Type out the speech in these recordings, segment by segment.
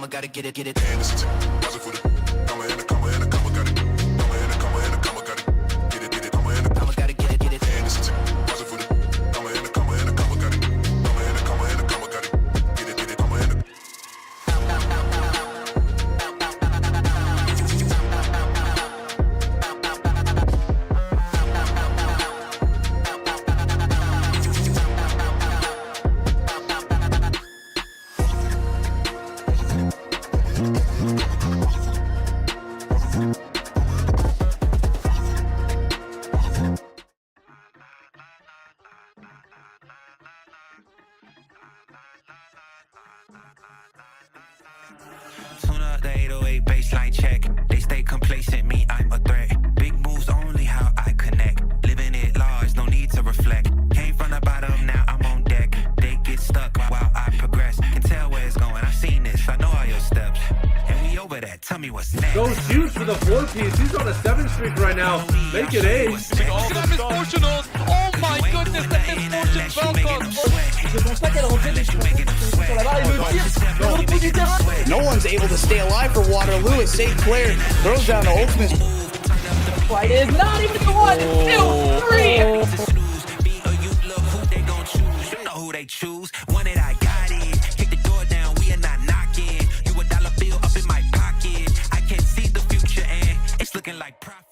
comma, gotta get it, get it. And this is pause it for the comma and the comma and the comma, got it. Comma and the comma and the comma, got it. Get it, get it. Comma and the comma, gotta get it, get it. And this is pause it for the comma and the comma and the comma, got it. Comma and the comma and the comma, got it. Get it, get it. Comma and the Tune up the 808 baseline check. They stay complacent, me, I'm a threat. Big moves only how I connect. Living it large, no need to reflect. Came from the bottom, now I'm on deck. They get stuck while I progress. Can tell where it's going, I've seen this, I know all your steps. And we over that, tell me what's next. Goes huge for the 4-piece. He's on a 7 streak right now. Make it 8. Look at the misfortunals. Oh my goodness, the misfortune Falcons. Je pense pas qu'elle refait des choses sur la barre et le tir de l'autre bout du terrain. No one's able to stay alive for Waterloo. A safe player throws down the ultimate. It is not even the 1, 2, 3. You know who they choose. One that I got it. Kick the door down, we are not knocking. You a dollar bill up in my pocket. I can see the future and it's looking like profit.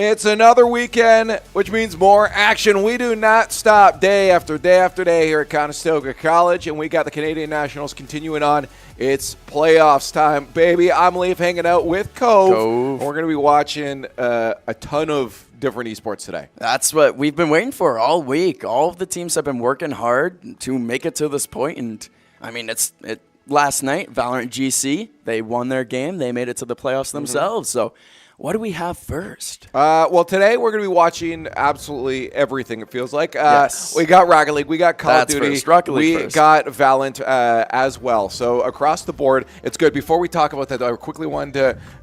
It's another weekend, which means more action. We do not stop day after day after day here at Conestoga College, and we got the Canadian Nationals continuing on. It's playoffs time, baby. I'm Leaf hanging out with Cove. We're going to be watching a ton of different esports today. That's what we've been waiting for all week. All of the teams have been working hard to make it to this point, and I mean, last night, Valorant GC, they won their game. They made it to the playoffs themselves. So what do we have first? Well, today we're going to be watching absolutely everything, it feels like. Yes. We got Rocket League, we got Call of That's Duty, first. Rocket League we first. got Valorant as well. So across the board, it's good. Before we talk about that, though, I quickly wanted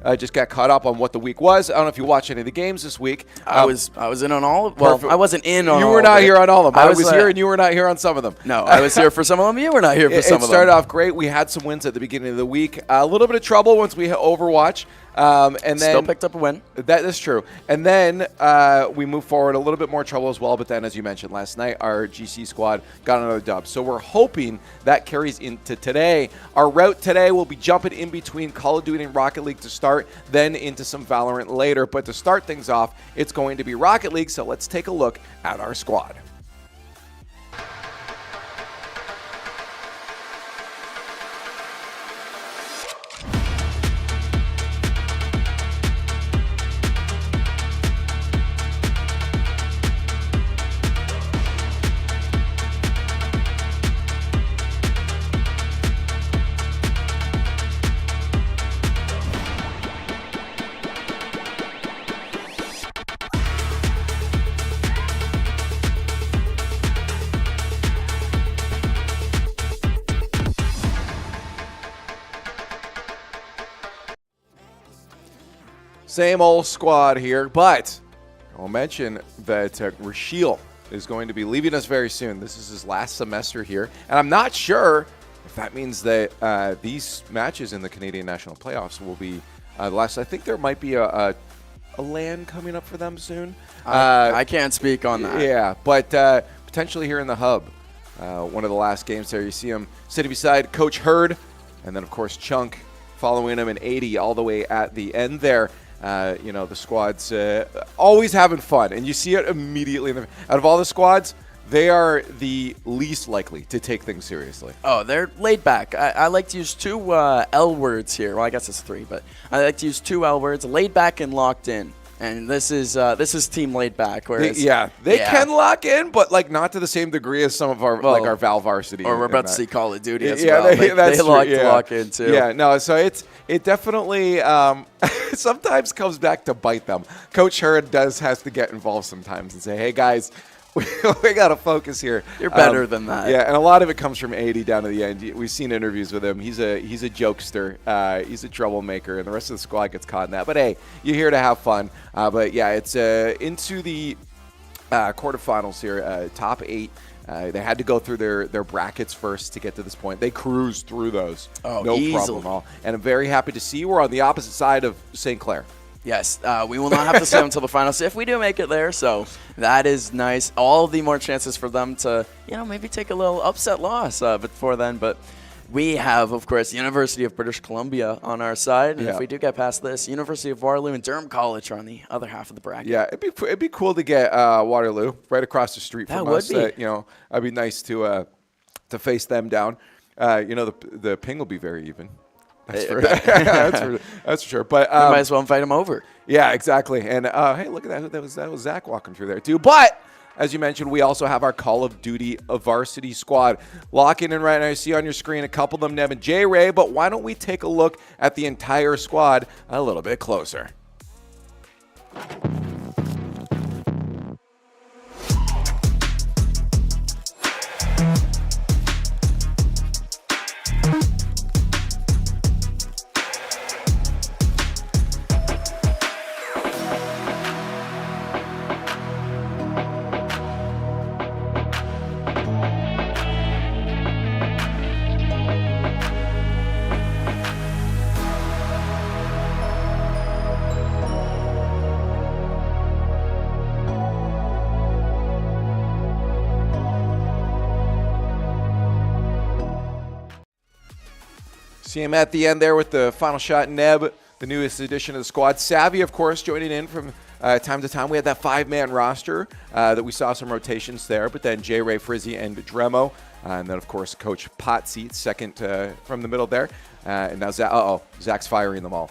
to just get caught up on what the week was. I don't know if you watched any of the games this week. I was in on all of well, I wasn't in on You all were of not it. here on all of them. I was here here and you were not here on some of them. No, I was here for some of them. You were not here for some of them. It started off great. We had some wins at the beginning of the week. A little bit of trouble once we hit Overwatch. And then Still picked up a win. That is true. And then we move forward, a little bit more trouble as well. But then, as you mentioned last night, our GC squad got another dub. So we're hoping that carries into today. Our route today will be jumping in between Call of Duty and Rocket League to start, then into some Valorant later. But to start things off, it's going to be Rocket League. So let's take a look at our squad. Same old squad here, but I'll mention that Rashiel is going to be leaving us very soon. This is his last semester here, and I'm not sure if that means that these matches in the Canadian National Playoffs will be the last. I think there might be a LAN coming up for them soon. I can't speak on that. Yeah, but potentially here in the Hub, one of the last games there, you see him sitting beside Coach Hurd, and then, of course, Chunk following him in 80 all the way at the end there. You know, the squad's always having fun, and you see it immediately. Out of all the squads, they are the least likely to take things seriously. Oh, they're laid back. I like to use two L words here. Well, I guess it's 3, but I like to use 2 L words: laid back and locked in. And this is team laid back. Whereas they can lock in, but like not to the same degree as some of our like our Val varsity. Or we're about to see Call of Duty as well. They lock in too. Yeah, no. So it definitely sometimes comes back to bite them. Coach Hurd has to get involved sometimes and say, "Hey guys, we got to focus here. You're better than that." Yeah, and a lot of it comes from 80 down to the end. We've seen interviews with him. He's a jokester. He's a troublemaker, and the rest of the squad gets caught in that. But hey, you're here to have fun. But yeah, it's into the quarterfinals here, top 8. They had to go through their brackets first to get to this point. They cruised through those. Oh, no easily. problem at all. And I'm very happy to see we're on the opposite side of St. Clair. Yes, we will not have to see them until the finals if we do make it there. So that is nice. All the more chances for them to, maybe take a little upset loss before then. But we have, of course, the University of British Columbia on our side. And if we do get past this, University of Waterloo and Durham College are on the other half of the bracket. Yeah, it'd be cool to get Waterloo right across the street from us. That would be. It'd be nice to face them down. The ping will be very even. That's for sure. But we might as well invite him over. Yeah, exactly. And hey, look at that. That was Zach walking through there too. But as you mentioned, we also have our Call of Duty varsity squad locking in right now. You see on your screen a couple of them, Neb and J Ray. But why don't we take a look at the entire squad a little bit closer? See him at the end there with the final shot, Neb, the newest addition of the squad. Savvy, of course, joining in from time to time. We had that 5-man roster that we saw some rotations there, but then J. Ray, Frizzy, and Dremo. And then, of course, Coach Potseat, second from the middle there. And now Zach's firing them all.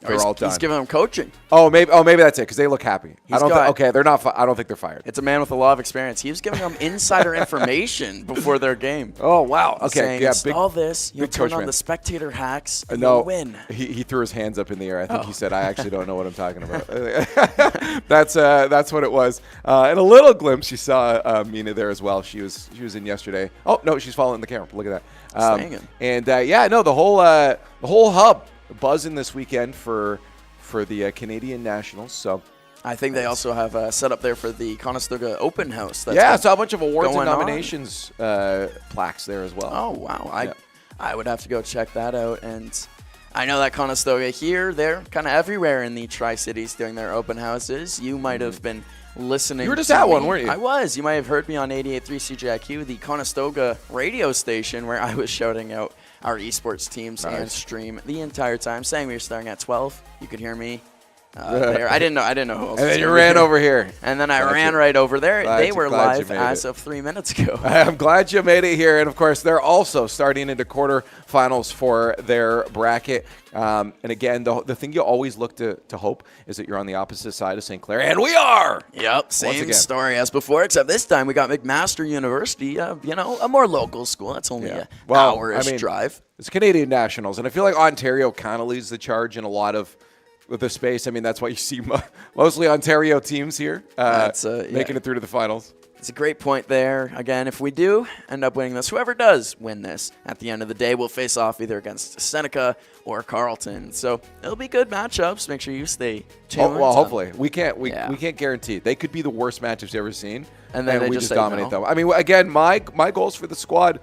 They're all done. He's giving them coaching. Oh, maybe that's it, because they look happy. They're not. I don't think they're fired. It's a man with a lot of experience. He was giving them insider information before their game. Oh, wow. Okay, saying, yeah, install this. You'll turn on the spectator hacks, and you'll win. He threw his hands up in the air. I think he said, "I actually don't know what I'm talking about." That's what it was. And a little glimpse, you saw Mina there as well. She was in yesterday. Oh no, she's following the camera. Look at that. The whole hub buzzing this weekend for the Canadian Nationals. So I think they also have set up there for the Conestoga Open House. I saw a bunch of awards and nominations plaques there as well. Oh wow, I would have to go check that out. And I know that Conestoga here, they're kind of everywhere in the Tri-Cities doing their open houses. You might have been listening. You were just at one, weren't you? I was. You might have heard me on 88.3 CJIQ, the Conestoga radio station, where I was shouting out our esports teams and stream the entire time, saying we were starting at 12. You could hear me there. I didn't know who else. And then you ran over here. And then I ran right over there. They were live as of 3 minutes ago. I'm glad you made it here. And, of course, they're also starting into quarterfinals for their bracket. And, again, the thing you always look to hope is that you're on the opposite side of St. Clair. And we are! Yep, same story as before, except this time we got McMaster University, a more local school. That's only an hour-ish drive. It's Canadian Nationals. And I feel like Ontario kind of leads the charge in a lot of the space. I mean, that's why you see mostly Ontario teams here making it through to the finals. It's a great point there. Again, if we do end up winning this, whoever does win this, at the end of the day, we'll face off either against Seneca or Carleton. So it'll be good matchups. Make sure you stay tuned. Well, hopefully. We can't guarantee. They could be the worst matchups you've ever seen, and then we just dominate them. I mean, again, my goals for the squad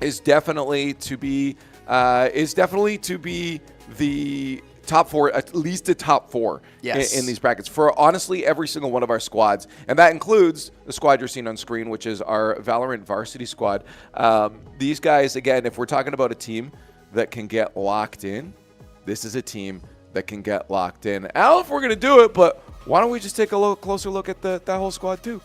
is definitely to be the top four, at least a top four in these brackets for honestly every single one of our squads. And that includes the squad you're seeing on screen, which is our Valorant varsity squad. These guys, again, if we're talking about a team that can get locked in, this is a team that can get locked in. I don't know if we're going to do it, but why don't we just take a little closer look at that whole squad too?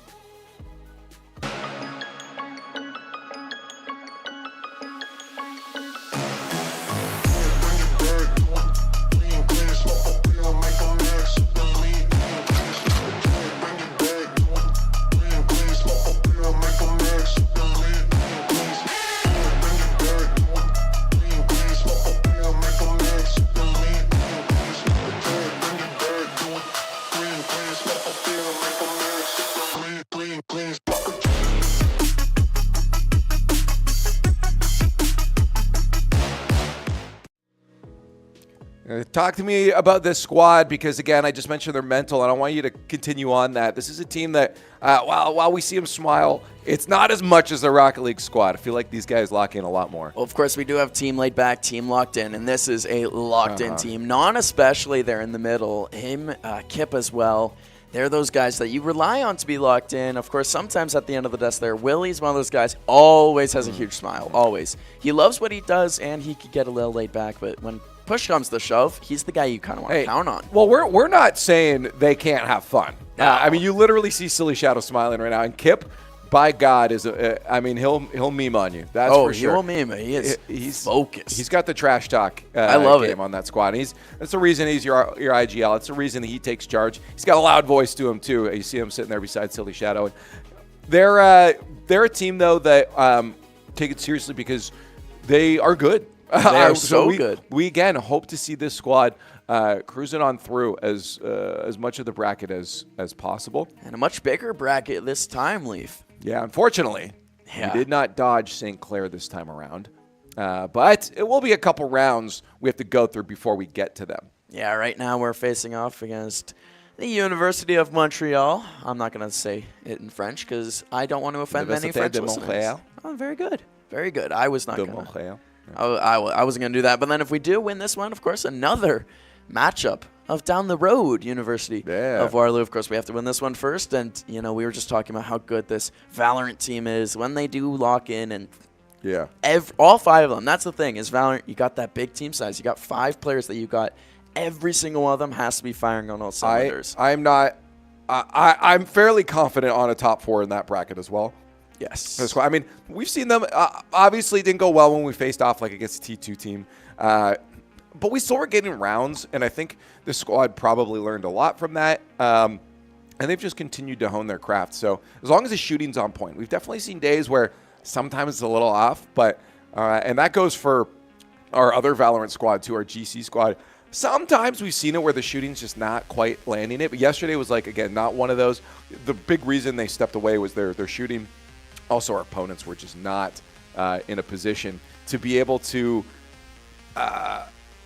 Talk to me about this squad because, again, I just mentioned they're mental, and I want you to continue on that. This is a team that, while we see them smile, it's not as much as the Rocket League squad. I feel like these guys lock in a lot more. Well, of course, we do have team laid back, team locked in, and this is a locked-in team. Non especially there in the middle. Him, Kip as well. They're those guys that you rely on to be locked in. Of course, sometimes at the end of the desk there, Willie's one of those guys, always has a huge smile, always. He loves what he does, and he could get a little laid back, but when push comes to shove, he's the guy you kind of want to count on. Well, we're not saying they can't have fun. No. I mean, you literally see Silly Shadow smiling right now, and Kip, by God, is he'll meme on you. That's for sure. He will meme. He's focused. He's got the trash talk I love game on that squad. And that's the reason he's your IGL. It's the reason that he takes charge. He's got a loud voice to him too. You see him sitting there beside Silly Shadow. They're a team though that take it seriously because they are good. They are so good. We again hope to see this squad cruising on through as much of the bracket as possible. And a much bigger bracket this time, Leaf. Yeah, unfortunately, we did not dodge St. Clair this time around. But it will be a couple rounds we have to go through before we get to them. Yeah, right now we're facing off against the University of Montreal. I'm not going to say it in French because I don't want to offend any French listeners. Oh, very good. Very good. I was not going to. I wasn't going to do that. But then if we do win this one, of course, another matchup of down the road University of Waterloo. Of course, we have to win this one first. And, we were just talking about how good this Valorant team is when they do lock in. And all 5 of them. That's the thing is Valorant, you got that big team size. You got 5 players that you got. Every single one of them has to be firing on all cylinders. I'm fairly confident on a top 4 in that bracket as well. Yes. I mean, we've seen them. Obviously, it didn't go well when we faced off like against the T2 team. But we still were getting rounds, and I think the squad probably learned a lot from that. And they've just continued to hone their craft. So as long as the shooting's on point, we've definitely seen days where sometimes it's a little off. But and that goes for our other Valorant squad too, our GC squad. Sometimes we've seen it where the shooting's just not quite landing it. But yesterday was like, again, not one of those. The big reason they stepped away was their shooting. Also, our opponents were just not in a position to be able to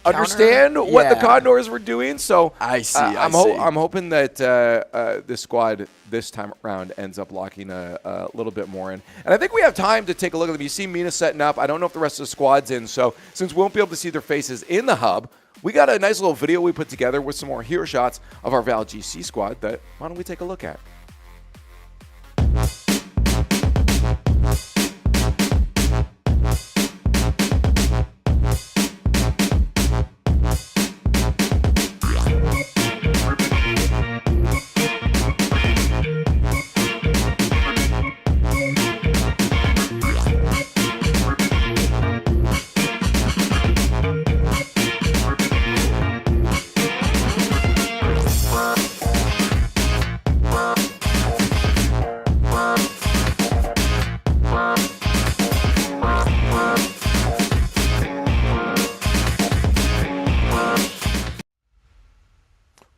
understand what the Condors were doing. So I see. I'm hoping that this squad this time around ends up locking a little bit more in. And I think we have time to take a look at them. You see Mina setting up. I don't know if the rest of the squad's in. So since we won't be able to see their faces in the hub, we got a nice little video we put together with some more hero shots of our Val GC squad that why don't we take a look at?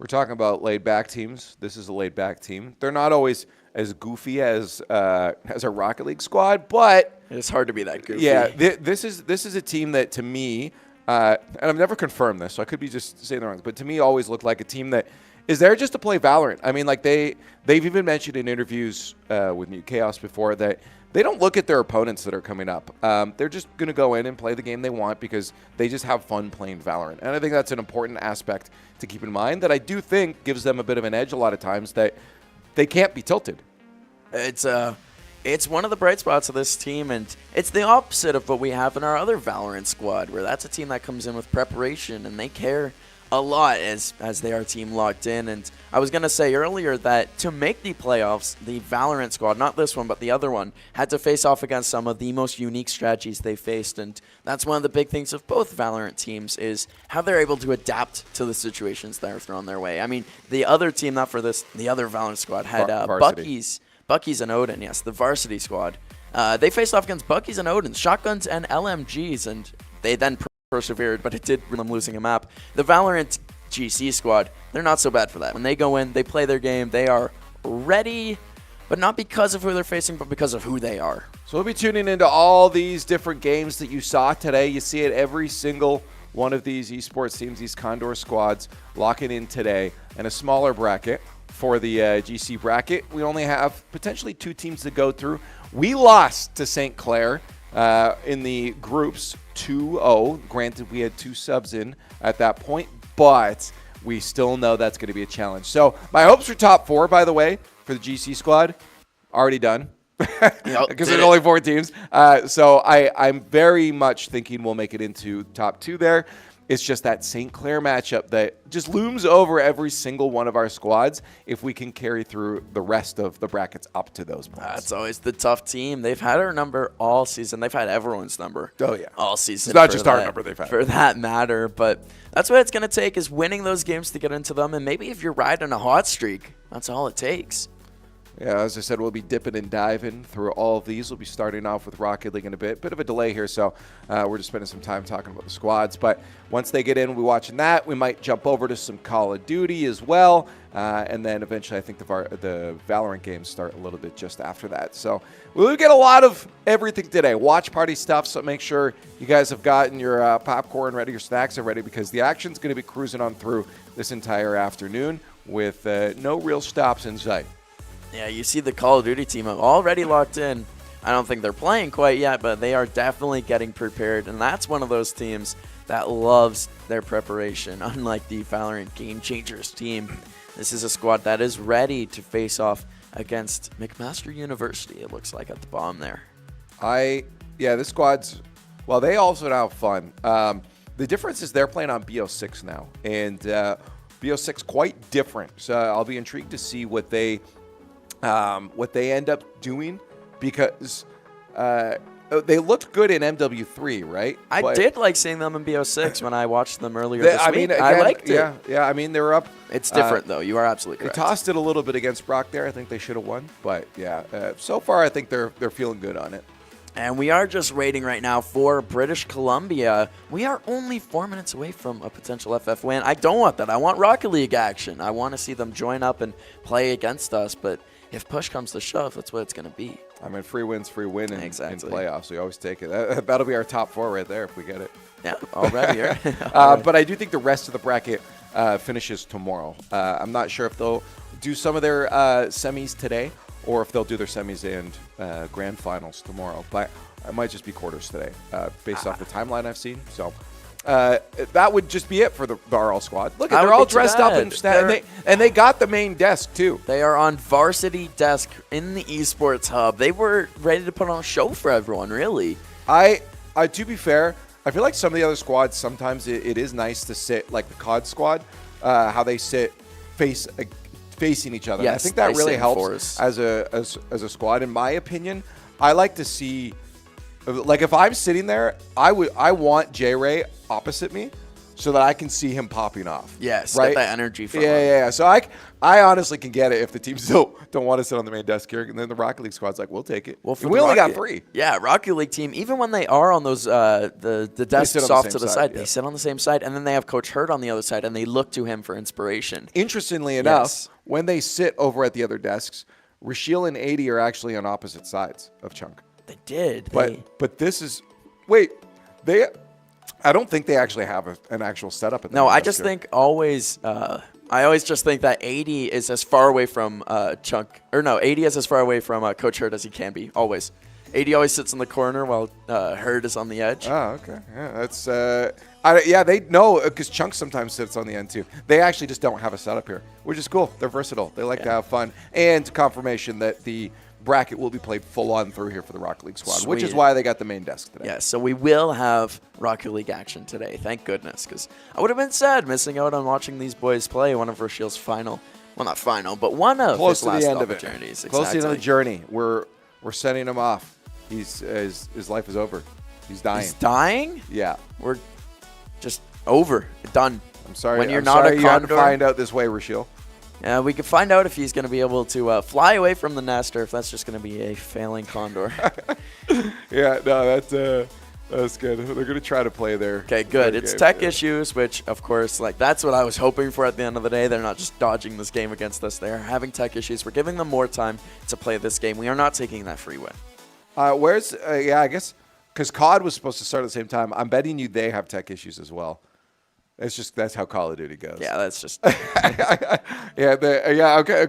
Talking about laid-back teams. This is a laid-back team. They're not always as goofy as a Rocket League squad, but it's hard to be that goofy. Yeah, this is a team that to me, and I've never confirmed this, so I could be just saying the wrong, but to me always looked like a team that is there just to play Valorant. I mean, like they've even mentioned in interviews with New Chaos before that they don't look at their opponents that are coming up. They're just going to go in and play the game they want because they just have fun playing Valorant. And I think that's an important aspect to keep in mind that I do think gives them a bit of an edge a lot of times that they can't be tilted. It's one of the bright spots of this team, and it's the opposite of what we have in our other Valorant squad, where that's a team that comes in with preparation, and they care a lot as they are team locked in. And I was going to say earlier that to make the playoffs, the Valorant squad, not this one, but the other one, had to face off against some of the most unique strategies they faced. And that's one of the big things of both Valorant teams is how they're able to adapt to the situations that are thrown their way. I mean, the other team, not for this, the other Valorant squad had Bucky's and Odin, yes, the varsity squad. They faced off against Bucky's and Odin, shotguns and LMGs, and they then persevered, but it did them losing a map. The Valorant GC squad, they're not so bad for that. When they go in, they play their game, they are ready, but not because of who they're facing, but because of who they are. So we'll be tuning into all these different games that you saw today. You see it every single one of these esports teams, these Condor squads, locking in today, and a smaller bracket for the GC bracket. We only have potentially 2 teams to go through. We lost to St. Clair in the groups 2-0. Granted, we had 2 subs in at that point, but we still know that's going to be a challenge. So my hopes for top 4, by the way, for the GC squad, already done. Because there's only 4 teams. So I'm very much thinking we'll make it into top 2 there. It's just that St. Clair matchup that just looms over every single one of our squads if we can carry through the rest of the brackets up to those points. That's always the tough team. They've had our number all season. They've had everyone's number. Oh, yeah. All season. It's not just our number they've had. For that matter. But that's what it's going to take is winning those games to get into them. And maybe if you're riding a hot streak, that's all it takes. Yeah, as I said, we'll be dipping and diving through all of these. We'll be starting off with Rocket League in a bit. Bit of a delay here, so we're just spending some time talking about the squads. But once they get in, we'll be watching that. We might jump over to some Call of Duty as well. And then eventually I think the Valorant games start a little bit just after that. So we'll get a lot of everything today. Watch party stuff, so make sure you guys have gotten your popcorn ready, your snacks are ready, because the action's going to be cruising on through this entire afternoon with no real stops in sight. Yeah, you see the Call of Duty team already locked in. I don't think they're playing quite yet, but they are definitely getting prepared. And that's one of those teams that loves their preparation. Unlike the Valorant Game Changers team, this is a squad that is ready to face off against McMaster University, it looks like, at the bottom there. Yeah, this squad's, well, they also have fun. The difference is they're playing on BO6 now. And BO6 quite different. So I'll be intrigued to see what they end up doing, because they looked good in MW3, right? I did like seeing them in BO6 when I watched them earlier this week. Again, I liked it. Yeah. I mean, they were up. It's different, though. You are absolutely correct. They tossed it a little bit against Brock there. I think they should have won. But, yeah, so far I think they're feeling good on it. And we are just waiting right now for British Columbia. We are only 4 minutes away from a potential FF win. I don't want that. I want Rocket League action. I want to see them join up and play against us, but if push comes to shove, that's what it's going to be. I mean, free win's free win in Exactly. playoffs. We always take it. That'll be our top 4 right there if we get it. Yeah, already. But I do think the rest of the bracket finishes tomorrow. I'm not sure if they'll do some of their semis today or if they'll do their semis and grand finals tomorrow. But it might just be quarters today based off the timeline I've seen. So that would just be it for the RL squad. Look, they're all dressed up and they got the main desk too. They are on varsity desk in the Esports Hub. They were ready to put on a show for everyone, really. To be fair, I feel like some of the other squads, sometimes it is nice to sit like the COD squad, how they sit facing each other. Yes, I think that really helps as a squad. In my opinion, I like to see, like if I'm sitting there, I want J-Ray opposite me so that I can see him popping off. Yes, right? get that energy from him. Yeah. So I honestly can get it if the teams don't want to sit on the main desk here. And then the Rocket League squad's like, we'll take it. Well, we only got 3. Yeah, Rocket League team, even when they are on those the desks off to the side, they sit on the same side, and then they have Coach Hurd on the other side, and they look to him for inspiration. Interestingly enough, when they sit over at the other desks, Rashiel and 80 are actually on opposite sides of Chunk. They did. But this is I don't think they actually have an actual setup. No, I just think I always just think that 80 is as far away from 80 is as far away from Coach Hurd as he can be, always. 80 always sits in the corner while Hurd is on the edge. Oh, okay. Yeah, that's they know because Chunk sometimes sits on the end too. They actually just don't have a setup here, which is cool. They're versatile. They like to have fun, and confirmation that the bracket will be played full on through here for the Rocket League squad, which is why they got the main desk today. Yeah, so we will have Rocket League action today. Thank goodness, because I would have been sad missing out on watching these boys play one of Rashiel's final. Well, not final, but one of close his to last the end opportunities. of it. Close to the end of the journey. We're sending him off. His life is over. He's dying. He's dying? Yeah. We're just over. Done. I'm sorry. When you're I'm not sorry a you had to Condor. find out this way, Rashiel. We can find out if he's going to be able to fly away from the nest or if that's just going to be a failing Condor. Yeah, no, that's good. They're going to try to play there. Okay, good. It's tech issues, which, of course, that's what I was hoping for at the end of the day. They're not just dodging this game against us. They're having tech issues. We're giving them more time to play this game. We are not taking that free win. I guess because COD was supposed to start at the same time. I'm betting you they have tech issues as well. That's how Call of Duty goes. Yeah, that's just. Okay.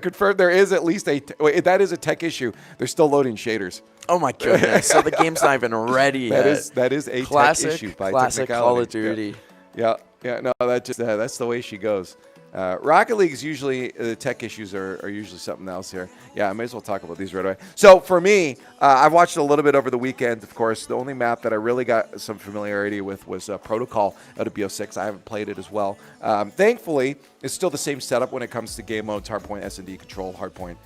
Confirmed. There is at least wait, that is a tech issue. They're still loading shaders. Oh my goodness! So the game's not even ready yet. That is a classic, tech issue by classic technicality. Call of Duty. Yeah. No, that's the way she goes. Rocket League is usually the tech issues are usually something else here. Yeah, I may as well talk about these right away. So for me, I've watched a little bit over the weekend. Of course, the only map that I really got some familiarity with was Protocol out of BO6. I haven't played it as well. Thankfully, it's still the same setup when it comes to game modes: hardpoint, S&D, control, hardpoint,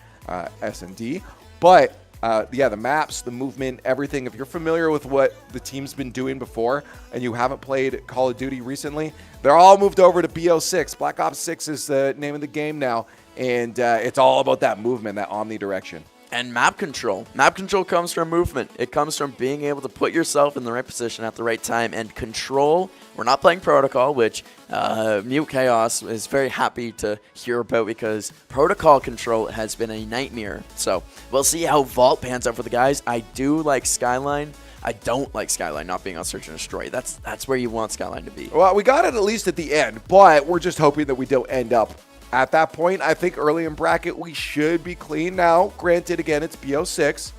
S&D. But the maps, the movement, everything. If you're familiar with what the team's been doing before and you haven't played Call of Duty recently, they're all moved over to BO6. Black Ops 6 is the name of the game now, and it's all about that movement, that omnidirection. And map control. Map control comes from movement. It comes from being able to put yourself in the right position at the right time. And control, we're not playing Protocol, which Mute Chaos is very happy to hear about because Protocol control has been a nightmare. So we'll see how Vault pans out for the guys. I do like Skyline. I don't like Skyline not being on Search and Destroy. That's where you want Skyline to be. Well, we got it at least at the end, but we're just hoping that we don't end up at that point. I think early in bracket, we should be clean now. Granted, again, it's BO6.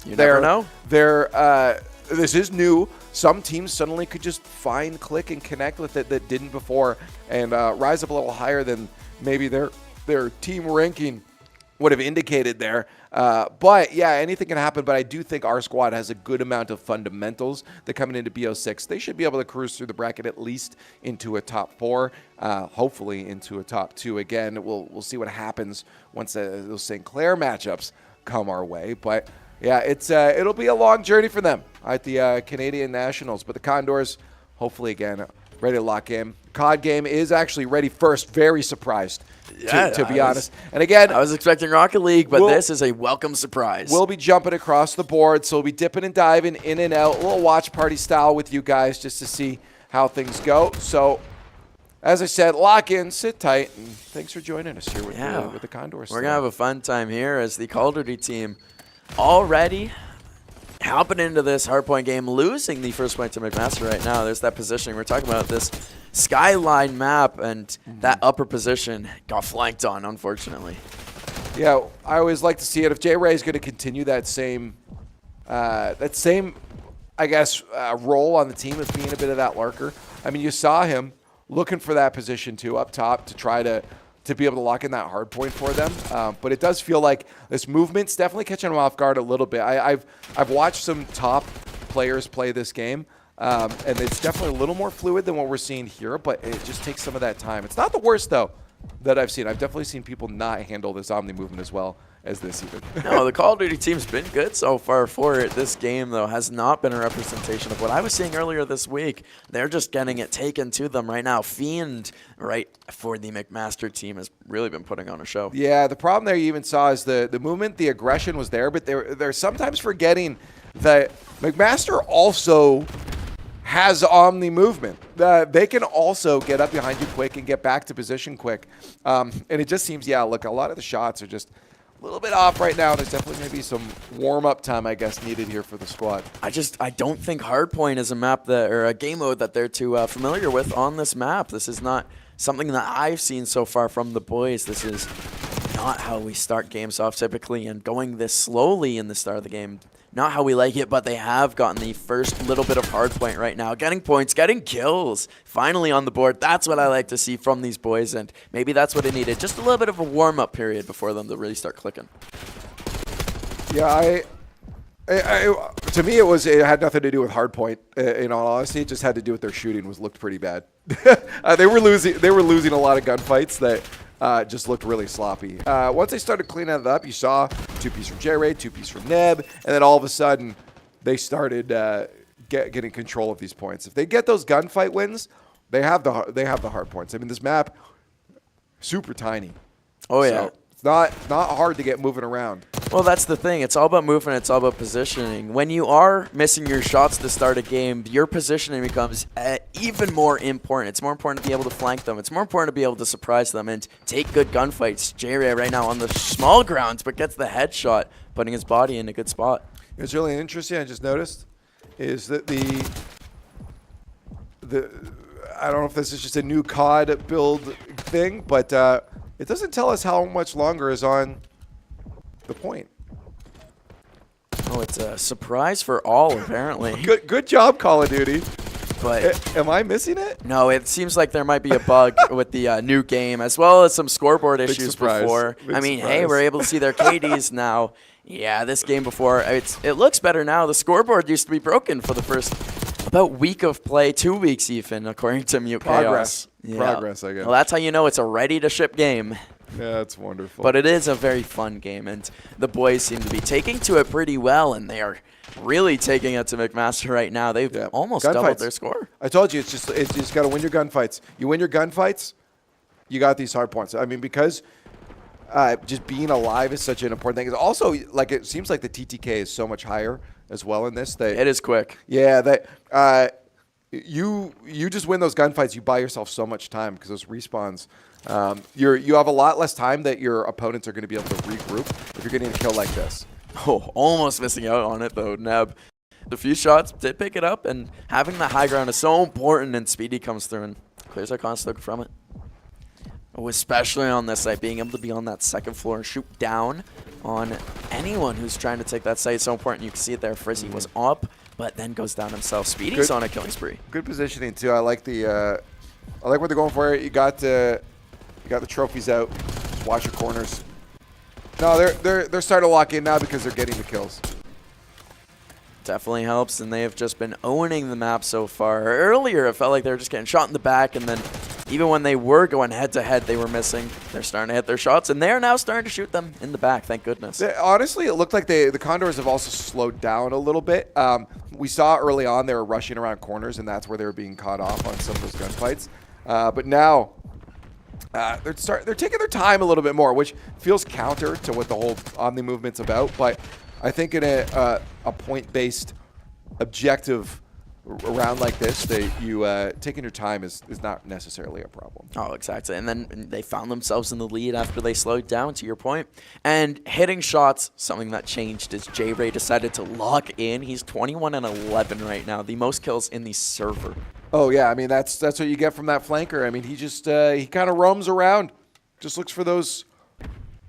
You never know. This is new. Some teams suddenly could just find, click, and connect with it that didn't before and rise up a little higher than maybe their team ranking would have indicated there. But, yeah, anything can happen. But I do think our squad has a good amount of fundamentals that coming into BO6. They should be able to cruise through the bracket at least into a top 4, hopefully into a top 2. Again, we'll see what happens once those St. Clair matchups come our way. But, yeah, it'll be a long journey for them at the Canadian Nationals. But the Condors, hopefully, again, ready to lock in. COD game is actually ready first. Very surprised, to be honest. And again, I was expecting Rocket League, but this is a welcome surprise. We'll be jumping across the board, so we'll be dipping and diving in and out, a little watch party style with you guys just to see how things go. So, as I said, lock in, sit tight, and thanks for joining us here with the Condors. We're going to have a fun time here as the Call of Duty team already hopping into this hardpoint game, losing the first point to McMaster right now. There's that positioning. We're talking about this Skyline map, and that upper position got flanked on, unfortunately. Yeah, I always like to see it. If J Ray is going to continue that same, I guess, role on the team as being a bit of that lurker. I mean, you saw him looking for that position too up top to try to be able to lock in that hard point for them. But it does feel like this movement's definitely catching him off guard a little bit. I've watched some top players play this game, and it's definitely a little more fluid than what we're seeing here, but it just takes some of that time. It's not the worst, though, that I've seen. I've definitely seen people not handle this Omni movement as well as this even. No, the Call of Duty team's been good so far for it. This game, though, has not been a representation of what I was seeing earlier this week. They're just getting it taken to them right now. Fiend, right, for the McMaster team has really been putting on a show. Yeah, the problem there you even saw is the movement, the aggression was there, but they're sometimes forgetting that McMaster also has Omni movement. They can also get up behind you quick and get back to position quick. And it just seems, yeah, look, a lot of the shots are just a little bit off right now. There's definitely maybe some warm-up time, I guess, needed here for the squad. I don't think Hardpoint is a map or a game mode that they're too familiar with on this map. This is not something that I've seen so far from the boys. This is not how we start games off typically, and going this slowly in the start of the game, not how we like it, but they have gotten the first little bit of Hardpoint right now. Getting points, getting kills, finally on the board. That's what I like to see from these boys, and maybe that's what it needed. Just a little bit of a warm-up period before them to really start clicking. Yeah, to me, it had nothing to do with Hardpoint. In all honesty, it just had to do with their shooting. Looked pretty bad. They were losing a lot of gunfights that just looked really sloppy. Once they started cleaning it up, you saw 2-piece from J-Ray, 2-piece from Neb, and then all of a sudden they started getting control of these points. If they get those gunfight wins, they have the hard points. I mean, this map super tiny. Oh yeah. So it's not hard to get moving around. Well, that's the thing. It's all about movement. It's all about positioning. When you are missing your shots to start a game, your positioning becomes even more important. It's more important to be able to flank them. It's more important to be able to surprise them and take good gunfights. J-Ray right now on the small grounds, but gets the headshot, putting his body in a good spot. It's really interesting. I just noticed is that the I don't know if this is just a new COD build thing, but it doesn't tell us how much longer is on the point. Oh, it's a surprise for all, apparently. Good job, Call of Duty. But am I missing it? no, it seems like there might be a bug with the new game, as well as some scoreboard issues surprise. before. Big I mean, hey, surprise. we're able to see their KDs now. Yeah, this game before, it looks better now. The scoreboard used to be broken for the first about week of play, 2 weeks even, according to Mute Progress. Chaos. Progress, I guess. Well, that's how you know it's a ready-to-ship game. Yeah, that's wonderful. But it is a very fun game, and the boys seem to be taking to it pretty well, and they are really taking it to McMaster right now. They've almost doubled their score. I told you, it's just got to win your gunfights. You win your gunfights, you got these hard points. I mean, because just being alive is such an important thing. It's also, like, it seems like the TTK is so much higher as well in this. It is quick. Yeah, you just win those gunfights, you buy yourself so much time because those respawns. You have a lot less time that your opponents are going to be able to regroup if you're getting a kill like this. Oh, almost missing out on it, though, Neb. The few shots did pick it up, and having the high ground is so important, and Speedy comes through and clears our Conestoga from it. Oh, especially on this site, being able to be on that second floor and shoot down on anyone who's trying to take that site is so important. You can see it there. Frizzy was up, but then goes down himself. Speedy's on a killing spree. Good positioning, too. I like the I like what they're going for. You got the trophies out. Just watch your corners. No, they're starting to lock in now because they're getting the kills. Definitely helps, and they have just been owning the map so far. Earlier, it felt like they were just getting shot in the back, and then even when they were going head-to-head, they were missing. They're starting to hit their shots, and they're now starting to shoot them in the back, thank goodness. Honestly, it looked like the Condors have also slowed down a little bit. We saw early on they were rushing around corners, and that's where they were being caught off on some of those gunfights. But now they're taking their time a little bit more, which feels counter to what the whole Omni movement's about. But I think in a point-based objective around like this, that taking your time is not necessarily a problem. Oh, exactly. And then they found themselves in the lead after they slowed down, to your point. And hitting shots, something that changed is J-Ray decided to lock in. He's 21-11 right now, the most kills in the server. Oh, yeah. I mean, that's what you get from that flanker. I mean, he just he kind of roams around, just looks for those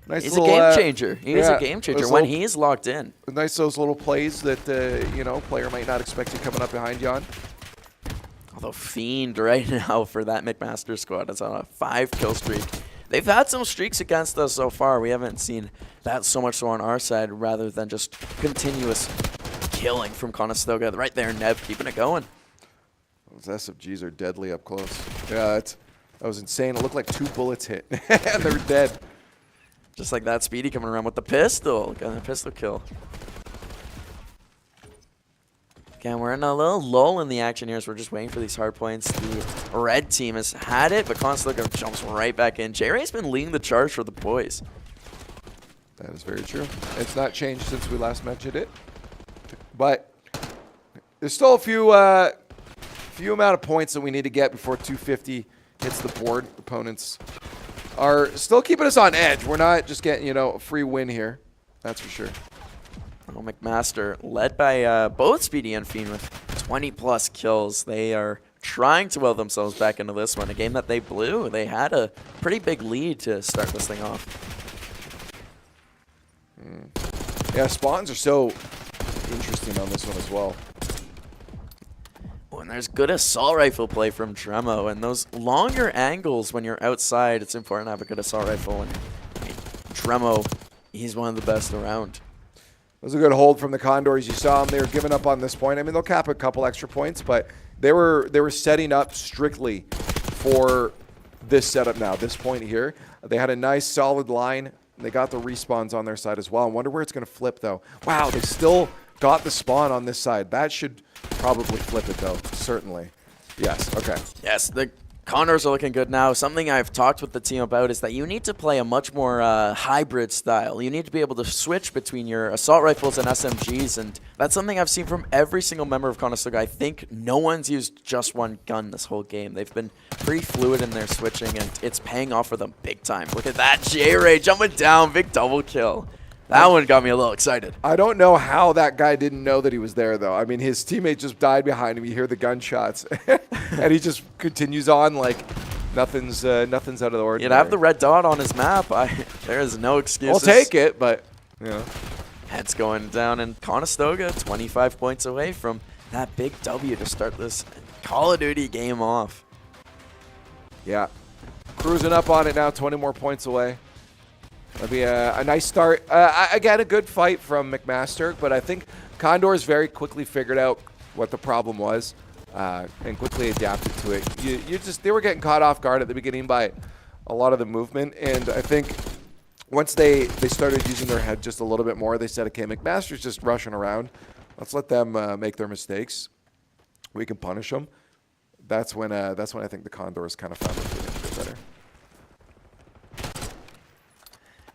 nice He's little, a game changer. He is a game changer when he is locked in. Nice those little plays that, player might not expect you coming up behind you on. Although Fiend right now for that McMaster squad is on a 5-kill streak. They've had some streaks against us so far. We haven't seen that so much so on our side rather than just continuous killing from Conestoga. Right there, Neb keeping it going. Those SFGs are deadly up close. Yeah, that was insane. It looked like 2 bullets hit, and they're dead. Just like that, Speedy coming around with the pistol. Got a pistol kill. Again, we're in a little lull in the action here, so we're just waiting for these hard points. The red team has had it, but Conestoga jumps right back in. J-Ray's been leading the charge for the boys. That is very true. It's not changed since we last mentioned it. But there's still a few amount of points that we need to get before 250 hits the board. Opponents are still keeping us on edge. We're not just getting, a free win here. That's for sure. Oh, McMaster led by both Speedy and Fiend with 20-plus kills. They are trying to will themselves back into this one. A game that they blew. They had a pretty big lead to start this thing off. Yeah, spawns are so interesting on this one as well. And there's good assault rifle play from Dremo, and those longer angles when you're outside, it's important to have a good assault rifle. And Dremo, he's one of the best around. It was a good hold from the Condors. You saw them; they were giving up on this point. I mean, they'll cap a couple extra points, but they were setting up strictly for this setup now. This point here, they had a nice solid line. They got the respawns on their side as well. I wonder where it's going to flip though. Wow, they still got the spawn on this side. That should probably flip it though, certainly. Yes, okay. Yes, the Condors are looking good now. Something I've talked with the team about is that you need to play a much more hybrid style. You need to be able to switch between your assault rifles and SMGs, and that's something I've seen from every single member of Conestoga. I think no one's used just one gun this whole game. They've been pretty fluid in their switching, and it's paying off for them big time. Look at that, J-Ray jumping down, big double kill. That one got me a little excited. I don't know how that guy didn't know that he was there, though. I mean, his teammate just died behind him. You hear the gunshots, and he just continues on like nothing's out of the ordinary. You'd have the red dot on his map. There is no excuses. I'll take it, but you know. Heads going down, and Conestoga 25 points away from that big W to start this Call of Duty game off. Yeah, cruising up on it now. 20 more points away. That'll be a nice start. Again, a good fight from McMaster, but I think Condors very quickly figured out what the problem was and quickly adapted to it. They were getting caught off guard at the beginning by a lot of the movement, and I think once they started using their head just a little bit more, they said, okay, McMaster's just rushing around. Let's let them make their mistakes. We can punish them. That's when I think the Condors kind of found their feeling a bit better.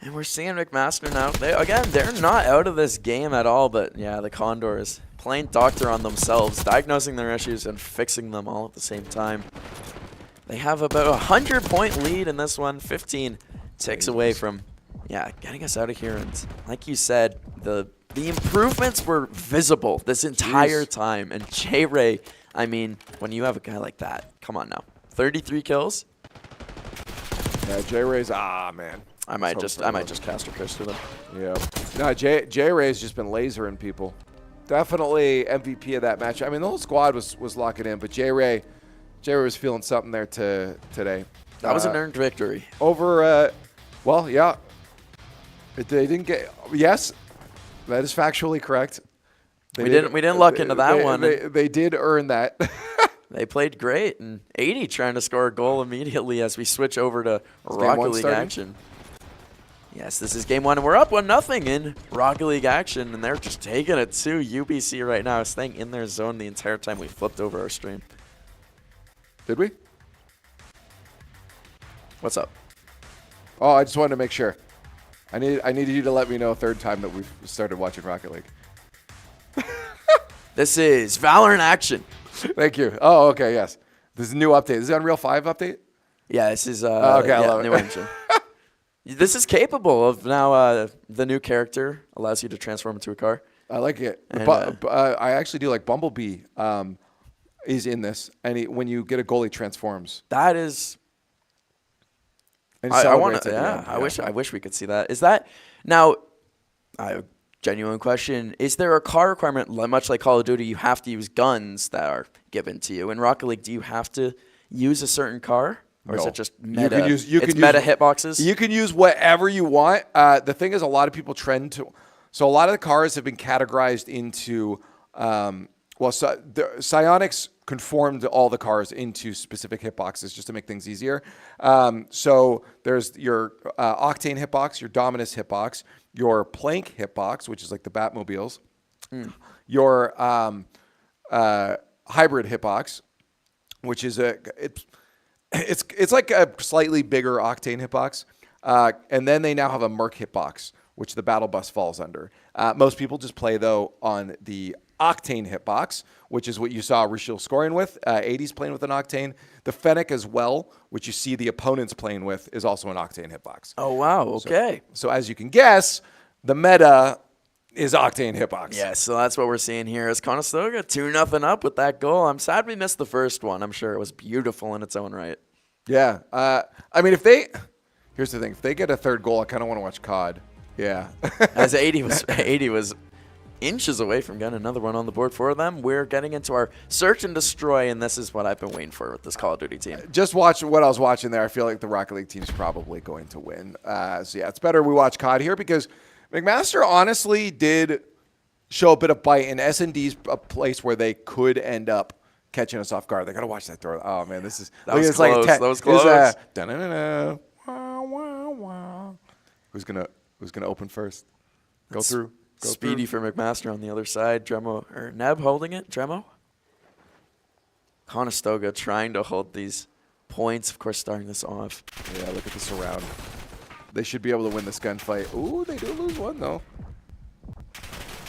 And we're seeing McMaster now. They're not out of this game at all, but yeah, the Condors playing doctor on themselves, diagnosing their issues and fixing them all at the same time. They have about a 100-point lead in this one, 15 ticks away from, getting us out of here. And like you said, the improvements were visible this entire time. And J-Ray, I mean, when you have a guy like that, come on now, 33 kills. Yeah, J-Ray's man. I might just cast a curse to them. Yeah. No, J-Ray's just been lasering people. Definitely MVP of that match. I mean, the whole squad was locking in, but J-Ray was feeling something there today. That was an earned victory. Over, well, yeah. They didn't get, yes, that is factually correct. We didn't luck into that one. They did earn that. They played great, and 80 trying to score a goal immediately as we switch over to Rocket League action. Yes, this is game one, and we're up 1-0 in Rocket League action, and they're just taking it to UBC right now, staying in their zone the entire time we flipped over our stream. Did we? What's up? Oh, I just wanted to make sure. I needed you to let me know a third time that we've started watching Rocket League. This is Valorant action. Thank you. Oh, okay, yes. This is a new update. This is Unreal 5 update? Yeah, this is okay, I love new it. engine. This is capable of now the new character allows you to transform into a car. I like it. And, But I actually do like Bumblebee is in this, and when you get a goal, he transforms. That is... And I want celebrates to, at the yeah, end. I wish we could see that. Is that... Now, genuine question. Is there a car requirement, much like Call of Duty, you have to use guns that are given to you? In Rocket League, do you have to use a certain car? Or is No. it just meta? You can use meta hitboxes? You can use whatever you want. The thing is, a lot of people trend to... So a lot of the cars have been categorized into... Psionics conformed all the cars into specific hitboxes just to make things easier. So there's your Octane hitbox, your Dominus hitbox, your Plank hitbox, which is like the Batmobiles, your Hybrid hitbox, which is it's like a slightly bigger Octane hitbox, and then they now have a Merc hitbox, which the Battle Bus falls under. Most people just play though on the Octane hitbox, which is what you saw Rishil scoring with. 80's playing with an Octane. The Fennec as well, which you see the opponents playing with, is also an Octane hitbox. Oh, wow. Okay. So as you can guess, the meta is Octane hitbox. Yeah, so that's what we're seeing here. Is Conestoga 2-0 up with that goal? I'm sad we missed the first one. I'm sure it was beautiful in its own right. Yeah. I mean, here's the thing. If they get a third goal, I kind of want to watch COD. Yeah. As 80 was inches away from getting another one on the board for them. We're getting into our search and destroy, and this is what I've been waiting for with this Call of Duty team. Just watch what I was watching there. I feel like the Rocket League team's probably going to win. So yeah, it's better we watch COD here because McMaster honestly did show a bit of bite, and S&D's a place where they could end up catching us off guard. They got to watch that throw. Oh man, this is that was close. That was close. Who's gonna open first? Go through. Speedy for McMaster on the other side. Dremo or Neb holding it. Dremo. Conestoga trying to hold these points. Of course, starting this off. Yeah, look at the surround. They should be able to win this gunfight. Ooh, they do lose one though.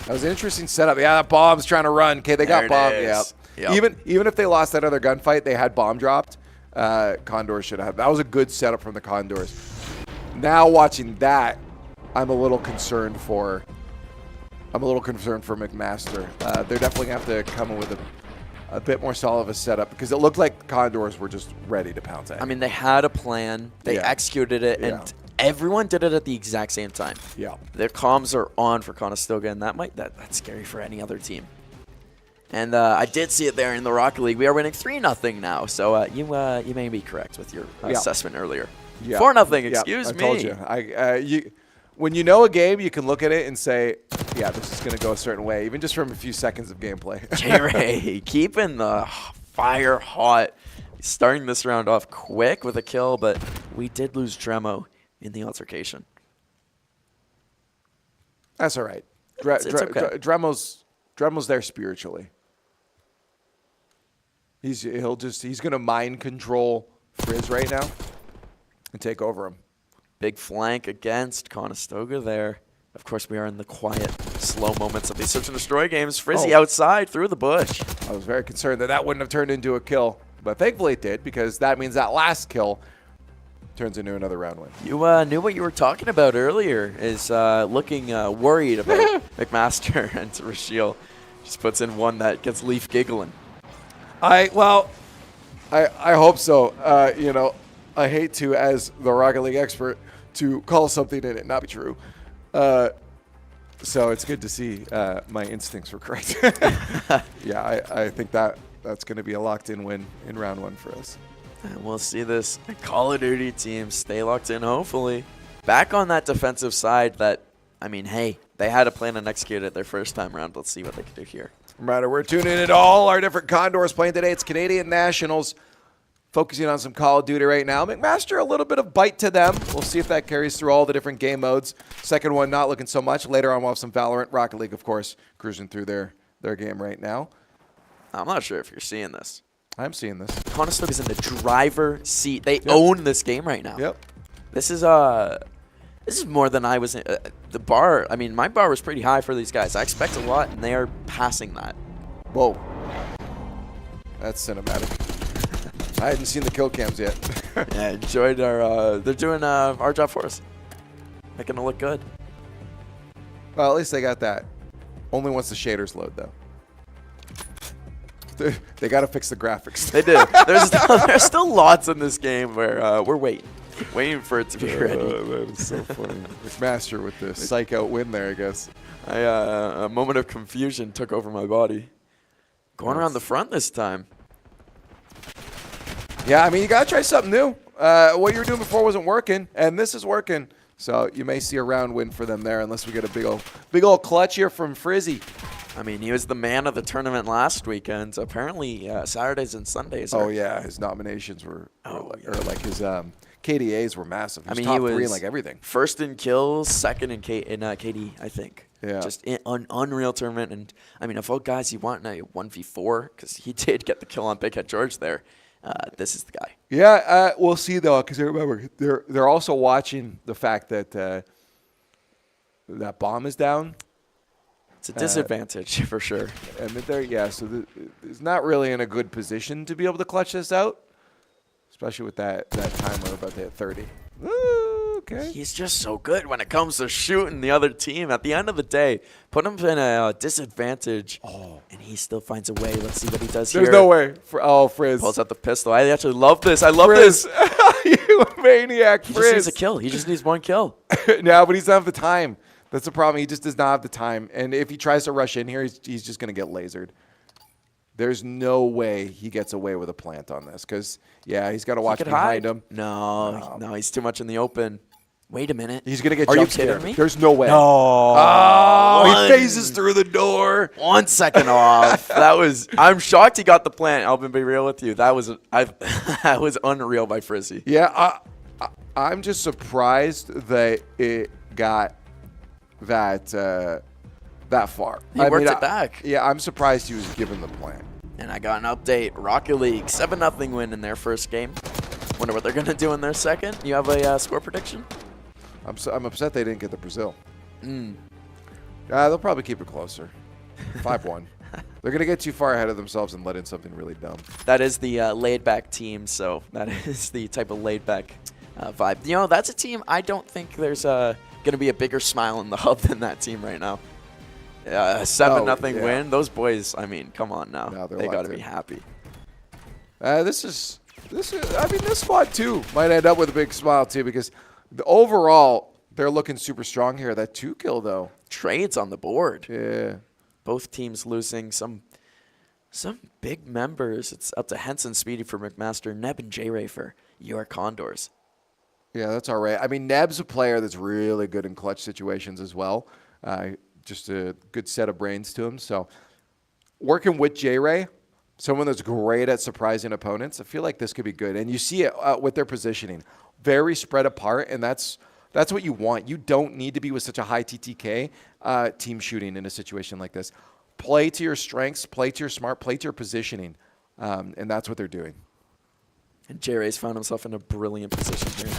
That was an interesting setup. Yeah, that bomb's trying to run. Okay, they got bombed. Yeah. Yep. Even if they lost that other gunfight, they had bomb dropped. Condors should have. That was a good setup from the Condors. Now watching that I'm a little concerned for McMaster. They're definitely going to have to come in with a bit more solid of a setup because it looked like the Condors were just ready to pounce at. I mean, they had a plan. They executed it, and everyone did it at the exact same time. Yeah. Their comms are on for Conestoga, and that's scary for any other team. And I did see it there in the Rocket League. We are winning 3-0 now, so you may be correct with your assessment earlier. Yeah. 4-0, excuse me. I told you. When you know a game, you can look at it and say, yeah, this is going to go a certain way, even just from a few seconds of gameplay. J-Ray keeping the fire hot. Starting this round off quick with a kill, but we did lose Dremo in the altercation. That's all right. It's okay. Dremo's there spiritually. He's going to mind control Frizz right now and take over him. Big flank against Conestoga there. Of course, we are in the quiet, slow moments of these search and destroy games. Frizzy outside through the bush. I was very concerned that wouldn't have turned into a kill, but thankfully it did because that means that last kill turns into another round win. You knew what you were talking about earlier is looking worried about McMaster, and Rashiel just puts in one that gets Leaf giggling. I hope so. I hate to, as the Rocket League expert, to call something in it not be true. So it's good to see my instincts were correct. Yeah, I think that's going to be a locked-in win in round one for us. And we'll see this Call of Duty team stay locked in, hopefully. Back on that defensive side that, I mean, hey, they had a plan and executed it their first time around. Let's see what they can do here. Right, we're tuning in at all our different Condors playing today. It's Canadian Nationals. Focusing on some Call of Duty right now. McMaster, a little bit of bite to them. We'll see if that carries through all the different game modes. Second one, not looking so much. Later on, we'll have some Valorant. Rocket League, of course, cruising through their game right now. I'm not sure if you're seeing this. I'm seeing this. Conestoga is in the driver's seat. They own this game right now. Yep. This is more than I was. The bar, I mean, my bar was pretty high for these guys. I expect a lot, and they are passing that. Whoa. That's cinematic. I hadn't seen the kill cams yet. Yeah, enjoyed our. They're doing our job for us, making it look good. Well, at least they got that. Only once the shaders load, though. They got to fix the graphics. They did. There's still lots in this game where we're waiting for it to be ready. That is so funny. McMaster with the psych out win there, I guess. A moment of confusion took over my body. Going around the front this time. Yeah, I mean, you got to try something new. What you were doing before wasn't working, and this is working. So you may see a round win for them there unless we get a big old clutch here from Frizzy. I mean, he was the man of the tournament last weekend. Apparently, Saturdays and Sundays. Oh, yeah. His nominations were, or like his KDAs were massive. He was top three in like everything. First in kills, second in KD, I think. Yeah. Just an unreal tournament. And, I mean, of all guys you want in a 1v4, because he did get the kill on Big Head George there, this is the guy. Yeah, we'll see, though, because remember, they're also watching the fact that that bomb is down. It's a disadvantage for sure. And so it's not really in a good position to be able to clutch this out, especially with that timer about to hit 30. Ooh, okay. He's just so good when it comes to shooting the other team. At the end of the day, put him in a disadvantage, and he still finds a way. Let's see what he does here. There's no way. Frizz. Pulls out the pistol. I actually love this. I love this. You maniac, Frizz. He just needs a kill. He just needs one kill. No, but he doesn't have the time. That's the problem. He just does not have the time. And if he tries to rush in here, he's just going to get lasered. There's no way he gets away with a plant on this because, yeah, he's got to watch behind him. No, he's too much in the open. Wait a minute. He's going to get Are jump you kidding scared. me? There's no way. No. He phases through the door. 1 second off. I'm shocked he got the plant. I'll be real with you. That was unreal by Frizzy. Yeah, I'm just surprised that it got that far. He worked it back. Yeah, I'm surprised he was given the plan. And I got an update. Rocket League, 7-0 win in their first game. Wonder what they're going to do in their second. You have a score prediction? I'm upset they didn't get the Brazil. They'll probably keep it closer. 5-1. They're going to get too far ahead of themselves and let in something really dumb. That is the laid-back team, so that is the type of laid-back vibe. You know, that's a team I don't think there's going going to be a bigger smile in the hub than that team right now. 7-0 win. Those boys, I mean, come on now. No, they got to be happy. This squad too might end up with a big smile too, because overall they're looking super strong here. That 2 kill though. Trades on the board. Yeah. Both teams losing some big members. It's up to Henson Speedy for McMaster, Neb and J-Ray for your Condors. Yeah, that's all right. I mean, Neb's a player that's really good in clutch situations as well. Just a good set of brains to him. So working with J-Ray, someone that's great at surprising opponents, I feel like this could be good. And you see it with their positioning. Very spread apart, and that's what you want. You don't need to be with such a high TTK team shooting in a situation like this. Play to your strengths, play to your smart, play to your positioning, and that's what they're doing. And J-Ray's found himself in a brilliant position here.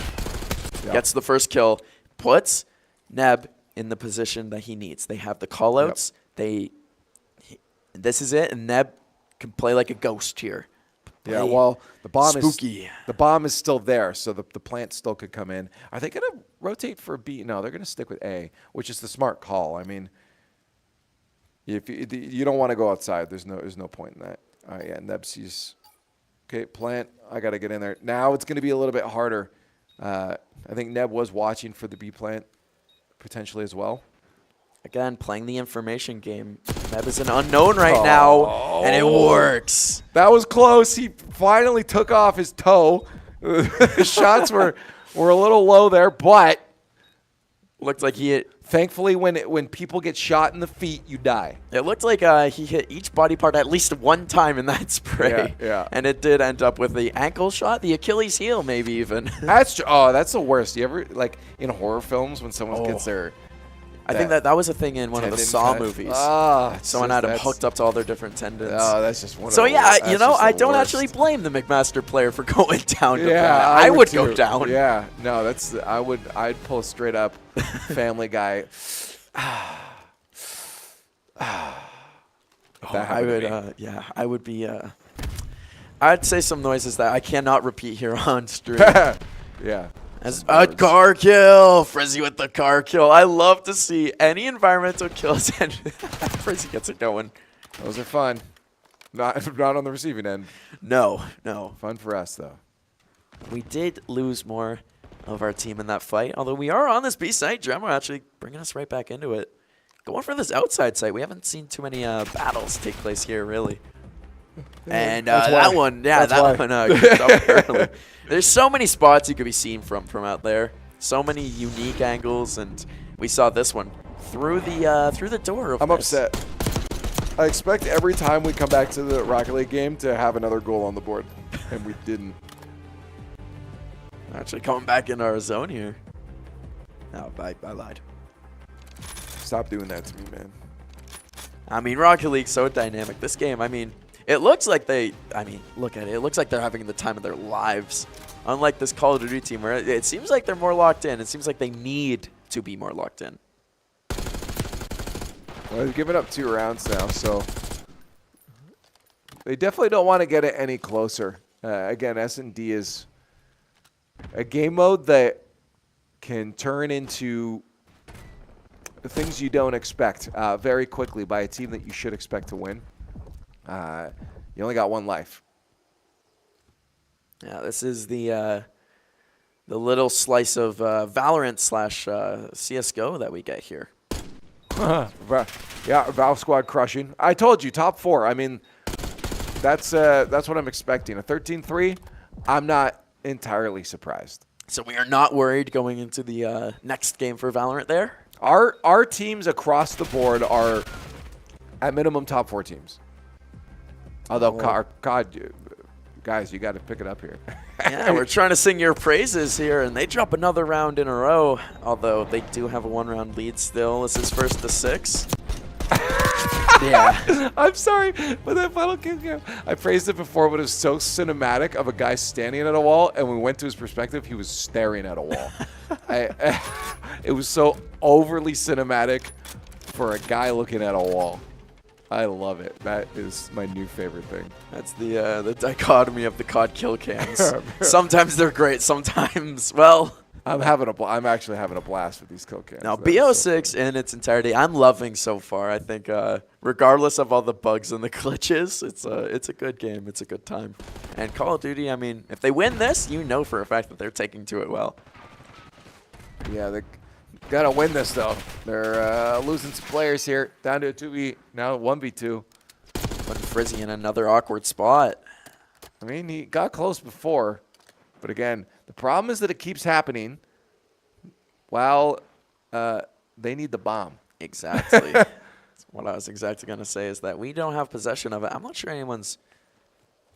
Yep. Gets the first kill, puts Neb in the position that he needs. They have the callouts. Yep. This is it, and Neb can play like a ghost here. Yeah, well, the bomb is still there, so the plant still could come in. Are they going to rotate for B? No, they're going to stick with A, which is the smart call. I mean, if you don't want to go outside, there's no point in that. All right, yeah, Neb sees, okay, plant, I got to get in there. Now it's going to be a little bit harder. I think Neb was watching for the B plant potentially as well. Again, playing the information game. Neb is an unknown right now, and it works. That was close. He finally took off his toe. The shots were a little low there, but looked like he hit. Thankfully, when people get shot in the feet, you die. It looked like he hit each body part at least one time in that spray. Yeah. And it did end up with the ankle shot, the Achilles heel, maybe even. That's the worst. You ever, like, in horror films when someone gets their... I think that was a thing in one of the Saw movies. Someone had him hooked up to all their different tendons. Oh, that's just one. So yeah, I don't actually blame the McMaster player for going down. Yeah, I would go down. Yeah, no, I'd pull a straight up Family Guy. I would be. I'd say some noises that I cannot repeat here on stream. Yeah. As a car kill, Frizzy with the car kill. I love to see any environmental kills, and Frizzy gets it going. Those are fun. Not on the receiving end. No. Fun for us though. We did lose more of our team in that fight, although we are on this B site. Dremel actually bringing us right back into it. Going for this outside site. We haven't seen too many battles take place here, really. And that one goes up early. There's so many spots you could be seen from out there. So many unique angles, and we saw this one through the door. I'm upset. I expect every time we come back to the Rocket League game to have another goal on the board, and we didn't. Actually coming back in our zone here. No, I lied. Stop doing that to me, man. I mean, Rocket League's so dynamic. This game, I mean, it looks like look at it. It looks like they're having the time of their lives. Unlike this Call of Duty team, where it seems like they're more locked in. It seems like they need to be more locked in. Well, they've given up 2 rounds now, so they definitely don't want to get it any closer. Again, S&D is a game mode that can turn into things you don't expect very quickly by a team that you should expect to win. You only got 1 life. Yeah, this is the little slice of Valorant / CSGO that we get here. Yeah, Valve squad crushing. I told you, top 4. I mean, that's what I'm expecting. A 13-3, I'm not entirely surprised. So we are not worried going into the next game for Valorant there? Our teams across the board are at minimum top 4 teams. Although, God, guys, you got to pick it up here. Yeah, we're trying to sing your praises here, and they drop another round in a row. Although they do have a 1-round lead still. This is first to 6. Yeah. I'm sorry, but that final kill cam, I praised it before, but it was so cinematic of a guy standing at a wall, and when we went to his perspective, he was staring at a wall. It was so overly cinematic for a guy looking at a wall. I love it. That is my new favorite thing. That's the dichotomy of the COD kill cams. Sometimes they're great. Sometimes, well, I'm actually having a blast with these kill cams. Now, That is so BO6 in its entirety, I'm loving so far. I think regardless of all the bugs and the glitches, it's a good game. It's a good time. And Call of Duty, I mean, if they win this, you know for a fact that they're taking to it well. Yeah, they got to win this, though. They're losing some players here. Down to a 2v, now 1v2. Putting Frizzy in another awkward spot. I mean, he got close before. But again, the problem is that it keeps happening while they need the bomb. Exactly. That's what I was exactly going to say is that we don't have possession of it. I'm not sure anyone's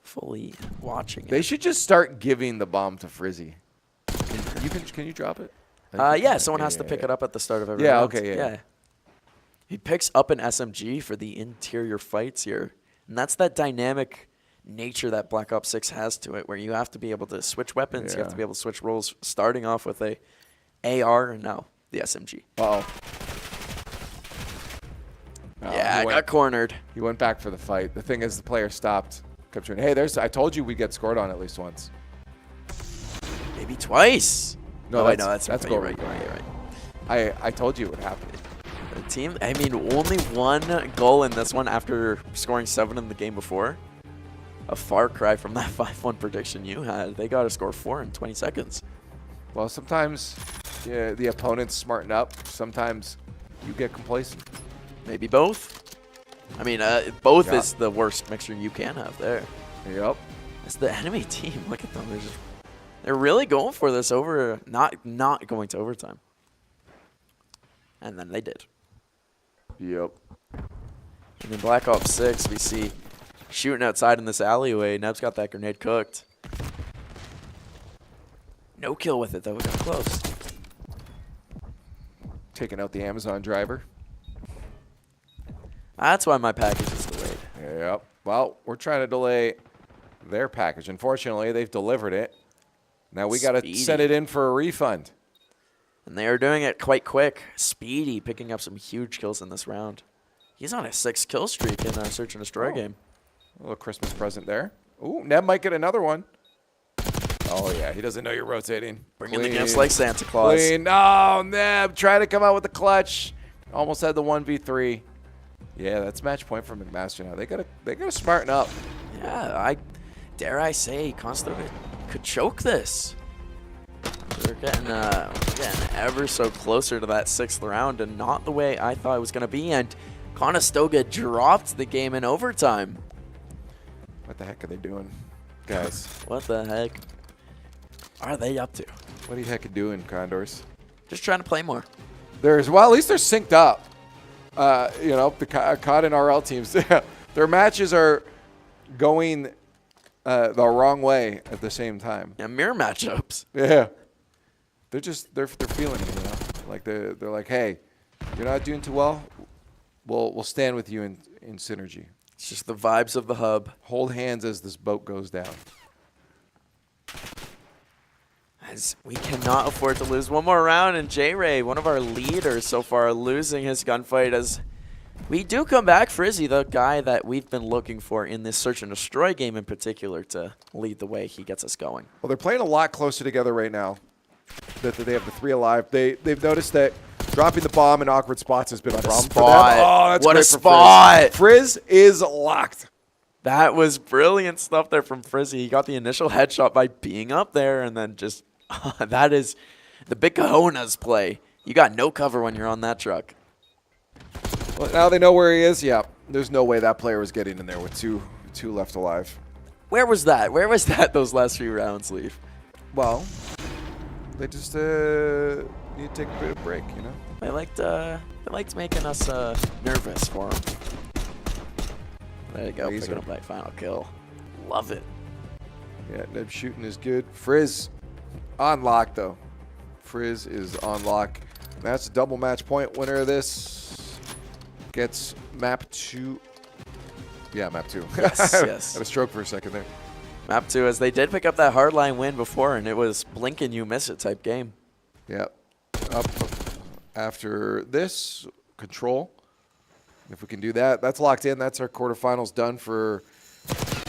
fully watching it. They should just start giving the bomb to Frizzy. Can you drop it? Yeah, someone has to pick it up at the start of every round. Okay, yeah. He picks up an SMG for the interior fights here. And that's that dynamic nature that Black Ops 6 has to it, where you have to be able to switch weapons, you have to be able to switch roles, starting off with a AR and now the SMG. Uh-oh. Yeah, I got cornered. He went back for the fight. The thing is, the player stopped. Kept trying, hey, I told you we'd get scored on at least once. Maybe twice. No, that's goal. You're right. I told you it would happen. The team, I mean, only one goal in this one after scoring 7 in the game before. A far cry from that 5-1 prediction you had. They got to score 4 in 20 seconds. Well, sometimes the opponents smarten up. Sometimes you get complacent. Maybe both. I mean, both is the worst mixture you can have there. Yep. It's the enemy team. Look at them. They're really going for this over, not going to overtime. And then they did. Yep. And in Black Ops 6, we see shooting outside in this alleyway. Neb's got that grenade cooked. No kill with it, though. We got close. Taking out the Amazon driver. That's why my package is delayed. Yep. Well, we're trying to delay their package. Unfortunately, they've delivered it. Now we got to send it in for a refund. And they are doing it quite quick. Speedy picking up some huge kills in this round. He's on a 6 kill streak in our Search and Destroy game. A little Christmas present there. Ooh, Neb might get another one. Oh, yeah. He doesn't know you're rotating. Bringing the gifts like Santa Claus. Clean. Oh, Neb. Trying to come out with the clutch. Almost had the 1v3. Yeah, that's match point for McMaster now. They gotta smarten up. Yeah, dare I say, Conestoga could choke this. They're getting ever so closer to that 6th round, and not the way I thought it was going to be. And Conestoga dropped the game in overtime. What the heck are they doing, guys? What the heck are they up to? What the heck are you doing, Condors? Just trying to play more. Well, at least they're synced up. You know, the COD and RL teams, their matches are going the wrong way at the same time. Yeah, mirror matchups. Yeah. They're feeling it, you know? Like they're like, hey, you're not doing too well. We'll stand with you in synergy. It's just the vibes of the hub. Hold hands as this boat goes down. As we cannot afford to lose one more round, and J-Ray, one of our leaders so far, losing his gunfight as we do come back. Frizzy, the guy that we've been looking for in this Search and Destroy game in particular to lead the way. He gets us going. Well, they're playing a lot closer together right now. That they have the 3 alive. They've noticed that dropping the bomb in awkward spots has been a problem for them. Oh, that's what great a spot. Frizz is locked. That was brilliant stuff there from Frizzy. He got the initial headshot by being up there, and then just that is the big cojones play. You got no cover when you're on that truck. Well, now they know where he is. Yeah, there's no way that player was getting in there with two left alive. Where was that? Where was that those last 3 rounds, Leaf? Well, they just need to take a bit of break, you know? They liked making us nervous for them. There you go, picking up that final kill. Love it. Yeah, Neb shooting is good. Frizz on lock, though. Frizz is on lock. That's a double match point. Winner of this gets map 2. Yeah, map 2. Yes, yes. Had a stroke for a second there. Map 2, as they did pick up that hardline win before, and it was blink and you miss it type game. Yeah. Up after this, control. If we can do that, that's locked in. That's our quarterfinals done for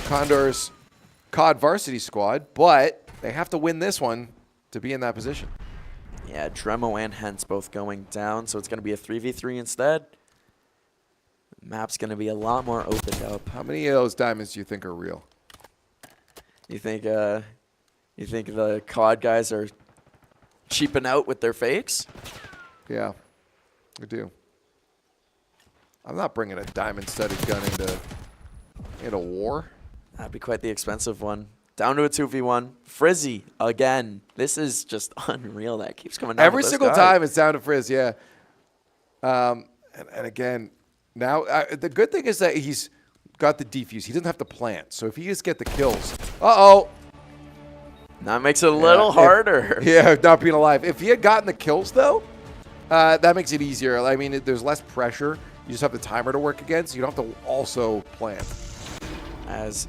Condors COD varsity squad, but they have to win this one to be in that position. Yeah, Dremo and Hens both going down, so it's going to be a 3v3 instead. Map's going to be a lot more opened up. How many of those diamonds do you think are real? You think the COD guys are cheaping out with their fakes? Yeah, I do. I'm not bringing a diamond-studded gun into war. That'd be quite the expensive one. Down to a 2v1. Frizzy again. This is just unreal. That keeps coming down. Every single time it's down to Frizz, yeah. And again, now the good thing is that he's got the defuse. He doesn't have to plant. So if he just get the kills. Uh-oh. That makes it a little harder. Yeah, not being alive. If he had gotten the kills, though, that makes it easier. I mean, there's less pressure. You just have the timer to work against. You don't have to also plant. As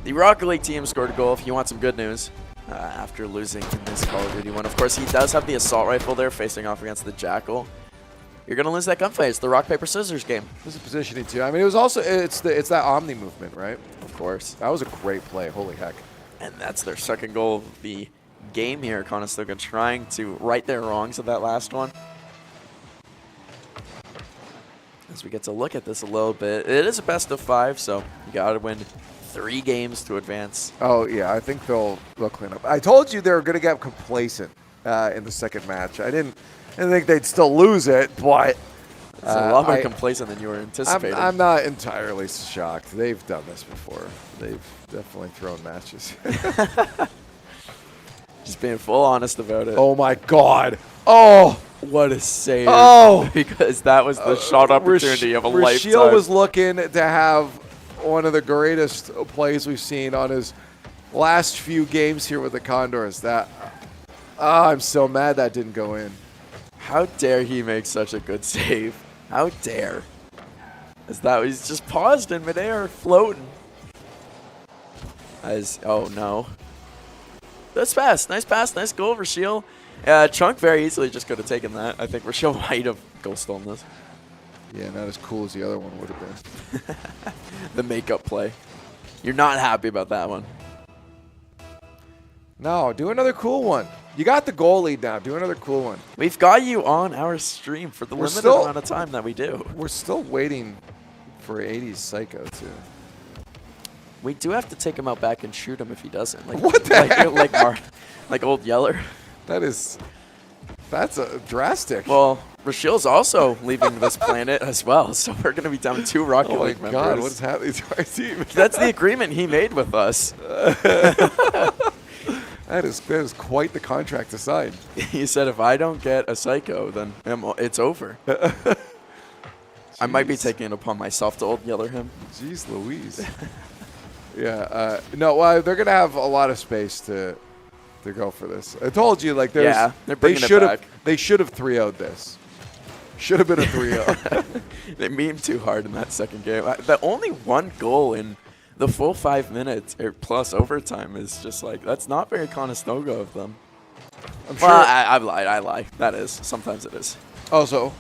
the Rocket League team scored a goal, if you want some good news, after losing in this Call of Duty one. Of course, he does have the assault rifle there facing off against the Jackal. You're going to lose that gunfight. It's the rock, paper, scissors game. This is positioning, too. I mean, it was also, it's that Omni movement, right? Of course. That was a great play. Holy heck. And that's their second goal of the game here. Conestoga trying to right their wrongs of that last one. As we get to look at this a little bit, it is a best of 5, so you got to win 3 games to advance. Oh, yeah, I think they'll clean up. I told you they were going to get complacent in the second match. I didn't think they'd still lose it, but it's a lot more complacent than you were anticipating. I'm not entirely shocked. They've done this before. They've definitely thrown matches. Just being full honest about it. Oh, my God. Oh. What a save. Oh. Because that was the shot opportunity of a lifetime. Rashiel was looking to have one of the greatest plays we've seen on his last few games here with the Condors. I'm so mad that didn't go in. How dare he make such a good save? How dare? As that he's just paused in midair, floating. Oh no. That's fast. Nice pass, nice goal, Rashiel. Chunk very easily just could have taken that. I think Rashiel might have goal stolen this. Yeah, not as cool as the other one would have been. The makeup play. You're not happy about that one. No, do another cool one. You got the goal lead now. Do another cool one. We've got you on our stream for the limited amount of time that we do. We're still waiting for 80's Psycho too. We do have to take him out back and shoot him if he doesn't. Like, what the heck? Like old Yeller. That's a drastic. Well, Rashiel's also leaving this planet as well, so we're going to be down 2 Rocket League members. Oh my God, what's happening to our team? That's the agreement he made with us. That is quite the contract to sign. He said, if I don't get a Psycho, then it's over. I might be taking it upon myself to old Yeller him. Jeez Louise. Yeah, no, well, they're going to have a lot of space to go for this. I told you, like, they're bringing it back. They should have 3-0'd this. Should have been a 3-0. They memed too hard in that second game. The only one goal in the full 5 minutes or plus overtime is just like, that's not very Conestoga of them. I'm sure. Well, I lied. I lie. That is. Sometimes it is. Also,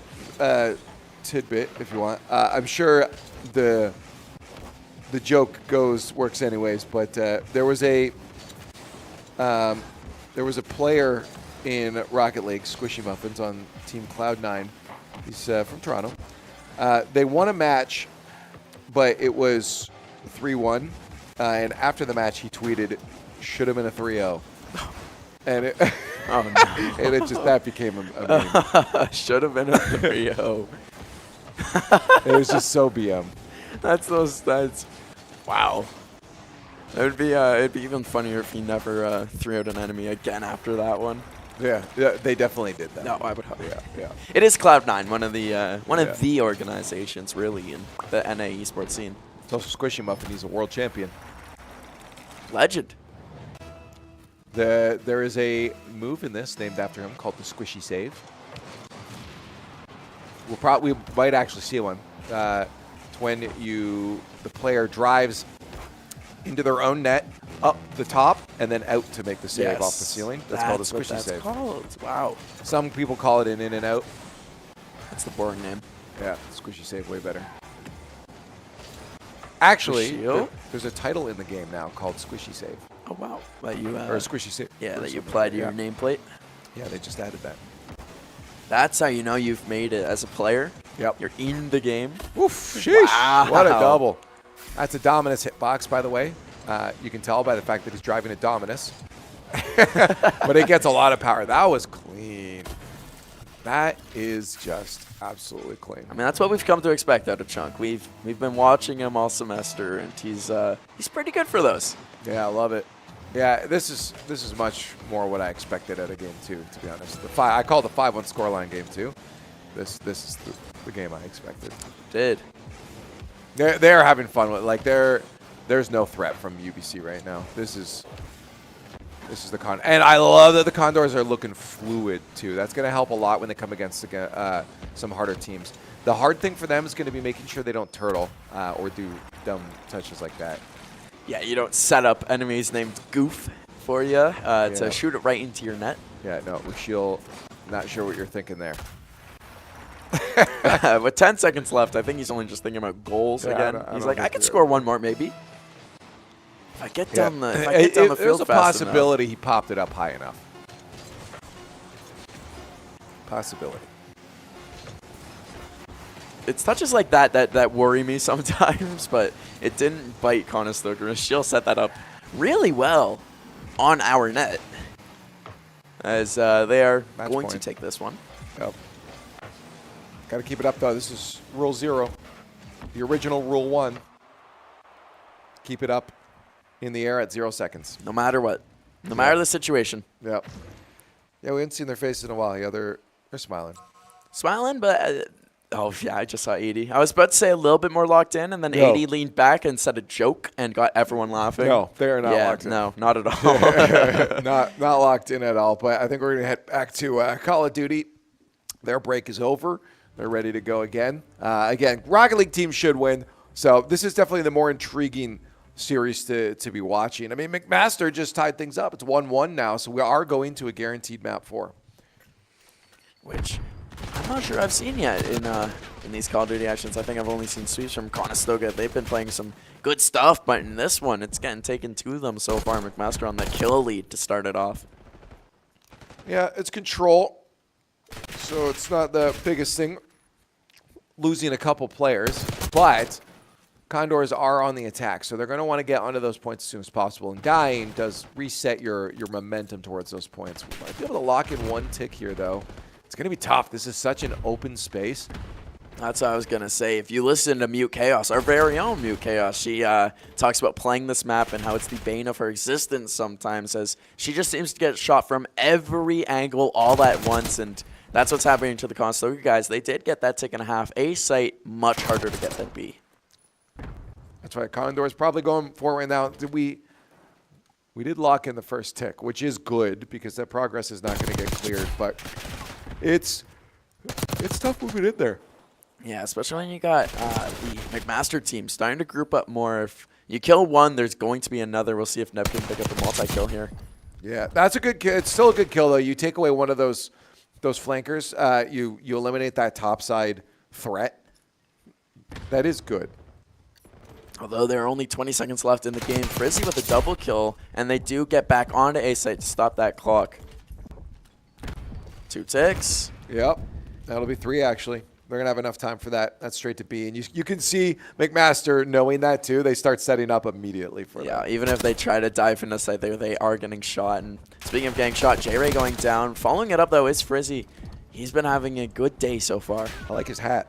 tidbit, if you want. I'm sure the joke works anyways, but there was a player in Rocket League, Squishy Muffins, on Team Cloud9. He's from Toronto. They won a match, but it was 3-1. And after the match, he tweeted, "Should have been a 3-0." And it, oh no! And it just that became a meme. Should have been a 3-0. It was just so BM. That's wow. It'd be even funnier if he never threw out an enemy again after that one. Yeah, they definitely did that. No, I would hope. Yeah. It is Cloud9, one of the organizations really in the NA esports scene. It's also Squishy Muffin. He's a world champion. Legend. There is a move in this named after him called the Squishy Save. We might actually see one. It's when the player drives into their own net, up the top, and then out to make the save off the ceiling. That's called a Squishy Save. Called. Wow. Some people call it an in and out. That's the boring name. Yeah, Squishy Save, way better. Actually, there's a title in the game now called Squishy Save. Oh wow! That you or Squishy Save. Yeah, that you applied to your nameplate. Yeah, they just added that. That's how you know you've made it as a player. Yep. You're in the game. Oof, sheesh. Wow. What a double. That's a Dominus hitbox, by the way. You can tell by the fact that he's driving a Dominus. But it gets a lot of power. That was clean. That is just absolutely clean. I mean, that's what we've come to expect out of Chunk. We've been watching him all semester, and he's pretty good for those. Yeah, I love it. Yeah, this is much more what I expected at a game 2, to be honest. I call the 5-1 scoreline game 2. This is the game I expected. Did. They're having fun with it. Like there's no threat from UBC right now. This is the Con, and I love that the Condors are looking fluid too. That's going to help a lot when they come against some harder teams. The hard thing for them is going to be making sure they don't turtle or do dumb touches like that. Yeah, you don't set up enemies named Goof for you to shoot it right into your net. Yeah, no, Luciel, not sure what you're thinking there. With 10 seconds left, I think he's only just thinking about goals again. He's like, I could score one more maybe. If I get down the, field there's a fast possibility he popped it up high enough. Possibility. It's touches like that worry me sometimes, but it didn't bite Conestoga. She'll set that up really well on our net, as they are going to take this one. Yep. Got to keep it up, though. This is Rule 0, the original Rule 1. Keep it up in the air at 0 seconds. No matter what. No matter the situation. Yep. Yeah, we haven't seen their faces in a while. Yeah, they're smiling. Smiling, but... oh, yeah, I just saw 80. I was about to say a little bit more locked in, and then 80 leaned back and said a joke and got everyone laughing. No, they are not locked in. No, not at all. not locked in at all. But I think we're going to head back to Call of Duty. Their break is over. They're ready to go again. Again, Rocket League team should win. So this is definitely the more intriguing series to be watching. I mean, McMaster just tied things up. It's 1-1 now, so we are going to a guaranteed map 4. Which I'm not sure I've seen yet in these Call of Duty actions. I think I've only seen sweeps from Conestoga. They've been playing some good stuff, but in this one, it's getting taken to them so far. McMaster on the kill lead to start it off. Yeah, it's control. So it's not the biggest thing, losing a couple players, but Condors are on the attack, so they're going to want to get onto those points as soon as possible. And dying does reset your momentum towards those points. We might be able to lock in one tick here, though. It's going to be tough. This is such an open space. That's what I was going to say. If you listen to Mute Chaos, our very own Mute Chaos, she talks about playing this map and how it's the bane of her existence sometimes, as she just seems to get shot from every angle all at once, and that's what's happening to the Conestoga guys. They did get that tick and a half. A site, much harder to get than B. That's right. Condor's probably going for it right now. We did lock in the first tick, which is good because that progress is not going to get cleared, but it's tough moving in there. Yeah, especially when you got the McMaster team starting to group up more. If you kill one, there's going to be another. We'll see if Neb can pick up the multi-kill here. Yeah, that's a good kill. It's still a good kill, though. You take away one of those flankers, you eliminate that topside threat. That is good. Although there are only 20 seconds left in the game, Frizzy with a double kill, and they do get back onto A site to stop that clock. 2 ticks. Yep, that'll be 3 actually. They're going to have enough time for that. That's straight to B. And you can see McMaster knowing that too. They start setting up immediately for that. Yeah, even if they try to dive into site there, they are getting shot. And speaking of getting shot, J-Ray going down. Following it up, though, is Frizzy. He's been having a good day so far. I like his hat.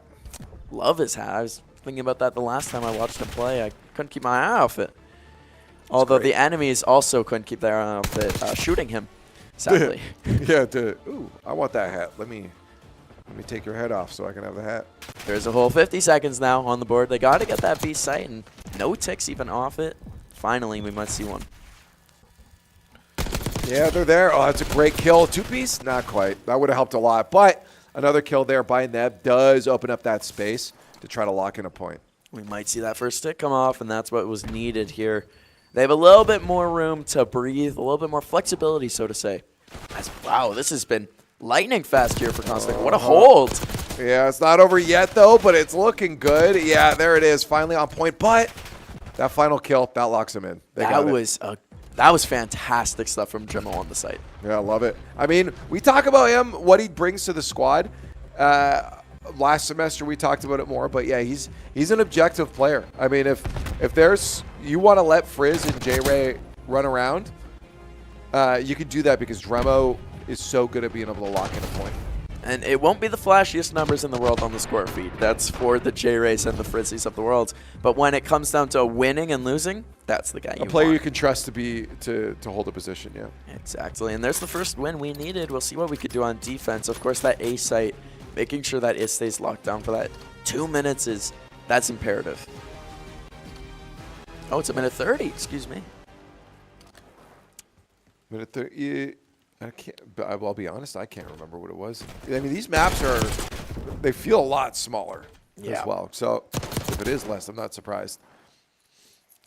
Love his hat. I was thinking about that the last time I watched him play. I couldn't keep my eye off it. Although the enemies also couldn't keep their eye off it, shooting him, sadly. Yeah, ooh, I want that hat. Let me take your head off so I can have the hat. There's a whole 50 seconds now on the board. They got to get that B site, and no ticks even off it. Finally, we might see one. Yeah, they're there. Oh, that's a great kill. 2-piece? Not quite. That would have helped a lot. But another kill there by Neb does open up that space to try to lock in a point. We might see that first stick come off, and that's what was needed here. They have a little bit more room to breathe, a little bit more flexibility, so to say. Wow, this has been lightning fast here for Conestoga. What a hold. Yeah, it's not over yet, though, but it's looking good. Yeah, there it is, finally on point. But that final kill, that locks him in. That was a That was fantastic stuff from Jimmo on the site. Yeah, I love it. I mean, we talk about him, what he brings to the squad. Last semester we talked about it more, but yeah, he's an objective player. I mean, if you want to let Frizz and J-Ray run around, you can do that because Dremo is so good at being able to lock in a point. And it won't be the flashiest numbers in the world on the score feed. That's for the J-Rays and the Frizzies of the world. But when it comes down to winning and losing, that's the guy you A player want. you can trust to hold a position, yeah. Exactly. And there's the first win we needed. We'll see what we could do on defense. Of course, that A site, making sure that it stays locked down for that 2 minutes that's imperative. Oh, it's a minute 30. Excuse me. Minute 30. I can't. I'll be honest. I can't remember what it was. I mean, these maps they feel a lot smaller as well. So if it is less, I'm not surprised.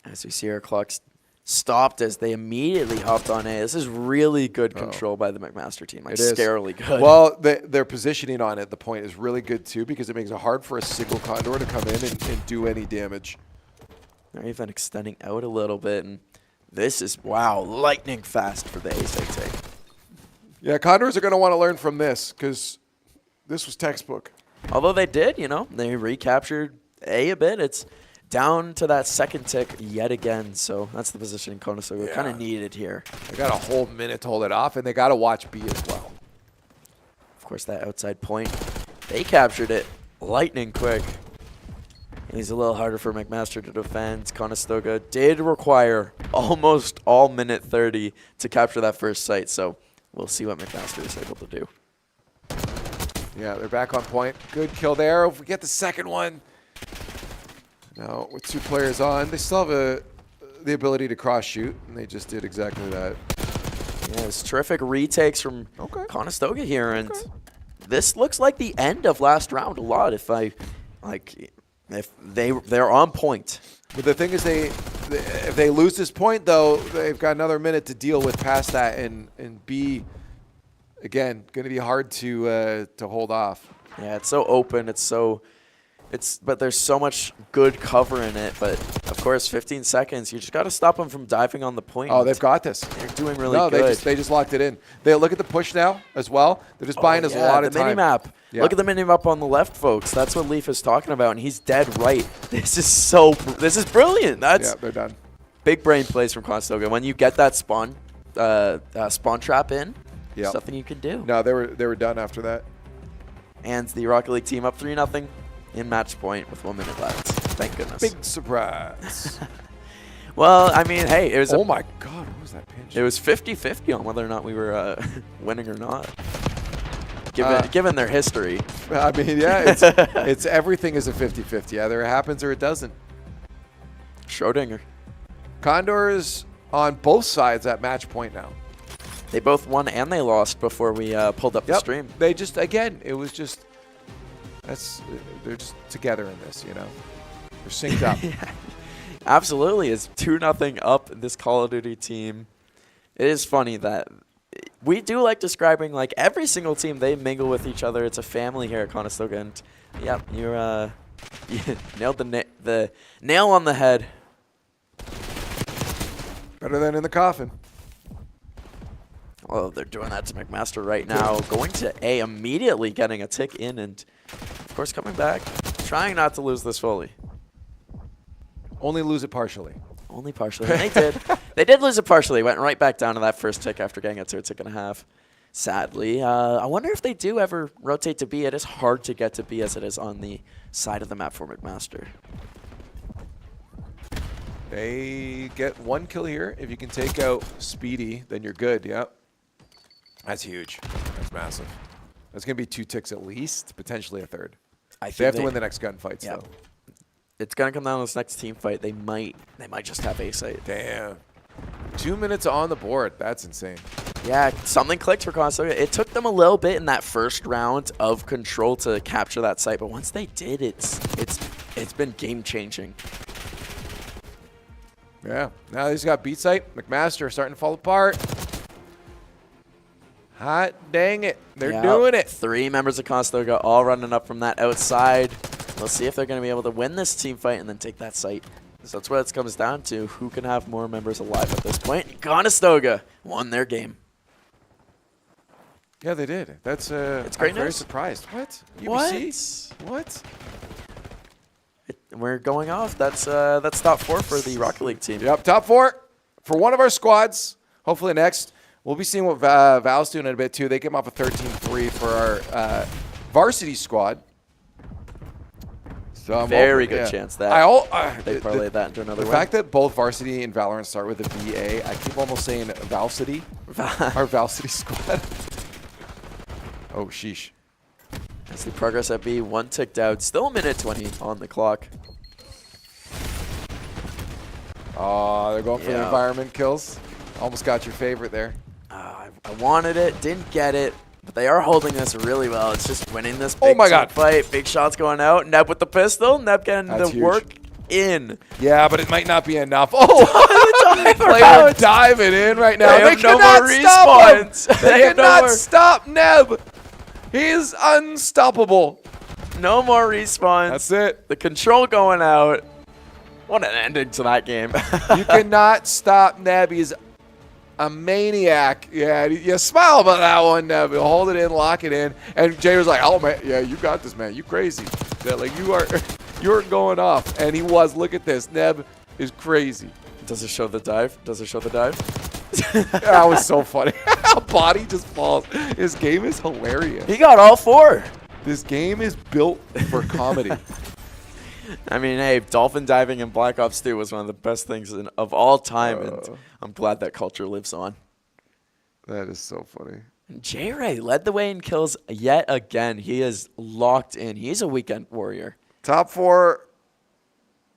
As we see our clocks stopped as they immediately hopped on A. This is really good control by the McMaster team. Like, scarily good. Well, their positioning on it, the point is really good too, because it makes it hard for a single Condor to come in and do any damage. They're even extending out a little bit, and this is, wow, lightning fast for the A site take. Yeah, Condors are going to want to learn from this, because this was textbook. Although they did, they recaptured A bit. It's down to that second tick yet again, so that's the position Conestoga kind of needed here. They got a whole minute to hold it off, and they got to watch B as well. Of course, that outside point, they captured it lightning quick. He's a little harder for McMaster to defend. Conestoga did require almost all minute 30 to capture that first site, so we'll see what McMaster is able to do. Yeah, they're back on point. Good kill there. If we get the second one. Now, with 2 players on, they still have the ability to cross-shoot, and they just did exactly that. Yeah, it's terrific retakes from Conestoga here, and this looks like the end of last round a lot. If they're on point. But the thing is, if they lose this point, though, they've got another minute to deal with past that, and B, again, going to be hard to hold off. Yeah, it's so open. But there's so much good cover in it. But of course, 15 seconds. You just got to stop them from diving on the point. Oh, they've got this. They're doing really good. No, they just locked it in. They look at the push now as well. They're just buying us a lot of time. The mini-map. Yeah. Look at the mini-map on the left, folks. That's what Leaf is talking about, and he's dead right. This is brilliant. Yeah, they're done. Big brain plays from Conestoga. When you get that spawn trap in, there's nothing you can do. No, they were done after that. And the Rocket League team up 3-0 in match point with 1 minute left. Thank goodness. Big surprise. Well, I mean, hey, it was. Oh my God, what was that pinch? It was 50-50 on whether or not we were winning or not. Given their history. I mean, yeah, it's everything is a 50-50. Either it happens or it doesn't. Schrodinger. Condors on both sides at match point now. They both won and they lost before we pulled up the stream. They just, again, it was just, they're just together in this, They're synced up. Yeah, absolutely. It's 2-0 up this Call of Duty team. It is funny that we do like describing, like, every single team, they mingle with each other. It's a family here at Conestoga. And, yeah, you nailed the nail on the head. Better than in the coffin. Oh, they're doing that to McMaster right now. Going to A immediately, getting a tick in, and of course coming back, trying not to lose this fully. Only lose it partially. Only partially. And they did. They did lose it partially. Went right back down to that first tick after getting it to a tick and a half. Sadly. I wonder if they do ever rotate to B. It is hard to get to B as it is on the side of the map for McMaster. They get 1 kill here. If you can take out Speedy, then you're good. Yep. That's huge. That's massive. That's going to be 2 ticks at least, potentially a third. They have to win the next gunfights, though. It's going to come down to this next team fight. They might just have A site. Damn. 2 minutes on the board. That's insane. Yeah, something clicked for Conestoga. It took them a little bit in that first round of control to capture that site, but once they did, it's been game-changing. Yeah. Now he's got beat site. McMaster starting to fall apart. Hot dang it. They're doing it. 3 members of Conestoga all running up from that outside. We'll see if they're going to be able to win this team fight and then take that site. So that's what it comes down to. Who can have more members alive at this point? Conestoga won their game. Yeah, they did. That's It's great I'm very news. surprised. What? What? UBC? What? We're going off. That's top 4 for the Rocket League team. Yep, top 4 for one of our squads. Hopefully next. We'll be seeing what Val's doing in a bit too. They came off a 13-3 for our varsity squad. So I'm Very hoping, good chance that they parlayed that into another The win. fact that both varsity and Valorant start with a VA, I keep almost saying Valcity. Our Valcity squad. Oh, sheesh. I see progress at B, 1 ticked out. Still a minute 20 on the clock. Oh, they're going for the Yeah. environment kills. Almost got your favorite there. I wanted it, didn't get it, but they are holding this really well. It's just winning this Oh big my God. fight. Big shots going out. Neb with the pistol. Neb getting That's the huge. work in. Yeah, but it might not be enough. Oh, player out. diving in right now. They have no cannot more stop him. respawns. They They have no cannot more- stop Neb. He is unstoppable. No more respawns. That's it. The control going out. What an ending to that game. You cannot stop Neb. He's a maniac. Yeah, you smile about that one, Neb. He'll hold it in, lock it in. And Jay was like, oh, man, yeah, you got this, man. You crazy. Yeah, like, you're going off. And he was. Look at this. Neb is crazy. Does it show the dive? Does it show the dive? That was so funny. Body just falls. This game is hilarious. He got all 4. This game is built for comedy. I mean, hey, dolphin diving in Black Ops 2 was one of the best things of all time, and I'm glad that culture lives on. That is so funny. J-Ray led the way in kills yet again. He is locked in. He's a weekend warrior. Top 4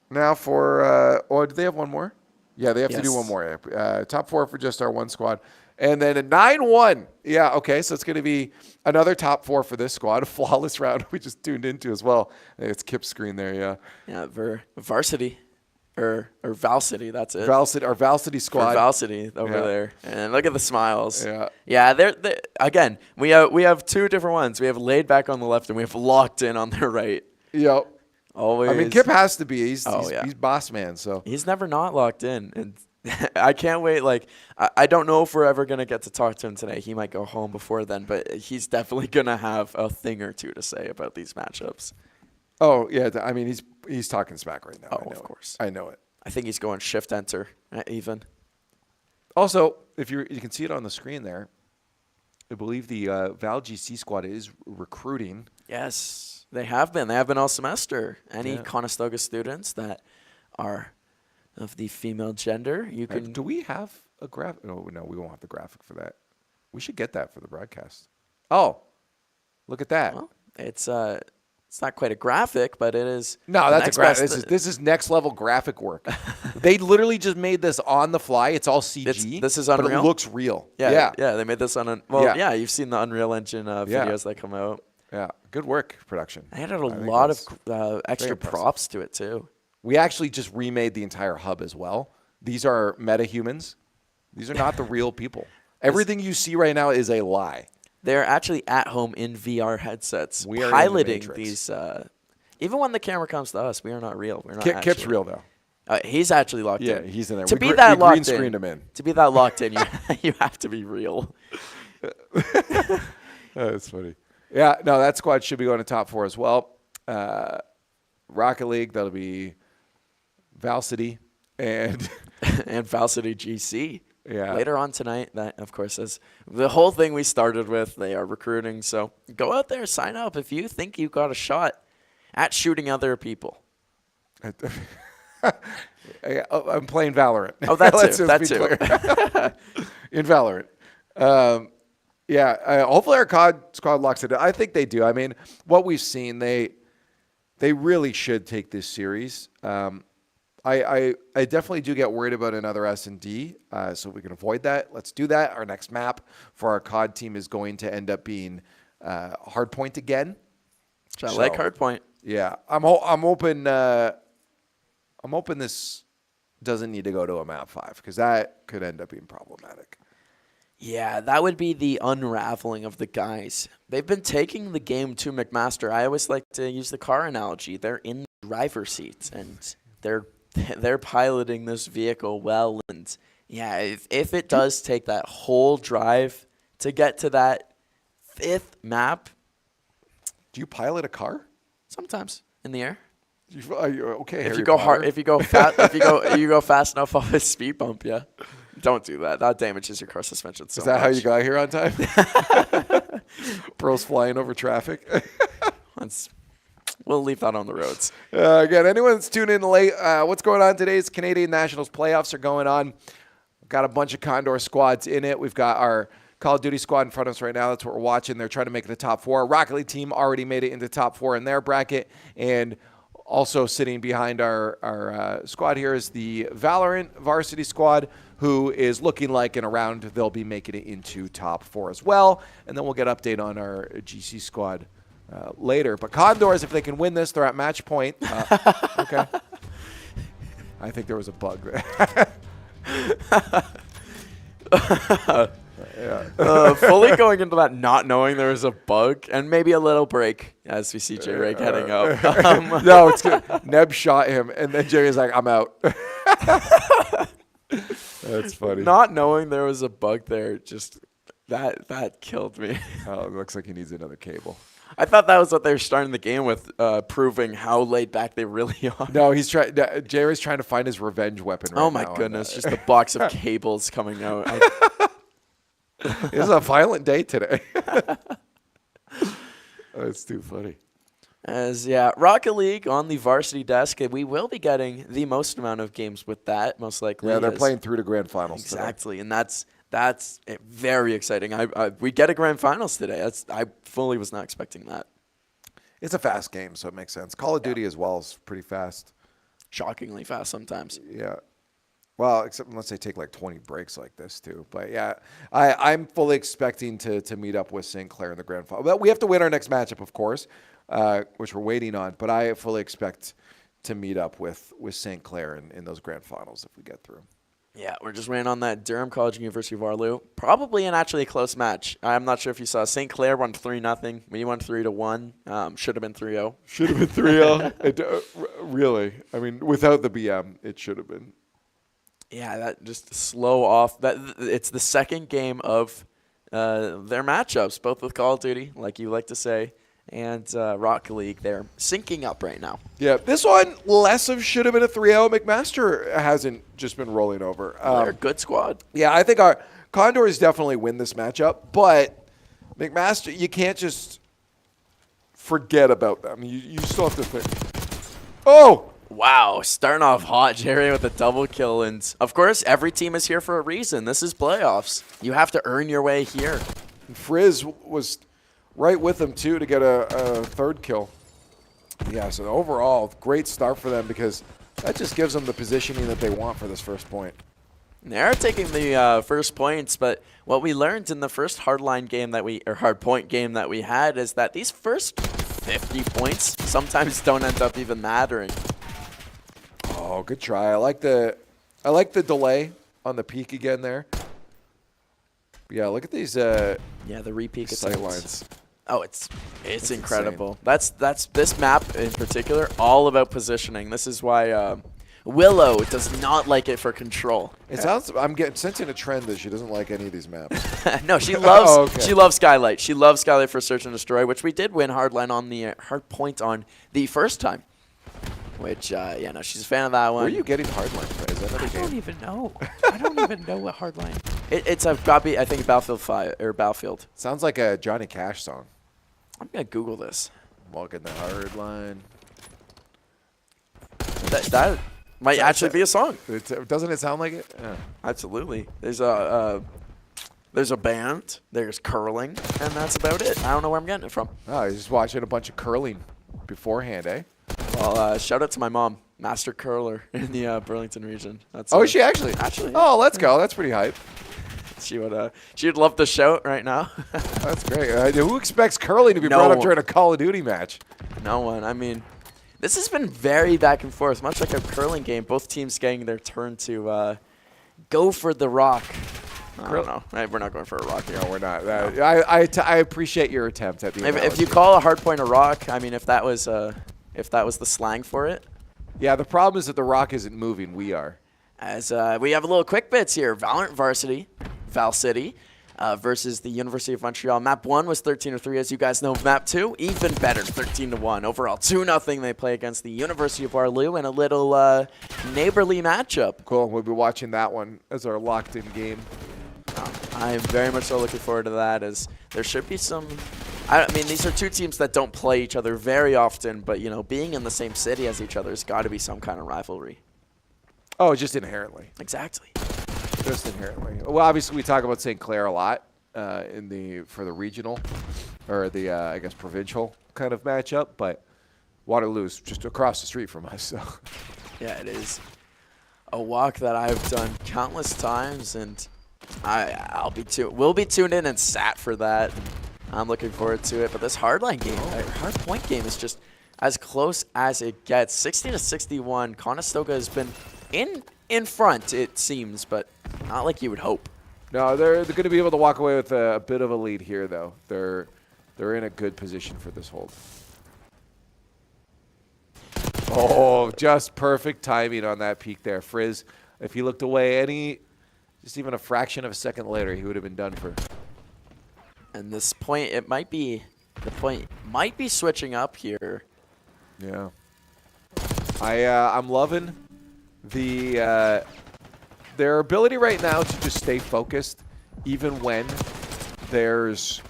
now for, oh, do they have one more? Yeah, they have to do Yes. one more. Top 4 for just our one squad. And then a 9-1. Yeah, okay, so it's going to be another top 4 for this squad. A flawless round we just tuned into as well. It's Kip's screen there, yeah. Yeah, varsity. Or Valcity, that's it. Our Valcity squad. For Valcity over Yeah. there. And look at the smiles. Yeah. Yeah, they're again, we have 2 different ones. We have laid back on the left and we have locked in on the right. Yep. Always. I mean, Kip has to be. He's yeah. he's boss man, so. He's never not locked in. And I can't wait. Like, I don't know if we're ever going to get to talk to him today. He might go home before then, but he's definitely going to have a thing or two to say about these matchups. Oh, yeah. I mean, he's talking smack right now. Oh, I know of it. course. I know it. I think he's going shift enter even. Also, if you can see it on the screen there, I believe the Val GC squad is recruiting. Yes, they have been. They have been all semester. Any Yeah. Conestoga students that are of the female gender, you can. Do we have a graphic? No, we won't have the graphic for that. We should get that for the broadcast. Oh, look at that. Well, it's not quite a graphic, but it is. No, the that's a next graphic. best- This is next level graphic work. They literally just made this on the fly. It's all CG. This is but Unreal? it looks real. Yeah, They made this on. Yeah. Yeah, you've seen the Unreal Engine videos that come out. Yeah. Good work, production. They added I a think lot of that's extra impressive. props to it too. We actually just remade the entire hub as well. These are meta-humans. These are not the real people. Everything you see right now is a lie. They're actually at home in VR headsets, We are in the piloting Matrix. these. Even when the camera comes to us, we are not real. We're not. Kip's actually- real, though. He's actually locked Yeah, in. he's in there. To We be gr- that we locked green screened in, him in. To be that locked in, you have to be real. That's funny. Yeah, no, that squad should be going to top 4 as well. Rocket League, that'll be Valcity and And Valcity GC. Yeah. Later on tonight, that of course is the whole thing we started with. They are recruiting, so go out there, sign up if you think you got a shot at shooting other people. I'm playing Valorant. Oh, that Let's too. just That be too. clear. In Valorant. Hopefully our squad locks it. I think they do. I mean, what we've seen, they really should take this series. I definitely do get worried about another S&D, so we can avoid that. Let's do that. Our next map for our COD team is going to end up being Hardpoint again. I like Hardpoint. Yeah, I'm hoping this doesn't need to go to a map 5 because that could end up being problematic. Yeah, that would be the unraveling of the guys. They've been taking the game to McMaster. I always like to use the car analogy. They're in the driver's seat, and they're they're piloting this vehicle well. And yeah, if it does take that whole drive to get to that 5th map, Do you pilot a car? sometimes in the air. Are you okay? If Harry you go Potter? hard, if you go fast, you go fast enough off a speed bump, yeah. Don't do that. That damages your car suspension so Is that how much. you got here on time? Bro's flying over traffic. We'll leave that on the roads. Again, anyone that's tuned in late, what's going on today is Canadian Nationals playoffs are going on. We've got a bunch of Condor squads in it. We've got our Call of Duty squad in front of us right now. That's what we're watching. They're trying to make the top 4. Rocket League team already made it into top 4 in their bracket. And also sitting behind our squad here is the Valorant varsity squad, who is looking like in a round they'll be making it into top 4 as well. And then we'll get update on our GC squad later. But Condors, if they can win this, they're at match point. Okay. I think there was a bug there. Fully going into that not knowing there was a bug and maybe a little break as we see J-Ray heading up. No, it's good. Neb shot him, and then Jerry's like, I'm out. That's funny. Not knowing there was a bug there, just that killed me. Oh, it looks like he needs another cable. I thought that was what they were starting the game with, proving how laid back they really are. No, he's trying. Jerry's trying to find his revenge weapon. Right Oh my now goodness, just a box of cables coming out. It's a violent day today. That's too funny. Rocket League on the varsity desk, and we will be getting the most amount of games with that, most likely. Yeah, they're playing through to grand finals. Exactly, today. And that's very exciting. We get a grand finals today. I fully was not expecting that. It's a fast game, so it makes sense. Call of Duty as well is pretty fast. Shockingly fast sometimes. Yeah. Well, except unless they take like 20 breaks like this too. But yeah, I'm fully expecting to meet up with St. Clair in the grand final. But we have to win our next matchup, of course, which we're waiting on. But I fully expect to meet up with St. Clair in those grand finals if we get through. Yeah, we're just waiting on that Durham College and University of Waterloo. Probably an actually close match. I'm not sure if you saw St. Clair won 3-0. We won 3-1. Should have been 3-0. Should have been 3-0. Really? I mean, without the BM, it should have been. Yeah, that just slow off. It's the second game of their matchups, both with Call of Duty, like you like to say, and Rocket League. They're syncing up right now. Yeah, this one less of should have been a 3-0. McMaster hasn't just been rolling over. They're a good squad. Yeah, I think our Condors definitely win this matchup, but McMaster, you can't just forget about them. You still have to think. Oh! Wow, starting off hot, Jerry with a double kill. And, of course, every team is here for a reason. This is playoffs. You have to earn your way here. And Frizz was right with them, too, to get a 3rd kill. Yeah, so overall, great start for them because that just gives them the positioning that they want for this first point. They're taking the first points, but what we learned in the first hardline game hardpoint game that we had is that these first 50 points sometimes don't end up even mattering. Oh, good try. I like the delay on the peak again there. But yeah, look at these the repeat sight lines. Oh, it's incredible. Insane. That's this map in particular all about positioning. This is why Willow does not like it for control. It sounds I'm sensing a trend that she doesn't like any of these maps. No, she loves okay. She loves Skylight. She loves Skylight for search and destroy, which we did win hardline on the hard point on the first time. Which, yeah, no, she's a fan of that one. Where are you getting hardline from? Is that another game? I don't even know. I don't even know what hardline. It's a Bobby, I think Battlefield 5 or Battlefield. Sounds like a Johnny Cash song. I'm gonna Google this. Walking the hardline. That might actually be a song. Doesn't it sound like it? Yeah. Absolutely. There's a band. There's curling, and that's about it. I don't know where I'm getting it from. Oh, you're just watching a bunch of curling beforehand, eh? Well, shout out to my mom, master curler in the Burlington region. That's is she actually? Actually. Oh, let's go. That's pretty hype. She would love to shout right now. That's great. Who expects curling to be brought up during a Call of Duty match? No one. I mean, this has been very back and forth, much like a curling game. Both teams getting their turn to go for the rock. I don't know. We're not going for a rock here. No, we're not. I appreciate your attempt at the if you call a hard point a rock, I mean, if that was the slang for it, Yeah, the problem is that the rock isn't moving. We are. As we have a little quick bits here. Valorant Varsity, Val City, versus the University of Montreal. Map 1 was 13-3, as you guys know. Map 2, even better, 13-1. Overall, 2-0 they play against the University of Waterloo in a little neighborly matchup. Cool. We'll be watching that one as our locked-in game. I'm very much so looking forward to that, as there should be some... I mean, these are two teams that don't play each other very often, but, you know, being in the same city as each other has got to be some kind of rivalry. Oh, just inherently. Exactly. Just inherently. Well, obviously, we talk about St. Clair a lot for the regional, or the, I guess, provincial kind of matchup, but Waterloo's just across the street from us, so... Yeah, it is a walk that I've done countless times, and we'll be tuned in and sat for that. I'm looking forward to it. But this hardline game, hard point game, is just as close as it gets. 60-61. Conestoga has been in front, it seems, but not like you would hope. No, they're going to be able to walk away with a bit of a lead here, though. They're in a good position for this hold. Oh, just perfect timing on that peak there. Frizz, if he looked away just even a fraction of a second later, he would have been done for. And this point, the point might be switching up here. Yeah. I'm loving their ability right now to just stay focused, even when there's,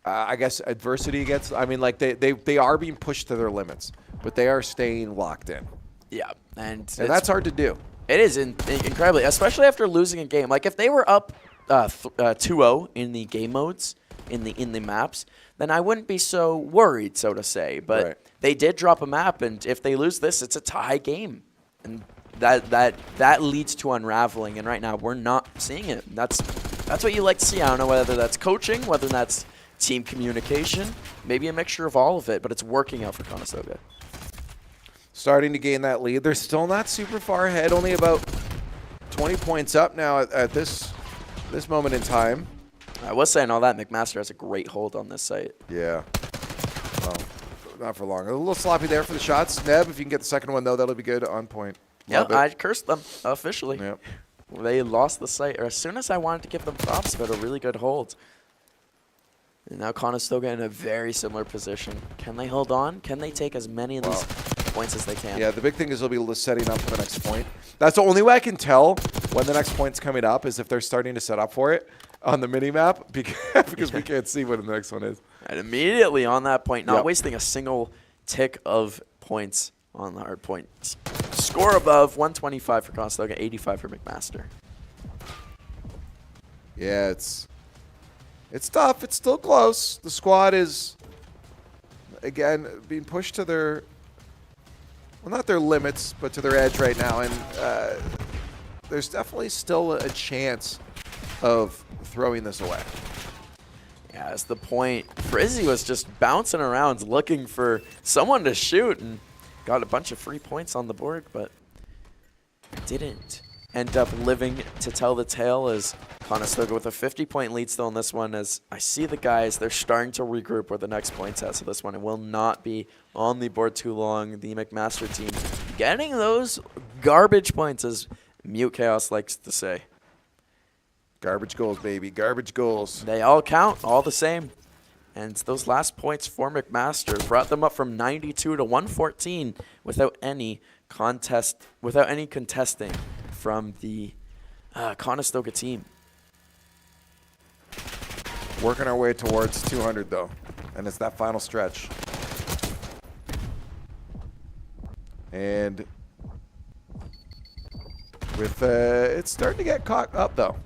I guess, adversity against. I mean, like they are being pushed to their limits, but they are staying locked in. Yeah, and that's hard to do. It is incredibly, especially after losing a game. Like if they were up 2-0 in the game modes, in the maps, then I wouldn't be so worried, so to say. But they did drop a map, and if they lose this, it's a tie game, and that leads to unraveling. And right now, we're not seeing it. That's what you like to see. I don't know whether that's coaching, whether that's team communication, maybe a mixture of all of it. But it's working out for Conestoga. Starting to gain that lead. They're still not super far ahead. Only about 20 points up now at this moment in time. I was saying all that. McMaster has a great hold on this site. Yeah. Well, not for long. A little sloppy there for the shots. Neb, if you can get the second one, though, that'll be good. On point. Yep, I cursed them officially. Yep. They lost the site, or as soon as I wanted to give them props, but a really good hold. And now Conestoga in a very similar position. Can they hold on? Can they take as many of these points as they can? Yeah, the big thing is they'll be setting up for the next point. That's the only way I can tell when the next point's coming up is if they're starting to set up for it on the mini-map because we can't see what the next one is. And immediately on that point, not wasting a single tick of points on the hard point. Score above, 125 for Conestoga, 85 for McMaster. Yeah, it's tough. It's still close. The squad is, again, being pushed to their, well, not their limits, but to their edge right now. And there's definitely still a chance of throwing this away. Yeah, as the point, Frizzy was just bouncing around looking for someone to shoot and got a bunch of free points on the board, but didn't end up living to tell the tale, as Conestoga with a 50-point lead still in this one. As I see the guys, they're starting to regroup where the next point's at, so this one, it will not be on the board too long. The McMaster team getting those garbage points, as Mute Chaos likes to say. Garbage goals, baby. Garbage goals. They all count, all the same. And those last points for McMaster brought them up from 92 to 114 without any contesting from the Conestoga team. Working our way towards 200, though, and it's that final stretch. And with it's starting to get caught up, though.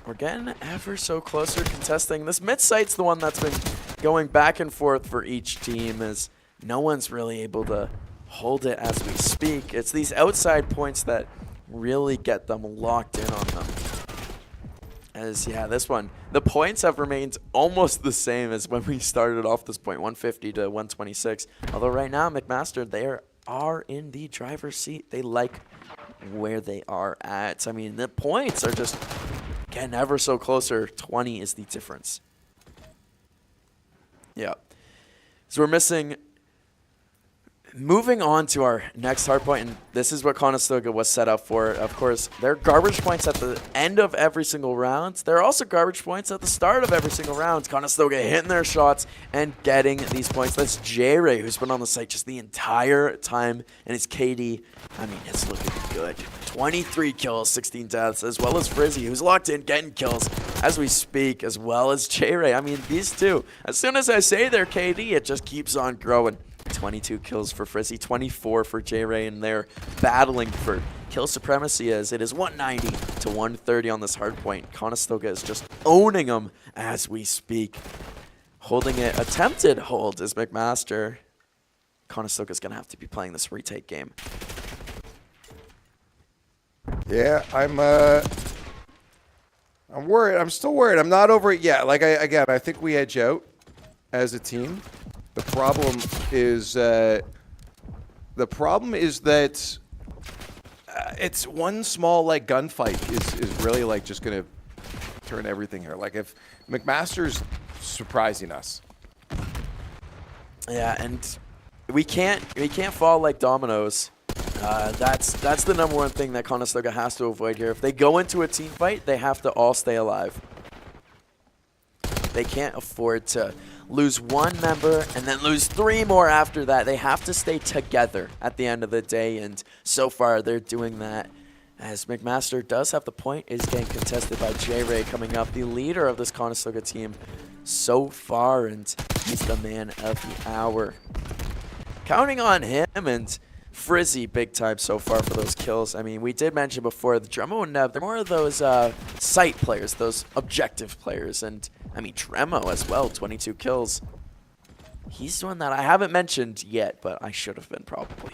We're getting ever so closer contesting. This mid site's the one that's been going back and forth for each team, as no one's really able to hold it as we speak. It's these outside points that really get them locked in on them. As, yeah, this one, the points have remained almost the same as when we started off this point, 150 to 126. Although right now, McMaster, they are in the driver's seat. They like where they are at. I mean, the points are just getting ever so closer. 20 is the difference. Yeah. So we're missing Moving on to our next hardpoint, and this is what Conestoga was set up for. Of course, there are garbage points at the end of every single round. There are also garbage points at the start of every single round. Conestoga hitting their shots and getting these points. That's J-Ray, who's been on the site just the entire time, and his KD, I mean, it's looking good. 23 kills, 16 deaths, as well as Frizzy, who's locked in, getting kills as we speak, as well as J-Ray. I mean, these two, as soon as I say their KD, it just keeps on growing. 22 kills for Frizzy, 24 for J-Ray, and they're battling for kill supremacy as it is 190 to 130 on this hardpoint. Conestoga is just owning them as we speak. Holding it, attempted hold is McMaster. Conestoga's going to have to be playing this retake game. Yeah, I'm worried. I'm still worried. I'm not over it yet. Like, I think we edge out as a team. The problem is that it's one small like gunfight is really like just gonna turn everything here. Like if McMaster's surprising us. Yeah, and we can't fall like dominoes. That's the number one thing that Conestoga has to avoid here. If they go into a team fight, they have to all stay alive. They can't afford to lose one member and then lose 3 more after that. They have to stay together at the end of the day, and so far they're doing that. As McMaster does have the point, is getting contested by J-Ray coming up, the leader of this Conestoga team so far, and he's the man of the hour. Counting on him and Frizzy big time so far for those kills. I mean, we did mention before, the Dremo and Nev, they're more of those sight players, those objective players. And, I mean, Dremo as well, 22 kills. He's doing that I haven't mentioned yet, but I should have been probably.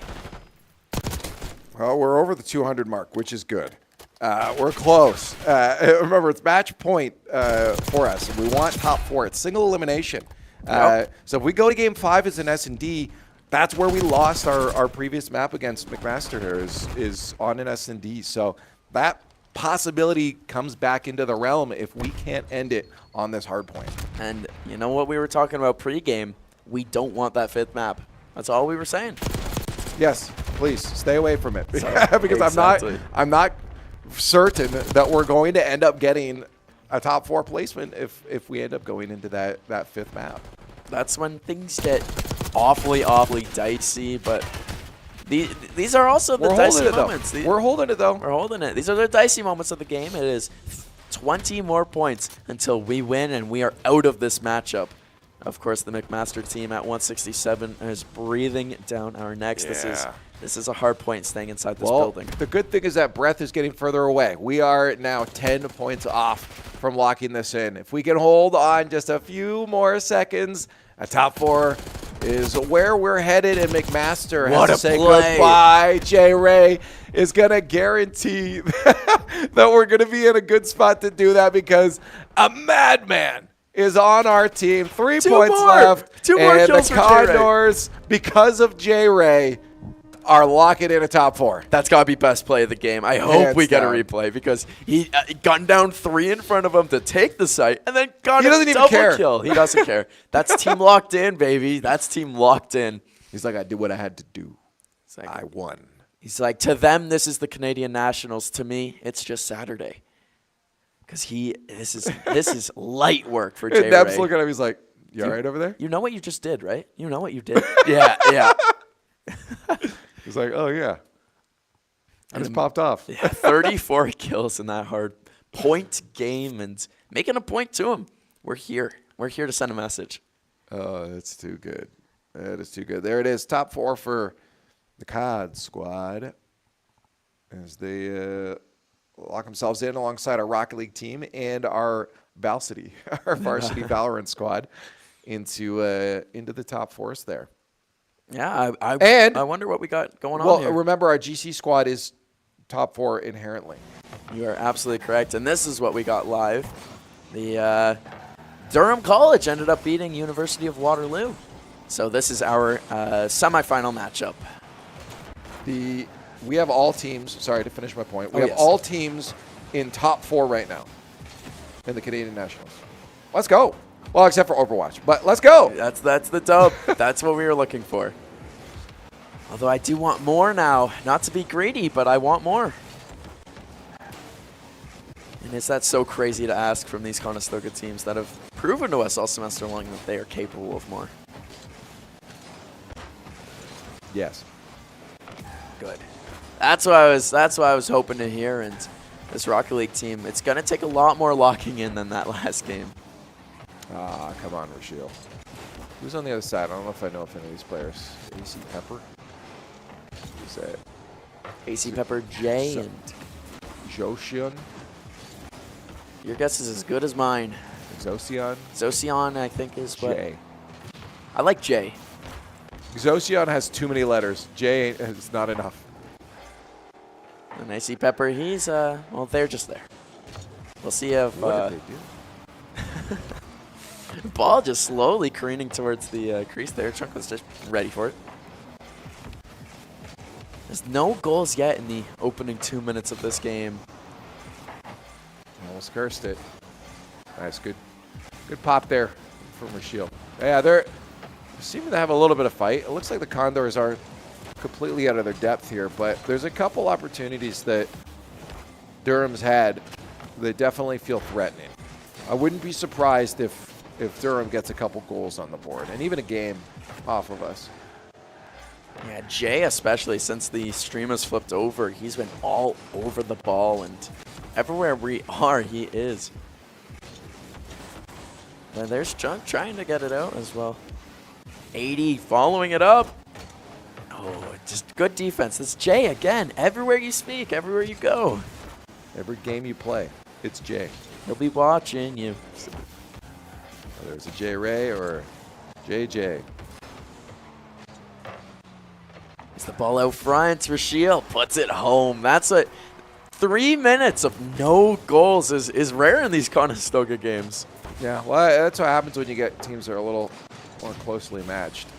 Well, we're over the 200 mark, which is good. We're close. Remember, it's match point for us. We want top 4. It's single elimination. Yep. So if we go to game 5 as an S&D, that's where we lost our previous map against McMaster here is on an S&D. So that possibility comes back into the realm if we can't end it on this hard point. And you know what we were talking about pregame? We don't want that 5th map. That's all we were saying. Yes, please stay away from it because Exactly. I'm not certain that we're going to end up getting a top 4 placement if we end up going into that 5th map. That's when things get awfully dicey, but these are also the dicey moments. We're holding it, though. We're holding it. These are the dicey moments of the game. It is 20 more points until we win, and we are out of this matchup. Of course, the McMaster team at 167 is breathing down our necks. Yeah. This is a hard point staying inside this building. The good thing is that breath is getting further away. We are now 10 points off from locking this in. If we can hold on just a few more seconds, a top 4 is where we're headed, and McMaster has to say goodbye. J-Ray is going to guarantee that we're going to be in a good spot to do that because a madman is on our team. 3 points left. 2 more kills the for J-Ray. Condors, because of J-Ray, are locking in a top 4. That's got to be best play of the game. I hope we get a replay because he gunned down 3 in front of him to take the site and then got a double kill. He doesn't care. That's team locked in, baby. That's team locked in. He's like, I did what I had to do. Like, I won. He's like, to them, this is the Canadian Nationals. To me, it's just Saturday. Because this is light work for J-Ray. Neb's looking at him. He's like, you all right over there? You know what you just did, right? You know what you did? Yeah. He's like, oh, yeah. I just popped off. Yeah, 34 kills in that hard point game and making a point to him. We're here. We're here to send a message. Oh, that's too good. That is too good. There it is. Top 4 for the COD squad as they lock themselves in alongside our Rocket League team and our varsity varsity Valorant squad into the top 4s there. Yeah, I wonder what we got going on here. Well, remember, our GC squad is top 4 inherently. You are absolutely correct. And this is what we got live. The Durham College ended up beating University of Waterloo. So this is our semifinal matchup. We have all teams, sorry to finish my point, we have all teams in top 4 right now in the Canadian Nationals. Let's go. Well, except for Overwatch, but let's go. That's the dub. That's what we were looking for. Although I do want more now. Not to be greedy, but I want more. And is that so crazy to ask from these Conestoga teams that have proven to us all semester long that they are capable of more? Yes. Good. That's what I was hoping to hear. And this Rocket League team, it's gonna take a lot more locking in than that last game. Ah, come on, Rashiel. Who's on the other side? I don't know if I know if any of these players. AC Pepper. Who's that? AC Pepper, Jay, So- and Joshian. your guess is as good as mine. Xocion. Zocion, I think, is what. J. I like Jay. Xocion has too many letters. J is not enough. And AC Pepper, he's, well, they're just there. We'll see if What did they do? ball just slowly careening towards the crease there. Chunk was just ready for it. There's no goals yet in the opening 2 minutes of this game. Almost cursed it. Nice, good pop there from Rashiel. Yeah, they're seeming to have a little bit of fight. It looks like the Condors are completely out of their depth here, but there's a couple opportunities that Durham's had that definitely feel threatening. I wouldn't be surprised if Durham gets a couple goals on the board and even a game off of us. Yeah, Jay especially, since the stream has flipped over, he's been all over the ball, and everywhere we are, he is. And there's Chunk trying to get it out as well. 80 following it up. Oh, just good defense. It's Jay again. Everywhere you speak, everywhere you go. Every game you play, it's Jay. He'll be watching you. Whether it's a J Ray or JJ. It's the ball out front. Rashiel puts it home. That's a 3 minutes of no goals is rare in these Conestoga games. Yeah, well, that's what happens when you get teams that are a little more closely matched.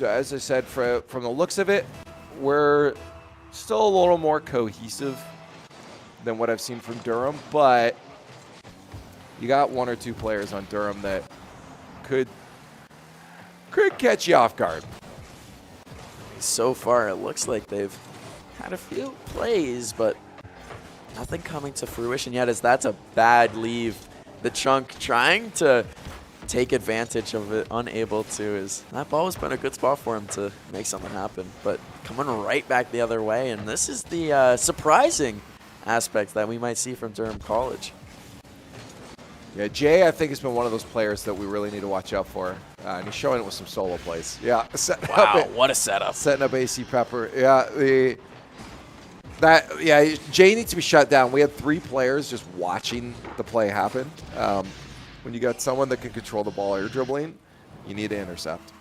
As I said, from the looks of it, we're still a little more cohesive than what I've seen from Durham, but you got one or two players on Durham that could catch you off guard. So far, it looks like they've had a few plays, but nothing coming to fruition yet, as that's a bad leave. The Chunk trying to take advantage of it, unable to, is that ball has been a good spot for him to make something happen, but coming right back the other way, and this is the surprising aspect that we might see from Durham College. Yeah, Jay, I think, has been one of those players that we really need to watch out for, and he's showing it with some solo plays. Yeah, Wow, what a setup. Setting up AC Pepper. Yeah, Jay needs to be shut down. We had 3 players just watching the play happen. When you got someone that can control the ball air dribbling, you need to intercept.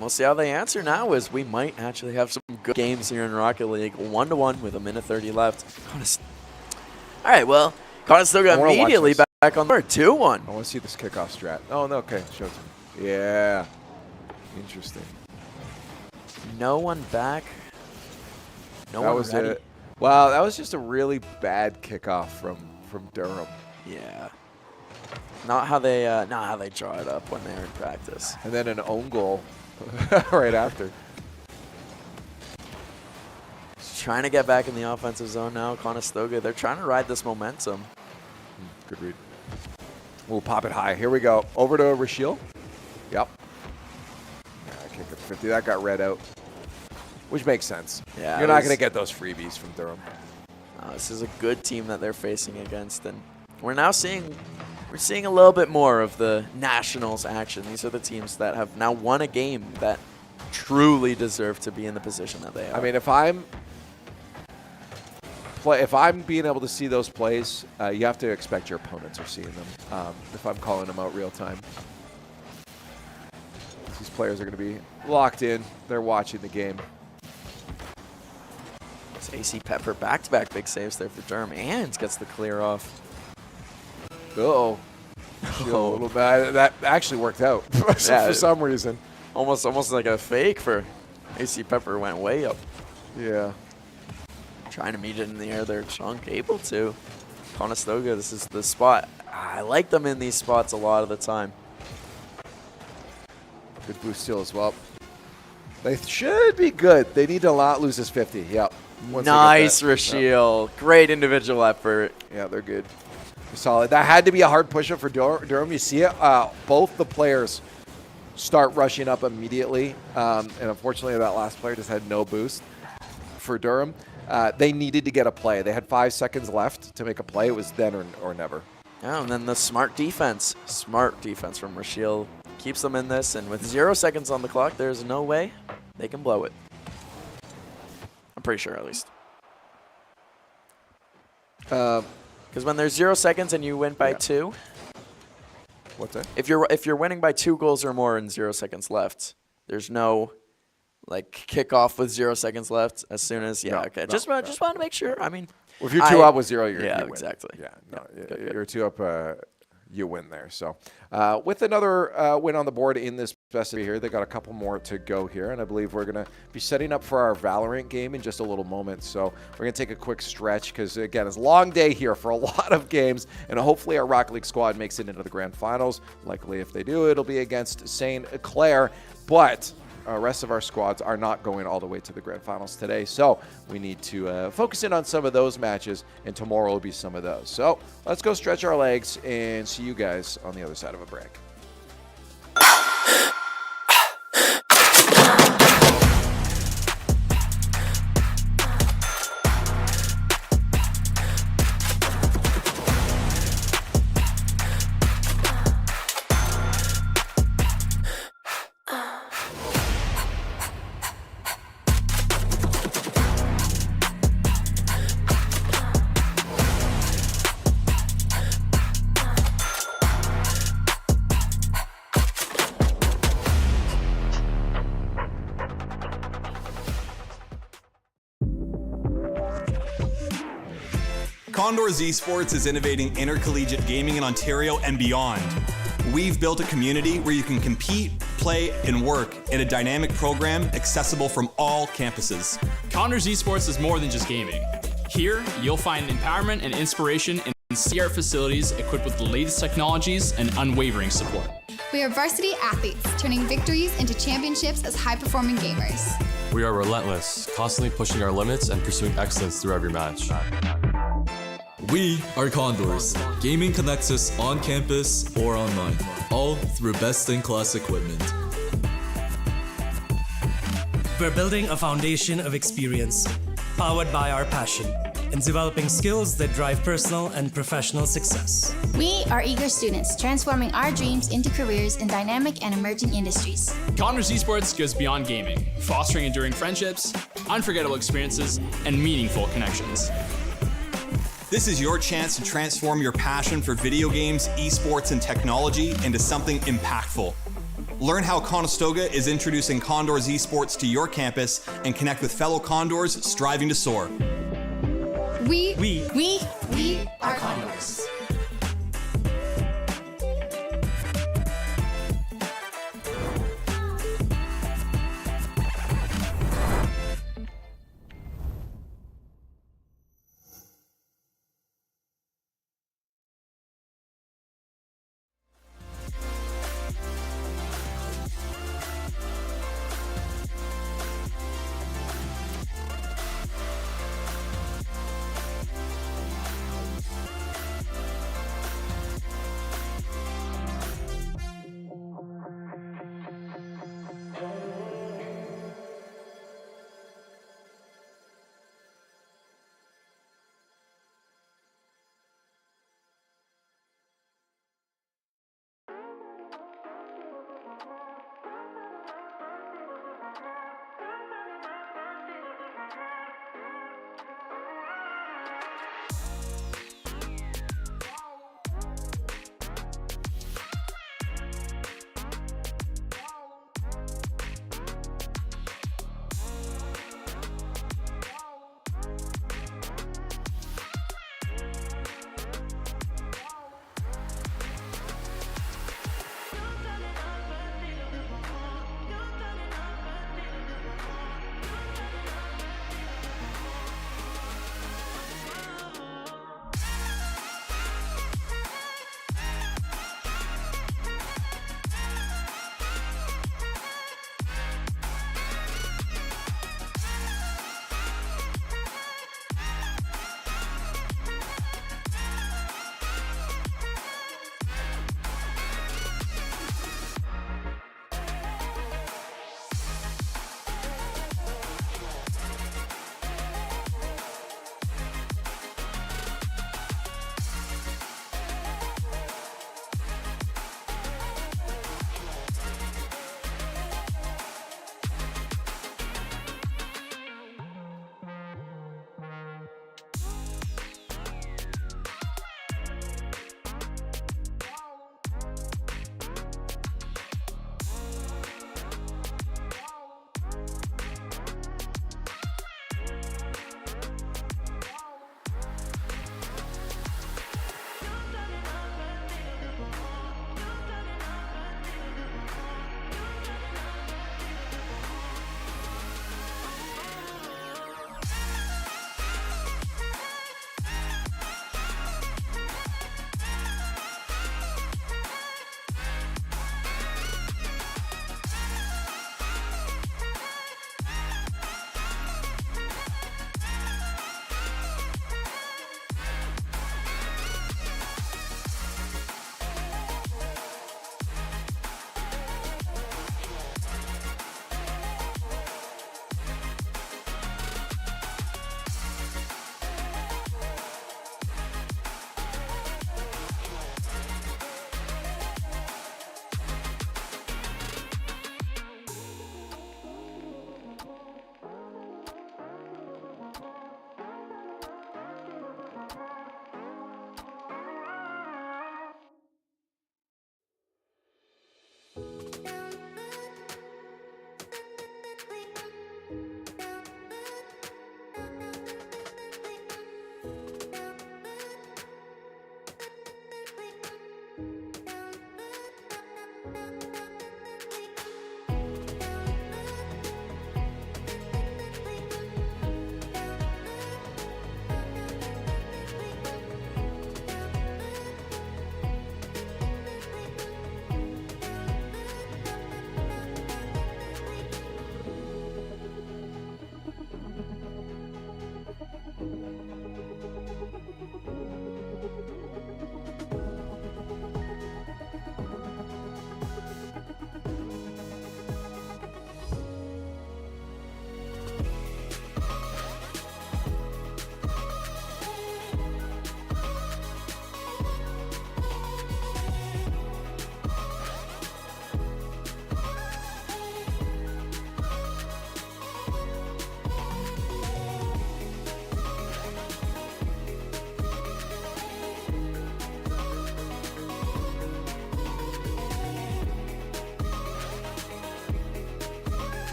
We'll see how they answer now, as we might actually have some good games here in Rocket League. 1-1 with 1:30 left. All right, well, Conestoga immediately back on the board. 2-1. I want to see this kickoff strat. Oh, no, okay, show it to me. Yeah, interesting. No one back. No That one was ready. it. Wow, that was just a really bad kickoff from Durham. Yeah. Not how they draw it up when they're in practice. And then an own goal right after. Just trying to get back in the offensive zone now. Conestoga, they're trying to ride this momentum. Good read. We'll pop it high. Here we go. Over to Rashiel. Yep. Yeah, kick it 50. That got read out, which makes sense. Yeah, You're not going to get those freebies from Durham. This is a good team that they're facing against, and we're seeing a little bit more of the Nationals action. These are the teams that have now won a game that truly deserve to be in the position that they are. I mean, if I'm being able to see those plays, you have to expect your opponents are seeing them. If I'm calling them out real time, these players are going to be locked in. They're watching the game. It's AC Pepper back-to-back big saves there for Durham, and gets the clear off. Uh-oh. A little bad. That actually worked out for some reason. Almost like a fake for AC Pepper, went way up. Yeah. Trying to meet it in the air there, Chunk able to. Conestoga, this is the spot. I like them in these spots a lot of the time. Good boost steal as well. They should be good. They need to not lose this 50. Yep. Once they get Nice, that. Rashiel. Great individual effort. Yeah, they're good. Solid. That had to be a hard push-up for Durham. You see it. Both the players start rushing up immediately. And unfortunately, that last player just had no boost for Durham. They needed to get a play. They had 5 seconds left to make a play. It was then or never. Yeah, and then the smart defense. Smart defense from Rashiel keeps them in this. And with 0 seconds on the clock, there's no way they can blow it. I'm pretty sure, at least. Because when there's 0 seconds and you win by 2, What's that? if you're winning by 2 goals or more and 0 seconds left, there's no like kickoff with 0 seconds left. As soon as okay, just want to make sure. I mean, Well, if you're 2 up with 0, you win. exactly. Yeah, no, Good. you're 2 up. You win there. So with another win on the board in this best of here, they got a couple more to go here, and I believe we're going to be setting up for our Valorant game in just a little moment. So we're going to take a quick stretch because, again, it's a long day here for a lot of games, and hopefully our Rocket League squad makes it into the grand finals. Likely if they do, it'll be against St. Clair, but rest of our squads are not going all the way to the grand finals today, so we need to focus in on some of those matches, and tomorrow will be some of those. So let's go stretch our legs and see you guys on the other side of a break. Condors Esports is innovating intercollegiate gaming in Ontario and beyond. We've built a community where you can compete, play, and work in a dynamic program accessible from all campuses. Condors Esports is more than just gaming. Here, you'll find empowerment and inspiration in state-of-the-art facilities equipped with the latest technologies and unwavering support. We are varsity athletes, turning victories into championships as high-performing gamers. We are relentless, constantly pushing our limits and pursuing excellence through every match. We are Condors. Gaming connects us on campus or online, all through best-in-class equipment. We're building a foundation of experience, powered by our passion, and developing skills that drive personal and professional success. We are eager students, transforming our dreams into careers in dynamic and emerging industries. Condors Esports goes beyond gaming, fostering enduring friendships, unforgettable experiences, and meaningful connections. This is your chance to transform your passion for video games, esports, and technology into something impactful. Learn how Conestoga is introducing Condors Esports to your campus and connect with fellow Condors striving to soar. We are Condors.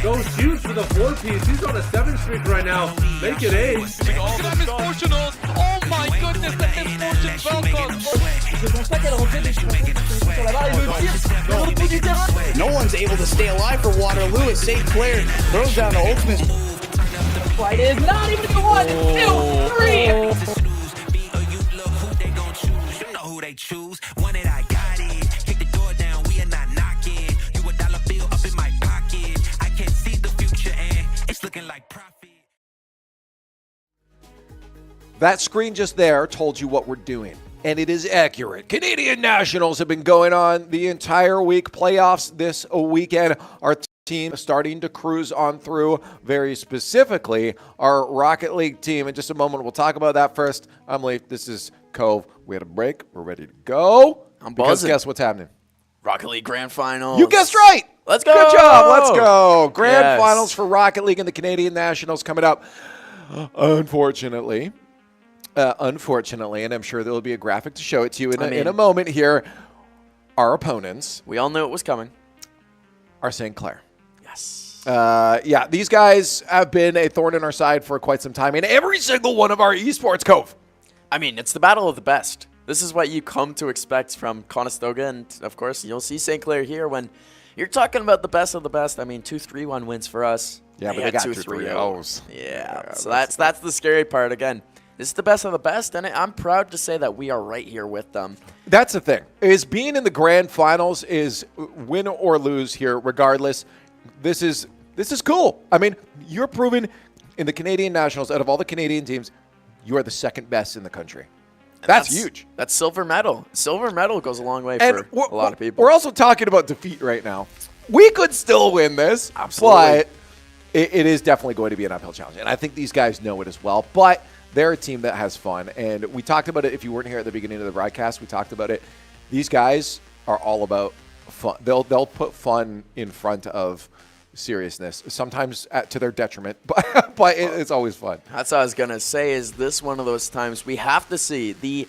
Goes huge for the 4-piece. He's on a 7 streak right now. Make it 8. Misfortunals. Oh my goodness, the misfortune Falcons. Je constate qu'elle refait des sur la barre et le tir sur le bout du terrain. No one's able to stay alive for Waterloo as St. Clair throws down the ultimate. Fight is not even the 1, 2, 3. Who they choose, want it, I got it. Kick the door down, we are not knocking. You a dollar bill up in my pocket. I can see the future and it's looking like profit. That screen just there told you what we're doing, and it is accurate. Canadian Nationals have been going on the entire week. Playoffs this weekend. Our team starting to cruise on through, very specifically our Rocket League team. In just a moment, we'll talk about that. First, I'm Leaf. This is Cove. We had a break. We're ready to go. I'm because buzzing. guess what's happening? Rocket League Grand Finals. You guessed right. Let's go. Good job. Let's go. Grand Yes. Finals for Rocket League and the Canadian Nationals coming up. Unfortunately, and I'm sure there will be a graphic to show it to you in a moment here, our opponents. We all knew it was coming. Are St. Clair. Yes. Yeah, these guys have been a thorn in our side for quite some time in every single one of our esports, Cove. I mean, it's the battle of the best. This is what you come to expect from Conestoga, and of course, you'll see St. Clair here when you're talking about the best of the best. I mean, 2-3-1 wins for us. Yeah, but they got 2-3-0s. Yeah, so that's the scary part. Again, this is the best of the best, and I'm proud to say that we are right here with them. That's the thing. Is being in the grand finals is win or lose here, regardless. This is cool. I mean, you're proven in the Canadian Nationals, out of all the Canadian teams, you are the second best in the country. That's huge. That's silver medal. Silver medal goes a long way for a lot of people. We're also talking about defeat right now. We could still win this, Absolutely. but it is definitely going to be an uphill challenge. And I think these guys know it as well. But they're a team that has fun. And we talked about it. If you weren't here at the beginning of the broadcast, we talked about it. These guys are all about fun. They'll put fun in front of seriousness, sometimes to their detriment, but it's always fun. That's what I was gonna say. Is this one of those times we have to see the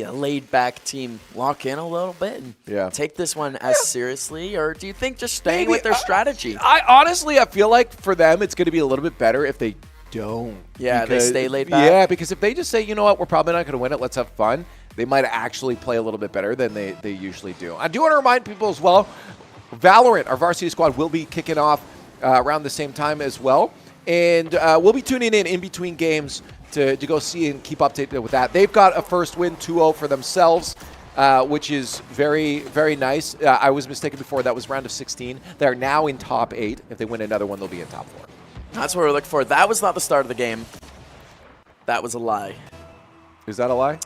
laid-back team lock in a little bit and take this one as seriously, or do you think just staying with their strategy? I feel like for them it's going to be a little bit better if they don't. Yeah, they stay laid back. Yeah, because if they just say, you know what, we're probably not going to win it, let's have fun, they might actually play a little bit better than they usually do. I do want to remind people as well, Valorant, our varsity squad, will be kicking off around the same time as well. And we'll be tuning in between games to go see and keep updated with that. They've got a first win, 2-0 for themselves, which is very, very nice. I was mistaken before. That was round of 16. They're now in top 8. If they win another one, they'll be in top 4. That's what we're looking for. That was not the start of the game. That was a lie. Is that a lie?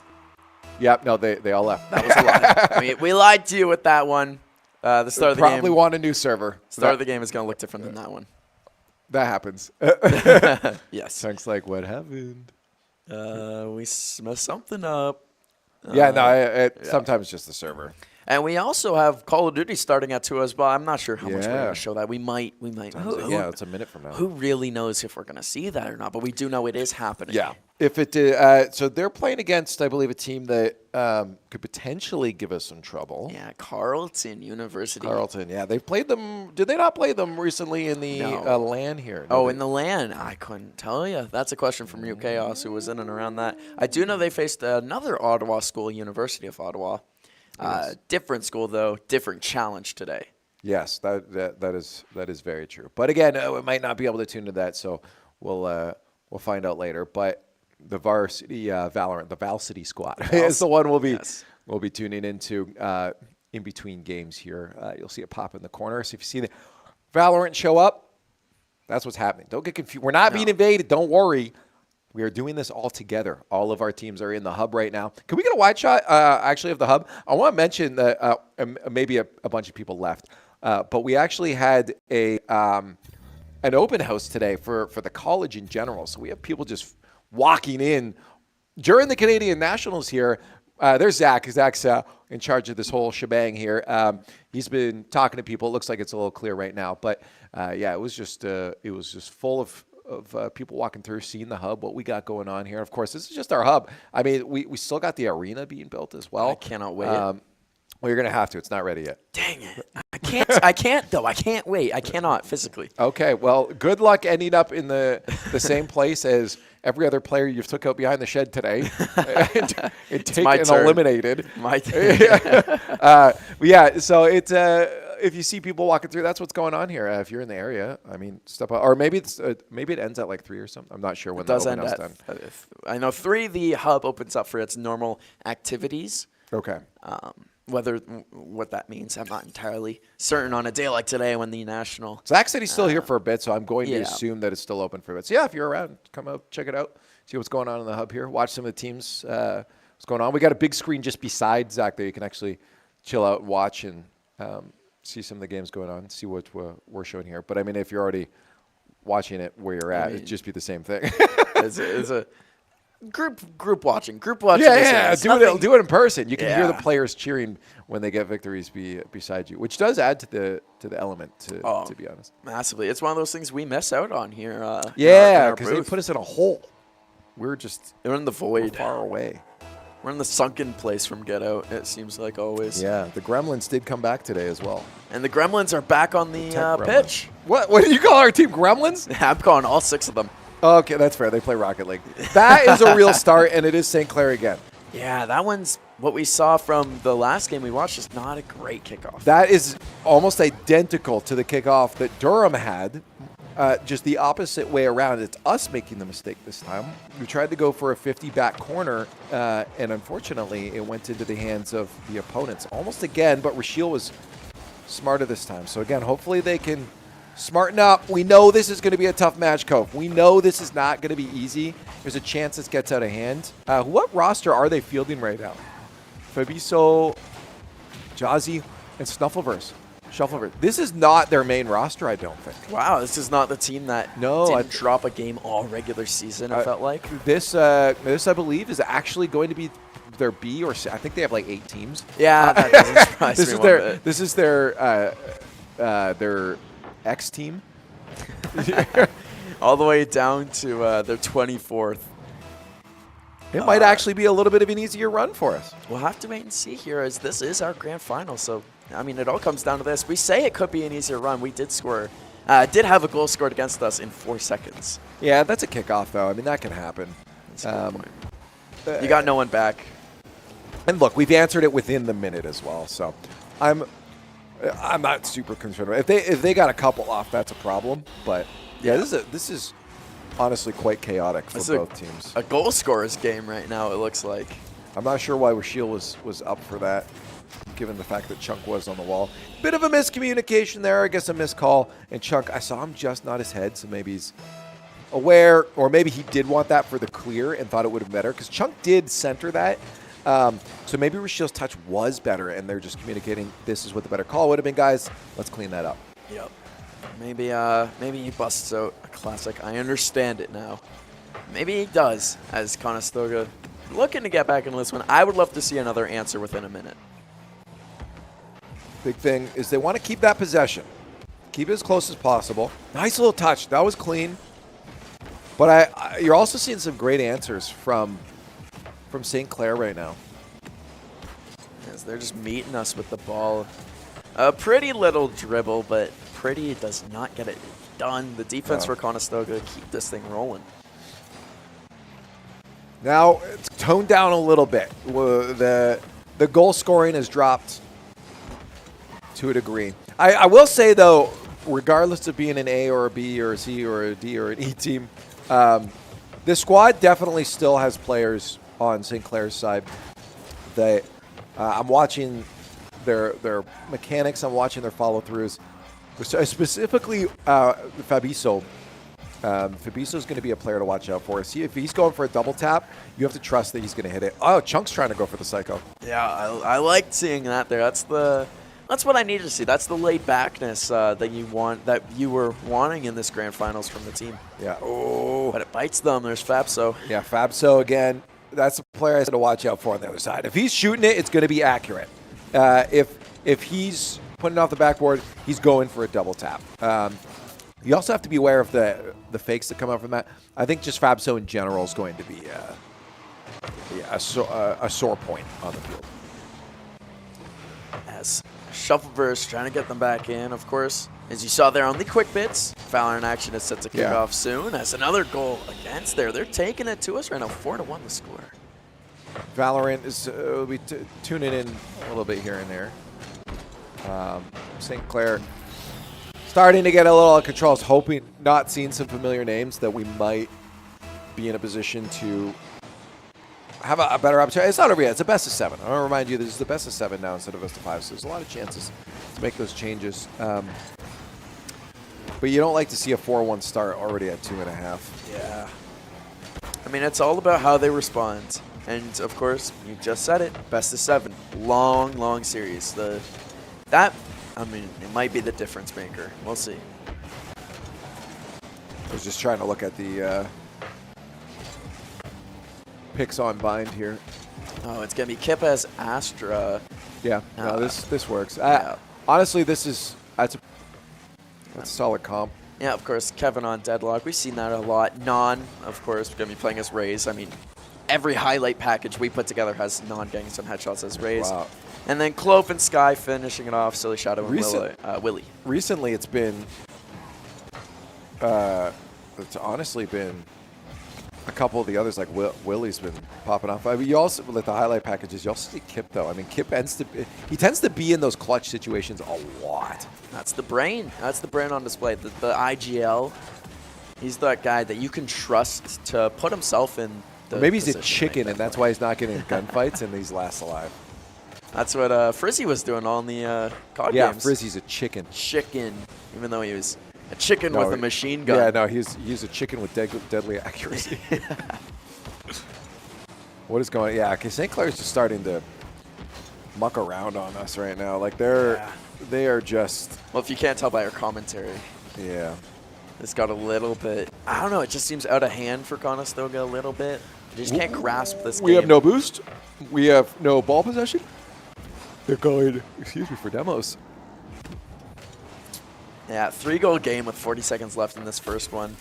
Yep. No, they all left. That was a lie. We lied to you with that one. The start of the game. Probably want a new server. Start of the game is going to look different than that one. That happens. Yes. Thanks. Like, what happened? We messed something up. Yeah, no, sometimes just the server. And we also have Call of Duty starting at 2 as well. I'm not sure how much we're going to show that. We might. Yeah, it's a minute from now. Who really knows if we're going to see that or not? But we do know it is happening. Yeah. If it did, so they're playing against, I believe, a team that could potentially give us some trouble. Yeah, Carleton University. Carleton, yeah. They've played them. Did they not play them recently in the LAN here? No, in the LAN? I couldn't tell you. That's a question from New Chaos, who was in and around that. I do know they faced another Ottawa school, University of Ottawa. Yes. Different school, though. Different challenge today. Yes, that is very true. But again, we might not be able to tune to that, so we'll find out later. But the varsity Valorant, the varsity squad is the one we'll be tuning into in between games here. You'll see it pop in the corner. So if you see the Valorant show up, that's what's happening. Don't get confused. We're not being invaded. Don't worry. We are doing this all together. All of our teams are in the hub right now. Can we get a wide shot, actually, of the hub? I want to mention that maybe a bunch of people left, but we actually had an open house today for the college in general. So we have people just walking in during the Canadian Nationals here. There's Zach. Zach's in charge of this whole shebang here. He's been talking to people. It looks like it's a little clear right now, but yeah, it was just full of people walking through, seeing the hub, what we got going on here. Of course, this is just our hub. I mean, we still got the arena being built as well. I cannot wait. Well, you're going to have to. It's not ready yet. Dang it. I can't though. I can't wait. I cannot physically. Okay, well, good luck ending up in the same place as every other player you've took out behind the shed today and taken and eliminated. My turn. Yeah, so it's if you see people walking through, that's what's going on here. If you're in the area, I mean, step up. Or maybe maybe it ends at like 3 or something. I'm not sure when it does end at. Done. I know 3. The hub opens up for its normal activities. Okay. What that means, I'm not entirely certain on a day like today when the national. Zach said he's still here for a bit, so I'm going to assume that it's still open for a bit. So yeah, if you're around, come out, check it out, see what's going on in the hub here. Watch some of the teams. What's going on? We got a big screen just beside Zach that you can actually chill out, and watch, and see some of the games going on. See what we're showing here. But I mean, if you're already watching it where you're at, it'd just be the same thing. It's a group watching. Yeah. Do it in person. You can hear the players cheering when they get victories beside you, which does add to the element. To be honest, massively. It's one of those things we miss out on here. Because they put us in a hole. We're in the void, far away. We're in the sunken place from Get Out. It seems like always. Yeah, the Gremlins did come back today as well. And the Gremlins are back on the pitch. What did you call our team, Gremlins? I'm calling all 6 of them. Okay, that's fair. They play Rocket League. That is a real start, and it is St. Clair again. Yeah, that one's what we saw from the last game we watched. Is not a great kickoff. That is almost identical to the kickoff that Durham had, just the opposite way around. It's us making the mistake this time. We tried to go for a 50 back corner, and unfortunately, it went into the hands of the opponents almost again, but Rashiel was smarter this time. So again, hopefully they can smarten up. We know this is going to be a tough match, Cove. We know this is not going to be easy. There's a chance this gets out of hand. What roster are they fielding right now? Fabiso, Jazzy, and Shuffleverse. This is not their main roster, I don't think. Wow, this is not the team that didn't drop a game all regular season, it felt like. This, I believe, is actually going to be their B or C. I think they have like 8 teams. Yeah, that doesn't surprise me. This is their X team. All the way down to their 24th. It might actually be a little bit of an easier run for us. We'll have to wait and see here, as this is our grand final. So, I mean, it all comes down to this. We say it could be an easier run. We did have a goal scored against us in 4 seconds. Yeah, that's a kickoff, though. I mean, that can happen. That's a good point. You got no one back. And look, we've answered it within the minute as well. So, I'm not super concerned. If they got a couple off, that's a problem. But yeah, this is honestly quite chaotic for both teams. A goal scorer's game right now, it looks like. I'm not sure why Rashiel was up for that, given the fact that Chunk was on the wall. Bit of a miscommunication there, I guess a missed call. And Chunk, I saw him just nod his head, so maybe he's aware, or maybe he did want that for the clear and thought it would have been better, because Chunk did center that. So maybe Rashiel's touch was better, and they're just communicating this is what the better call would have been, guys. Let's clean that up. Yep. Maybe he busts out a classic. I understand it now. Maybe he does, as Conestoga looking to get back in this one. I would love to see another answer within a minute. Big thing is they want to keep that possession. Keep it as close as possible. Nice little touch. That was clean. But you're also seeing some great answers from St. Clair right now. Yes, they're just meeting us with the ball. A pretty little dribble, but Pretty does not get it done. The defense for Conestoga keep this thing rolling. Now it's toned down a little bit. The goal scoring has dropped to a degree. I will say, though, regardless of being an A or a B or a C or a D or an E team, this squad definitely still has players on St. Clair's side. I'm watching their mechanics. I'm watching their follow-throughs. Specifically, Fabiso. Fabiso's going to be a player to watch out for. See, if he's going for a double tap, you have to trust that he's going to hit it. Oh, Chunk's trying to go for the psycho. Yeah, I liked seeing that there. That's what I needed to see. That's the laid backness that you were wanting in this grand finals from the team. Yeah. Oh, but it bites them. There's Fabso. Yeah, Fabso again. That's a player I had to watch out for on the other side. If he's shooting it, it's going to be accurate. If he's putting it off the backboard, he's going for a double tap. You also have to be aware of the fakes that come out from that. I think just Fabso in general is going to be a sore point on the field. As Shuffle burst, trying to get them back in, of course. As you saw there on the quick bits, Valorant action is set to kick off soon. As another goal against there. They're taking it to us right now, 4-1 the score. Valorant is we'll be tuning in a little bit here and there. St. Clair starting to get a little out of control. I was hoping, not seeing some familiar names, that we might be in a position to have a better opportunity. It's not over yet. It's a best of 7. I want to remind you, this is the best of 7 now instead of best of 5. So there's a lot of chances to make those changes. But you don't like to see a 4-1 start already at 2.5. Yeah. I mean, it's all about how they respond. And, of course, you just said it, best of 7. Long, long series. That, I mean, it might be the difference maker. We'll see. I was just trying to look at the picks on bind here. Oh, it's going to be Kip as Astra. Yeah, no, this works. Yeah. Honestly, that's a solid comp. Yeah, of course, Kevin on Deadlock. We've seen that a lot. Non, of course, going to be playing as Raze. I mean, every highlight package we put together has Non getting some headshots as Raze. Wow. And then Clove and Sky finishing it off. Silly Shadow and Willie. Recently, it's been, it's honestly been a couple of the others, like Willie's been popping off. I mean, you also, with the highlight packages, you also see Kip, though. I mean, Kip tends to be in those clutch situations a lot. That's the brain. That's the brain on display. The IGL, he's that guy that you can trust to put himself in the Maybe he's a chicken, and that's why he's not getting in gunfights, and he's last alive. That's what Frizzy was doing on the COD games. Yeah, Frizzy's a chicken. Chicken, even though he was a chicken with a machine gun. Yeah, no, he's a chicken with deadly accuracy. What is going on? Yeah, okay, St. Clair's just starting to muck around on us right now. Like, they are just... Well, if you can't tell by our commentary. Yeah. It's got a little bit... I don't know, it just seems out of hand for Conestoga a little bit. You just can't grasp this game. We have no boost. We have no ball possession. They're going, excuse me, for demos. Yeah, 3-goal game with 40 seconds left in this first one.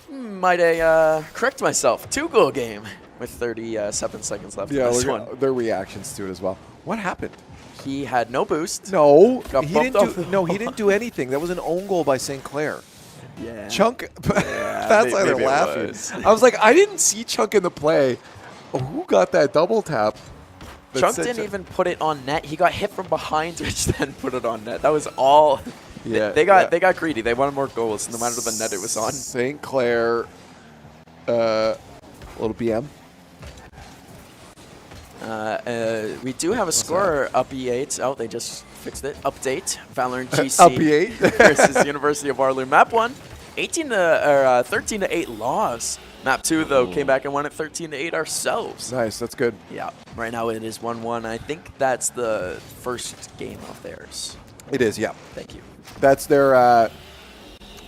Might I correct myself? 2-goal game with 37 seconds left in this one. Their reactions to it as well. What happened? He had no boost. No, he didn't do anything. That was an own goal by St. Clair. Yeah. Chunk, that's why they're laughing. I was like, I didn't see Chunk in the play. Oh, who got that double tap? Chunk didn't even put it on net. He got hit from behind, which then put it on net. That was all. Yeah, they got greedy. They wanted more goals, no matter the net it was on. St. Clair, little BM. We do have a score up E8. Oh, they just fixed it. Update. Valorant GC up E8 versus University of Waterloo. Map 1, 13-8 loss. Map 2, though, came back and won it 13-8 ourselves. Nice, that's good. Yeah, right now it is 1-1. I think that's the first game of theirs. It is, yeah. Thank you. That's their, I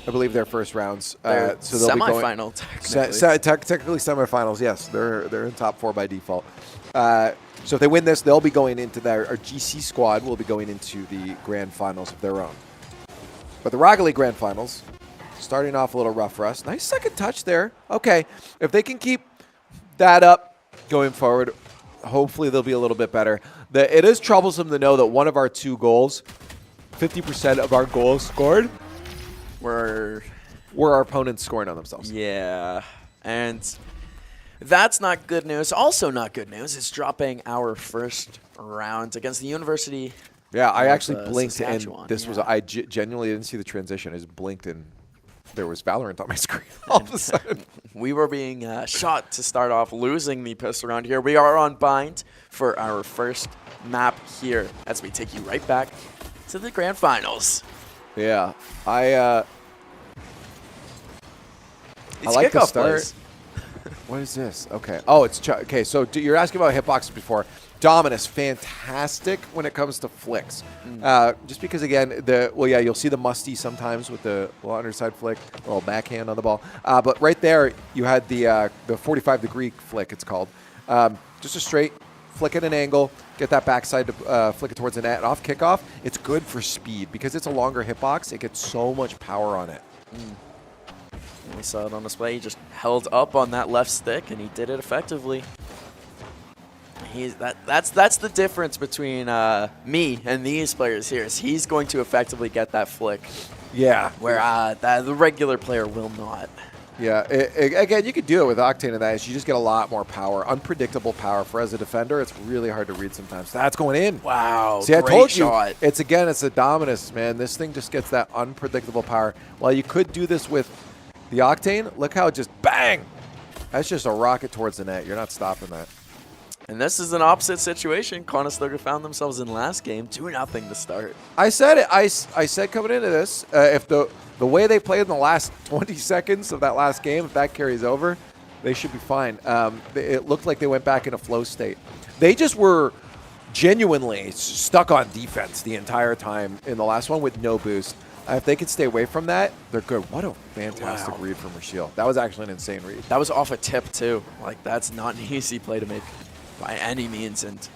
believe, their first rounds. So they'll semi-final, technically. Technically semifinals, yes. They're in top 4 by default. So if they win this, they'll be going into our GC squad will be going into the grand finals of their own. But the Rocket League grand finals, starting off a little rough for us. Nice second touch there. Okay, if they can keep that up going forward, hopefully they'll be a little bit better. It is troublesome to know that one of our 2 goals, 50% of our goals scored, were our opponents scoring on themselves. Yeah, and that's not good news. Also not good news is dropping our first round against the University. Yeah, I actually blinked and this was, I genuinely didn't see the transition. I just blinked and there was Valorant on my screen all of a sudden. We were being shot to start off, losing the pistol round here. We are on bind for our first map here as we take you right back to the grand finals. Yeah, I like the start. Plays. What is this? Okay. Oh, it's okay. So you're asking about hitboxes before. Dominus, fantastic when it comes to flicks. Just because, again, you'll see the musty sometimes with the underside flick, a little backhand on the ball. But right there, you had the 45-degree flick, it's called. Just a straight flick at an angle, get that backside to flick it towards the net. And off kickoff, it's good for speed. Because it's a longer hitbox, it gets so much power on it. We saw it on display. He just held up on that left stick, and he did it effectively. That's the difference between me and these players here. Is he's going to effectively get that flick. Yeah. Where the regular player will not. Yeah, again, you could do it with Octane and that. Is you just get a lot more power, unpredictable power. For as a defender, it's really hard to read sometimes. That's going in. Wow, see, I great told shot. You, it's the Dominus, man. This thing just gets that unpredictable power. While you could do this with the Octane, look how it just bang. That's just a rocket towards the net. You're not stopping that. And this is an opposite situation. Conestoga found themselves in last game, 2-0 to start. I said it. I said coming into this, if the way they played in the last 20 seconds of that last game, if that carries over, they should be fine. It looked like they went back in a flow state. They just were genuinely stuck on defense the entire time in the last one with no boost. If they could stay away from that, they're good. What a fantastic read from Rashiel. That was actually an insane read. That was off a tip, too. Like, that's not an easy play to make by any means. And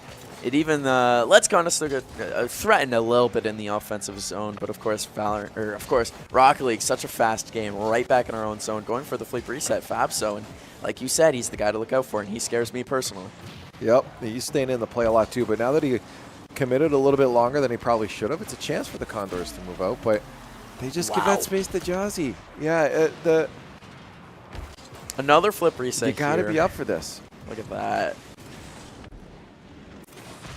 it even lets Conestoga threaten a little bit in the offensive zone. But, of course, Rocket League, such a fast game, right back in our own zone, going for the fleet reset. Fabso, and like you said, he's the guy to look out for, and he scares me personally. Yep, he's staying in the play a lot, too. But now that he committed a little bit longer than he probably should have, it's a chance for the Condors to move out. But they just give that space to Jazzy. Yeah, another flip reset. You got to be up for this. Look at that.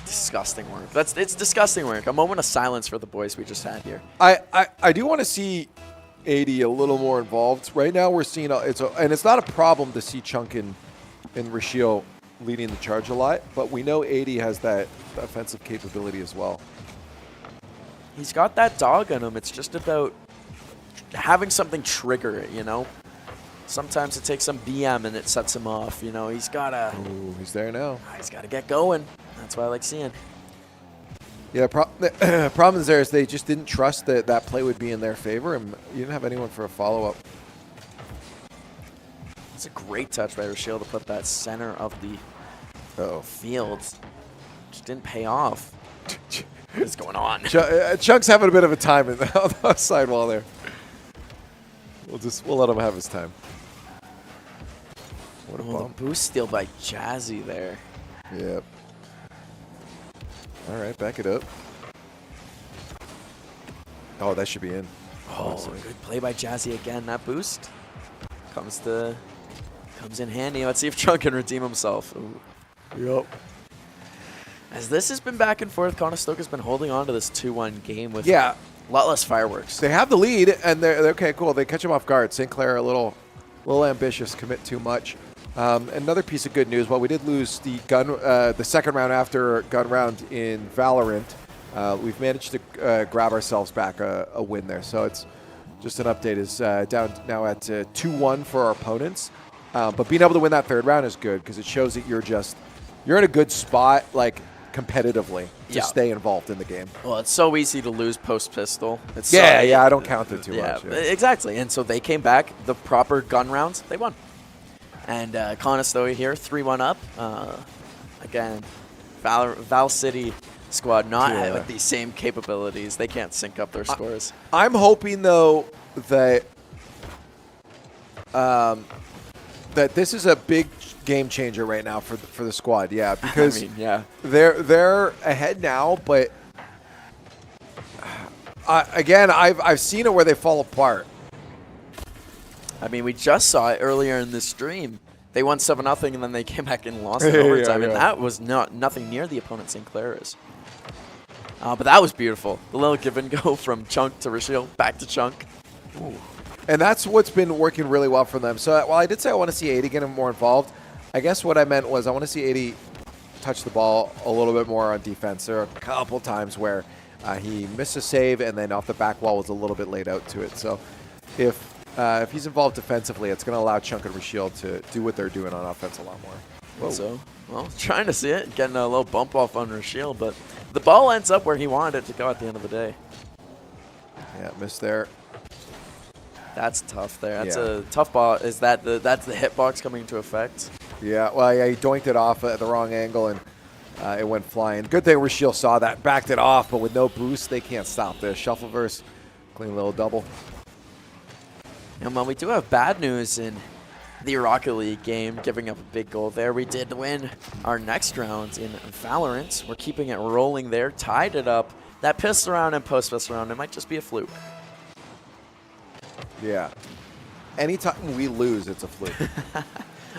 Disgusting work. It's disgusting work. A moment of silence for the boys we just had here. I do want to see 80 a little more involved. Right now we're seeing and it's not a problem to see Chunk and Rashiel leading the charge a lot, but we know 80 has that offensive capability as well. He's got that dog in him. It's just about having something trigger it, you know? Sometimes it takes some BM and it sets him off, you know? He's got to... Ooh, he's there now. He's got to get going. That's what I like seeing. Yeah, problem is there is they just didn't trust that that play would be in their favor, and you didn't have anyone for a follow-up. It's a great touch by Rashiel to put that center of the field. Just didn't pay off. What's going on? Chunk's having a bit of a time on the sidewall there. We'll let him have his time. What a bump. The boost steal by Jazzy there. Yep. All right, back it up. Oh, that should be in. Oh, awesome. Good play by Jazzy again. That boost comes in handy. Let's see if Chunk can redeem himself. Ooh. Yep. As this has been back and forth, Conestoga's been holding on to this 2-1 game with a lot less fireworks. They have the lead, and they're okay, cool. They catch them off guard. St. Clair a little ambitious, commit too much. Another piece of good news, while we did lose the second round after gun round in Valorant, we've managed to grab ourselves back a win there. So it's just an update. Is down now at 2-1 for our opponents. But being able to win that third round is good because it shows that you're in a good spot, like competitively, to stay involved in the game. Well, it's so easy to lose post pistol. I don't count it too much. Yeah. Exactly. And so they came back, the proper gun rounds, they won. And Conestoga here, 3-1 up. Again, Val City squad not with these same capabilities. They can't sync up their scores. I'm hoping, though, that that this is a big game changer right now for the squad. Yeah, because they're ahead now, but again, I've seen it where they fall apart. I mean, we just saw it earlier in this stream. They won 7-0, and then they came back and lost in overtime, and that was nothing near the opponent St. Clair is. But that was beautiful. The little give and go from Chunk to Rashiel, back to Chunk. Ooh. And that's what's been working really well for them. So while I did say I want to see 80 get more involved, I guess what I meant was I want to see 80 touch the ball a little bit more on defense. There are a couple times where he missed a save, and then off the back wall was a little bit laid out to it. So if he's involved defensively, it's going to allow Chunk and Rashiel to do what they're doing on offense a lot more. Whoa. So, well, trying to see it, getting a little bump off on Rashiel, but the ball ends up where he wanted it to go at the end of the day. Yeah, missed there. That's tough there. That's a tough ball. Is that that's the hitbox coming into effect? Yeah, well, he doinked it off at the wrong angle, and it went flying. Good thing Rashiel saw that, backed it off, but with no boost, they can't stop this. Shuffleverse, clean little double. And well, we do have bad news in the Rocket League game, giving up a big goal there. We did win our next round in Valorant. We're keeping it rolling there, tied it up. That pistol round and post-pistol round, it might just be a fluke. Yeah. Anytime we lose, it's a fluke.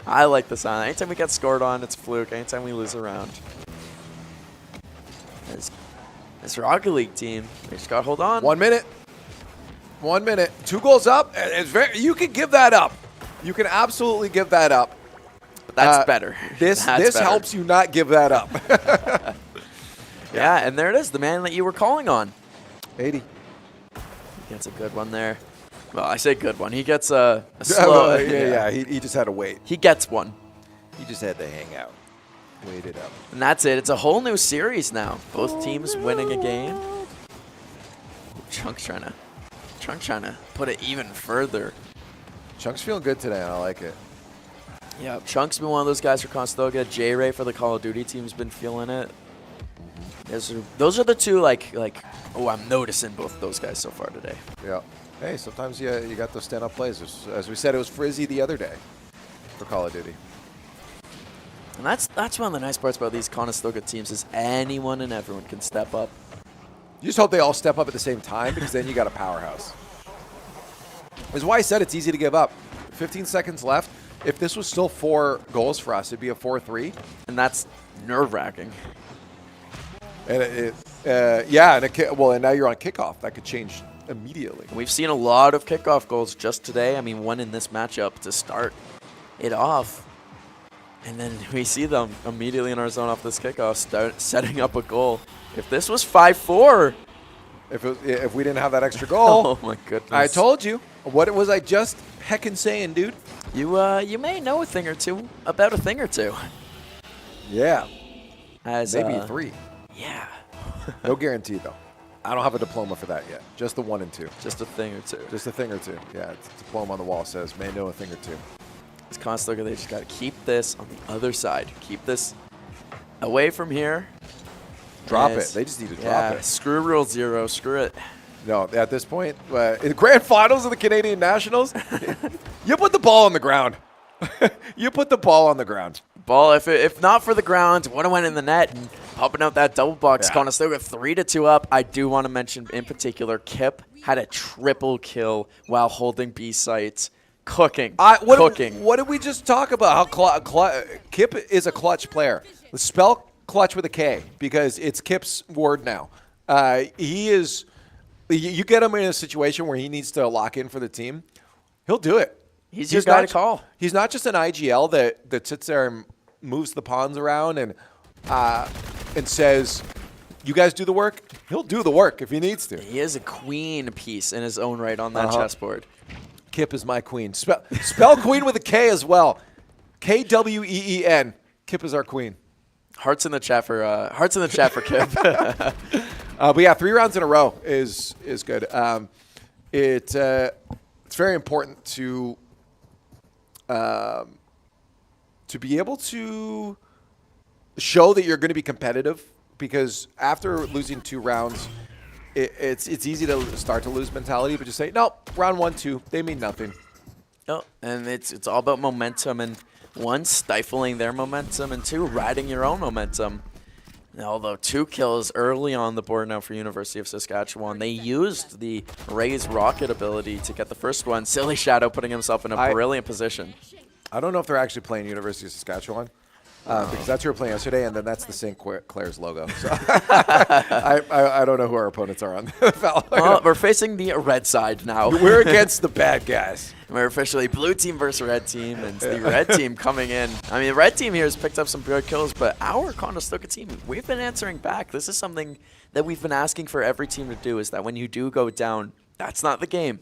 I like the sound. Anytime we get scored on, it's a fluke. Anytime we lose a round. This Rocket League team, they just got to hold on. 1 minute. 1 minute. 2 goals up. It's very. You can give that up. You can absolutely give that up. But that's better. This better. helps you not give that up. Yeah, and there it is, the man that you were calling on. 80. He gets a good one there. Well, I say good one. He gets a slow. Yeah. He just had to wait. He gets one. He just had to hang out. Wait it up. And that's it. It's a whole new series now. Both teams winning a game. Chunk's trying to put it even further. Chunk's feeling good today, and I like it. Yeah, Chunk's been one of those guys for Conestoga. J-Ray for the Call of Duty team's been feeling it. Those are the two, oh, I'm noticing both those guys so far today. Yeah. Hey, sometimes you got those stand-up plays. As we said, it was Frizzy the other day for Call of Duty. And that's one of the nice parts about these Conestoga teams is anyone and everyone can step up. You just hope they all step up at the same time, because then you got a powerhouse. That's why I said it's easy to give up. 15 seconds left. If this was still 4 goals for us, it'd be a 4-3. And that's nerve-wracking. And and now you're on kickoff. That could change immediately. We've seen a lot of kickoff goals just today. I mean, one in this matchup to start it off. And then we see them immediately in our zone off this kickoff, start setting up a goal. If this was 5-4. If we didn't have that extra goal. Oh, my goodness. I told you. What was I just heckin' saying, dude? You may know a thing or two about a thing or two. Yeah. Maybe 3. Yeah. No guarantee, though. I don't have a diploma for that yet. Just the 1 and 2. Just a thing or two. Just a thing or two. Yeah, it's a diploma on the wall says may know a thing or two. It's Conestoga. They just got to keep this on the other side. Keep this away from here. Drop it. They just need to drop it. Screw Rule 0. Screw it. No, at this point, in the grand finals of the Canadian Nationals, you put the ball on the ground. You put the ball on the ground. Ball, if not for the ground, would have went in the net and popping out that double box. Yeah. Conestoga 3-2 up. I do want to mention in particular, Kip had a triple kill while holding B sites. Cooking. What did we just talk about? How Kip is a clutch player. Spell clutch with a K because it's Kip's word now. He is. You get him in a situation where he needs to lock in for the team, he'll do it. He's your guy to call. He's not just an IGL that sits there and moves the pawns around and says, "You guys do the work." He'll do the work if he needs to. He is a queen piece in his own right on that chessboard. Kip is my queen. Spell queen with a K as well. Kween. Kip is our queen. Hearts in the chat for Kip. But yeah, 3 rounds in a row is good. It's very important to be able to show that you're going to be competitive, because after losing 2 rounds, it's easy to start to lose mentality, but just say, no, round 1, 2, they mean nothing. No, and it's all about momentum, and 1, stifling their momentum, and 2, riding your own momentum. Now, although 2 kills early on the board now for University of Saskatchewan, they used the Raise Rocket ability to get the first one. Silly Shadow putting himself in a brilliant position. I don't know if they're actually playing University of Saskatchewan. Because that's who we're playing yesterday, and then that's the St. Clair's logo. So I don't know who our opponents are on the Well, we're facing the red side now. We're against the bad guys. We're officially blue team versus red team, and it's the red team coming in. I mean, the red team here has picked up some good kills, but our Conestoga team, we've been answering back. This is something that we've been asking for every team to do, is that when you do go down, that's not the game.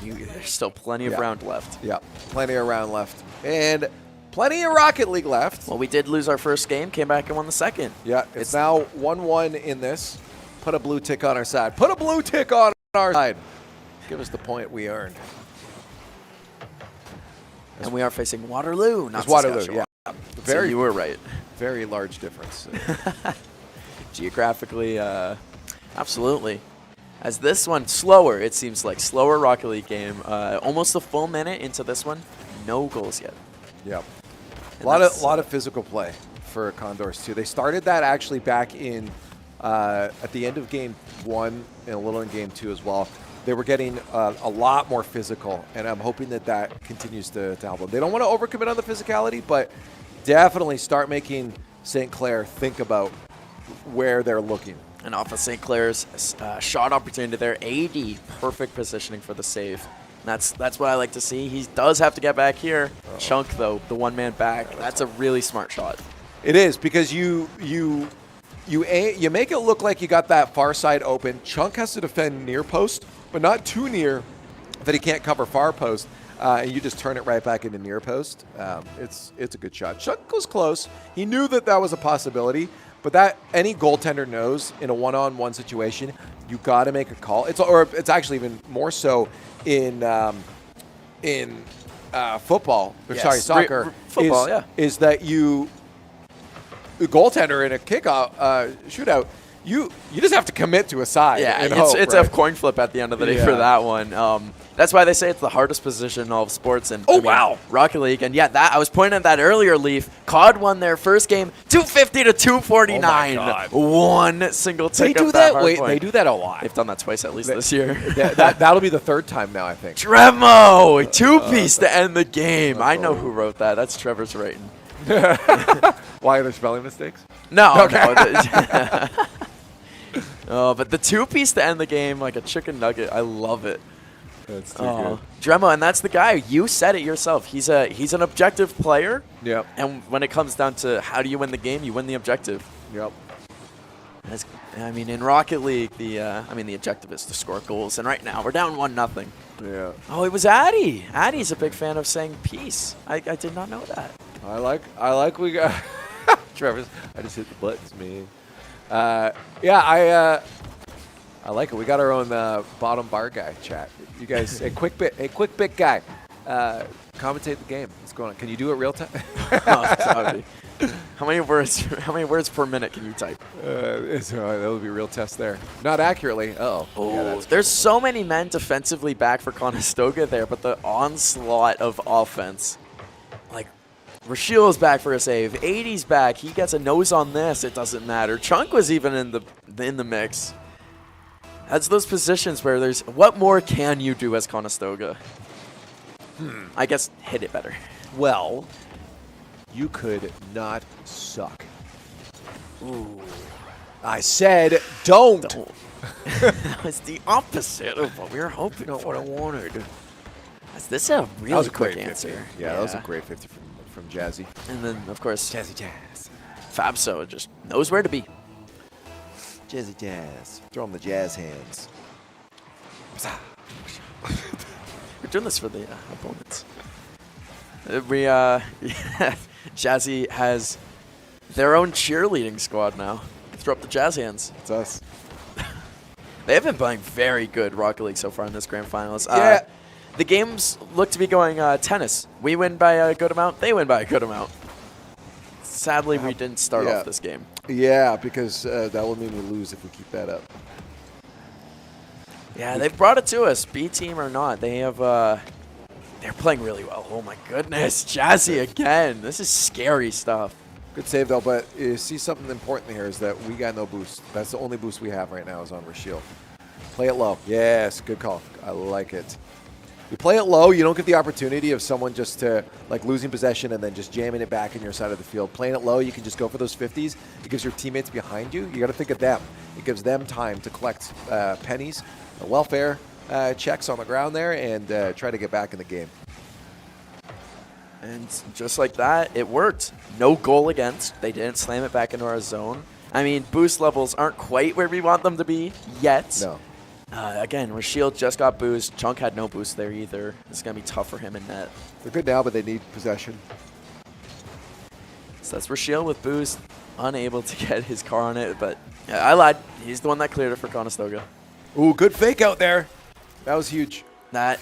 There's still plenty of round left. Yeah, plenty of round left. And plenty of Rocket League left. Well, we did lose our first game, came back and won the second. Yeah, it's now 1-1 in this. Put a blue tick on our side. Put a blue tick on our side. Give us the point we earned. And we are facing Waterloo, not Waterloo, yeah. So you were right. Very large difference. Geographically, absolutely. As this one, slower, it seems like. Slower Rocket League game. Almost a full minute into this one. No goals yet. Yep. A lot of physical play for Condors too. They started that actually back in at the end of game 1 and a little in game 2 as well. They were getting a lot more physical, and I'm hoping that continues to help them. They don't want to overcommit on the physicality, but definitely start making St. Clair think about where they're looking. And off of St. Clair's shot opportunity there, 80 perfect positioning for the save. That's what I like to see. He does have to get back here. Chunk, though, the one-man back. That's a really smart shot. It is, because you make it look like you got that far side open. Chunk has to defend near post, but not too near that he can't cover far post. And you just turn it right back into near post. It's a good shot. Chunk goes close. He knew that was a possibility, but that any goaltender knows in a one-on-one situation, you got to make a call. It's actually even more so in football. Yes. Soccer. Football, is that the goaltender in a kickoff shootout, you just have to commit to a side. Yeah, it's a coin flip at the end of the day for that one. That's why they say it's the hardest position in all of sports. And wow, Rocket League. And yeah, I was pointing at that earlier, Leaf. COD won their first game 250 to 249. Oh my God. One single tick. They do that. Wait, they do that a lot. They've done that twice at least this year. That'll be the third time now, I think. Tremo, 2-piece to end the game. I know who wrote that. That's Trevor's writing. Why are there spelling mistakes? No. Okay. No. But the 2-piece to end the game like a chicken nugget. I love it. That's too good. Dremo, and that's the guy. You said it yourself. He's an objective player. Yep. And when it comes down to how do you win the game, you win the objective. Yep. In Rocket League, the objective is to score goals. And right now, we're down 1-0. Yeah. Oh, it was Addy. Addy's a big fan of saying peace. I did not know that. I like we got Trevor's. I just hit the buttons, man. I like it. We got our own bottom bar guy chat. You guys, a quick bit guy. Commentate the game. What's going on? Can you do it real time? How many words per minute can you type? That would be a real test there. Not accurately. There's so many men defensively back for Conestoga there, but the onslaught of offense. Like, Rashiel's back for a save. 80's back. He gets a nose on this. It doesn't matter. Chunk was even in the mix. That's those positions where there's what more can you do as Conestoga? I guess hit it better. Well, you could not suck. Ooh. I said don't. That was the opposite of what we were hoping for. Not what I wanted. This is a really quick answer. Yeah, that was a great 50 from Jazzy. And then, of course, Jazzy Jazz. Fabso just knows where to be. Jazzy Jazz. Throw him the jazz hands. We're doing this for the opponents. Jazzy has their own cheerleading squad now. Throw up the jazz hands. It's us. They have been playing very good Rocket League so far in this grand finals. Yeah. The games look to be going tennis. We win by a good amount. They win by a good amount. Sadly, we didn't start off this game. Yeah, because that will mean we lose if we keep that up. Yeah, they've brought it to us, B team or not. They have. They're playing really well. Oh my goodness, Jazzy again. This is scary stuff. Good save though, but you see something important here is that we got no boost. That's the only boost we have right now is on Rashiel. Play it low. Yes, good call. I like it. You play it low, you don't get the opportunity of someone just to like losing possession and then just jamming it back in your side of the field. Playing it low, you can just go for those 50s. It gives your teammates behind you. You got to think of them. It gives them time to collect pennies, welfare checks on the ground there, and try to get back in the game. And just like that, it worked. No goal against. They didn't slam it back into our zone. I mean, boost levels aren't quite where we want them to be yet. No. Again, Rashiel just got boost. Chunk had no boost there either. It's going to be tough for him in net. They're good now, but they need possession. So that's Rashiel with boost. Unable to get his car on it, but I lied. He's the one that cleared it for Conestoga. Ooh, good fake out there. That was huge. I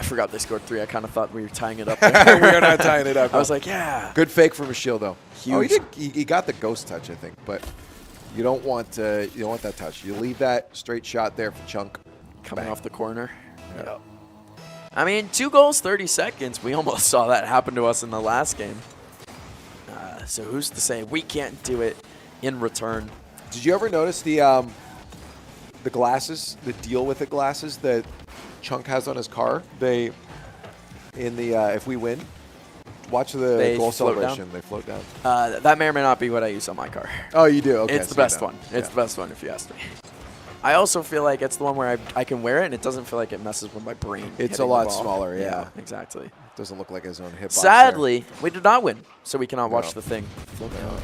forgot they scored 3. I kind of thought we were tying it up there. We are not tying it up. I was like, yeah. Good fake from Rashiel, though. Huge. Oh, he got the ghost touch, I think, but you don't want that touch. You leave that straight shot there for Chunk. Coming off the corner. Yeah. I mean, 2 goals, 30 seconds. We almost saw that happen to us in the last game. So who's to say we can't do it in return? Did you ever notice the glasses, the deal with the glasses that Chunk has on his car? They, if we win, watch the goal celebration. They float down. That may or may not be what I use on my car. Oh, you do? Okay. It's the best one. It's the best one if you ask me. I also feel like it's the one where I can wear it and it doesn't feel like it messes with my brain. It's a lot smaller, yeah. Exactly. Doesn't look like his own hip. Sadly, we did not win, so we cannot watch the thing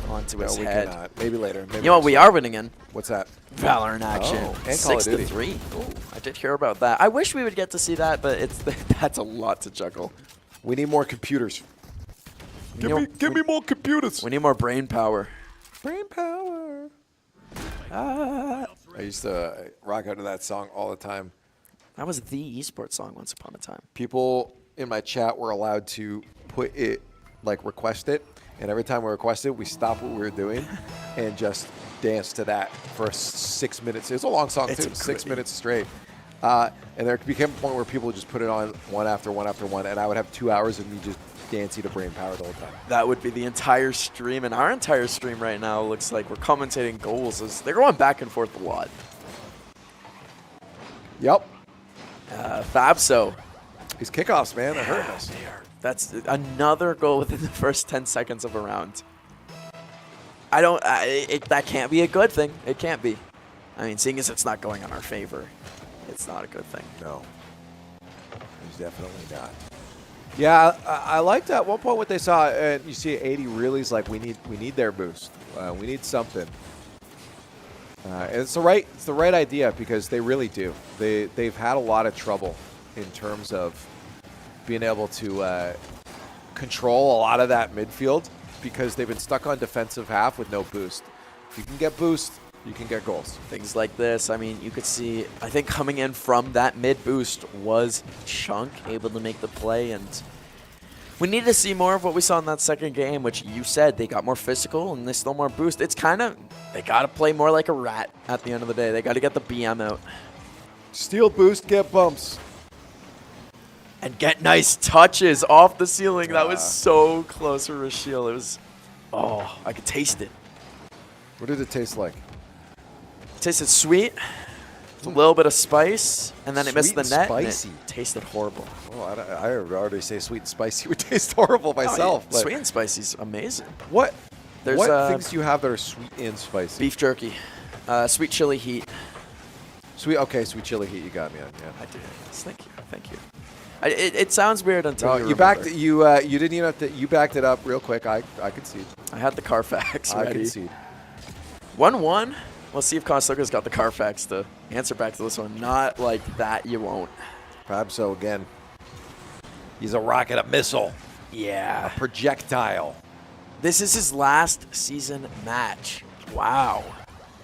onto his head. Cannot. Maybe later. Maybe you know what we are winning in? What's that? Valorant action. Oh, and Call of Duty. 6-3. Ooh, I did hear about that. I wish we would get to see that, but that's a lot to juggle. We need more computers. Give me more computers. We need more brain power. Brain power. I used to rock out to that song all the time. That was the esports song once upon a time. People in my chat were allowed to put it, like request it, and every time we requested it, we stopped what we were doing and just danced to that for 6 minutes. It was a long song too, 6 minutes straight. And there became a point where people would just put it on one after one after one, and I would have 2 hours of me just dancing to Brain Power the whole time. That would be the entire stream, and our entire stream right now looks like we're commentating goals. They're going back and forth a lot. Yep. Fabso. These kickoffs, man, they're hurting us. That's another goal within the first 10 seconds of a round. That can't be a good thing. It can't be. I mean, seeing as it's not going in our favor, it's not a good thing. No. It's definitely not. Yeah, I liked at one point what they saw. You see 80 really's like, we need their boost. We need something. And it's the right idea because they really do. They've had a lot of trouble in terms of being able to control a lot of that midfield because they've been stuck on defensive half with no boost. If you can get boost, you can get goals. Things like this, I mean, you could see, I think coming in from that mid boost was Chunk able to make the play, and we need to see more of what we saw in that second game, which you said they got more physical and they still more boost. It's kind of, they got to play more like a rat at the end of the day. They got to get the BM out. Steal boost, get bumps. And get nice touches off the ceiling. That was so close for Rashiel. It was, oh, I could taste it. What did it taste like? It tasted sweet, with a little bit of spice, and then it missed the net. Spicy. And it tasted horrible. Well, I already say sweet and spicy would taste horrible myself. Oh, yeah. Sweet and spicy is amazing. What There's things do you have that are sweet and spicy? Beef jerky, sweet chili heat. Sweet chili heat. You got me on. Yeah, I did. Thank you. Thank you. It sounds weird until you backed it. You didn't even have to. You backed it up real quick. I concede. I had the Carfax ready. I concede. 1-1. We'll see if Conestoga's got the Carfax to answer back to this one. Not like that, you won't. Fabso again. He's a rocket, a missile. Yeah. A projectile. This is his last season match. Wow.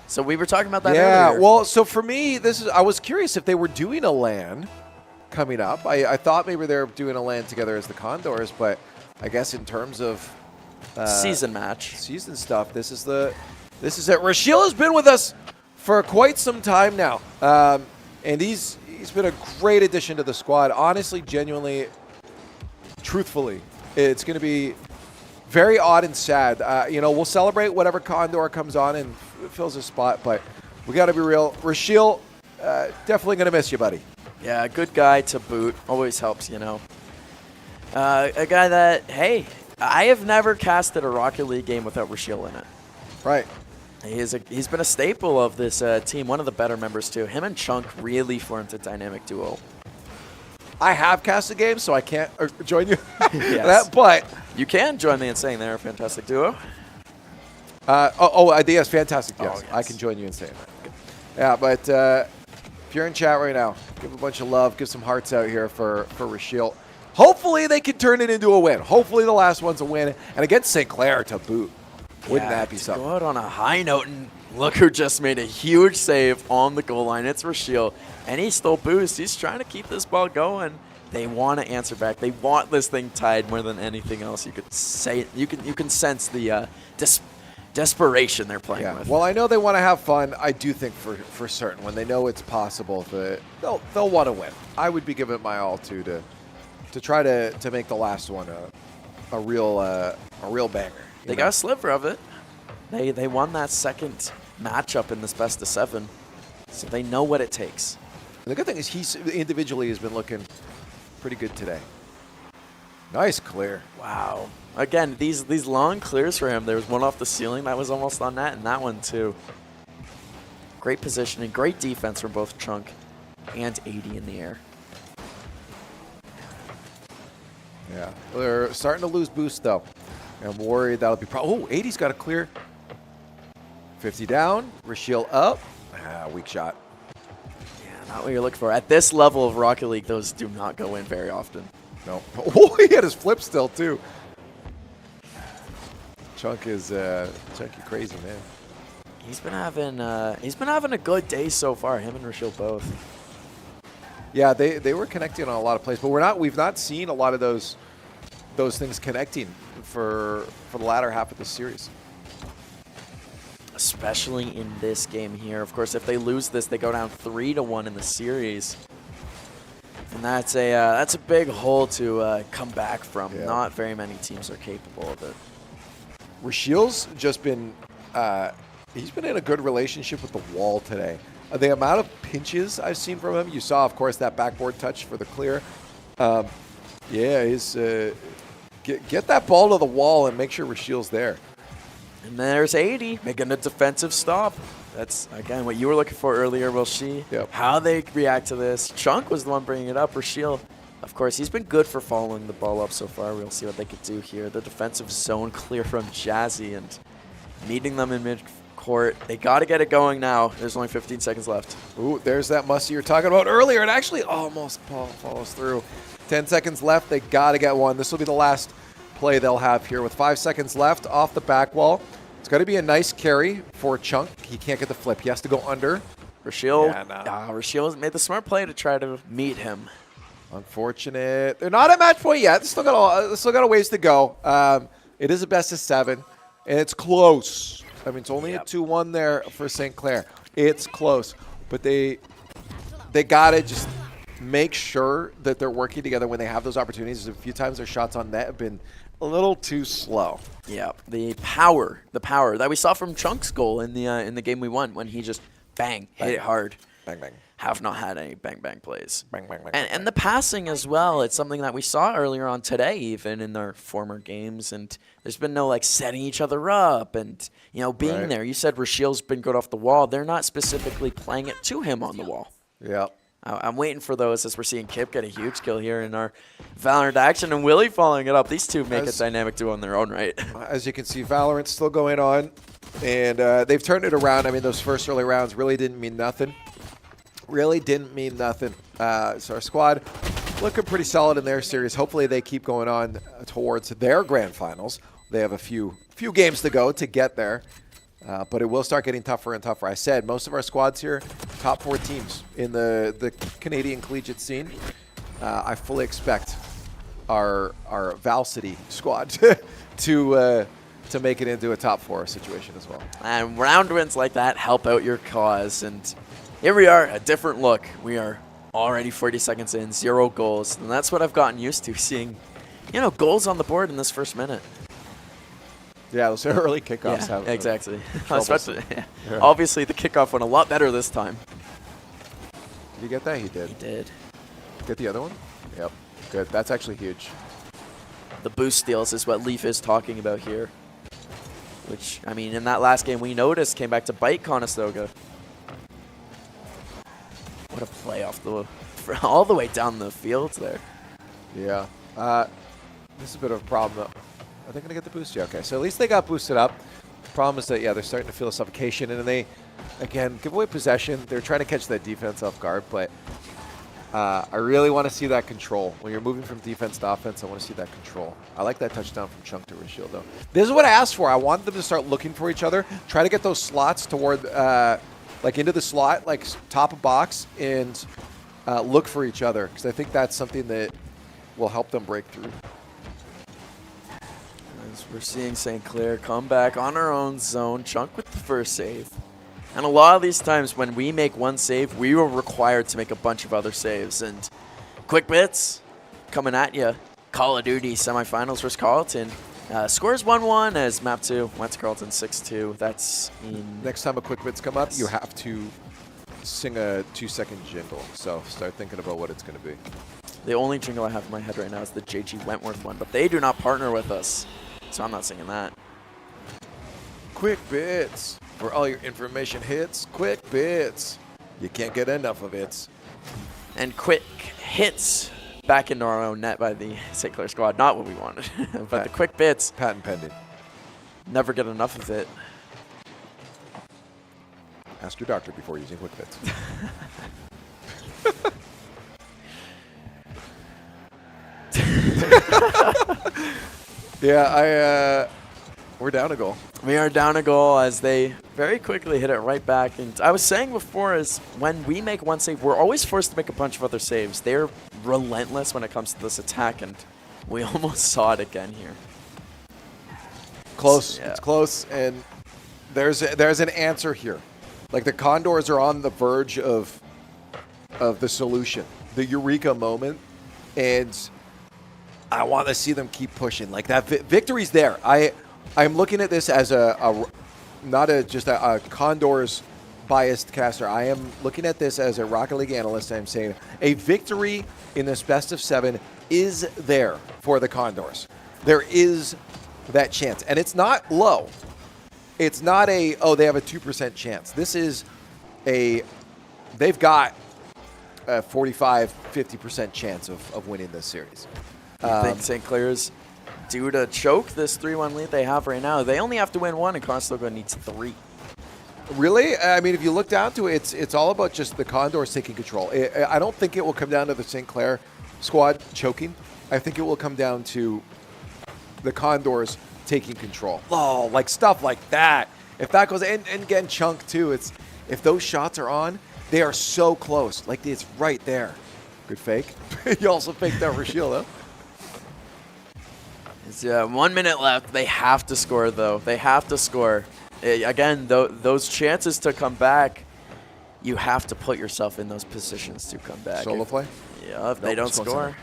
So we were talking about that earlier. Yeah, well, so for me, I was curious if they were doing a LAN coming up. I thought maybe they were doing a LAN together as the Condors, but I guess in terms of season match, season stuff, this is it. Rashiel has been with us for quite some time now, and he's been a great addition to the squad. Honestly, genuinely, truthfully, it's going to be very odd and sad. We'll celebrate whatever Condor comes on and fills his spot, but we got to be real. Rashiel, definitely going to miss you, buddy. Yeah, good guy to boot. Always helps, you know. A guy that, hey, I have never casted a Rocket League game without Rashiel in it. Right. He's been a staple of this team, one of the better members too. Him and Chunk really formed a dynamic duo. I have cast a game, so I can't join you. Yes. But you can join me in saying they're a fantastic duo. Yes, fantastic. Yes. Oh, yes. I can join you in saying that. Yeah, but if you're in chat right now, give a bunch of love, give some hearts out here for Rashiel. Hopefully they can turn it into a win. Hopefully the last one's a win, and against St. Clair to boot. Wouldn't that be something? Go out on a high note, and look who just made a huge save on the goal line. It's Rashiel, and he still boosts. He's trying to keep this ball going. They want to answer back. They want this thing tied more than anything else. You could say you can sense the desperation they're playing with. Well, I know they want to have fun. I do think for certain when they know it's possible, they'll want to win. I would be giving my all to to try to make the last one a real banger. They got a sliver of it. They won that second matchup in this best of 7, so they know what it takes. And the good thing is he individually has been looking pretty good today. Nice clear. Wow. Again, these long clears for him. There was one off the ceiling that was almost on net, and that one too. Great positioning, great defense from both Chunk and 80 in the air. Yeah, they're starting to lose boost though. I'm worried that'll be Oh, 80's got a clear. 50 down, Rashiel up. Weak shot. Yeah, not what you're looking for. At this level of Rocket League, those do not go in very often. No. Oh, he had his flip still too. Chunk is Chunky crazy, man. He's been having a good day so far. Him and Rashiel both. Yeah, they were connecting on a lot of plays, but we've not seen a lot of those things connecting for the latter half of the series. Especially in this game here. Of course, if they lose this, they go down 3-1 in the series. And that's a big hole to come back from. Yeah. Not very many teams are capable of it. Rashiel's just been he's been in a good relationship with the wall today. The amount of pinches I've seen from him, you saw, of course, that backboard touch for the clear. Yeah, he's get that ball to the wall and make sure Rashiel's there. And there's 80 making a defensive stop. That's, again, what you were looking for earlier. We'll see how they react to this. Chunk was the one bringing it up. Rashiel, of course, he's been good for following the ball up so far. We'll see what they could do here. The defensive zone clear from Jazzy and meeting them in mid-court. They got to get it going now. There's only 15 seconds left. Ooh, there's that must you were talking about earlier. It actually almost follows through. 10 seconds left. They got to get one. This will be the last play they'll have here with 5 seconds left off the back wall. It's got to be a nice carry for Chunk. He can't get the flip. He has to go under. Rashiel, Rashiel made the smart play to try to meet him. Unfortunate. They're not at match point yet. Still got a ways to go. It is a best of 7, and it's close. I mean, it's only a 2-1 there for St. Clair. It's close, but they got to just make sure that they're working together when they have those opportunities. A few times their shots on net have been a little too slow. Yeah, the power that we saw from Chunk's goal in the game we won when he just hit it hard. Bang, bang. Have not had any bang plays. Bang, bang, bang. And the passing as well. It's something that we saw earlier on today, even in their former games. And there's been no setting each other up and being there. You said Rashiel's been good off the wall. They're not specifically playing it to him on the wall. Yeah. I'm waiting for those as we're seeing Kip get a huge kill here in our Valorant action and Willie following it up. These two make a dynamic duo on their own right. As you can see, Valorant's still going on, and they've turned it around. I mean, those first early rounds really didn't mean nothing. So our squad looking pretty solid in their series. Hopefully they keep going on towards their grand finals. They have a few games to go to get there. But it will start getting tougher and tougher. I said most of our squads here, top 4 teams in the Canadian collegiate scene. I fully expect our varsity squad to make it into a top 4 situation as well. And round wins like that help out your cause. And here we are, a different look. We are already 40 seconds in, 0 goals. And that's what I've gotten used to, seeing goals on the board in this first minute. Yeah, those early kickoffs have exactly. Especially, obviously, the kickoff went a lot better this time. Did you get that? He did. He did. Get the other one? Yep. Good. That's actually huge. The boost steals is what Leaf is talking about here. Which, I mean, in that last game we noticed came back to bite Conestoga. What a play off all the way down the field there. Yeah. This is a bit of a problem, though. Are they going to get the boost? Yeah, okay. So at least they got boosted up. The problem is that, they're starting to feel a suffocation. And then they, again, give away possession. They're trying to catch that defense off guard. But I really want to see that control. When you're moving from defense to offense, I want to see that control. I like that touchdown from Chunk to Rashiel, though. This is what I asked for. I wanted them to start looking for each other. Try to get those slots toward, into the slot, top of box, and look for each other. Because I think that's something that will help them break through. We're seeing St. Clair come back on our own zone. Chunk with the first save. And a lot of these times when we make one save, we were required to make a bunch of other saves. And quick bits, coming at you. Call of Duty semifinals versus Carleton. Scores 1-1 as map 2 went to Carleton 6-2. That's in... Next time a quick bits come up, you have to sing a 2-second jingle. So start thinking about what it's going to be. The only jingle I have in my head right now is the JG Wentworth one, but they do not partner with us, so I'm not singing that. Quick bits. For all your information hits, quick bits. You can't get enough of it. And quick hits back into our own net by the St. Clair squad. Not what we wanted, but the quick bits. Patent pending. Never get enough of it. Ask your doctor before using quick bits. Yeah, we're down a goal. We are down a goal as they very quickly hit it right back. And I was saying before is when we make one save, we're always forced to make a bunch of other saves. They're relentless when it comes to this attack, and we almost saw it again here. Close. Yeah. It's close, and there's an answer here. Like the Condors are on the verge of the solution, the eureka moment, and I want to see them keep pushing. Like that victory's there. I'm looking at this as not just a Condors biased caster. I am looking at this as a Rocket League analyst. I'm saying a victory in this best of 7 is there for the Condors. There is that chance, and it's not low. It's not they have a 2% chance. This is they've got a 45-50% chance of winning this series. I think St. Clair's due to choke this 3-1 lead they have right now. They only have to win 1, and Conestoga needs 3. Really? I mean, if you look down to it, it's all about just the Condors taking control. I don't think it will come down to the St. Clair squad choking. I think it will come down to the Condors taking control. Oh, like stuff like that. If that goes, and again, Chunk too, if those shots are on, they are so close. Like it's right there. Good fake. You also faked out Rashiel, though. It's 1 minute left. They have to score, though. They have to score. Again, those chances to come back, you have to put yourself in those positions to come back. Solo play? Yeah, if they don't score.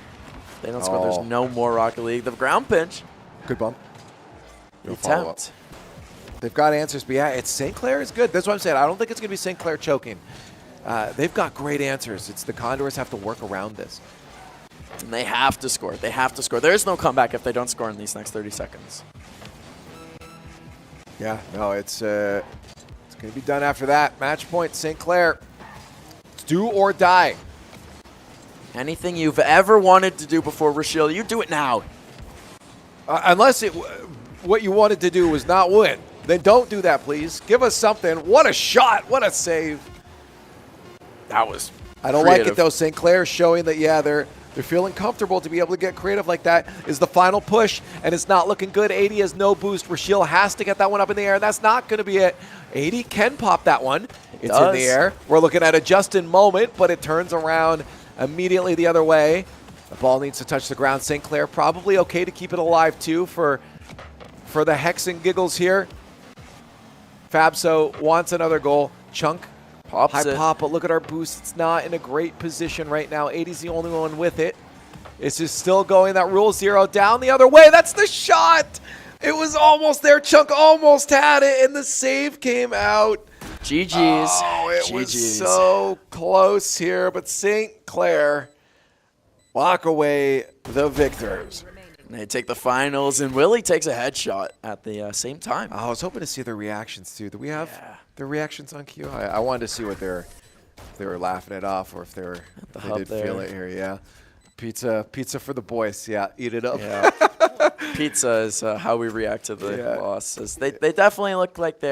They don't score. There's no more Rocket League. The ground pinch. Good bump. The attempt. They've got answers, but yeah, it's St. Clair is good. That's what I'm saying. I don't think it's going to be St. Clair choking. They've got great answers. It's the Condors have to work around this. And they have to score. They have to score. There is no comeback if they don't score in these next 30 seconds. Yeah, no, it's going to be done after that. Match point, St. Clair. It's do or die. Anything you've ever wanted to do before, Rashiel, you do it now. Unless what you wanted to do was not win. Then don't do that, please. Give us something. What a shot. What a save. That was I don't creative. like it, though. St. Clair showing that, yeah, they're feeling comfortable to be able to get creative like that. Is the final push, and it's not looking good. 80 has no boost. Rashiel has to get that one up in the air, and that's not going to be it. 80 can pop that one. It's in the air. We're looking at a just-in moment, but it turns around immediately the other way. The ball needs to touch the ground. St. Clair probably okay to keep it alive, too, for the hex and giggles here. Fabso wants another goal. Chunk. Pops high it. pop, but look at our boost. It's not in a great position right now. 80's the only one with it. It's just still going. That rule 0 down the other way. That's the shot. It was almost there. Chunk almost had it, and the save came out. GG's. Oh, it was so close here, but St. Clair walk away the victors. They take the finals, and Willie takes a headshot at the same time. Oh, I was hoping to see their reactions, too. Do we have their reactions on cue? I wanted to see what if they were laughing it off or if they did feel it here, yeah. Pizza for the boys, yeah. Eat it up. Yeah. Pizza is how we react to the losses. They definitely look like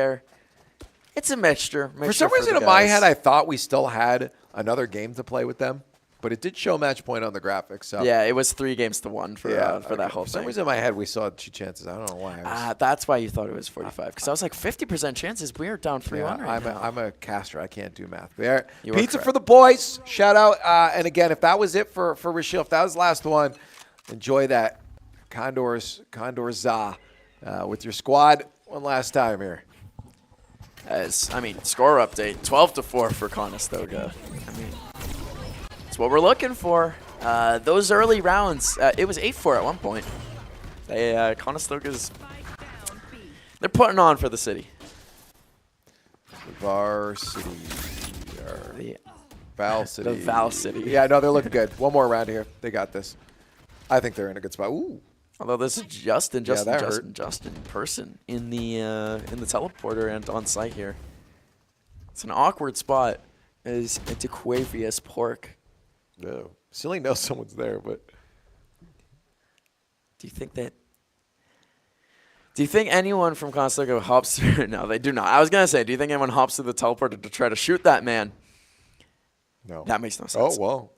it's a mixture. For some reason in my head, I thought we still had another game to play with them. But it did show match point on the graphics. So. Yeah, it was 3-1 for that whole thing. For some reason in my head, we saw 2 chances. I don't know why. That's why you thought it was 45. Because I was like, 50% chances. We are down 3-1 right now. I'm a caster. I can't do math. Pizza correct. for the boys. Shout out. And again, if that was it for Rashiel, if that was the last one, enjoy that. Condors with your squad one last time here. Score update, 12-4 for Conestoga. It's what we're looking for. Those early rounds, it was 8-4 at one point. Conestoga's, they're putting on for the city. Varsity. The Val City. The Val City. Yeah, no, they're looking good. One more round here. They got this. I think they're in a good spot. Ooh. Although this is Justin in person in the teleporter and on site here. It's an awkward spot. Is it's Aquavius Pork. No. Silly knows someone's there, but do you think anyone from Conestoga hops through? No, they do not. I was gonna say, do you think anyone hops through the teleporter to try to shoot that man? No. That makes no sense. Oh, well.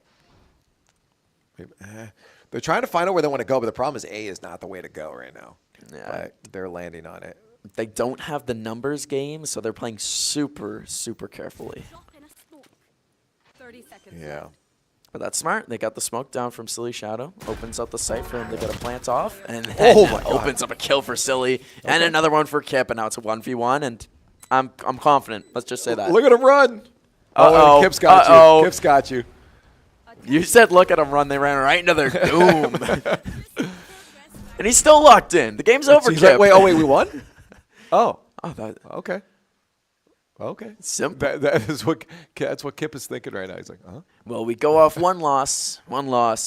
They're trying to find out where they want to go, but the problem is A is not the way to go right now. Yeah. But they're landing on it. They don't have the numbers game, so they're playing super, super carefully. 30 seconds. Yeah. But that's smart. They got the smoke down from Silly Shadow. Opens up the site for him to get a plant off. And then opens up a kill for Silly. And another one for Kip. And now it's a 1v1. And I'm confident. Let's just say that. Look at him run. Uh-oh. Kip's got you. Kip's got you. You said look at him run. They ran right into their doom. And he's still locked in. The game's over, Kip. Wait, we won? Okay. Okay. Simple. That's what Kip is thinking right now. He's like, huh? Well, we go off one loss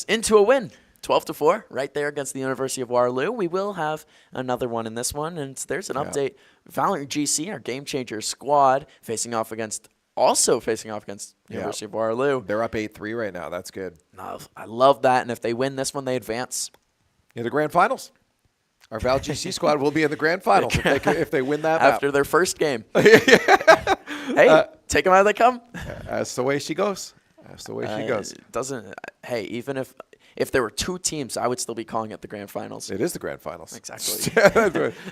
into a win. 12-4 right there against the University of Waterloo. We will have another one in this one, and there's an update. Valorant GC, our game changer squad, facing off against University of Waterloo. They're up 8-3 right now. That's good. I love that, and if they win this one, they advance. In the grand finals. Our Val GC squad will be in the grand finals if they win that after their first game. Hey, take them how they come. That's the way she goes. That's the way she goes. Hey, even if there were two teams, I would still be calling it the grand finals. It is the grand finals. Exactly.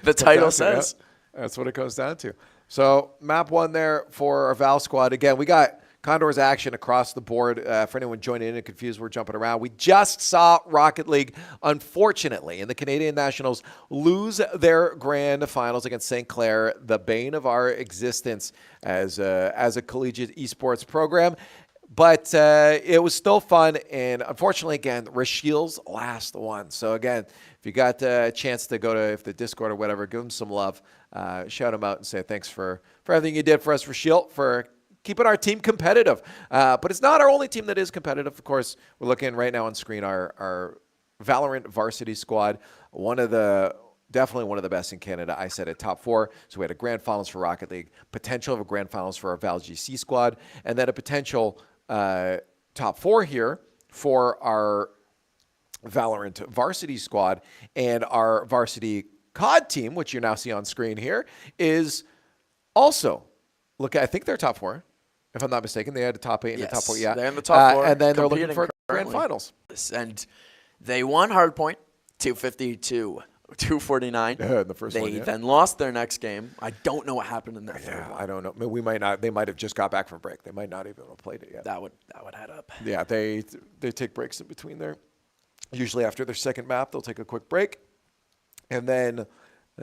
The title says. That's what it comes down to. So map 1 there for our Val squad. Again, we got Condors action across the board. For anyone joining in and confused, we're jumping around. We just saw Rocket League, unfortunately, and the Canadian Nationals lose their grand finals against St. Clair, the bane of our existence as a collegiate esports program. But it was still fun, and unfortunately, again, Rashiel's last one. So again, if you got a chance to go to the Discord or whatever, give him some love. Shout him out and say thanks for everything you did for us, Rashiel, for keeping our team competitive. But it's not our only team that is competitive. Of course, we're looking right now on screen, our Valorant varsity squad, definitely one of the best in Canada. I said it, top 4. So we had a grand finals for Rocket League, potential of a grand finals for our Val GC squad, and then a potential top 4 here for our Valorant varsity squad. And our varsity COD team, which you now see on screen here, is also, I think they're top 4. If I'm not mistaken, they had a top 8 and a top 4. Yeah, they're in the top 4. And then they're looking for grand finals. And they won Hardpoint 250 to 249. The first one. They then lost their next game. I don't know what happened in their third one. I don't know. We might not. They might have just got back from break. They might not even have played it yet. That would add up. Yeah, they take breaks in between there. Usually after their second map, they'll take a quick break, and then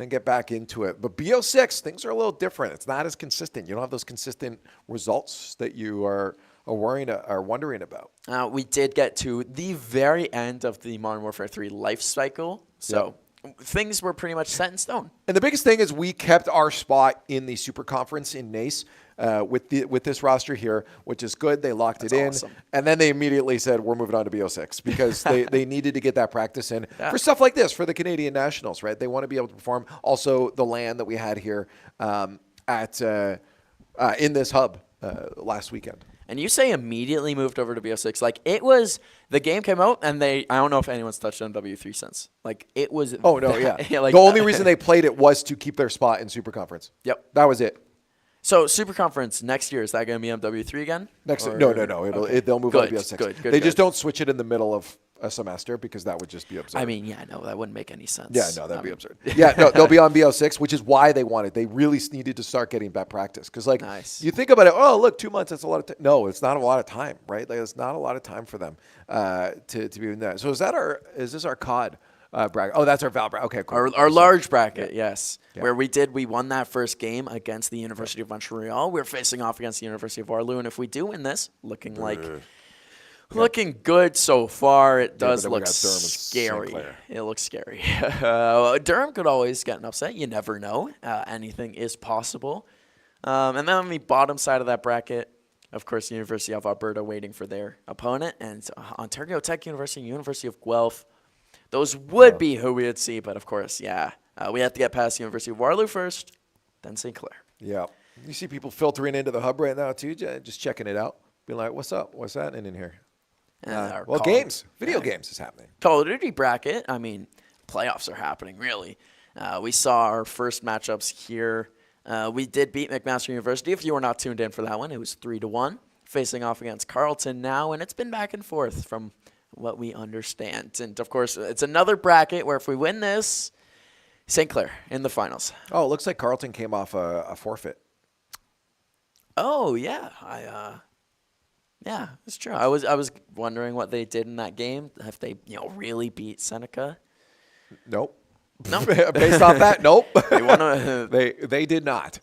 get back into it. But BO6, things are a little different. It's not as consistent. You don't have those consistent results that you are wondering about. We did get to the very end of the Modern Warfare 3 life cycle, so things were pretty much set in stone. And the biggest thing is we kept our spot in the Super Conference in NACE with this roster here, which is good. They locked it in. Awesome. And then they immediately said, we're moving on to BO6 because they needed to get that practice in for stuff like this, for the Canadian Nationals, right? They want to be able to perform. Also, the LAN that we had here in this hub last weekend. And you say immediately moved over to BO6. Like, it was, the game came out, and I don't know if anyone's touched on W3 since. Like, it was. Oh, no, yeah. The only reason they played it was to keep their spot in Super Conference. Yep. That was it. So, Super Conference next year, is that going to be on W3 again? No. They'll move on to BO6. Good. They just don't switch it in the middle of a semester because that would just be absurd. I mean, yeah, no, that wouldn't make any sense. Yeah, no, that'd be absurd. Yeah, no, they'll be on BO6, which is why they wanted. They really needed to start getting back practice. Because, you think about it, oh, look, 2 months, that's a lot of time. No, it's not a lot of time, right? It's not a lot of time for them to be in that. So is this our COD bracket? Oh, that's our Val bracket. Okay, cool. Our large bracket, yes. Yeah. Where we won that first game against the University of Montreal. We're facing off against the University of Waterloo. And if we do win this, looking like Looking good so far. It does but then we look got Durham and St. scary. Clair. It looks scary. Durham could always get an upset. You never know. Anything is possible. And then on the bottom side of that bracket, of course, the University of Alberta waiting for their opponent, and Ontario Tech University, University of Guelph. Those would be who we would see, but of course, we have to get past the University of Waterloo first, then St. Clair. Yeah. You see people filtering into the hub right now, too, just checking it out. Being like, what's up? What's happening in here? Games. Video games is happening. Call of Duty bracket. I mean, playoffs are happening, really. We saw our first matchups here. We did beat McMaster University. If you were not tuned in for that one, it was 3-1, facing off against Carleton now, and it's been back and forth from what we understand. And, of course, it's another bracket where if we win this, St. Clair in the finals. Oh, it looks like Carleton came off a forfeit. Oh, yeah. Yeah, it's true. I was wondering what they did in that game. If they, really beat Seneca. Nope. No. Based off that, nope. They did not.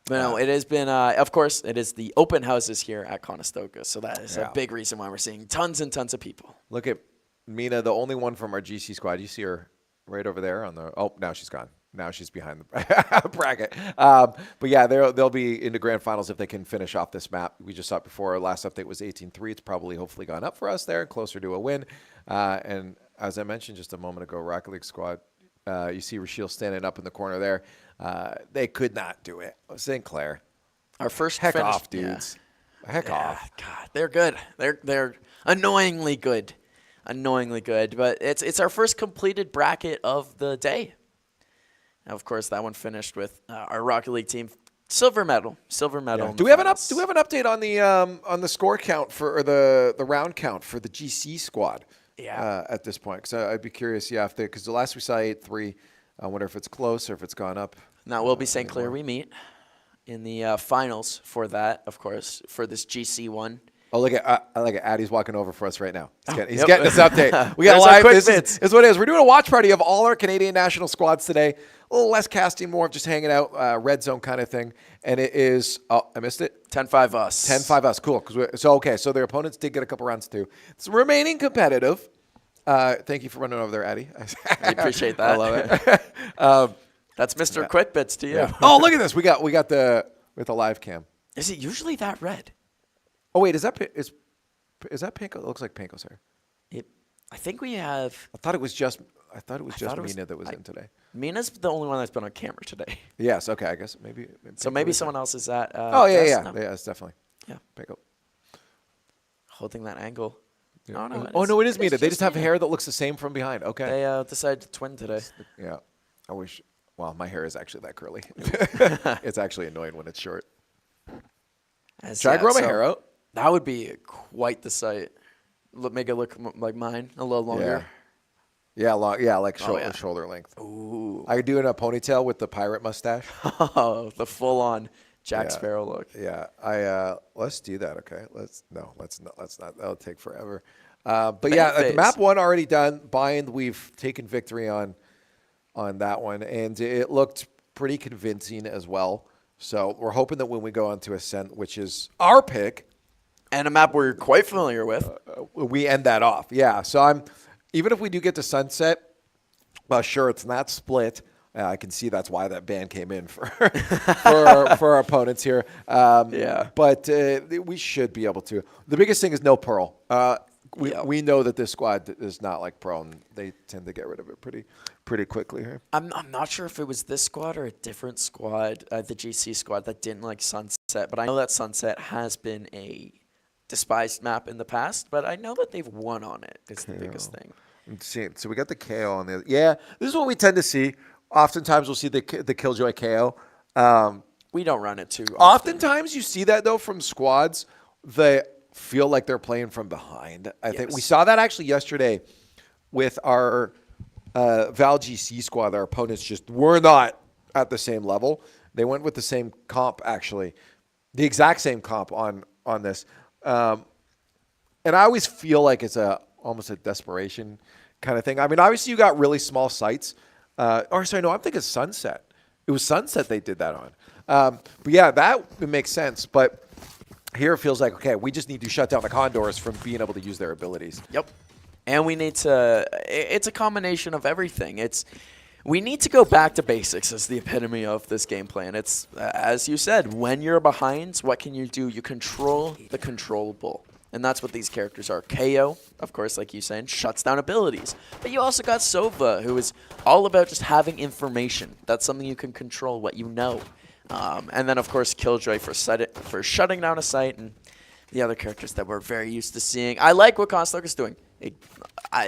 But no, it has been, of course, it is the open houses here at Conestoga. So that is a big reason why we're seeing tons and tons of people. Look at Mina, the only one from our GC squad. You see her right over there on the. Oh, now she's gone. Now she's behind the bracket. But yeah, they'll be in the grand finals if they can finish off this map. We just saw it before. Our last update was 18-3. It's probably hopefully gone up for us there, closer to a win. And as I mentioned just a moment ago, Rocket League squad, you see Rachel standing up in the corner there. They could not do it. St. Clair. Our first Heck finish, off, dudes. Yeah. Heck off. God, they're good. They're annoyingly good. Annoyingly good. But it's our first completed bracket of the day. And of course, that one finished with our Rocket League team silver medal. Yeah. Do we have an update on the score count or the round count for the GC squad? Yeah. At this point, because I'd be curious. Yeah, because the last we saw 8-3. I wonder if it's close or if it's gone up. Now will be St. Clair we meet in the finals for that, of course, for this GC one. Oh, look at Addy's walking over for us right now. He's getting this update. We got There's live. quick This bits. is what it is. We're doing a watch party of all our Canadian national squads today. A little less casting, more of just hanging out, red zone kind of thing. And it is, I missed it. 10-5 us. 10-5 us. Cool. So their opponents did get a couple rounds too. It's remaining competitive. Thank you for running over there, Addy. I appreciate that. I love it. That's Mr. Quick Bits to you. Yeah. Oh, look at this. We got the live cam. Is it usually that red? Oh wait, is that Panko? It looks like Panko's hair. I think we have. I thought it was just Mina that was in today. Mina's the only one that's been on camera today. Yes. Okay. I guess maybe. So maybe someone else is at. Oh yeah. No. Yeah, it's definitely. Yeah. Panko. Holding that angle. Yeah. No, it is Mina. They just have hair that looks the same from behind. Okay. They decided to twin today. Yeah. I wish. Well, my hair is actually that curly. It's actually annoying when it's short. Should I grow my hair out? That would be quite the sight. Make it look like mine, a little longer. Yeah, long. Yeah, like shoulder length. Ooh. I do it in a ponytail with the pirate mustache. Oh, the full-on Jack Sparrow look. Yeah, let's do that. Okay, let's not. That'll take forever. But yeah, the map one already done. Bind, we've taken victory on that one, and it looked pretty convincing as well. So we're hoping that when we go on to Ascent, which is our pick, and a map we're quite familiar with, we end that off. Yeah. So even if we do get to Sunset, sure, it's not split. I can see that's why that ban came in for our opponents here. But we should be able to. The biggest thing is no Pearl. We know that this squad is not like Pearl, and they tend to get rid of it pretty quickly here. I'm not sure if it was this squad or a different squad, the GC squad, that didn't like Sunset. But I know that Sunset has been a despised map in the past, but I know that they've won on it. It's the biggest thing. So we got the KO on the other. Yeah, this is what we tend to see. Oftentimes we'll see the Killjoy KO. We don't run it too often. Oftentimes you see that, though, from squads that feel like they're playing from behind. I think we saw that actually yesterday with our Val GC squad. Our opponents just were not at the same level. They went with the same comp, actually. The exact same comp on this. And I always feel like it's almost a desperation kind of thing. I mean, obviously you got really small sites. I'm thinking Sunset. It was Sunset they did that on. But yeah, that makes sense. But Here it feels like, okay, we just need to shut down the Condors from being able to use their abilities. Yep. And we need to, it's a combination of everything. We need to go back to basics as the epitome of this gameplay. And it's, as you said, when you're behind, what can you do? You control the controllable. And that's what these characters are. KO, of course, like you said, shuts down abilities. But you also got Sova, who is all about just having information. That's something you can control, what you know. And then, of course, Killjoy for shutting down a site, and the other characters that we're very used to seeing. I like what Conestoga is doing.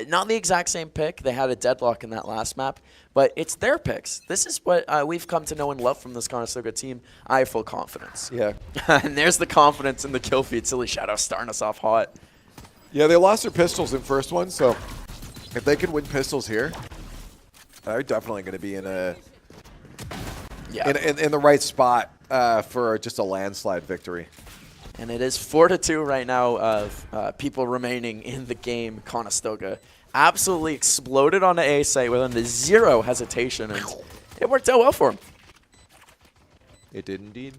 Not the exact same pick. They had a deadlock in that last map, but it's their picks. This is what we've come to know and love from this Conestoga team. I have full confidence. Yeah. And there's the confidence in the kill feed. Silly Shadow starting us off hot. Yeah, they lost their pistols in first one, so if they can win pistols here, they're definitely going to be in a in the right spot for just a landslide victory. And it is 4-2 right now of people remaining in the game. Conestoga absolutely exploded on the A site with zero hesitation, and it worked out well for him. It did indeed.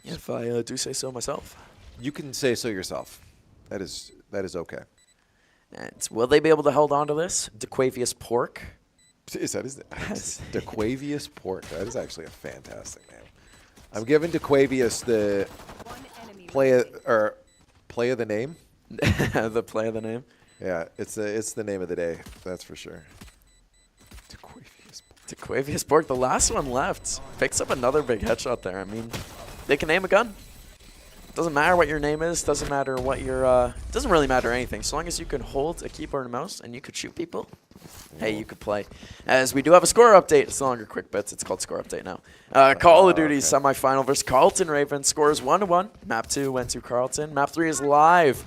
If I do say so myself. You can say so yourself. That is okay. And will they be able to hold on to this? DeQuavius Pork. Is that his name? DeQuavius Pork. That is actually a fantastic name. I'm giving DeQuavius the play of the name. The play of the name. Yeah, it's the name of the day. That's for sure. DeQuavius Pork, the last one left, picks up another big headshot there. I mean, they can aim a gun. Doesn't matter what your name is. Doesn't matter what your. Doesn't really matter anything. So long as you can hold a keyboard and mouse and you could shoot people. Hey, you could play. As we do have a score update. It's no longer Quick Bits. It's called Score Update now. Call of Duty semifinal versus Carleton Raven. Scores 1-1. Map 2 went to Carleton. Map 3 is live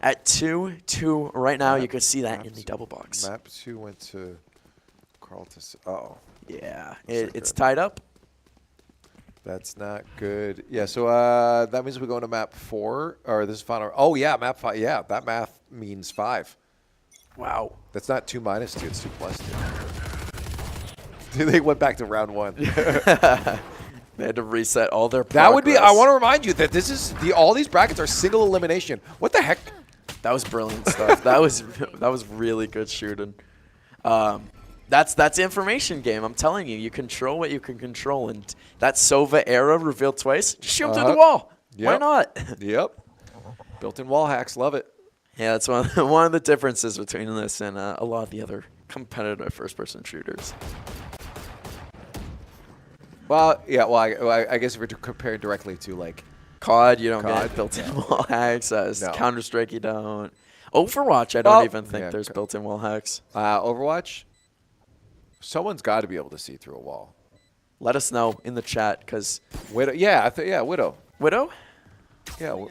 at 2-2 right now. You can see that in the double box. Map 2 went to Carleton. Uh-oh. Yeah, it's tied up. That's not good. Yeah, so that means we go into map 4, or this is final. Oh, yeah, map 5. Yeah, that math means 5. Wow. That's not 2 minus 2, it's 2 plus 2. They went back to round 1. They had to reset all their progress. That would be, I want to remind you that this is, all these brackets are single elimination. What the heck? That was brilliant stuff. that was really good shooting. That's information game. I'm telling you, you control what you can control, and that Sova era revealed twice. Just shoot him through the wall. Yep. Why not? Yep. Built-in wall hacks. Love it. Yeah, that's one of the differences between this and a lot of the other competitive first-person shooters. Well, yeah. Well, I guess if we're comparing directly to like COD, you don't COD, get built-in wall hacks. No. Counter-Strike, you don't. Overwatch, I don't even think there's built-in wall hacks. Overwatch. Someone's got to be able to see through a wall. Let us know in the chat, because Widow. Yeah, Widow. Widow. Yeah.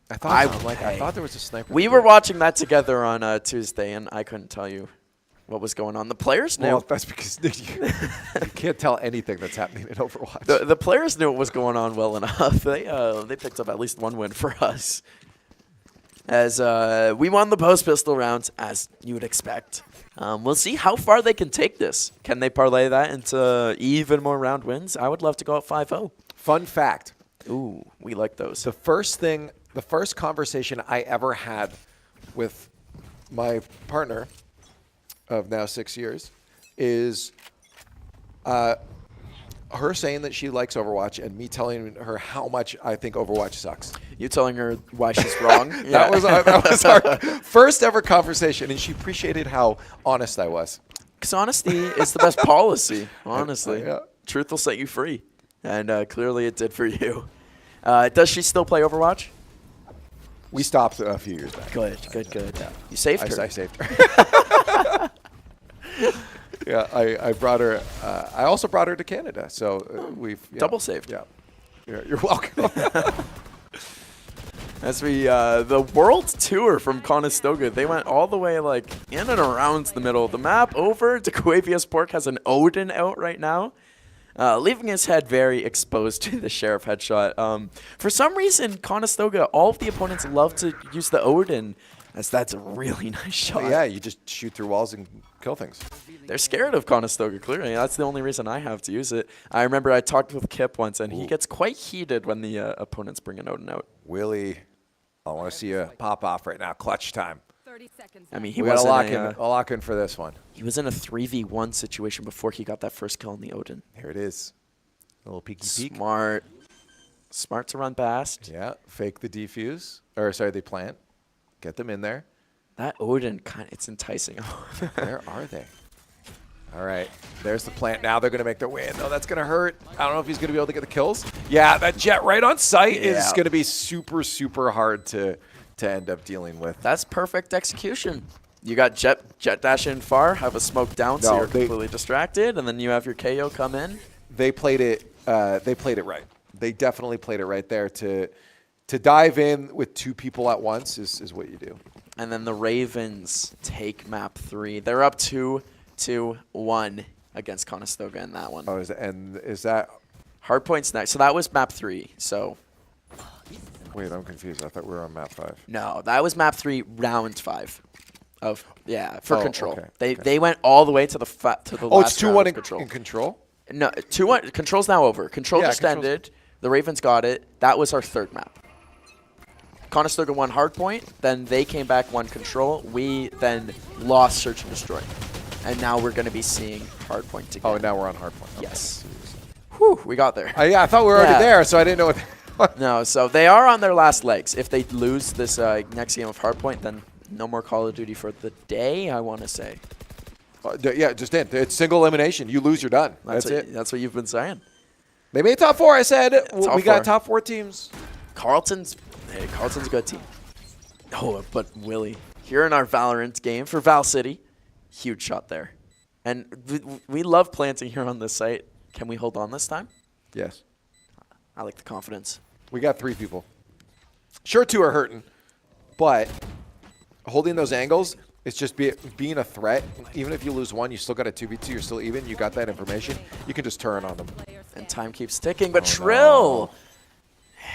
I thought there was a sniper. We were watching that together on Tuesday, and I couldn't tell you what was going on. The players knew. Well, that's because you can't tell anything that's happening in Overwatch. The players knew what was going on well enough. They picked up at least one win for us. As we won the post pistol round, as you would expect. We'll see how far they can take this. Can they parlay that into even more round wins? I would love to go up 5-0. Fun fact. Ooh, we like those. The first conversation I ever had with my partner of now 6 years is her saying that she likes Overwatch and me telling her how much I think Overwatch sucks. You telling her why she's wrong? That was our first ever conversation, and she appreciated how honest I was. Because honesty is the best policy, honestly. Yeah. Truth will set you free, and clearly it did for you. Does she still play Overwatch? We stopped a few years back. Good. Yeah. You saved her. I saved her. Yeah, I brought her. I also brought her to Canada, so we've double saved. Yeah, you're welcome. As the world tour from Conestoga, they went all the way like in and around the middle of the map over. DeQuavius Pork has an Odin out right now, leaving his head very exposed to the Sheriff headshot. For some reason, Conestoga, all of the opponents love to use the Odin That's a really nice shot. Yeah, you just shoot through walls and kill things. They're scared of Conestoga, clearly. That's the only reason I have to use it. I remember I talked with Kip once, and he gets quite heated when the opponents bring an Odin out. Willie, I want to see you pop off right now. Clutch time. 30 seconds. I mean, he We was got to lock in for this one. He was in a 3v1 situation before he got that first kill on the Odin. Here it is. A little peeky peek. Smart to run past. Yeah, fake the defuse. Or, sorry, they plant. Get them in there. That Odin, it's enticing. Where are they? All right, there's the plant. Now they're going to make their way in. No, that's going to hurt. I don't know if he's going to be able to get the kills. Yeah, that jet right on site is going to be super, super hard to end up dealing with. That's perfect execution. You got jet dash in far, have a smoke down, so you're completely distracted, and then you have your KO come in. They played it. They played it right. They definitely played it right there. To dive in with 2 people at once is what you do. And then the Ravens take map 3. They're up 2-1 against Conestoga in that one. Oh, is that Hardpoint's next? So that was map 3. So. Wait, I'm confused. I thought we were on map 5. No, that was map 3, round 5. For control. Okay, They went all the way to the last it's 2-1 control. in control. No, 2-1. Control's now over. Control just ended. The Ravens got it. That was our 3rd map. Conestoga won Hardpoint. Then they came back, won Control. We then lost Search and Destroy. And now we're going to be seeing Hardpoint again. Oh, now we're on Hardpoint. Okay. Yes. Whew, we got there. Yeah, I thought we were already there, so I didn't know what. No, so they are on their last legs. If they lose this next game of Hardpoint, then no more Call of Duty for the day, I want to say. Yeah, just in. It's single elimination. You lose, you're done. That's it. That's what you've been saying. They made top 4, I said. We got top 4 teams. Carlton's a good team. Oh, but Willie, here in our Valorant game for Val City, huge shot there. And we love planting here on this site. Can we hold on this time? Yes. I like the confidence. We got 3 people. Sure, 2 are hurting, but holding those angles, it's just being a threat. Even if you lose 1, you still got a 2v2. You're still even. You got that information. You can just turn on them. And time keeps ticking, but Trill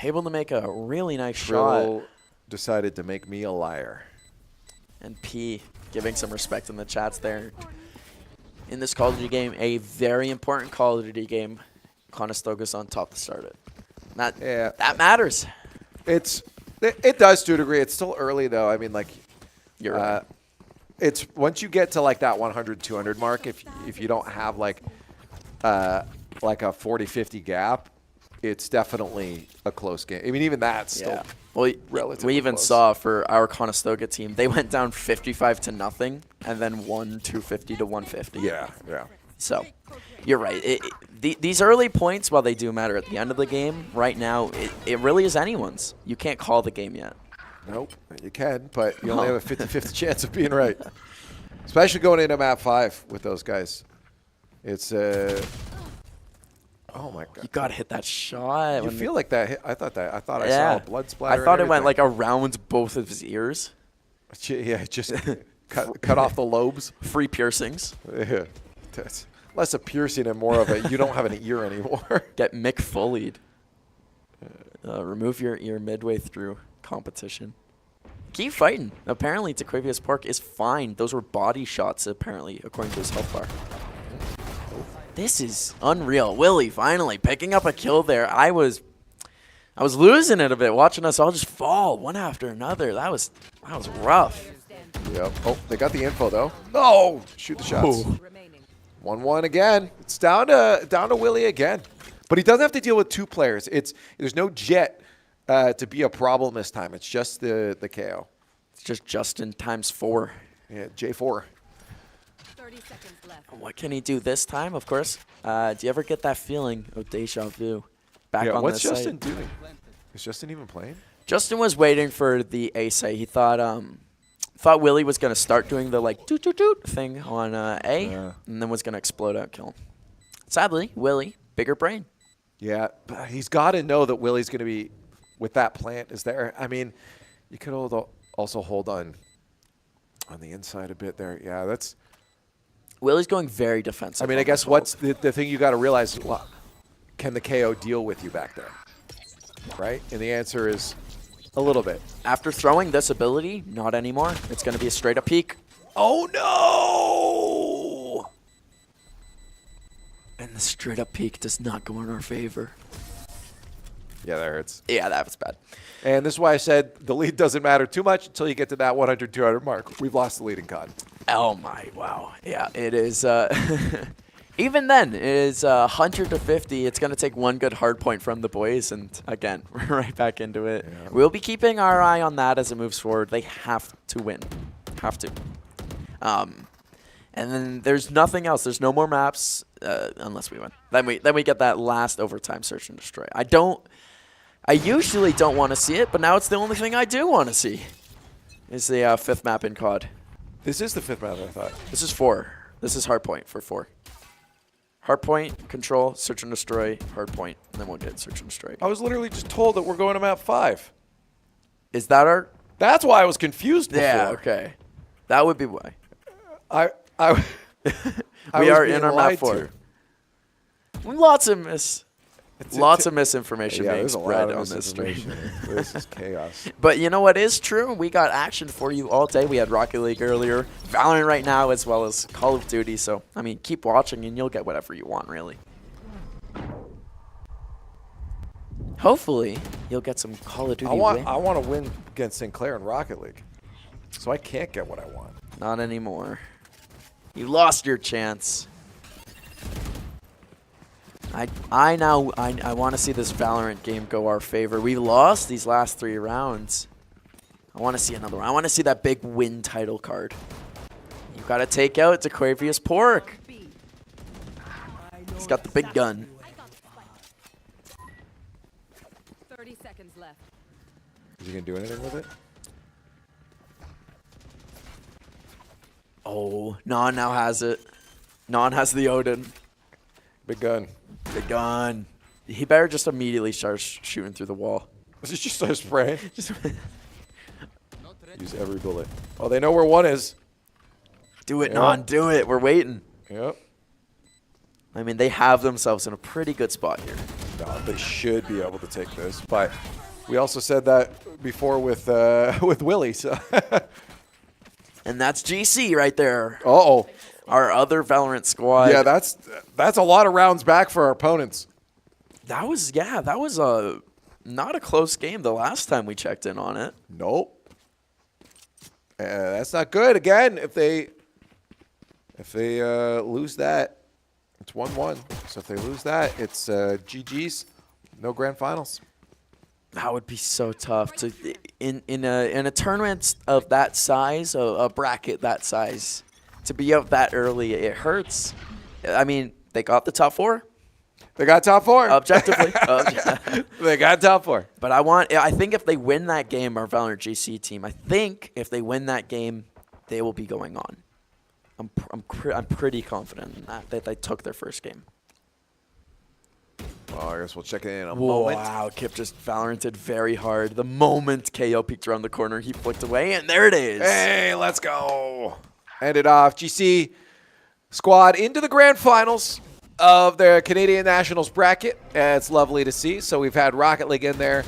able to make a really nice shot. Decided to make me a liar. And P giving some respect in the chats there. In this Call of Duty game, a very important Call of Duty game, Conestoga's on top to start it. That matters. It does to a degree. It's still early though. I mean, like, you're right. It's once you get to like that 100, 200 mark, if you don't have like a 40-50 gap, it's definitely a close game. I mean, even that's still relatively we even close. saw for our Conestoga team, they went down 55-0 and then won 250-150. Yeah. So you're right. These early points, while they do matter at the end of the game, right now, it really is anyone's. You can't call the game yet. Nope, you can, but you only have a 50-50 chance of being right. Especially going into map 5 with those guys. It's oh my god! You gotta hit that shot. You feel like that hit. I thought I saw a blood splatter. I thought it went like around both of his ears. Yeah, just cut off the lobes. Free piercings. Yeah, that's less a piercing and more of a you don't have an ear anymore. Get Mick Foleyed. Remove your ear midway through competition. Keep fighting. Apparently, Tequavius Park is fine. Those were body shots, apparently, according to his health bar. This is unreal. Willie finally picking up a kill there. I was losing it a bit, watching us all just fall one after another. That was rough. Yep. Oh, they got the info though. No, shoot the shots. 1-1 again. It's down to Willie again, but he doesn't have to deal with 2 players. There's no jet to be a problem this time. It's just the KO. It's just Justin times 4. Yeah, J4. 30 seconds left. What can he do this time? Of course. Do you ever get that feeling of deja vu back on what's this Justin site? doing? Is Justin even playing? Justin was waiting for the A site. He thought Willie was going to start doing the like toot toot toot thing on A, and then was going to explode out kill him. Sadly, Willie, bigger brain. Yeah, but he's got to know that Willie's going to be with that plant is there. I mean, you could also hold on the inside a bit there. Yeah, that's. Willie's going very defensive. I mean, I guess what's the thing you got to realize? Can the KO deal with you back there? Right? And the answer is A little bit. After throwing this ability, not anymore. It's going to be a straight up peek. Oh no! And the straight up peek does not go in our favor. Yeah, that hurts. Yeah, that was bad. And this is why I said the lead doesn't matter too much until you get to that 100, 200 mark. We've lost the lead in COD. Oh my, wow. Yeah, it is. Even then, it is 100 to 50. It's going to take one good hard point from the boys. And again, we're right back into it. Yeah. We'll be keeping our eye on that as it moves forward. They have to win. Have to. And then there's nothing else. There's no more maps unless we win. Then we get that last overtime search and destroy. I usually don't want to see it, but now it's the only thing I do want to see. Is the 5th map in COD. This is the 5th map, I thought. This is 4. This is hardpoint for 4. Hardpoint, control, search and destroy, hardpoint, and then we'll get search and destroy. I was literally just told that we're going to map 5. Is that our? That's why I was confused before. Yeah, okay. That would be why. We are in our map 4. Lots of misinformation being spread on this stream. This is chaos. But you know what is true? We got action for you all day. We had Rocket League earlier, Valorant right now, as well as Call of Duty. So, I mean, keep watching and you'll get whatever you want, really. Hopefully, you'll get some Call of Duty wins. I want to win against Sinclair in Rocket League. So I can't get what I want. Not anymore. You lost your chance. I want to see this Valorant game go our favor. We lost these last 3 rounds. I want to see another one. I want to see that big win title card. You got to take out DeQuavius Pork. He's got the big gun. 30 seconds left. Is he going to do anything with it? Oh, Non now has it. Non has the Odin. Big gun. Big gun. He better just immediately start shooting through the wall. Just start spraying. Use every bullet. Oh, they know where one is. Do it, Non. Do it. We're waiting. Yep. I mean, they have themselves in a pretty good spot here. No, they should be able to take this, but we also said that before with Willie. So. And that's GC right there. Uh-oh. Our other Valorant squad. Yeah, that's a lot of rounds back for our opponents. That was not a close game the last time we checked in on it. Nope. That's not good. Again, if they lose that, it's 1-1. So if they lose that, it's GG's. No grand finals. That would be so tough to in a tournament of that size, a bracket that size, to be out that early. It hurts. I mean, they got the top 4. They got top 4. Objectively. They got top 4. But I think if they win that game, our Valorant GC team, I think if they win that game, they will be going on. I'm pretty confident in that they took their first game. Well, I guess we'll check it in a moment. Wow, Kip just Valoranted very hard. The moment KO peeked around the corner, he flicked away, and there it is. Hey, let's go. End it off. GC squad into the grand finals of their Canadian Nationals bracket. It's lovely to see. So we've had Rocket League in there,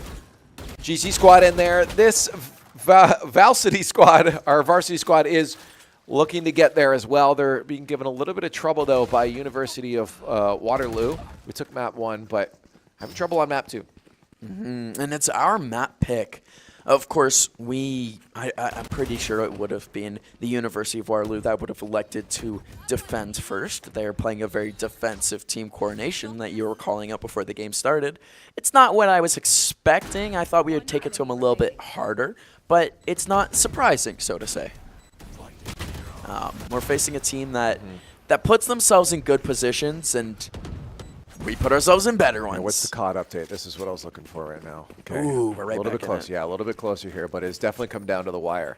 GC squad in there. This varsity squad, our varsity squad, is looking to get there as well. They're being given a little bit of trouble, though, by University of Waterloo. We took map 1, but having trouble on map 2. And it's our map pick. Of course, I'm pretty sure it would have been the University of Waterloo that would have elected to defend first. They're playing a very defensive team coordination that you were calling out before the game started. It's not what I was expecting. I thought we would take it to them a little bit harder, but it's not surprising, so to say. We're facing a team that puts themselves in good positions, and we put ourselves in better ones. What's the COD update? This is what I was looking for right now. Okay. Ooh, we're right a little back bit closer. Yeah, a little bit closer here, but it's definitely come down to the wire.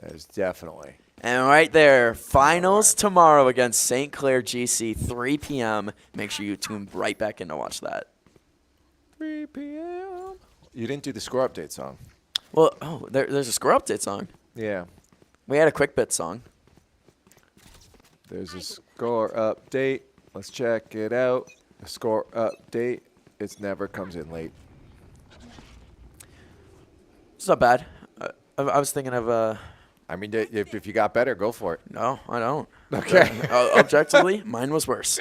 That is definitely. And right there, finals tomorrow against St. Clair GC, 3 p.m. Make sure you tune right back in to watch that. 3 p.m. You didn't do the score update song. Well, there's a score update song. Yeah. We had a quick bit song. There's a score update. Let's check it out. The score update. It never comes in late. It's not bad. I was thinking of. I mean, if you got better, go for it. No, I don't. Okay. Objectively, mine was worse.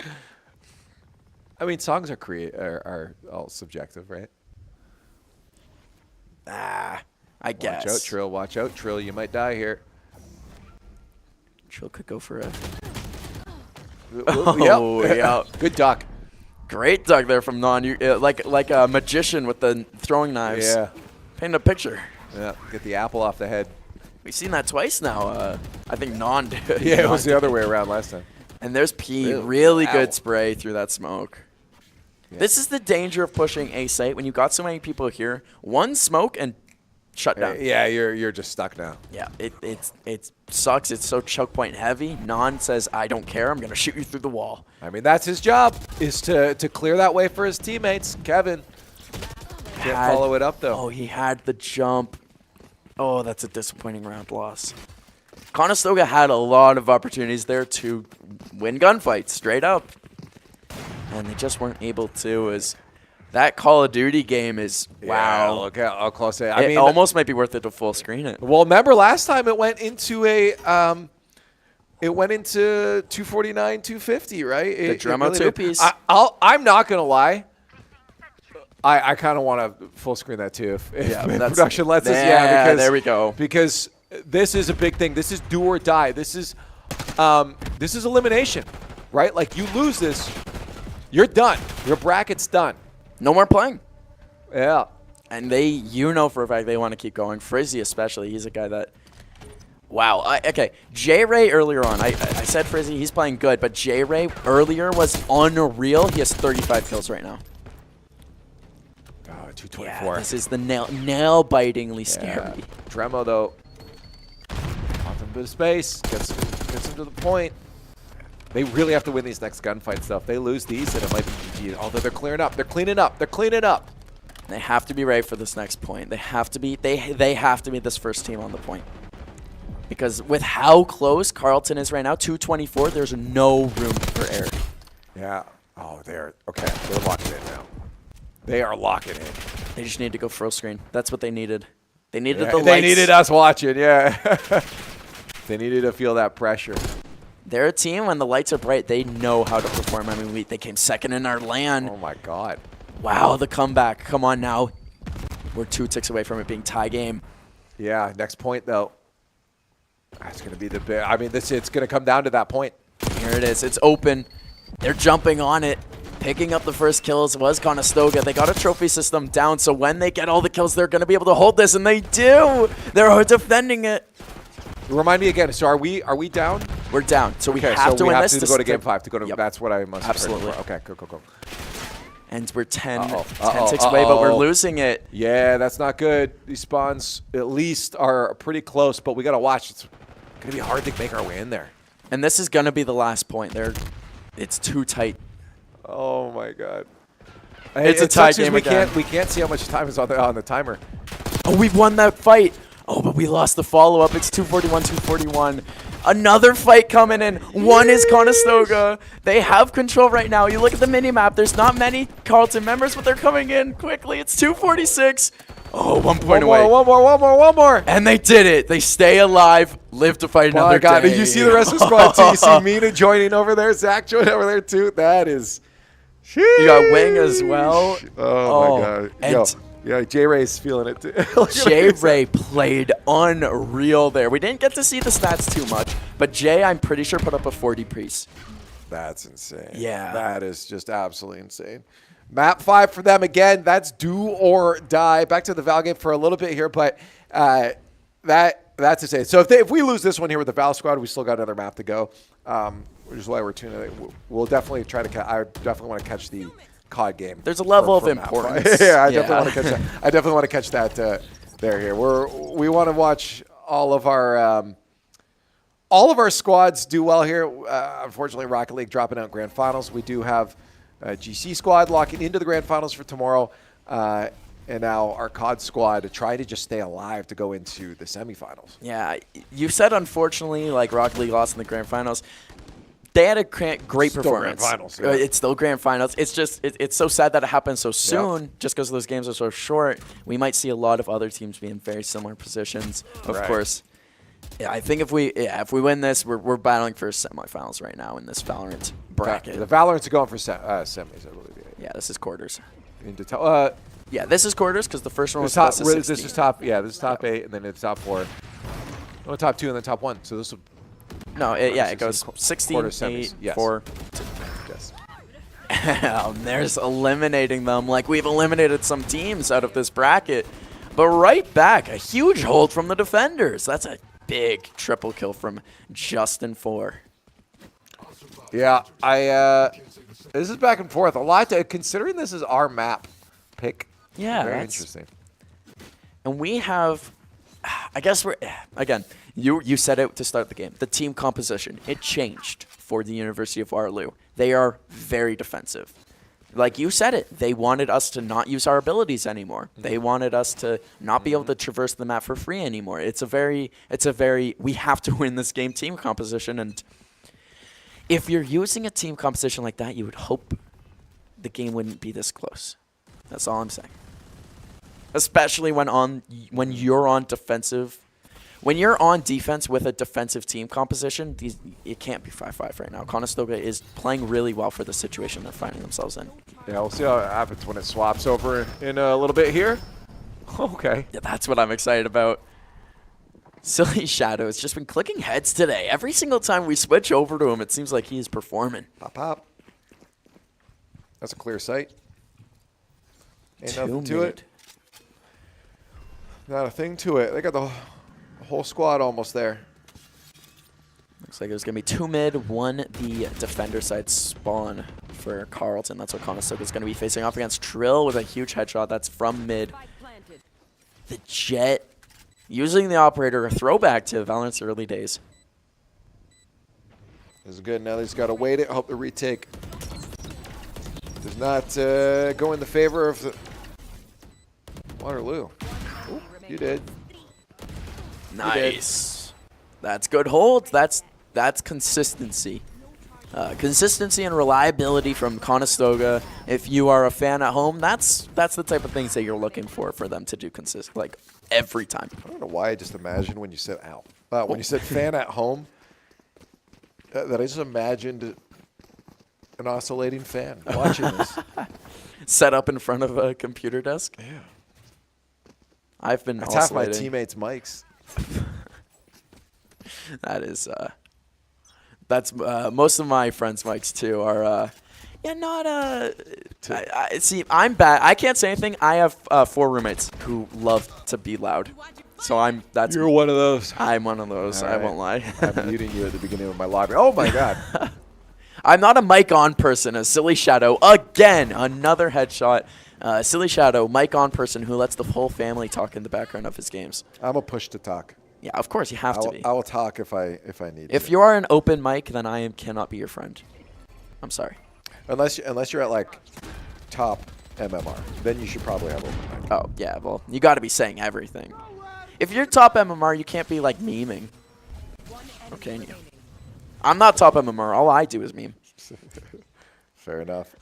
I mean, songs are all subjective, right? I guess. Watch out, Trill. Watch out, Trill. You might die here. Trill could go for it. Oh, yeah. Good duck. Great duck there from Non. Like a magician with the throwing knives. Yeah. Paint a picture. Yeah. Get the apple off the head. We've seen that twice now. I think Non did. Yeah, it was the other way around last time. And there's P. Really good spray through that smoke. Yeah. This is the danger of pushing A site when you got so many people here. One smoke and shut down. Yeah, you're just stuck now. Yeah, it sucks. It's so choke point heavy. Non says, I don't care. I'm going to shoot you through the wall. I mean, that's his job, is to clear that way for his teammates. Kevin can't follow it up, though. Oh, he had the jump. Oh, that's a disappointing round loss. Conestoga had a lot of opportunities there to win gunfights, straight up. And they just weren't able to. As that Call of Duty game is, wow. Yeah, look how close it is. I mean, almost might be worth it to full screen it. Well, remember last time it went into a it went into 249, 250, right? The Dremo really two-piece. I'm not going to lie. I kind of want to full screen that too if production lets us. Yeah, because, there we go. Because this is a big thing. This is do or die. This is elimination, right? Like you lose this, you're done. Your bracket's done. No more playing. Yeah. And for a fact they want to keep going. Frizzy especially, he's a guy that, wow. Okay, J-Ray earlier on, I said Frizzy, he's playing good, but J-Ray earlier was unreal. He has 35 kills right now. 224. Yeah, this is the nail-bitingly scary. Dremo, though, wants a bit of space, gets him to the point. They really have to win these next gunfights, though. If they lose these, then it might be GG. Although they're clearing up. They're cleaning up. They're cleaning up. They have to be ready for this next point. They have to be. They have to be this first team on the point. Because with how close Carlton is right now, 224, there's no room for error. Yeah. Oh, they're locking in now. They are locking in. They just need to go full screen. That's what they needed. They needed the lights. They needed us watching, yeah. They needed to feel that pressure. They're a team, when the lights are bright, they know how to perform. I mean, they came second in our LAN. Oh, my God. Wow, the comeback. Come on now. We're 2 ticks away from it being tie game. Yeah, next point, though. That's going to be the big. I mean, it's going to come down to that point. Here it is. It's open. They're jumping on it. Picking up the first kills was Conestoga. They got a trophy system down, so when they get all the kills, they're going to be able to hold this, and they do. They're defending it. Remind me again. So are we down? We're down. So we have to win this. To go to game 5. To go to. Yep. That's what I must. Absolutely. Okay. Go. And we're 10 ticks away, but we're losing it. Yeah, that's not good. These spawns at least are pretty close, but we got to watch. It's going to be hard to make our way in there. And this is going to be the last point. It's too tight. Oh my God! It's a tie game again. We can't see how much time is on the timer. Oh, we've won that fight. Oh, but we lost the follow-up. It's 241. Another fight coming in. One is Conestoga. They have control right now. You look at the mini-map. There's not many Carlton members, but they're coming in quickly. It's 246. Oh, 1 point away. One more. And they did it. They stay alive, live to fight another day. Did you see the rest of the squad, too? You see Mina joining over there, Zach joining over there, too. That is... Sheesh. You got Wing as well. Oh my God. Yeah, J-Ray's feeling it too. J-Ray played unreal there. We didn't get to see the stats too much, but Jay, I'm pretty sure, put up a 40 piece. That's insane. Yeah. That is just absolutely insane. Map 5 for them again. That's do or die. Back to the Val game for a little bit here, but that's insane. So if we lose this one here with the Val squad, we still got another map to go. Which is why we're tuning in. We'll definitely try to I definitely want to catch the COD game. There's a level of importance. Yeah, I definitely want to catch that. I definitely want to catch that there here. We want to watch all of our squads do well here. Unfortunately, Rocket League dropping out in Grand Finals. We do have a GC squad locking into the Grand Finals for tomorrow. And now our COD squad to try to just stay alive to go into the semifinals. Yeah, you said unfortunately, like Rocket League lost in the Grand Finals. they had a great Still performance. grand finals, yeah. It's still grand finals. It's just it's so sad that it happened so soon. Just because those games are so short, we might see a lot of other teams be in very similar positions. Of course, yeah. I think if we win this, we're battling for semifinals right now in this Valorant bracket. The Valorants are going for semis, I believe. Yeah, this is quarters. Yeah, this is quarters because the first one was top. best of 16. This is top. Yeah, this is top 8, and then it's top 4. No, top 2 and then top 1. So this will. No, it goes 16, quarter semis. 8, Yes. 4, 2. Yes. There's eliminating them like we've eliminated some teams out of this bracket. But right back, a huge hold from the defenders. That's a big triple kill from Justin 4. Yeah, this is back and forth. A lot to, considering this is our map pick. Yeah, very that's interesting. And we have, I guess we're, again, you said it to start the game. The team composition, it changed for the University of Waterloo. They are very defensive. Like you said it, they wanted us to not use our abilities anymore. They wanted us to not be able to traverse the map for free anymore. It's a very, we have to win this game team composition. And if you're using a team composition like that, you would hope the game wouldn't be this close. That's all I'm saying. Especially when you're on defensive. When you're on defense with a defensive team composition, it can't be 5-5 right now. Conestoga is playing really well for the situation they're finding themselves in. Yeah, we'll see how it happens when it swaps over in a little bit here. Okay. Yeah, that's what I'm excited about. Silly Shadow has just been clicking heads today. Every single time we switch over to him, it seems like he is performing. Pop, pop. That's a clear sight. Ain't nothing to it. Not a thing to it. They got the whole squad almost there. Looks like it was going to be 2 mid, 1 the defender side spawn for Carlton. That's what Conestoga is going to be facing off against. Trill with a huge headshot. That's from mid. The Jet using the operator, a throwback to Valorant's early days. This is good. Now he's got to wait it. Hope the retake does not go in the favor of the Waterloo. Ooh, you did. Nice. That's good hold. That's consistency. Consistency and reliability from Conestoga. If you are a fan at home, that's the type of things that you're looking for them to do like every time. I don't know why I just imagined when you said when you said fan at home, that I just imagined an oscillating fan watching this. Set up in front of a computer desk? Yeah. I've been That's half my oscillating. teammates' mics. That is, that's most of my friends' mics too are, see, I'm bad. I can't say anything. I have 4 roommates who love to be loud. So You're one of those. I'm one of those. All I right. won't lie. I'm muting you at the beginning of my lobby. Oh my God. I'm not a mic on person. A Silly Shadow again. Another headshot. Silly Shadow, mic on person who lets the whole family talk in the background of his games. I'm a push to talk. Yeah, of course you have to be. I will talk if I need to. If you are an open mic, then I cannot be your friend. I'm sorry. Unless you're at like top MMR, then you should probably have open mic. Oh yeah, well you got to be saying everything. If you're top MMR, you can't be like memeing. Or can you? I'm not top MMR. All I do is meme. Fair enough.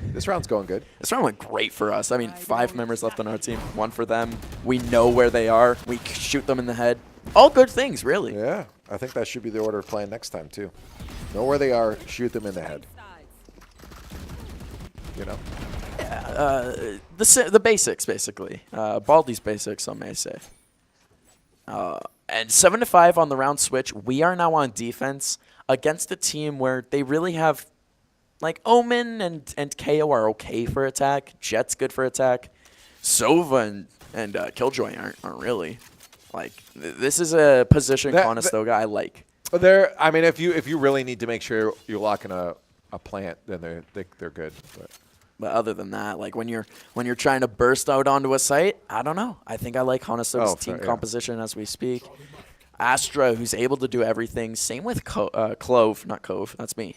This round's going good. This round went great for us. I mean, 5 members left on our team. 1 for them. We know where they are. We shoot them in the head. All good things, really. Yeah, I think that should be the order of playing next time too. Know where they are, shoot them in the head. You know? Yeah, the basics, basically. Baldy's basics, some may say. And 7-5 on the round switch. We are now on defense against a team where they really have, like, Omen and KO are okay for attack. Jet's good for attack. Sova and Killjoy aren't really. Like, this is a position Conestoga I like. I mean, if you really need to make sure you're locking a plant, then they're good. But other than that, like when you're trying to burst out onto a site, I don't know. I think I like Conestoga's team composition as we speak. Astra, who's able to do everything. Same with Clove, not Cove. That's me.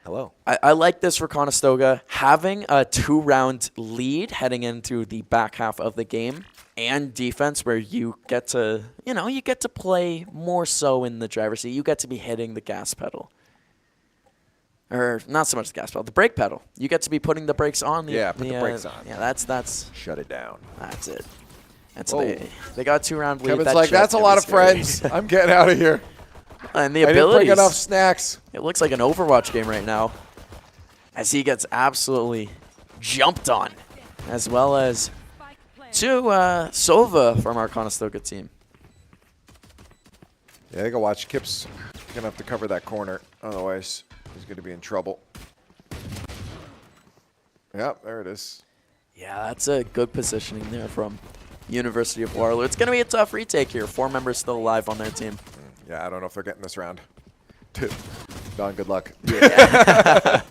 Hello. I like this for Conestoga. Having a 2-round lead heading into the back half of the game and defense, where you get to, you get to play more so in the driver's seat. You get to be hitting the gas pedal. Or not so much the gas pedal, the brake pedal. You get to be putting the brakes on. Put the brakes on. Yeah, that's shut it down. That's it. And so they got a 2-round lead. Kevin's like, that's a lot of friends. I'm getting out of here. And the I didn't abilities. bring enough snacks. It looks like an Overwatch game right now, as he gets absolutely jumped on, as well as to Sova from our Conestoga team. Yeah, I gotta watch. Kip's gonna have to cover that corner, otherwise he's gonna be in trouble. Yep, there it is. Yeah, that's a good positioning there from University of Waterloo. It's gonna be a tough retake here. 4 members still alive on their team. Yeah, I don't know if they're getting this round. Don, good luck. Yeah.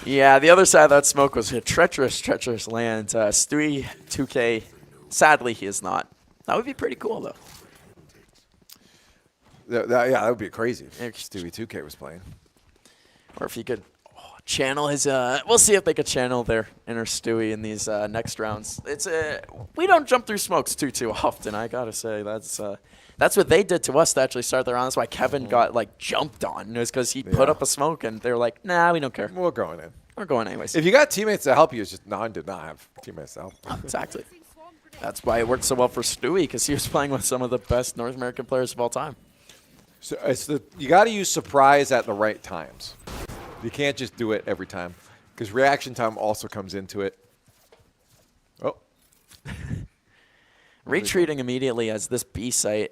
Yeah, the other side of that smoke was a treacherous land. Stewie 2K, sadly he is not. That would be pretty cool though. Yeah, that would be crazy if Stewie 2K was playing. Or if he could channel his, we'll see if they could channel their inner Stewie in these next rounds. It's we don't jump through smokes too often, I gotta say. That's what they did to us to actually start the round. That's why Kevin got like jumped on. It was because he put up a smoke and they were like, nah, we don't care. We're going in. We're going anyways. If you got teammates to help you, it's just Non did not have teammates to help. Exactly. That's why it worked so well for Stewie, because he was playing with some of the best North American players of all time. So you got to use surprise at the right times. You can't just do it every time, because reaction time also comes into it. Oh. Retreating immediately as this B site.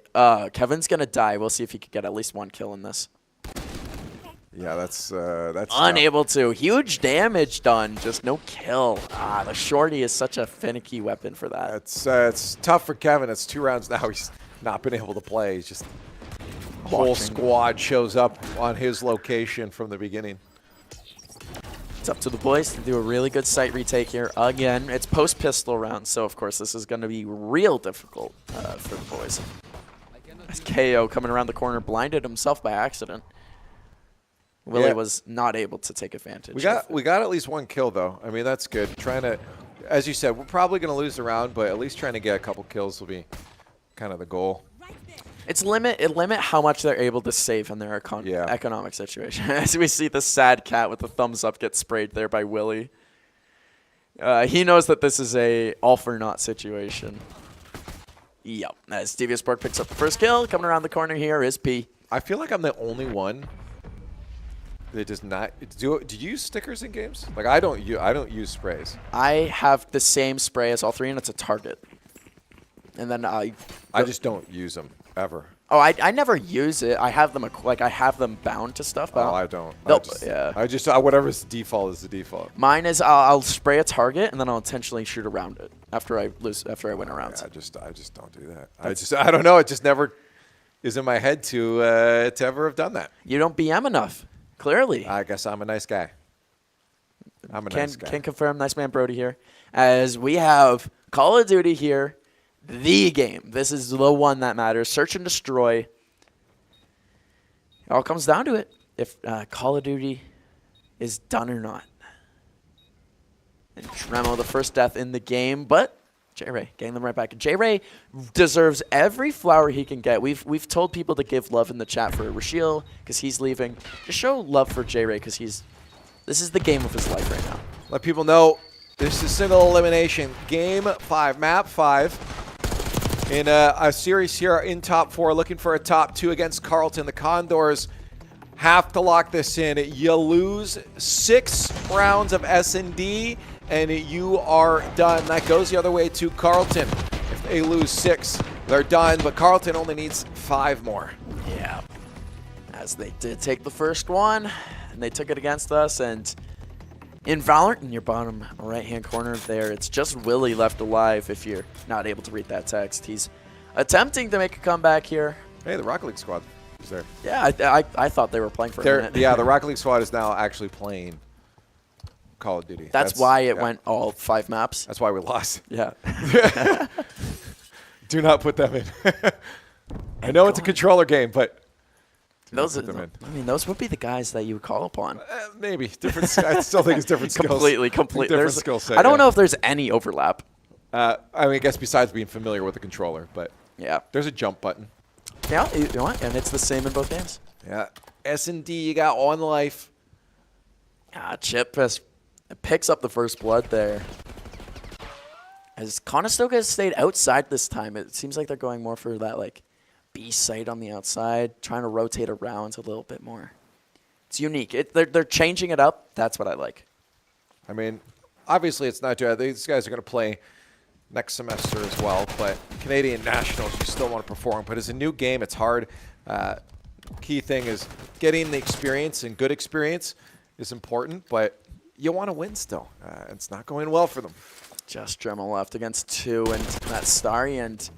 Kevin's going to die. We'll see if he could get at least 1 kill in this. Yeah, that's unable to. Huge damage done, just no kill. The shorty is such a finicky weapon for that. It's tough for Kevin. It's 2 rounds now. He's not been able to play. He's just whole squad shows up on his location from the beginning. It's up to the boys to do a really good site retake here. Again, it's post-pistol round, so of course this is going to be real difficult for the boys. As KO coming around the corner blinded himself by accident. Willie was not able to take advantage. We got at least 1 kill though. I mean, that's good. Trying to, as you said, we're probably going to lose the round, but at least trying to get a couple kills will be kind of the goal. It limit how much they're able to save in their economic situation. As we see the sad cat with the thumbs up get sprayed there by Willie. He knows that this is a all for naught situation. Yep. As Devious Pork picks up the first kill, coming around the corner here is P. I feel like I'm the only one that does not do you use stickers in games? Like I don't use sprays. I have the same spray as all 3, and it's a target. And then I just don't use them ever. Oh, I never use it. I have them I have them bound to stuff. But I don't. I just whatever's the default is the default. Mine is I'll spray a target and then I'll intentionally shoot around it after I win a round. Yeah, I just don't do that. I don't know. It just never is in my head to ever have done that. You don't BM enough. Clearly. I guess I'm a nice guy. Nice guy. Can confirm, nice man Brody here. As we have Call of Duty here, the game. This is the one that matters. Search and destroy. It all comes down to it. If Call of Duty is done or not. And Tremo, the first death in the game, but J-Ray getting them right back. J-Ray deserves every flower he can get. We've told people to give love in the chat for Rashiel because he's leaving. Just show love for J-Ray because this is the game of his life right now. Let people know this is single elimination. Game 5, map 5. In a series here in top 4, looking for a top 2 against Carleton. The Condors have to lock this in. You lose 6 rounds of S&D, and you are done. That goes the other way to Carleton. If they lose 6, they're done, but Carleton only needs 5 more. Yeah. As they did take the first one, and they took it against us, and in Valorant, in your bottom right-hand corner there, it's just Willie left alive if you're not able to read that text. He's attempting to make a comeback here. Hey, the Rocket League squad is there. Yeah, I thought they were playing for a minute. Yeah, the Rocket League squad is now actually playing Call of Duty. That's why it went all 5 maps. That's why we lost. Yeah. Do not put them in. I know it's a controller game, but those would be the guys that you would call upon. Maybe different. I still think it's different skills. Completely. Different skill set. I don't know if there's any overlap. I mean, I guess besides being familiar with the controller, but yeah, there's a jump button. Yeah, you know what? And it's the same in both games. Yeah, S&D, you got one life. Chip picks up the first blood there. As Conestoga has stayed outside this time, it seems like they're going more for that like B site on the outside, trying to rotate around a little bit more. It's unique. They're changing it up. That's what I like. I mean, obviously it's not too. These guys are going to play next semester as well, but Canadian Nationals, you still want to perform. But as a new game, it's hard. Key thing is getting the experience, and good experience is important, but you want to win still. It's not going well for them. Just Dremel left against 2, and that Starry and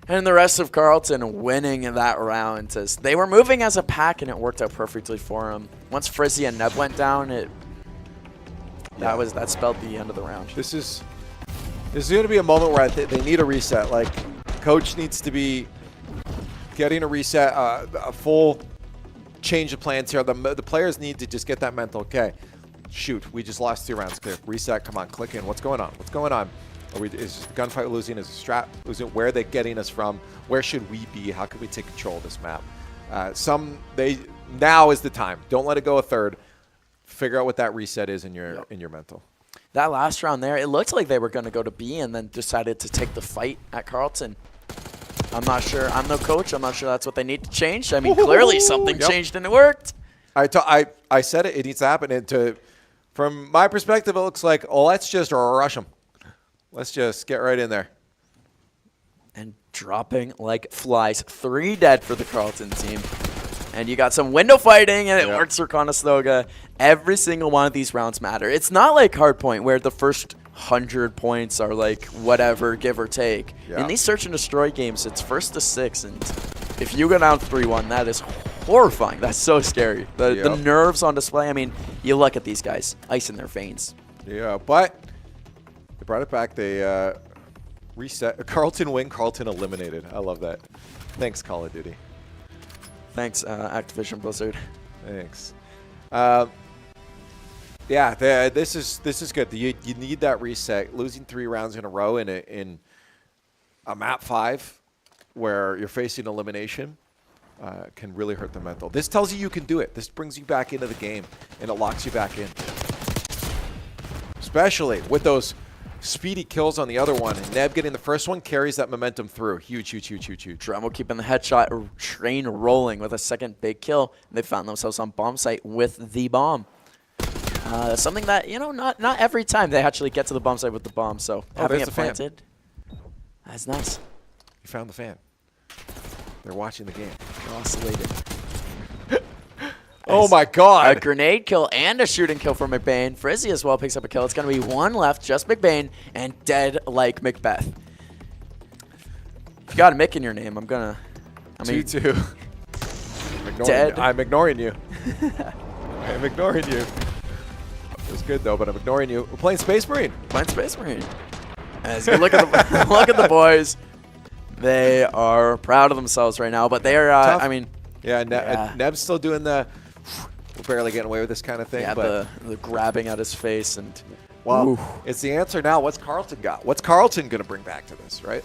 the rest of Carleton winning that round. As they were moving as a pack, and it worked out perfectly for them. Once Frizzy and Neb went down, that spelled the end of the round. This is going to be a moment where they need a reset. Like, coach needs to be getting a reset, a full change of plans here. The players need to just get that mental, okay, shoot, we just lost 2 rounds. Clear. Reset, come on, click in. What's going on? What's going on? Is gunfight losing? Is the strat losing? Where are they getting us from? Where should we be? How can we take control of this map? Now is the time. Don't let it go a third. Figure out what that reset is in your mental. That last round there, it looked like they were going to go to B and then decided to take the fight at Carleton. I'm not sure. I'm no coach. I'm not sure that's what they need to change. I mean, clearly something changed and it worked. I said it. It needs to happen. And from my perspective, it looks like, oh, let's just rush them. Let's just get right in there. And dropping like flies. 3 dead for the Carleton team. And you got some window fighting, and it works for Conestoga. Every single one of these rounds matter. It's not like Hardpoint, where the first 100 points are like whatever, give or take. In these search and destroy games, it's 1st to 6, and if you go down 3-1, that is horrifying. That's so scary. The nerves on display. I mean, you look at these guys, ice in their veins. Yeah, but they brought it back. They reset. Carleton win, Carleton eliminated. I love that. Thanks, Call of Duty. Thanks, Activision Blizzard. Thanks. Yeah, this is good. You need that reset. Losing 3 rounds in a row in a map 5 where you're facing elimination can really hurt the mental. This tells you can do it. This brings you back into the game, and it locks you back in. Especially with those speedy kills on the other one. And Neb getting the first one carries that momentum through. Huge, huge, huge, huge, huge. Dremel keeping the headshot train rolling with a second big kill. They found themselves on bomb site with the bomb. Something that, not every time they actually get to the bomb site with the bomb. So having it planted, that's nice. You found the fan. They're watching the game. They're oscillating. Oh my God. A grenade kill and a shooting kill for McBain. Frizzy as well picks up a kill. It's going to be 1 left, just McBain, and dead like Macbeth. If you got a Mick in your name, I'm 2-2. Dead. I'm ignoring you. I'm ignoring you. It was good though, but I'm ignoring you. We're playing Space Marine. As you look at the look at the boys, they are proud of themselves right now. But they are, I mean. Yeah, Neb's still doing the we're barely getting away with this kind of thing. Yeah, but the grabbing at his face. And it's the answer now. What's Carleton got? What's Carleton going to bring back to this, right?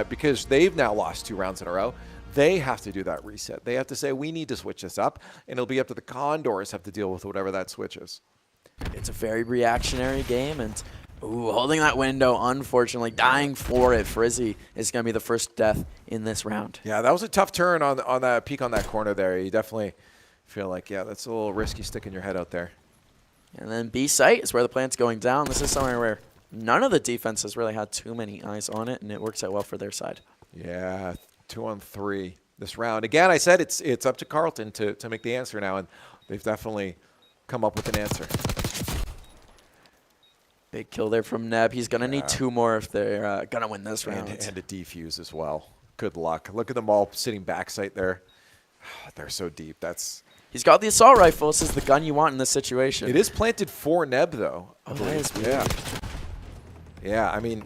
Because they've now lost 2 rounds in a row. They have to do that reset. They have to say, we need to switch this up. And it'll be up to the Condors have to deal with whatever that switch is. It's a very reactionary game. And holding that window, unfortunately, dying for it. Frizzy is going to be the first death in this round. Yeah, that was a tough turn on that peak on that corner there. You definitely feel like, that's a little risky sticking your head out there. And then B site is where the plant's going down. This is somewhere where none of the defenses really had too many eyes on it, and it works out well for their side. Yeah, 2-on-3 this round. Again, I said it's up to Carleton to make the answer now, and they've definitely come up with an answer. Big kill there from Neb. He's going to need 2 more if they're going to win this round. And a defuse as well. Good luck. Look at them all sitting backside there. They're so deep. He's got the assault rifle. This is the gun you want in this situation. It is planted for Neb, though. Oh, that is weird. Yeah. Yeah, I mean,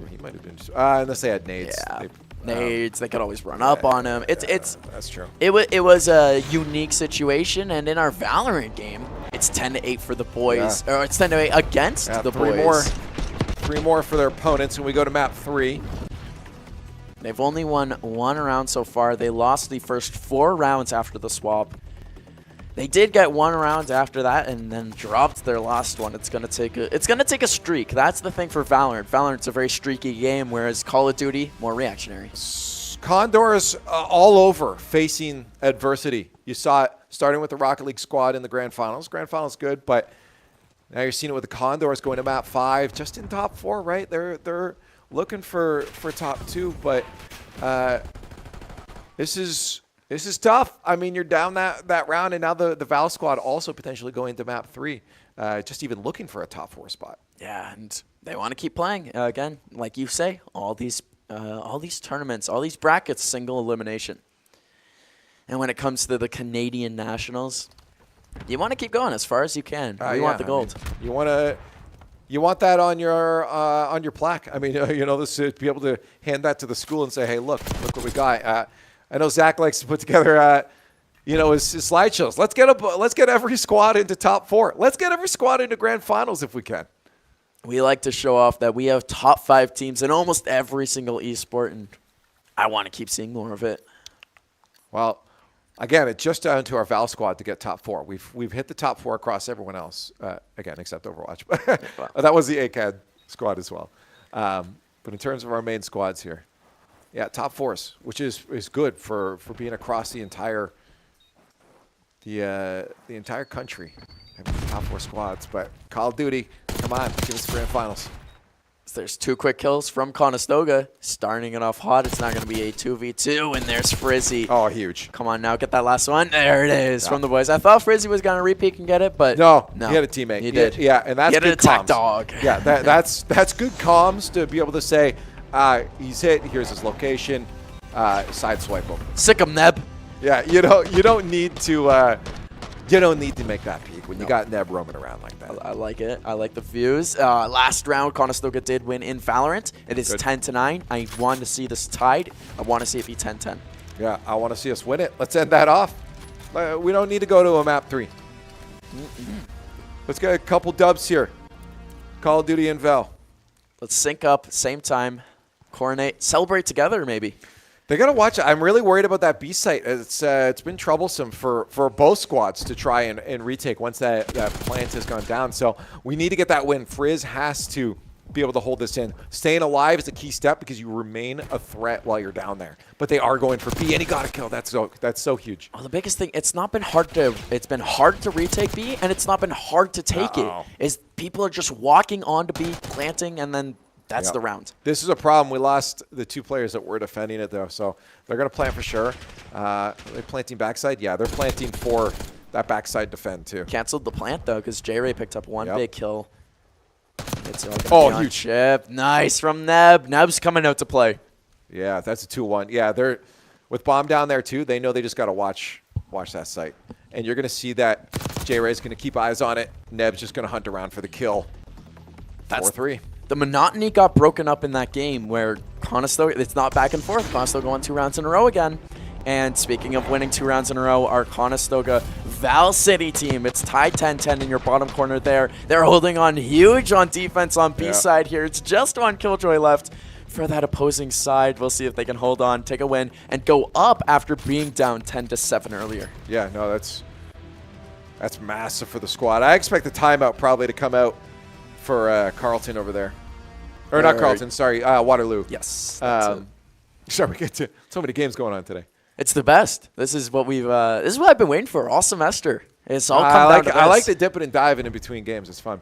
he might have been unless they had nades. Yeah. Nades, they could always run up on him. That's true. It was a unique situation, and in our Valorant game, it's 10-8 for the boys, or it's 10-8 against the boys. 3 more. 3 more for their opponents, and we go to map 3. They've only won 1 round so far. They lost the first 4 rounds after the swap. They did get 1 round after that and then dropped their last one. It's gonna take a streak. That's the thing for Valorant. Valorant's a very streaky game, whereas Call of Duty more reactionary. Condors all over facing adversity. You saw it starting with the Rocket League squad in the Grand Finals. Grand Finals good, but now you're seeing it with the Condors going to map 5, just in top 4, right? They're looking for top 2, but this is tough. I mean, you're down that round, and now the Val squad also potentially going to map 3, just even looking for a top 4 spot. Yeah, and they want to keep playing. Again, like you say, all these tournaments, all these brackets, single elimination. And when it comes to the Canadian Nationals, you want to keep going as far as you can. We want the gold. I mean, you want that on your plaque. I mean, this to be able to hand that to the school and say, hey, look what we got. I know Zach likes to put together, his slideshows. Let's get every squad into top 4. Let's get every squad into Grand Finals if we can. We like to show off that we have top 5 teams in almost every single esport, and I want to keep seeing more of it. Well, again, it's just down to our Val squad to get top 4. We've hit the top 4 across everyone else, again, except Overwatch. That was the ACAD squad as well. But in terms of our main squads here, yeah, top 4s, which is good for being across the entire country. I mean, top 4 squads, but Call of Duty, come on, give us the Grand Finals. So there's 2 quick kills from Conestoga, starting it off hot. It's not going to be a 2v2, and there's Frizzy. Oh, huge. Come on now, get that last one. There it is from the boys. I thought Frizzy was going to repeat and get it, but no, he had a teammate. He did. Yeah, and that's he had good an attack comms. dog. Yeah, that's good comms to be able to say, he's hit, here's his location, sideswipe him. Sick him, Neb. Yeah, you don't need to make that peak when you got Neb roaming around like that. I like it. I like the views. Last round, Conestoga did win in Valorant. It is 10-9. I want to see this tied. I want to see it be 10-10. Yeah, I want to see us win it. Let's end that off. We don't need to go to a map 3. Let's get a couple dubs here. Call of Duty and Val. Let's sync up, same time, coronate, celebrate together maybe. They got to watch it. I'm really worried about that B site. It's been troublesome for both squads to try and retake once that plant has gone down. So we need to get that win. Frizz has to be able to hold this in. Staying alive is a key step because you remain a threat while you're down there. But they are going for B, and he got a kill. That's so huge. Well, the biggest thing, it's been hard to retake B, and it's not been hard to take it. Is people are just walking on to B, planting, and then that's the round. This is a problem. We lost the 2 players that were defending it, though, so they're going to plant for sure. Are they planting backside? Yeah, they're planting for that backside defend, too. Canceled the plant, though, because J-Ray picked up 1 big kill. It's huge chip. Nice from Neb. Neb's coming out to play. Yeah, that's a 2-1. Yeah, they're with bomb down there, too. They know they just got to watch that site. And you're going to see that J-Ray's going to keep eyes on it. Neb's just going to hunt around for the kill. 4-3. The monotony got broken up in that game where Conestoga, it's not back and forth. Conestoga won 2 rounds in a row again. And speaking of winning 2 rounds in a row, our Conestoga Val City team, it's tied 10-10 in your bottom corner there. They're holding on huge on defense on B side here. It's just 1 Killjoy left for that opposing side. We'll see if they can hold on, take a win, and go up after being down 10-7 earlier. Yeah, no, that's massive for the squad. I expect the timeout probably to come out for Carleton over there. Or not Carleton, sorry, Waterloo. Yes. Sorry, we get to so many games going on today. It's the best. This is what this is what I've been waiting for all semester. It's all come down to this. I like the dipping and diving in between games. It's fun.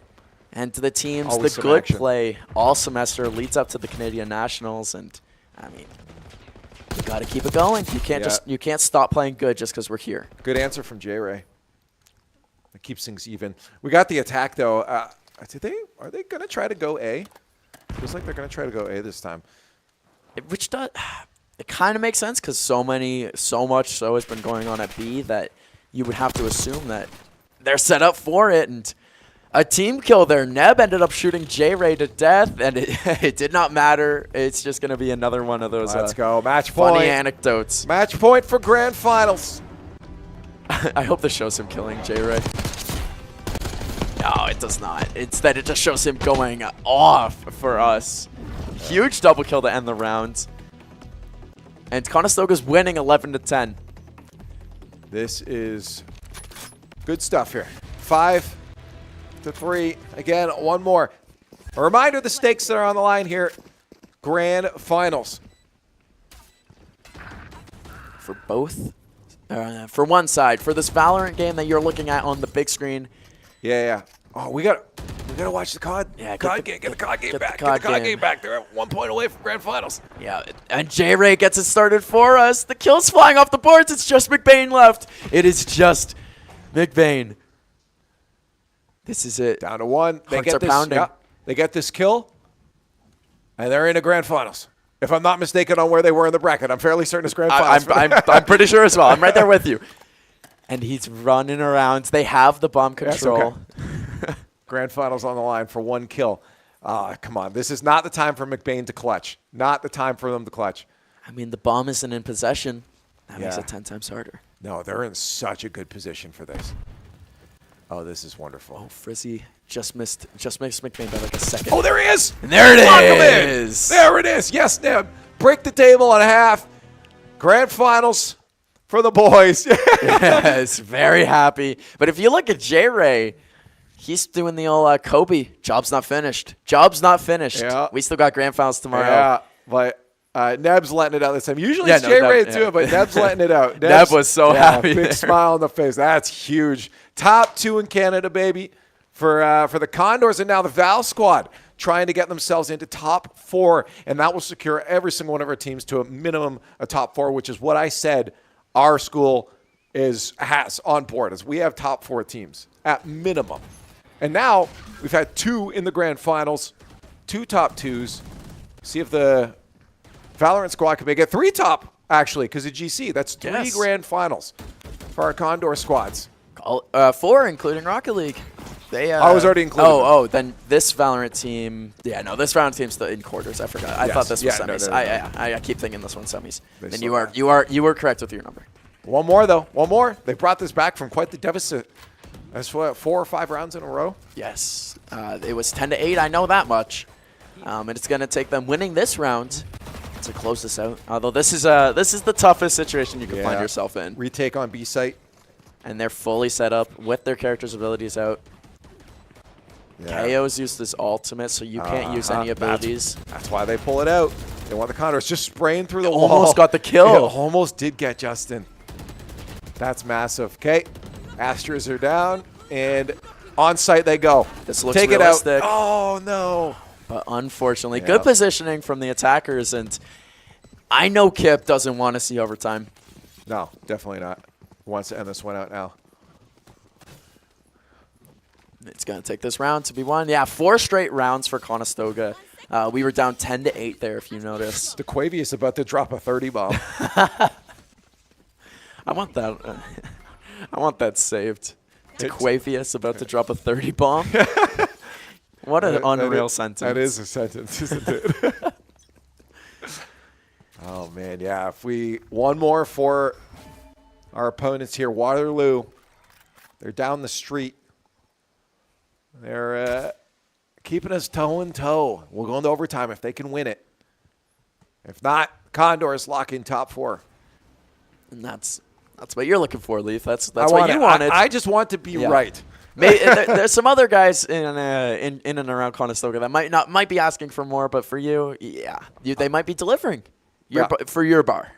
And to the teams, Always the good action. play all semester leads up to the Canadian Nationals, and I mean, you got to keep it going. You can't you can't stop playing good just because we're here. Good answer from J-Ray. It keeps things even. We got the attack though. Are they gonna try to go A? Feels like they're gonna try to go A this time. Which does it kind of makes sense because so much has been going on at B that you would have to assume that they're set up for it. And a team kill there. Neb ended up shooting J-Ray to death, and it did not matter. It's just going to be another one of those Let's go. Match point. Funny anecdotes. Match point for Grand Finals. I hope this shows him killing J-Ray. Oh, No, it does not. Instead, it just shows him going off for us. Huge double kill to end the round. And Conestoga's winning 11-10. This is good stuff here. 5-3. Again, one more. A reminder of the stakes that are on the line here. Grand Finals. For both, for one side, for this Valorant game that you're looking at on the big screen. Yeah. Oh, we gotta watch the COD. Yeah, get the COD game back. Get the COD game back. They're at 1 point away from Grand Finals. Yeah, and J-Ray gets it started for us. The kill's flying off the boards. It's just McBain left. It is just McBain. This is it. Down to 1. Hearts are pounding. Yeah, they get this kill, and they're in the Grand Finals. If I'm not mistaken on where they were in the bracket, I'm fairly certain it's Grand Finals. I'm pretty sure as well. I'm right there with you. And he's running around. They have the bomb control. Okay. Grand Finals on the line for 1 kill. Come on. This is not the time for McBain to clutch. Not the time for them to clutch. I mean, the bomb isn't in possession. That makes it 10 times harder. No, they're in such a good position for this. Oh, this is wonderful. Oh, Frizzy just missed McBain by like a second. Oh, there he is. And there it Lock him is. in. There it is. Yes, Neb. Break the table in half. Grand Finals for the boys. Yes, very happy. But if you look at J-Ray, he's doing the old Kobe. Job's not finished. Job's not finished. Yeah. We still got Grand Finals tomorrow. Yeah, but Neb's letting it out this time. Usually it's J-Ray too, but Neb's letting it out. Neb was so happy. Big smile on the face. That's huge. Top 2 in Canada, baby, for the Condors, and now the Val squad trying to get themselves into top 4, and that will secure every single one of our teams to a minimum a top 4, which is what I said our school has on board. As we have top 4 teams at minimum, and now we've had 2 in the Grand Finals, 2 top 2s. See if the Valorant squad can make it 3 top, actually, because of GC. That's 3 Grand Finals for our Condor squads. 4, including Rocket League. I was already included. Then this Valorant team. Yeah, no, this Valorant team's in quarters. I forgot. I thought this was semis. No. I keep thinking this one's semis. And you were correct with your number. One more though. One more. They brought this back from quite the deficit. That's what, 4 or 5 rounds in a row. Yes, it was 10-8. I know that much. And it's gonna take them winning this round to close this out. Although this is the toughest situation you can find yourself in. Retake on B site. And they're fully set up with their character's abilities out. KO's used his ultimate, so you can't use any abilities. That's why they pull it out. They want the Condors just spraying through the wall. Almost got the kill. It almost did get Justin. That's massive. Okay, Astras are down, and on site they go. This looks Take realistic. it out. Oh, no. But unfortunately, good positioning from the attackers, and I know Kip doesn't want to see overtime. No, definitely not. Wants to end this one out now. It's going to take this round to be won. Yeah, 4 straight rounds for Conestoga. We were down 10-8 there, if you notice. The Quavy is about to drop a 30 bomb. I want that. I want that saved. The Quavius about to drop a 30 bomb. What an unreal sentence. That is a sentence, isn't it? Oh, man, yeah. If we one more for our opponents here, Waterloo. They're down the street. They're keeping us toe in toe. We'll go into overtime if they can win it. If not, Condors lock in top 4. And that's what you're looking for, Leaf. That's what you wanted. I just want to be right. There's some other guys in and around Conestoga that might be asking for more, but for you, they might be delivering for your bar.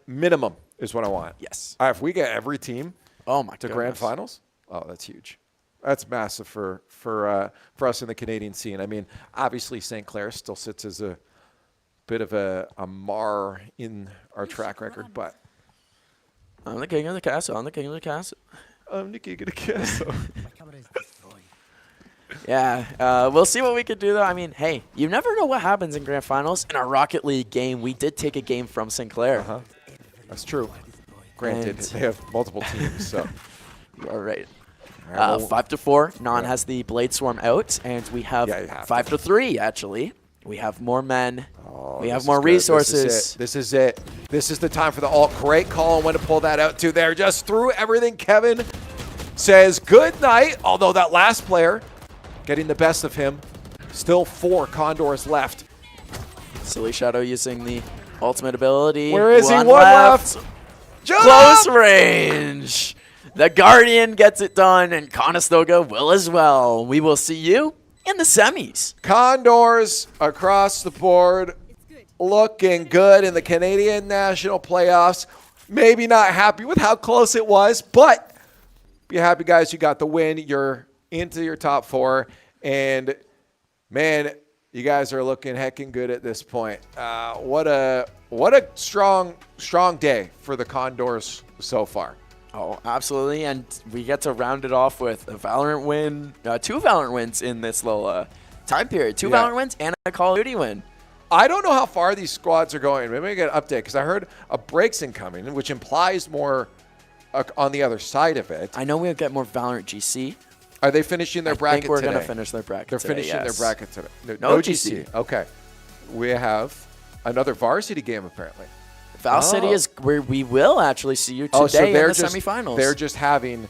Minimum is what I want. Yes. If we get every team to Grand Finals, that's huge. That's massive for us in the Canadian scene. I mean, obviously St. Clair still sits as a bit of a mar in our track record, but I'm the king of the castle. I'm the king of the castle. I'm the king of the castle. Yeah, we'll see what we can do, though. I mean, hey, you never know what happens in Grand Finals. In our Rocket League game, we did take a game from St. Clair. That's true. Granted, they have multiple teams, so. You are right. 5-4. Non has the Blade Swarm out, and we have 5-3, actually. We have more men. We have more resources. This is it. This is the time for the ult. Great call on when to pull that out, too. There, just threw everything. Kevin says good night, although that last player getting the best of him. Still 4 Condors left. Silly Shadow using the ultimate ability. Where is he? One One left. Close range. The Guardian gets it done, and Conestoga will as well. We will see you in the semis. Condors across the board looking good in the Canadian National Playoffs. Maybe not happy with how close it was, but be happy, guys. You got the win. You're into your top 4. And, man, you guys are looking heckin' good at this point. What a strong day for the Condors so far. Oh, absolutely. And we get to round it off with a Valorant win, 2 Valorant wins in this little time period. 2 Valorant wins and a Call of Duty win. I don't know how far these squads are going. Maybe I get an update because I heard a break's incoming, which implies more on the other side of it. I know we'll get more Valorant GC. Are they finishing their bracket today? I think we're going to finish their bracket today. They're finishing their bracket today. No GC. Okay. We have another varsity game, apparently. Varsity is where we will actually see you today in the semifinals. They're just having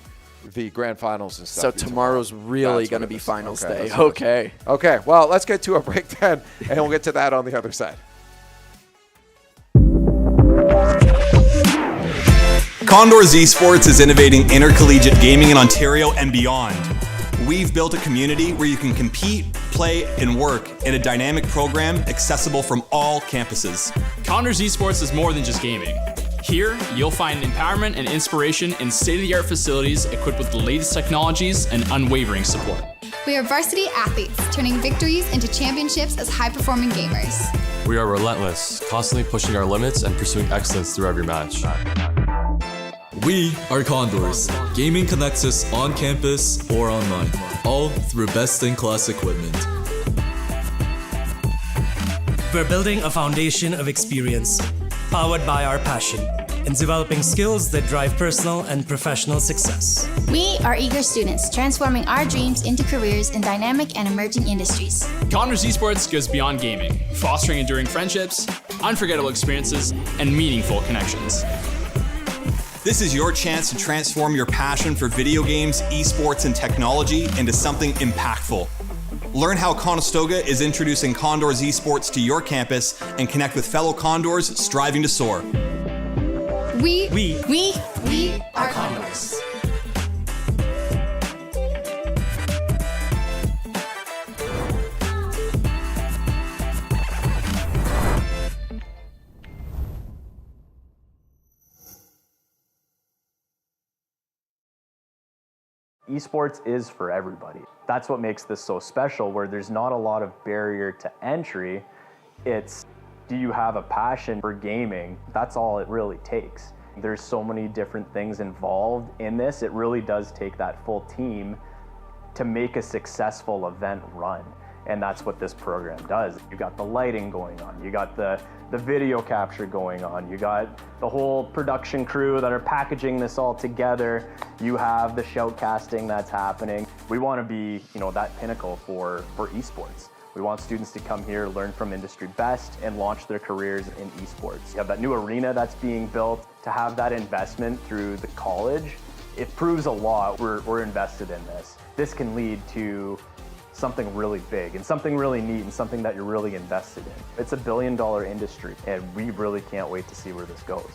the grand finals and stuff. So tomorrow's really going to be finals day. Okay. Well, let's get to a break then, and we'll get to that on the other side. Condors Esports is innovating intercollegiate gaming in Ontario and beyond. We've built a community where you can compete, play, and work in a dynamic program accessible from all campuses. Condors Esports is more than just gaming. Here, you'll find empowerment and inspiration in state-of-the-art facilities equipped with the latest technologies and unwavering support. We are varsity athletes, turning victories into championships as high-performing gamers. We are relentless, constantly pushing our limits and pursuing excellence through every match. We are Condors. Gaming connects us on campus or online, all through best-in-class equipment. We're building a foundation of experience, powered by our passion, in developing skills that drive personal and professional success. We are eager students, transforming our dreams into careers in dynamic and emerging industries. Condors Esports goes beyond gaming, fostering enduring friendships, unforgettable experiences, and meaningful connections. This is your chance to transform your passion for video games, esports, and technology into something impactful. Learn how Conestoga is introducing Condors Esports to your campus and connect with fellow Condors striving to soar. We are Condors. Esports is for everybody. That's what makes this so special, where there's not a lot of barrier to entry. It's, do you have a passion for gaming? That's all it really takes. There's so many different things involved in this. It really does take that full team to make a successful event run. And that's what this program does. You got the lighting going on, you got the video capture going on, you got the whole production crew that are packaging this all together, you have the shoutcasting that's happening. We want to be, that pinnacle for esports. We want students to come here, learn from industry best, and launch their careers in esports. You have that new arena that's being built. To have that investment through the college, it proves a lot. We're invested in this. This can lead to something really big and something really neat and something that you're really invested in. It's $1 billion industry, and we really can't wait to see where this goes.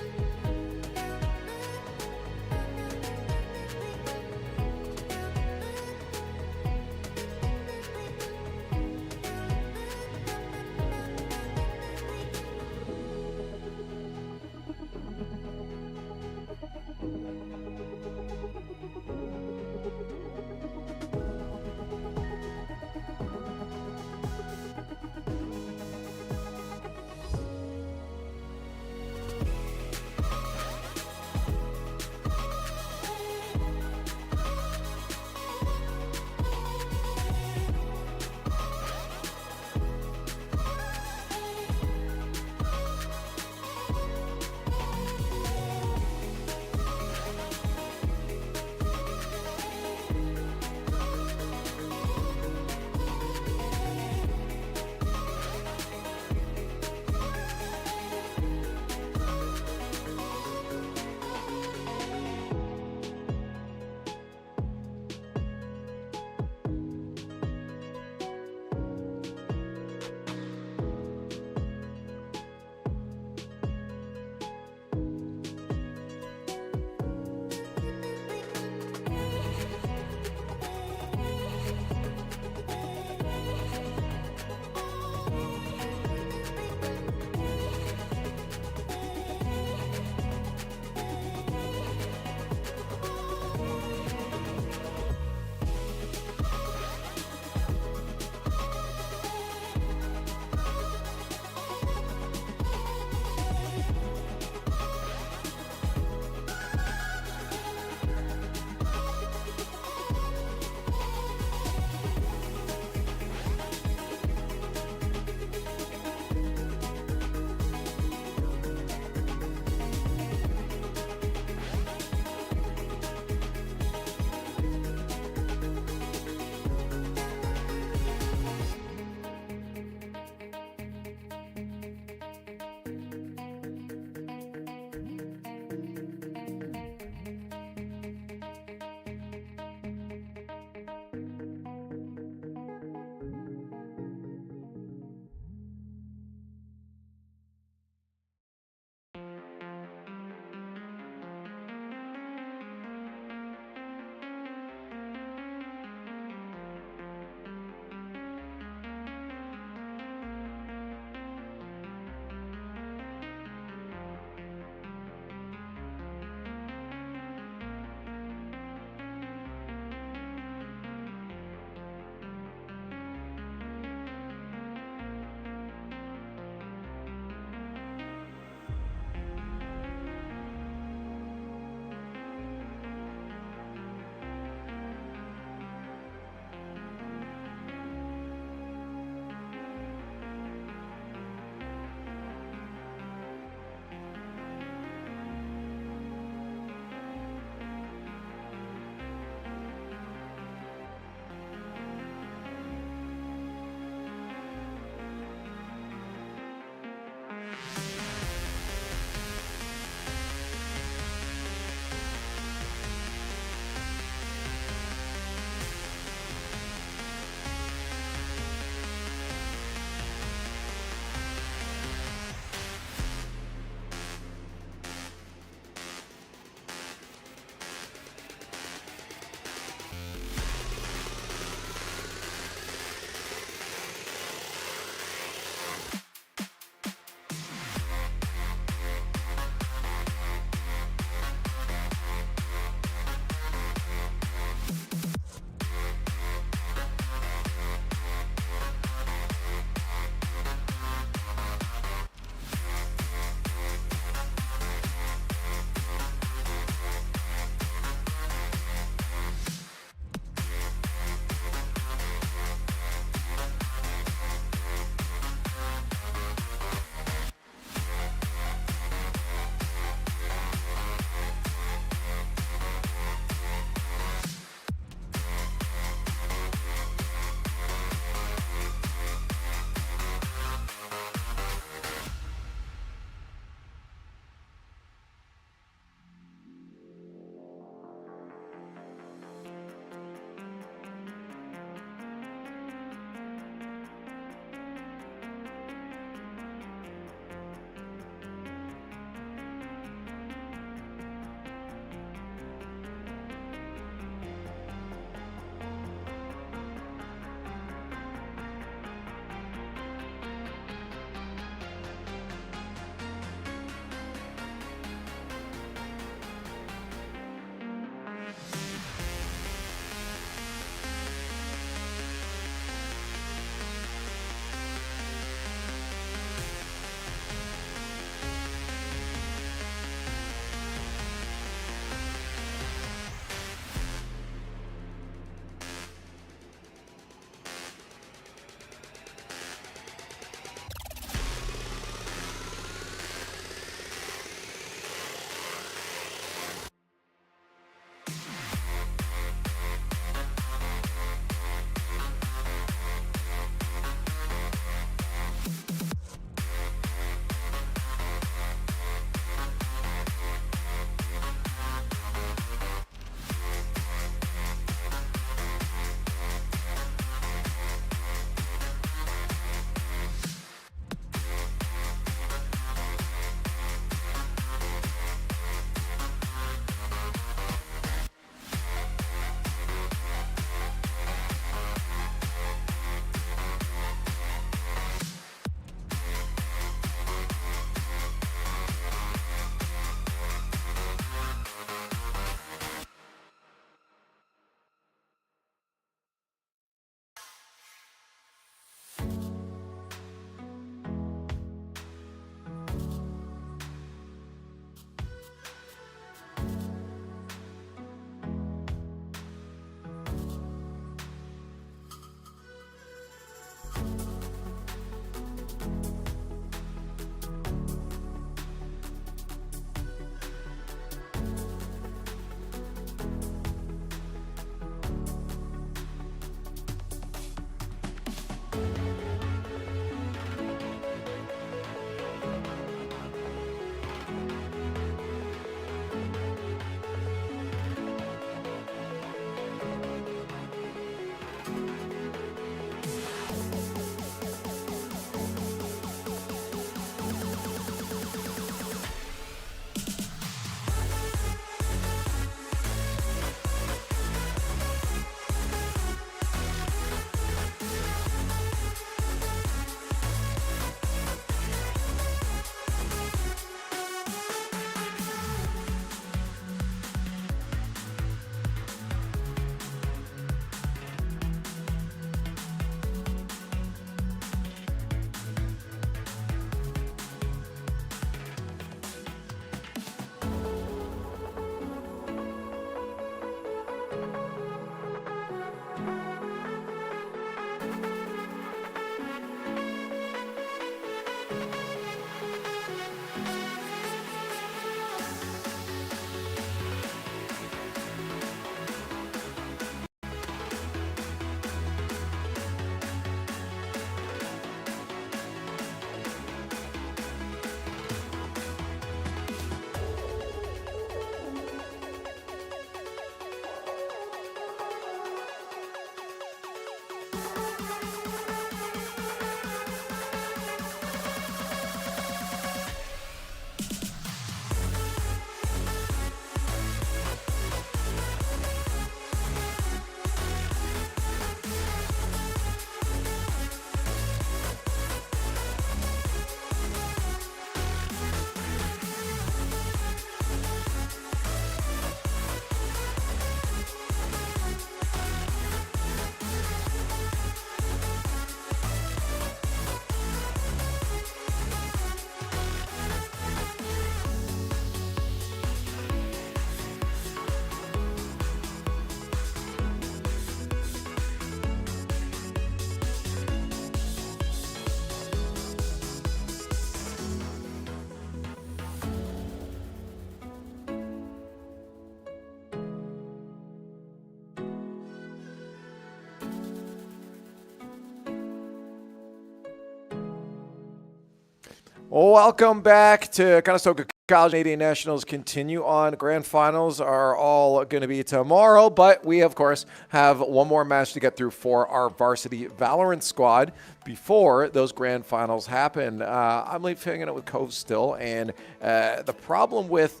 Welcome back to Conestoga College. Canadian Nationals continue on. Grand finals are all going to be tomorrow, but we, of course, have one more match to get through for our varsity Valorant squad before those grand finals happen. I'm hanging out with Cove still, and the problem with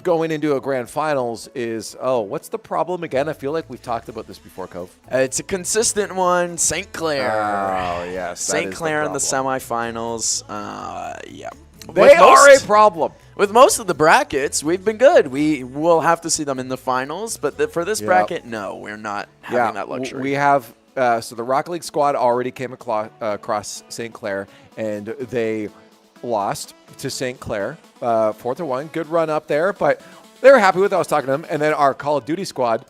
going into a grand finals is, what's the problem again? I feel like we've talked about this before, Cove. It's a consistent one. St. Clair. Oh, yes. St. Clair in the semifinals. Yeah. They are a problem. With most of the brackets, we've been good. We will have to see them in the finals, but for this bracket, no, we're not having that luxury. We have, so the Rocket League squad already came across St. Clair, and they lost to St. Clair 4-1. Good run up there, but they were happy with it. I was talking to them. And then our Call of Duty squad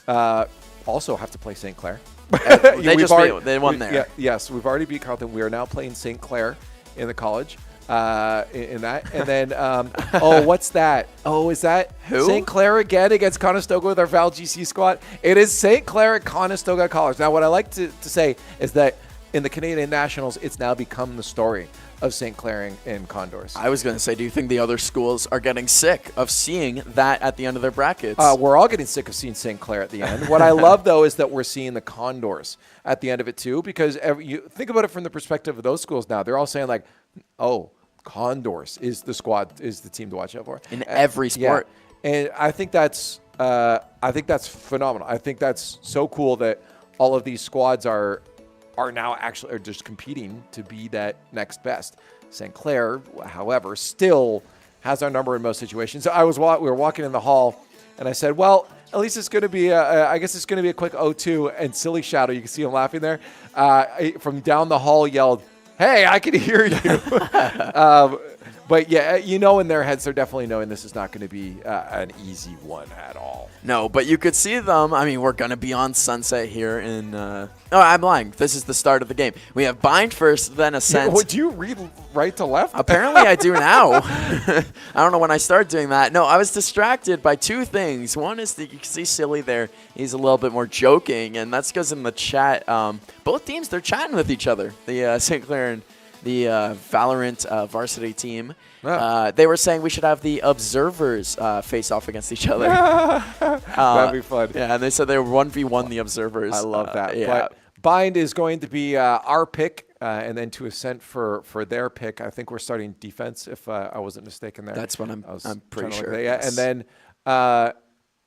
also have to play St. Clair. They won there. Yes, we've already beat Carleton. We are now playing St. Clair in the college. In that, and then what's that? Oh, is that who? St. Clair again against Conestoga with our Val GC squad? It is St. Clair at Conestoga College. Now, what I like to say is that in the Canadian Nationals, it's now become the story of St. Clair and Condors. I was going to say, do you think the other schools are getting sick of seeing that at the end of their brackets? We're all getting sick of seeing St. Clair at the end. What I love, though, is that we're seeing the Condors at the end of it, too, because you think about it from the perspective of those schools now. They're all saying, like, Condors is the squad, is the team to watch out for. In every sport. Yeah. And I think that's phenomenal. I think that's so cool that all of these squads are now actually just competing to be that next best. St. Clair, however, still has our number in most situations. So we were walking in the hall, and I said, well, at least it's going to be, I guess it's going to be a quick 0-2. And Silly Shadow, you can see him laughing there, from down the hall yelled, hey, I can hear you. But yeah, in their heads, they're definitely knowing this is not going to be an easy one at all. No, but you could see them. I mean, we're going to be on Sunset here in... No, I'm lying. This is the start of the game. We have Bind first, then Ascent. Would you read right to left? Apparently I do now. I don't know when I started doing that. No, I was distracted by two things. One is that you can see Silly there. He's a little bit more joking, and that's because in the chat, both teams, they're chatting with each other. The St. Clair and the Valorant varsity team. They were saying we should have the observers face off against each other. That'd be fun. Yeah, and they said they were 1v1 the observers. I love that. Yeah. But Bind is going to be our pick, and then to Ascent for their pick. I think we're starting defense, if I wasn't mistaken there. That's what I'm pretty sure. Yeah, yes.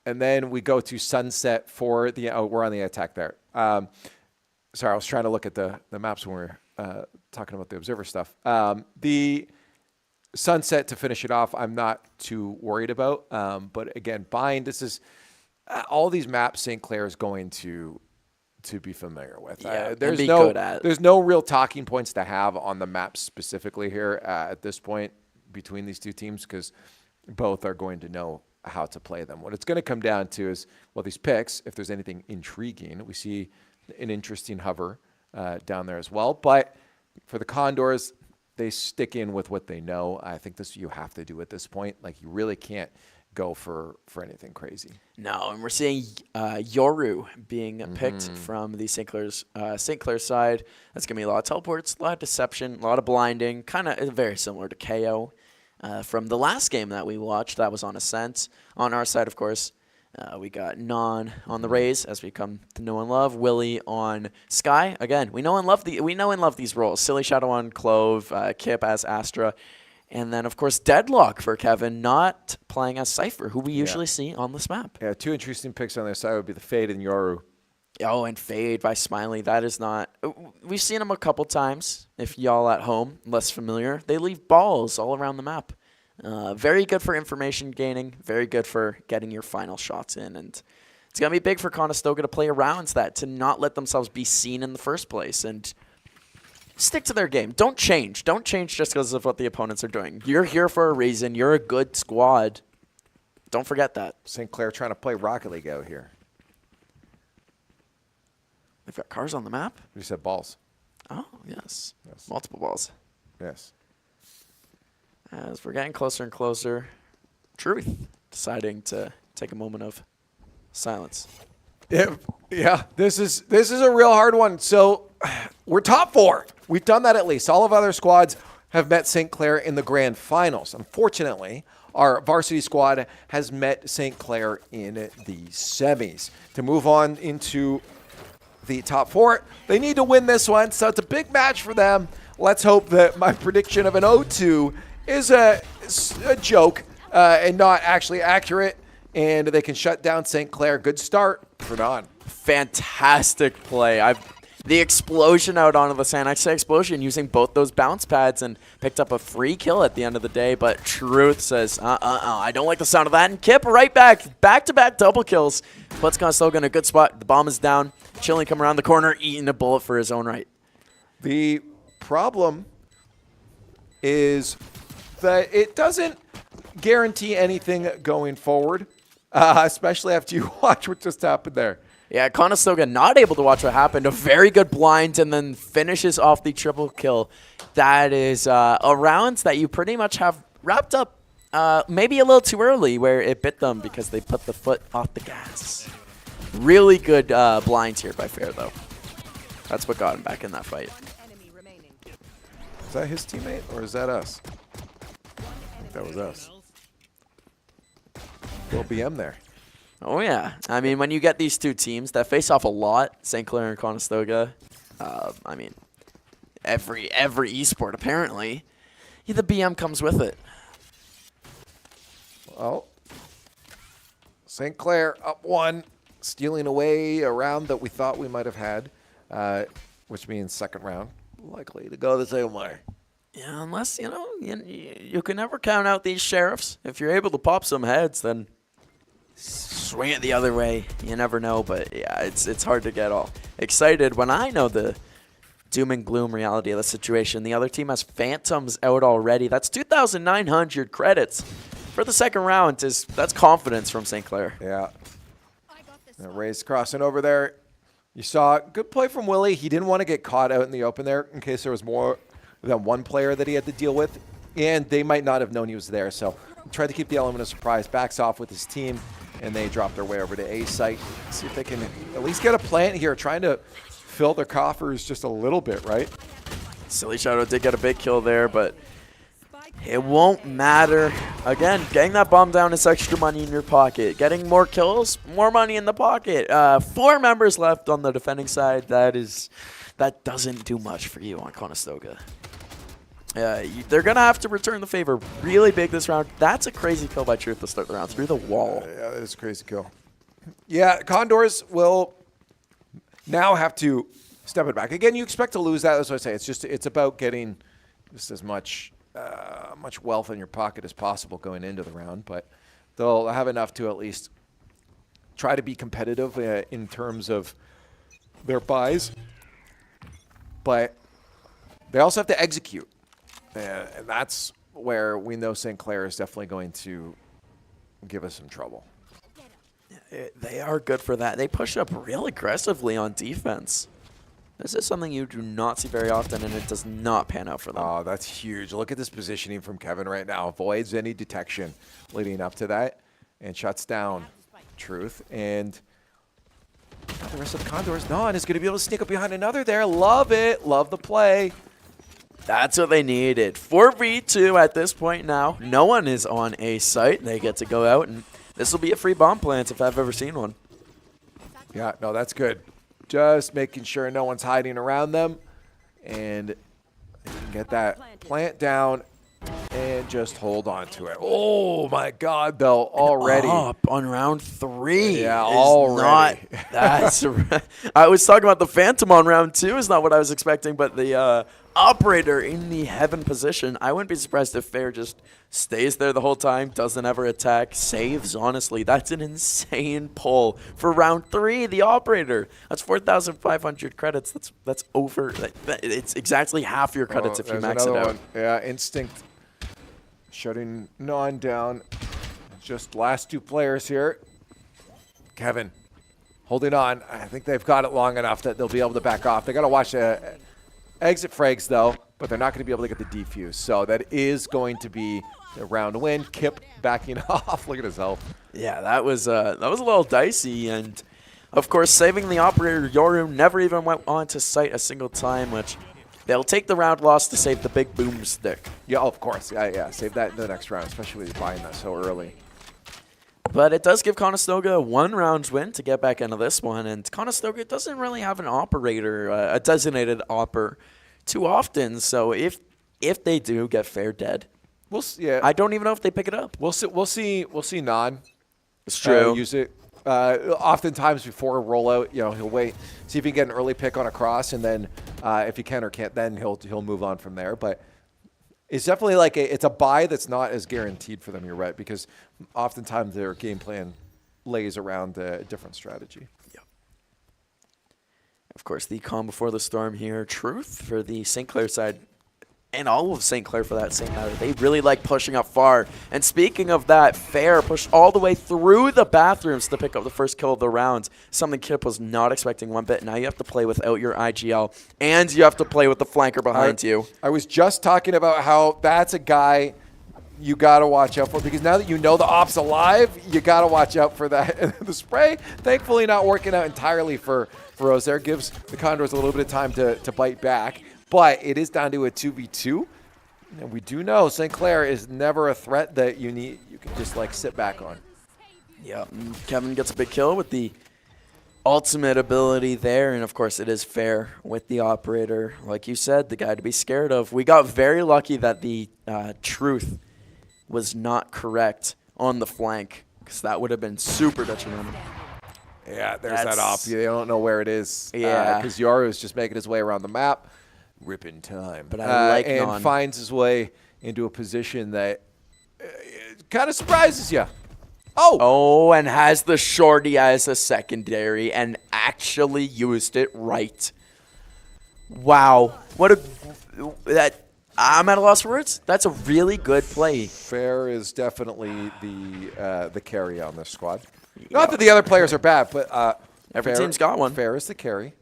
And then we go to Sunset for the. We're on the attack there. Sorry, I was trying to look at the maps when we were talking about the observer stuff. The Sunset to finish it off, I'm not too worried about. But again, Bind, this is all these maps St. Clair is going to be familiar with. Yeah, there's no real talking points to have on the maps specifically here at this point between these two teams, because both are going to know how to play them. What it's going to come down to is, well, these picks, if there's anything intriguing, we see an interesting hover down there as well. But for the Condors, they stick in with what they know. I think this you have to do at this point. Like, you really can't go for anything crazy. No, and we're seeing Yoru being picked from the St. Clair side. That's going to be a lot of teleports, a lot of deception, a lot of blinding, kind of very similar to KO from the last game that we watched. That was on Ascent. On our side, of course, we got Non on the Rays, as we come to know and love. Willie on Sky. Again, we know and love these roles. Silly Shadow on Clove, Kip as Astra. And then, of course, Deadlock for Kevin, not playing as Cypher, who we usually see on this map. Yeah, two interesting picks on their side would be the Fade and Yoru. Oh, and Fade by Smiley. That is not... We've seen him a couple times. If y'all at home, less familiar, they leave balls all around the map. Very good for information gaining. Very good for getting your final shots in. And it's going to be big for Conestoga to play around that, to not let themselves be seen in the first place. And... stick to their game. Don't change. Don't change just because of what the opponents are doing. You're here for a reason. You're a good squad. Don't forget that. St. Clair trying to play Rocket League out here. They've got cars on the map? You said balls. Oh, yes. Multiple balls. Yes. As we're getting closer and closer, Truth deciding to take a moment of silence. Yeah, this is a real hard one. So we're top four. We've done that at least. All of other squads have met St. Clair in the grand finals. Unfortunately, our varsity squad has met St. Clair in the semis. To move on into the top 4, they need to win this one, so it's a big match for them. Let's hope that my prediction of an 0-2 is a joke and not actually accurate, and they can shut down St. Clair. Good start for Don. Fantastic play. The explosion out onto the sand. I say explosion using both those bounce pads and picked up a free kill at the end of the day, but Truth says, I don't like the sound of that. And Kip right back-to-back double kills. Puts Conestoga in a good spot. The bomb is down. Chilling come around the corner, eating a bullet for his own right. The problem is that it doesn't guarantee anything going forward, especially after you watch what just happened there. Yeah, Conestoga not able to watch what happened. A very good blind and then finishes off the triple kill. That is a round that you pretty much have wrapped up maybe a little too early where it bit them because they put the foot off the gas. Really good blinds here by Fair, though. That's what got him back in that fight. Is that his teammate or is that us? I think that was us. Little BM there. Oh, yeah. I mean, when you get these two teams that face off a lot, St. Clair and Conestoga, I mean, every esport, apparently, the BM comes with it. Well, St. Clair up 1, stealing away a round that we thought we might have had, which means second round likely to go the same way. Yeah, unless, you can never count out these sheriffs. If you're able to pop some heads, then swing it the other way. You never know, but yeah, it's hard to get all excited when I know the doom and gloom reality of the situation. The other team has Phantoms out already. That's 2,900 credits for the second round. That's confidence from St. Clair. Yeah. Ray's crossing over there. You saw good play from Willie. He didn't want to get caught out in the open there in case there was more than one player that he had to deal with, and they might not have known he was there. So he tried to keep the element of surprise, backs off with his team, and they drop their way over to A site. See if they can at least get a plant here, trying to fill their coffers just a little bit, right? Silly Shadow did get a big kill there, but it won't matter. Again, getting that bomb down is extra money in your pocket. Getting more kills, more money in the pocket. 4 members left on the defending side. That doesn't do much for you on Conestoga. They're going to have to return the favor really big this round. That's a crazy kill by Truth to start the round through the wall. Yeah, that is a crazy kill. Yeah, Condors will now have to step it back. Again, you expect to lose that. That's what I say. It's about getting just as much wealth in your pocket as possible going into the round, but they'll have enough to at least try to be competitive in terms of their buys. But they also have to execute. And that's where we know St. Clair is definitely going to give us some trouble. They are good for that. They push up real aggressively on defense. This is something you do not see very often, and it does not pan out for them. Oh, that's huge. Look at this positioning from Kevin right now. Avoids any detection leading up to that and shuts down Truth. And the rest of the Condors, Non is going to be able to sneak up behind another there. Love it. Love the play. That's what they needed. 4v2 at this point now. No one is on A site. They get to go out, and this will be a free bomb plant if I've ever seen one. Yeah, no, that's good. Just making sure no one's hiding around them, and they can get that plant down and just hold on to it. Oh my God, though, already up on round 3. Yeah, already. I was talking about the Phantom on round 2 is not what I was expecting, but the operator in the heaven position. I wouldn't be surprised if Fair just stays there the whole time, doesn't ever attack, saves, honestly. That's an insane pull for round 3, the operator. That's 4,500 credits. That's over. It's exactly half your credits if you max it out. One. Yeah, Instinct shutting Non down. Just last 2 players here. Kevin holding on. I think they've got it long enough that they'll be able to back off. They got to watch the exit frags, though, but they're not going to be able to get the defuse. So that is going to be a round win. Kip backing off. Look at his health. Yeah, that was a little dicey. And, of course, saving the operator, Yoru never even went on to site a single time, which They'll take the round loss to save the big boomstick. Yeah, of course. Yeah. Save that in the next round, especially with buying that so early. But it does give Conestoga a 1-round win to get back into this one. And Conestoga doesn't really have an operator, a designated opper, too often. So if they do get fair dead, we'll see. Yeah. I don't even know if they pick it up. We'll see. Non. It's true. Use it. Oftentimes before a rollout, he'll wait, see if he can get an early pick on a cross, and then if he can or can't, then he'll move on from there. But it's definitely like it's a buy that's not as guaranteed for them. You're right, because oftentimes their game plan lays around a different strategy. Yeah. Of course, the calm before the storm here. Truth for the St. Clair side. And all of St. Clair for that same matter. They really like pushing up far. And speaking of that, Fair pushed all the way through the bathrooms to pick up the first kill of the round. Something Kip was not expecting one bit. Now you have to play without your IGL. And you have to play with the flanker behind you. I was just talking about how that's a guy you got to watch out for. Because now that you know the op's alive, you got to watch out for that. The spray, thankfully not working out entirely for Rose there. Gives the Condors a little bit of time to bite back. But it is down to a 2v2. And we do know St. Clair is never a threat that you can just like sit back on. Yeah, Kevin gets a big kill with the ultimate ability there. And of course it is Fair with the operator. Like you said, the guy to be scared of. We got very lucky that the truth was not correct on the flank, because that would have been super detrimental. Yeah, there's that op. You don't know where it is. Yeah. Because Yoru is just making his way around the map. Ripping time. But I like and finds his way into a position that kind of surprises you. Oh, and has the shorty as a secondary and actually used it right. Wow. I'm at a loss for words. That's a really good play. Fair is definitely the carry on this squad. Not that the other players are bad, but every team's got one. Fair is the carry.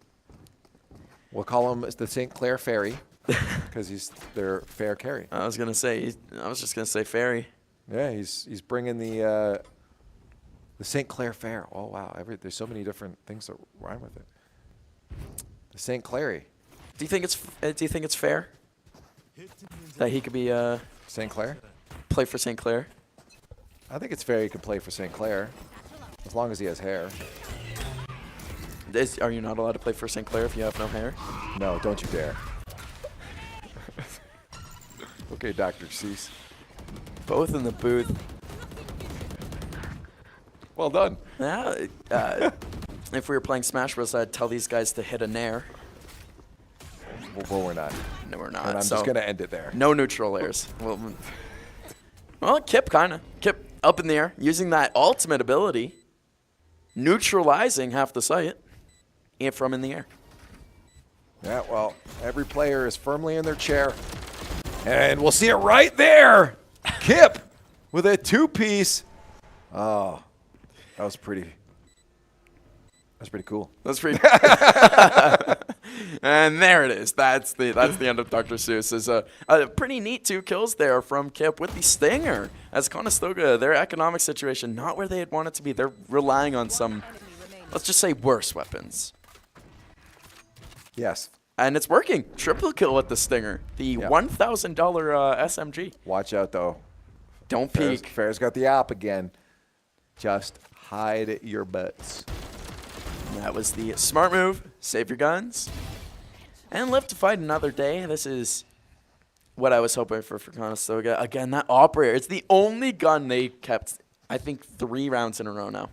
We'll call him the St. Clair Fairy because he's their fair carry. I was just gonna say Fairy. Yeah, he's bringing the St. Clair Fair. Oh wow, there's so many different things that rhyme with it. The St. Clary. Do you think it's fair that he could be St. Clair? Play for St. Clair? I think it's fair he could play for St. Clair as long as he has hair. Are you not allowed to play for St. Clair if you have no hair? No, don't you dare. Okay, Dr. Cease. Both in the booth. Well done. Yeah. If we were playing Smash Bros, I'd tell these guys to hit a nair. Well, we're not. No, we're not. And I'm just going to end it there. No neutral airs. Well, Kip up in the air, using that ultimate ability, neutralizing half the site. From in the air. Yeah, well, every player is firmly in their chair. And we'll see it right there. Kip with a two-piece. Oh, that was pretty cool. That's pretty And there it is. That's the end of Dr. Seuss. A pretty neat 2 kills there from Kip with the Stinger. As Conestoga, their economic situation, not where they had wanted to be. They're relying on some, let's just say, worse weapons. Yes. And it's working. Triple kill with the Stinger. The $1,000 SMG. Watch out, though. Don't peek. Fair's got the app again. Just hide your butts. That was the smart move. Save your guns. And live to fight another day. This is what I was hoping for Conestoga. Again, that operator. It's the only gun they kept, I think, 3 rounds in a row now.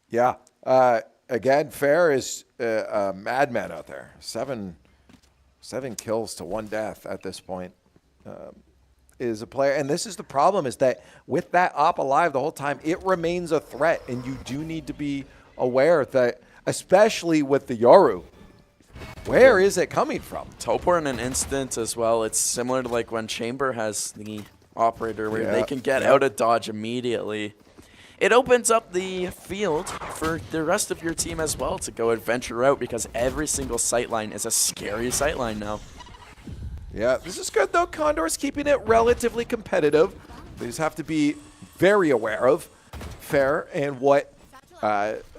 Yeah. Again, Fair is a madman out there. 7 kills to 1 death at this point. Is a player, and this is the problem, is that with that op alive the whole time, it remains a threat, and you do need to be aware that, especially with the Yoru, where is it coming from? Teleport in an instant as well. It's similar to like when Chamber has the operator where they can get out of dodge immediately. It opens up the field for the rest of your team as well to go adventure out, because every single sightline is a scary sightline now. Yeah, this is good though. Condors keeping it relatively competitive. They just have to be very aware of Fair and what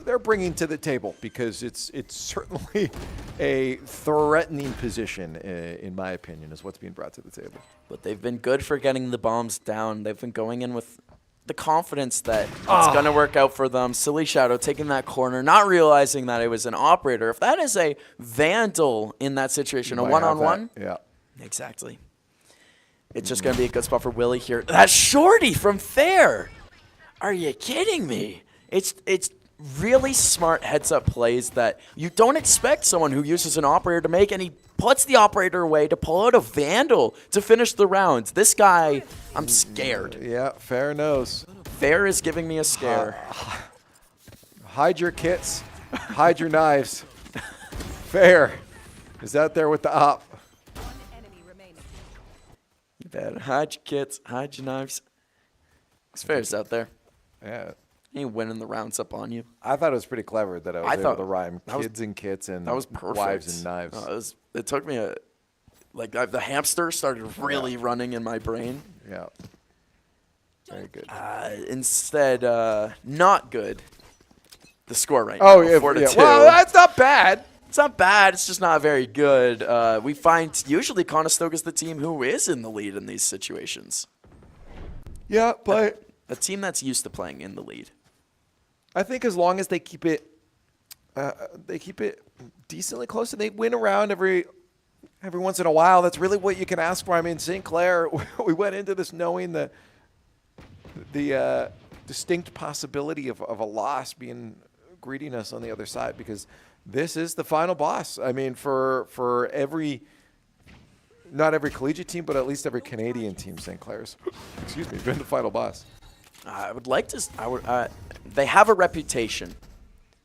they're bringing to the table, because it's certainly a threatening position, in my opinion, is what's being brought to the table. But they've been good for getting the bombs down. They've been going in with the confidence that it's going to work out for them. Silly Shadow taking that corner, not realizing that it was an operator. If that is a Vandal in that situation, a one-on-one. Yeah. Exactly. It's just going to be a good spot for Willie here. That shorty from Fair. Are you kidding me? It's really smart heads-up plays that you don't expect someone who uses an operator to make, and he puts the operator away to pull out a Vandal to finish the round. This guy, I'm scared. Yeah, Fair knows. Fair is giving me a scare. Hide your kits. Hide your knives. Fair is out there with the op. You better hide your kits, hide your knives. Fair's out there. Yeah. He ain't winning the rounds up on you. I thought it was pretty clever that I was able to rhyme kids and kits and that was perfect. wives and knives. It took me the hamster started really running in my brain. Yeah. Very good. Instead, not good. The score right now. 4-2. Well, that's not bad. It's not bad. It's just not very good. We find usually Conestoga is the team who is in the lead in these situations. Yeah, but a team that's used to playing in the lead. I think as long as they keep it decently close and they win around every once in a while, that's really what you can ask for. I mean, St. Clair, we went into this knowing the distinct possibility of a loss being greeting us on the other side, because this is the final boss. I mean, for not every collegiate team, but at least every Canadian team, St. Clair's, been the final boss. I would like to. They have a reputation.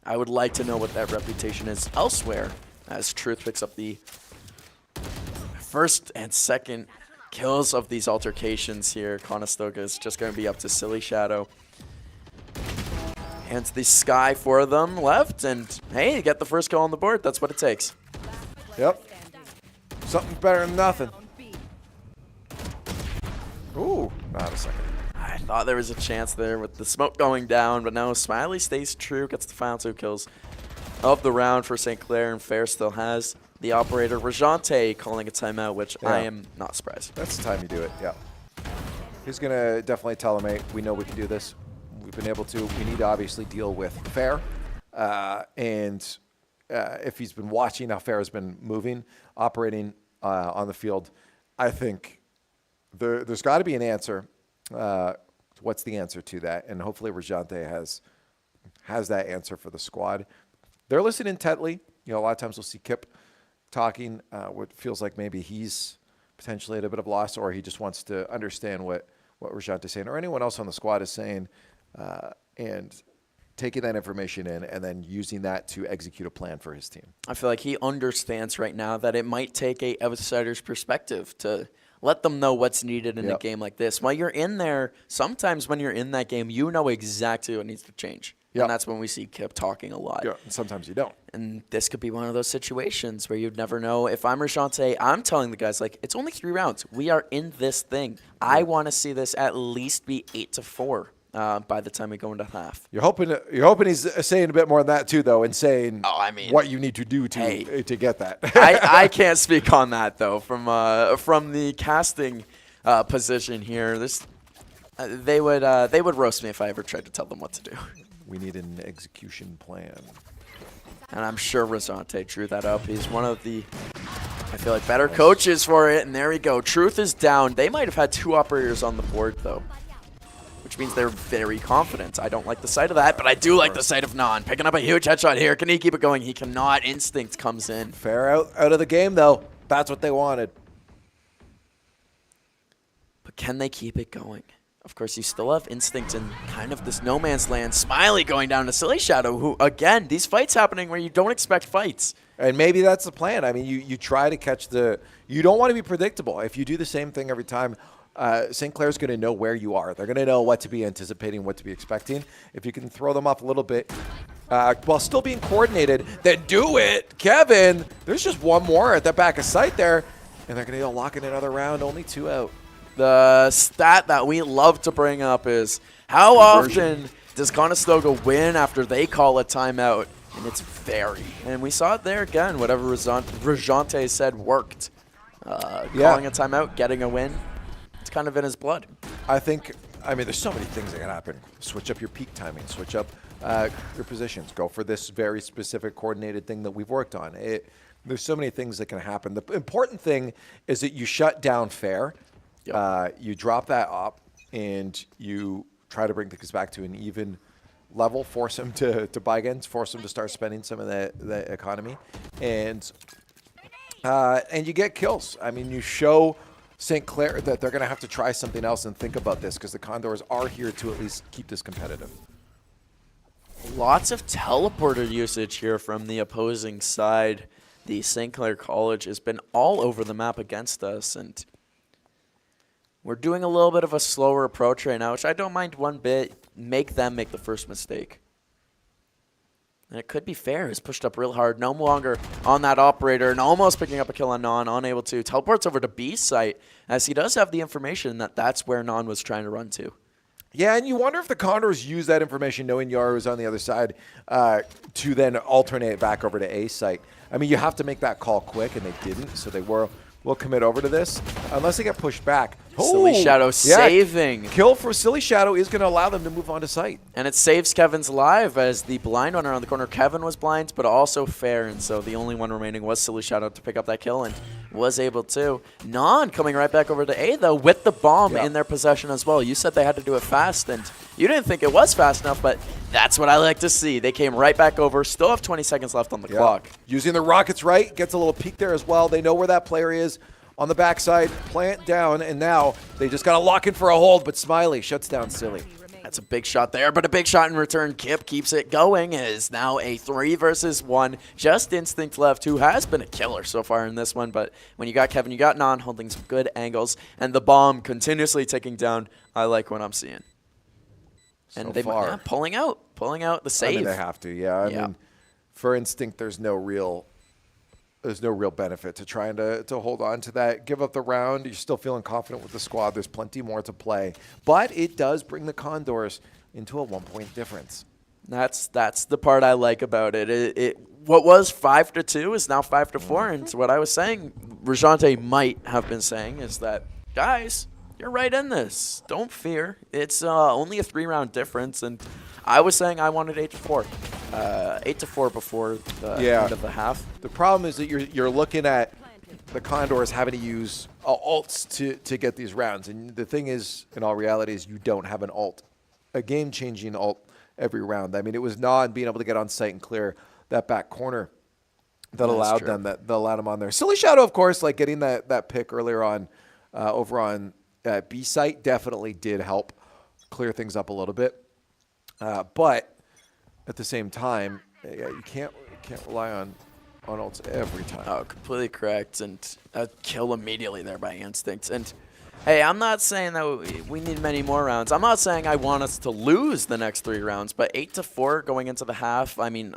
I would like to know what that reputation is elsewhere, as Truth picks up the first and second kills of these altercations here. Conestoga is just going to be up to Silly Shadow. And the Sky for them left, and hey, you get the first kill on the board. That's what it takes. Yep. Something better than nothing. Ooh, not a second. I thought there was a chance there with the smoke going down, but no, Smiley stays true, gets the final 2 kills of the round for St. Clair, and Fair still has the operator. Rajante calling a timeout, which I am not surprised. That's the time you do it, yeah. He's going to definitely tell him, hey, we know we can do this. We've been able to. We need to obviously deal with Fair. And if he's been watching how Fair has been moving, operating on the field, I think there's got to be an answer. What's the answer to that? And hopefully Rajante has that answer for the squad. They're listening intently. You know, a lot of times we'll see Kip talking, what feels like maybe he's potentially at a bit of loss, or he just wants to understand what Rajante's saying, or anyone else on the squad is saying, and taking that information in and then using that to execute a plan for his team. I feel like he understands right now that it might take a outsider's perspective to let them know what's needed in a game like this. While you're in there, sometimes when you're in that game, you know exactly what needs to change. And that's when we see Kip talking a lot. Yeah, and sometimes you don't. And this could be one of those situations where you'd never know. If I'm Rajante, I'm telling the guys, like, it's only 3 rounds. We are in this thing. I want to see this at least be 8-4. By the time we go into half. You're hoping he's saying a bit more than that too, though, and saying what you need to do to get that. I can't speak on that though. From the casting position here, they would roast me if I ever tried to tell them what to do. We need an execution plan. And I'm sure Rajante drew that up. He's one of the, I feel like, better coaches for it. And there we go. Truth is down. They might have had 2 operators on the board though, which means they're very confident. I don't like the sight of that, but I do like the sight of Non. Picking up a huge headshot here. Can he keep it going? He cannot. Instinct comes in. Fair out of the game, though. That's what they wanted. But can they keep it going? Of course, you still have Instinct in kind of this no man's land. Smiley going down to Silly Shadow, who, again, these fights happening where you don't expect fights. And maybe that's the plan. I mean, you try to catch you don't want to be predictable. If you do the same thing every time, St. Clair's going to know where you are. They're going to know what to be anticipating, what to be expecting. If you can throw them off a little bit while still being coordinated, then do it. Kevin, there's just one more at the back of sight there, and they're going to lock in another round, only 2 out. The stat that we love to bring up is how often Does Conestoga win after they call a timeout? And it's very. And we saw it there again. Whatever Rajante said worked. Calling a timeout, getting a win. It's kind of in his blood. I mean, there's so many things that can happen. Switch up your peak timing. Switch up your positions. Go for this very specific coordinated thing that we've worked on. There's so many things that can happen. The important thing is that you shut down fair. Yep. You drop that up, and you try to bring things back to an even level, force them to buy again, force them to start spending some of the economy, and you get kills. I mean, you show St. Clair that they're going to have to try something else and think about this, because the Condors are here to at least keep this competitive. Lots of teleporter usage here from the opposing side. The St. Clair College has been all over the map against us, and we're doing a little bit of a slower approach right now, which I don't mind one bit. Make them make the first mistake. And it could be fair. He's pushed up real hard. No longer on that operator and almost picking up a kill on Non. Unable to. Teleports over to B site, as he does have the information that that's where Non was trying to run to. Yeah, and you wonder if the Condors use that information, knowing Yara was on the other side, to then alternate back over to A site. I mean, you have to make that call quick, and they didn't, so they will commit over to this, unless they get pushed back. Silly Shadow saving. Kill for Silly Shadow is going to allow them to move on to site. And it saves Kevin's life, as the blind one around the corner. Kevin was blind, but also fair, and so the only one remaining was Silly Shadow to pick up that kill, and was able to. Non coming right back over to A, though, with the bomb in their possession as well. You said they had to do it fast, and you didn't think it was fast enough, but that's what I like to see. They came right back over, still have 20 seconds left on the clock. Using the rockets right, gets a little peek there as well. They know where that player is. On the backside, plant down, and now they just got to lock in for a hold, but Smiley shuts down Silly. That's a big shot there, but a big shot in return. Kip keeps it going. It is now a 3 versus 1. Just Instinct left, who has been a killer so far in this one, but when you got Kevin, you got Non holding some good angles, and the bomb continuously ticking down. I like what I'm seeing. And they pulling out the save. I mean, they have to, I mean, for Instinct, there's no real benefit to trying to hold on to that. Give up the round. You're still feeling confident with the squad. There's plenty more to play. But it does bring the Condors into a 1-point difference. That's the part I like about it. What was 5-2 is now 5-4. And what I was saying, Rajante might have been saying, is that, guys, you're right in this. Don't fear. It's only a 3-round difference. And I was saying I wanted 8-4. 8-4 before the end of the half. The problem is that you're looking at the Condors having to use ults to get these rounds. And the thing is, in all reality, is you don't have an ult, a game-changing ult every round. I mean, it was Non being able to get on site and clear that back corner that allowed them on there. Silly Shadow, of course, like getting that pick earlier on over on B site definitely did help clear things up a little bit. But at the same time, you can't rely on ults every time. Oh, completely correct. And a kill immediately there by Instinct. And hey, I'm not saying that we need many more rounds. I'm not saying I want us to lose the next 3 rounds, but 8-4 going into the half. I mean,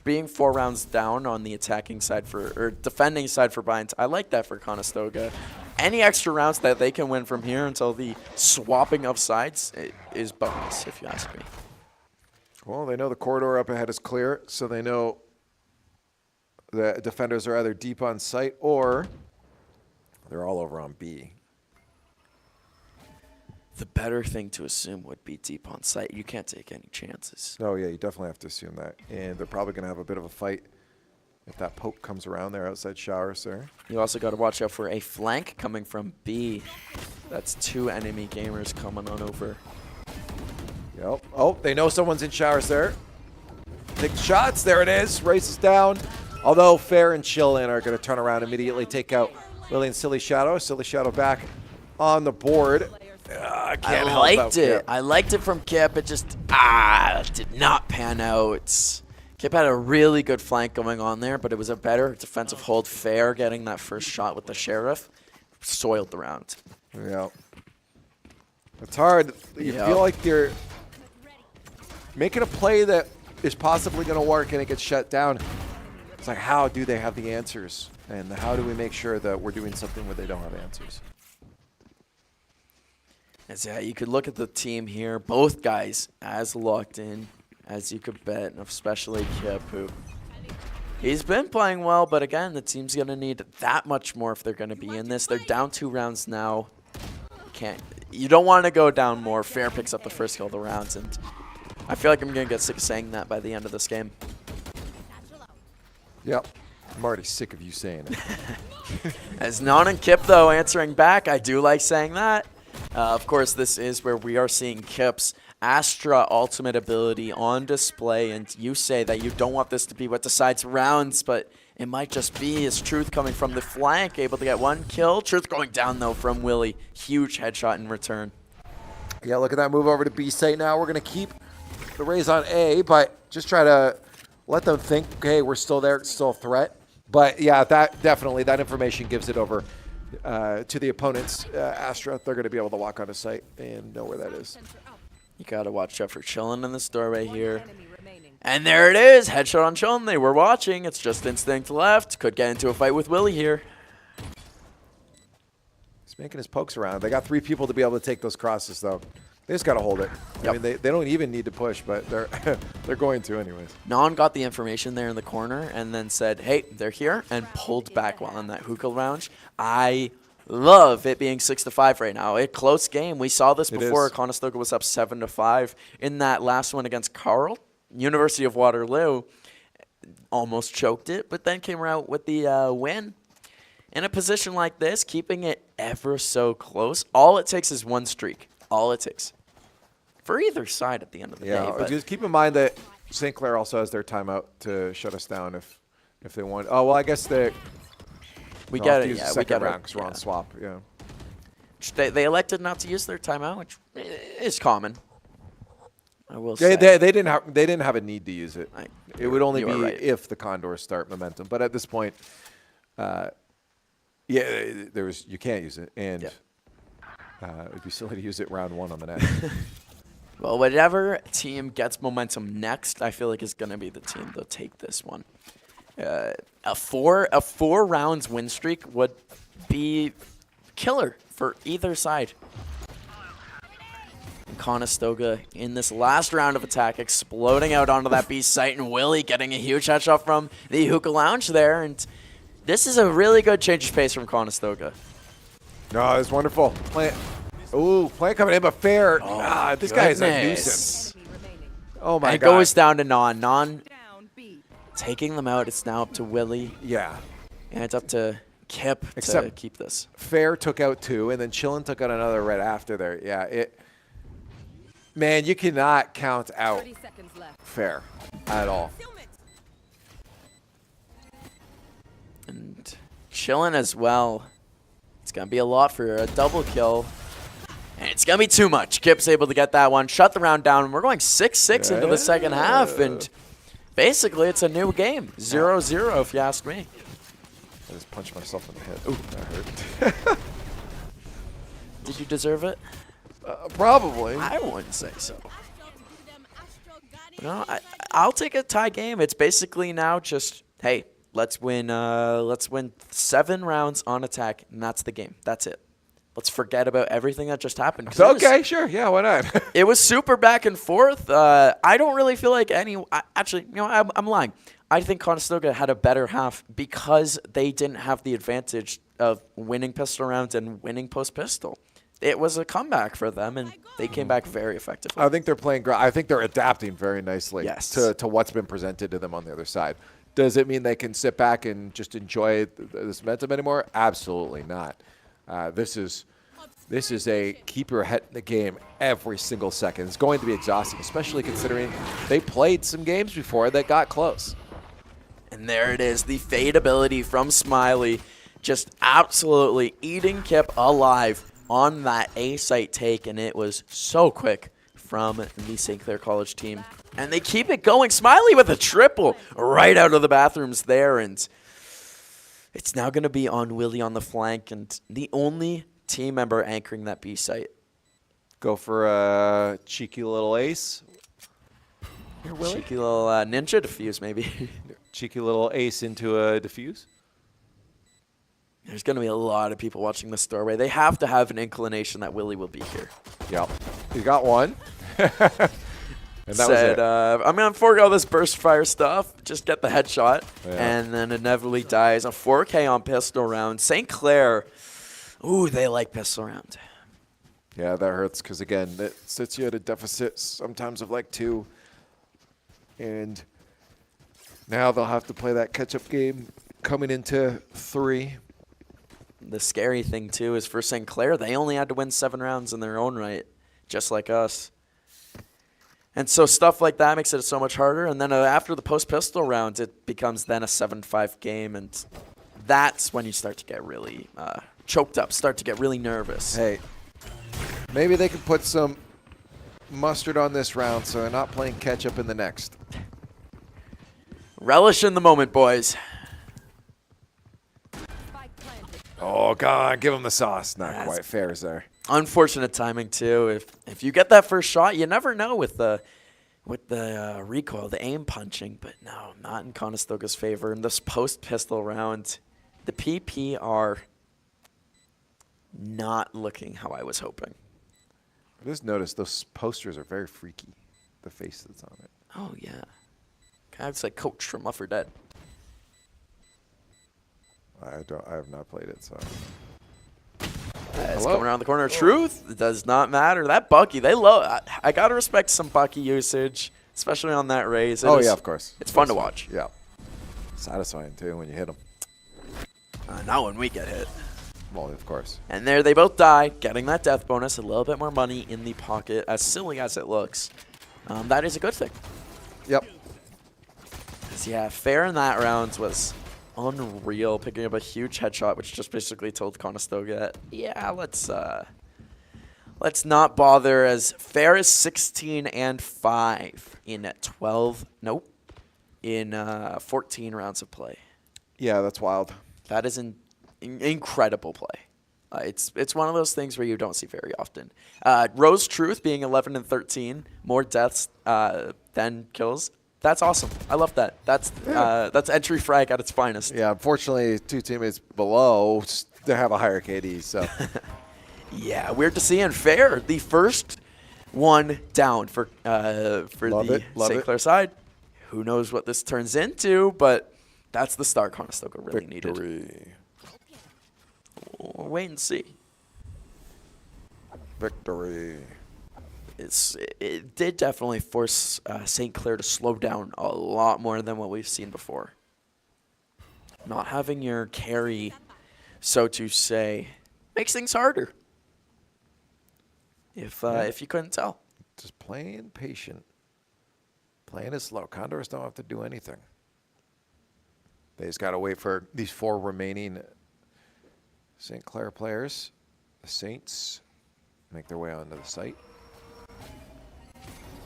being 4 rounds down on the attacking side or defending side for Binds, I like that for Conestoga. Any extra rounds that they can win from here until the swapping of sides is bonus, if you ask me. Well, they know the corridor up ahead is clear, so they know the defenders are either deep on site or they're all over on B. The better thing to assume would be deep on site. You can't take any chances. Oh, yeah, you definitely have to assume that. And they're probably going to have a bit of a fight if that poke comes around there outside showers there. You also got to watch out for a flank coming from B. That's 2 enemy gamers coming on over. Yep. Oh, they know someone's in showers there. Take shots. There it is. Races down. Although Fair and Chillin are going to turn around immediately, take out Lily and Silly Shadow. Silly Shadow back on the board. I liked it from Kip. It just did not pan out. Kip had a really good flank going on there, but it was a better defensive hold. Fair getting that first shot with the Sheriff. Soiled the round. Yeah. It's hard. You feel like you're making a play that is possibly going to work and it gets shut down. It's like, how do they have the answers? And how do we make sure that we're doing something where they don't have answers? As, yeah, you could look at the team here. Both guys as locked in as you could bet, especially Kip, who he's been playing well, but again, the team's going to need that much more if they're going to be in this. They're down 2 rounds now. You don't want to go down more. Fair picks up the first kill of the rounds, and I feel like I'm going to get sick of saying that by the end of this game. Yep. I'm already sick of you saying it. As Non and Kip, though, answering back, I do like saying that. Of course, this is where we are seeing Kip's Astra ultimate ability on display, and you say that you don't want this to be what decides rounds, but it might just be his Truth coming from the flank, able to get 1 kill. Truth going down, though, from Willie. Huge headshot in return. Yeah, look at that move over to B site now. We're going to keep the Rays on A, but just try to let them think, hey, we're still there, it's still a threat. But yeah, that definitely, that information gives it over to the opponent's Astra. They're going to be able to walk on a site and know where that is. You got to watch out for Chillin in this doorway here. And there it is. Headshot on Chillin. They were watching. It's just instinct left. Could get into a fight with Willie here. He's making his pokes around. They got 3 people to be able to take those crosses, though. They just got to hold it. Yep. I mean, they don't even need to push, but they're going to anyways. Non got the information there in the corner and then said, hey, they're here, and pulled back while in that hookah lounge. I love it being 6-5 right now. A close game. We saw this before. Conestoga was up 7-5 in that last one against Carl. University of Waterloo almost choked it, but then came out with the win. In a position like this, keeping it ever so close, all it takes is 1 streak. All it takes. For either side at the end of the day. Yeah, just keep in mind that St. Clair also has their timeout to shut us down if they want. Oh, well, I guess we got to use the second round because we're on swap. Yeah. They elected not to use their timeout, which is common. I will say they didn't have a need to use it. It would only be if the Condors start momentum. But at this point, you can't use it, and it would be silly to use it round 1 on the net. Well, whatever team gets momentum next, I feel like is going to be the team that'll take this one. A 4 rounds win streak would be killer for either side. Conestoga in this last round of attack, exploding out onto that B site, and Willie getting a huge headshot from the hookah lounge there. And this is a really good change of pace from Conestoga. No, it's wonderful. Plant coming in, but fair. This guy is a nuisance. Oh my God. It goes down to Non. Non taking them out. It's now up to Willie. Yeah. And it's up to Kip to keep this. Fair took out 2, and then Chillin took out another right after there. Yeah, man, you cannot count out Fair at all. And Chillin as well. It's going to be a lot for a double kill. And it's going to be too much. Kip's able to get that one, shut the round down. We're going 6-6 into the second half. And basically, it's a new game. 0-0, if you ask me. I just punched myself in the head. Ooh, that hurt. Did you deserve it? Probably. I wouldn't say so. No, I'll take a tie game. It's basically now just, hey, let's win 7 rounds on attack, and that's the game. That's it. Let's forget about everything that just happened. Okay, sure. Yeah, why not? It was super back and forth. I don't really feel like actually, I'm lying. I think Conestoga had a better half because they didn't have the advantage of winning pistol rounds and winning post-pistol. It was a comeback for them, and they came back very effectively. I think they're playing. I think they're adapting very nicely to what's been presented to them on the other side. Does it mean they can sit back and just enjoy this momentum anymore? Absolutely not. This is a keep your head in the game every single second. It's going to be exhausting, especially considering they played some games before that got close. And there it is, the fade ability from Smiley, just absolutely eating Kip alive on that A site take, and it was so quick from the St. Clair College team. And they keep it going. Smiley with a triple right out of the bathrooms there, and it's now going to be on Willie on the flank, and the only team member anchoring that B site. Go for a cheeky little ace. Cheeky little ninja defuse, maybe. Cheeky little ace into a defuse. There's going to be a lot of people watching this doorway. They have to have an inclination that Willie will be here. Yep. You got one. And that was it. I'm going to forego this burst fire stuff, just get the headshot, and then inevitably dies. A 4K on pistol round. St. Clair, ooh, they like pistol round. Yeah, that hurts because, again, that sits you at a deficit sometimes of like 2. And now they'll have to play that catch-up game coming into 3. The scary thing, too, is for St. Clair, they only had to win 7 rounds in their own right, just like us. And so stuff like that makes it so much harder. And then after the post-pistol round, it becomes then a 7-5 game. And that's when you start to get really choked up, start to get really nervous. Hey, maybe they can put some mustard on this round so they're not playing catch-up in the next. Relish in the moment, boys. Oh, God, give them the sauce. Not quite fair, is there? Unfortunate timing, too. If you get that first shot, you never know with the recoil, the aim punching. But no, not in Conestoga's favor. In this post-pistol round, the PP are not looking how I was hoping. I just noticed those posters are very freaky, the face that's on it. Oh, yeah. Kind of looks like Coach from Left 4 Dead. I have not played it, so. It's coming around the corner. Truth, it does not matter. That Bucky, they love. I gotta respect some Bucky usage, especially on that raise. Yeah, of course. It's fun to watch. Yeah, satisfying too when you hit them. Not when we get hit. Well, of course. And there they both die, getting that death bonus, a little bit more money in the pocket. As silly as it looks, that is a good thing. Yep. Yeah, fair in that round was unreal, picking up a huge headshot, which just basically told Conestoga, yeah, let's not bother, as fair is 16-5 in 14 rounds of play. Yeah, that's wild. That is an incredible play. It's one of those things where you don't see very often. Rose Truth being 11-13, more deaths than kills. That's awesome. I love that. That's entry frag at its finest. Yeah, unfortunately, 2 teammates below they have a higher KD, so. Yeah, weird to see. And fair, the first one down for the St. Clair side. Who knows what this turns into, but that's the start Conestoga really needed. We'll wait and see. Victory. It did definitely force St. Clair to slow down a lot more than what we've seen before. Not having your carry, so to say, makes things harder. If you couldn't tell. Just playing patient. Playing it slow. Condors don't have to do anything. They just got to wait for these 4 remaining St. Clair players. The Saints make their way onto the site.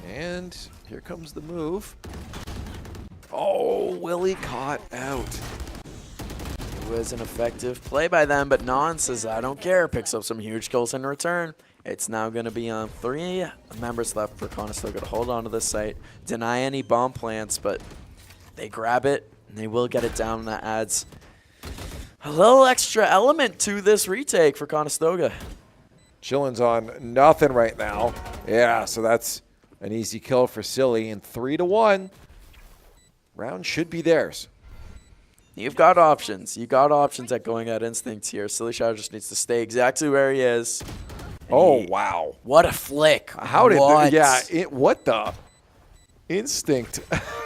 And here comes the move. Oh, Willie caught out. It was an effective play by them, but Non says, I don't care. Picks up some huge kills in return. It's now going to be on 3 members left for Conestoga to hold on to this site. Deny any bomb plants, but they grab it, and they will get it down, and that adds a little extra element to this retake for Conestoga. Chillin's on nothing right now. Yeah, so that's an easy kill for Silly, and 3-1. Round should be theirs. You've got options. You got options at going at Instinct here. Silly Shadow just needs to stay exactly where he is. Oh, wow. What a flick. How did what the? Instinct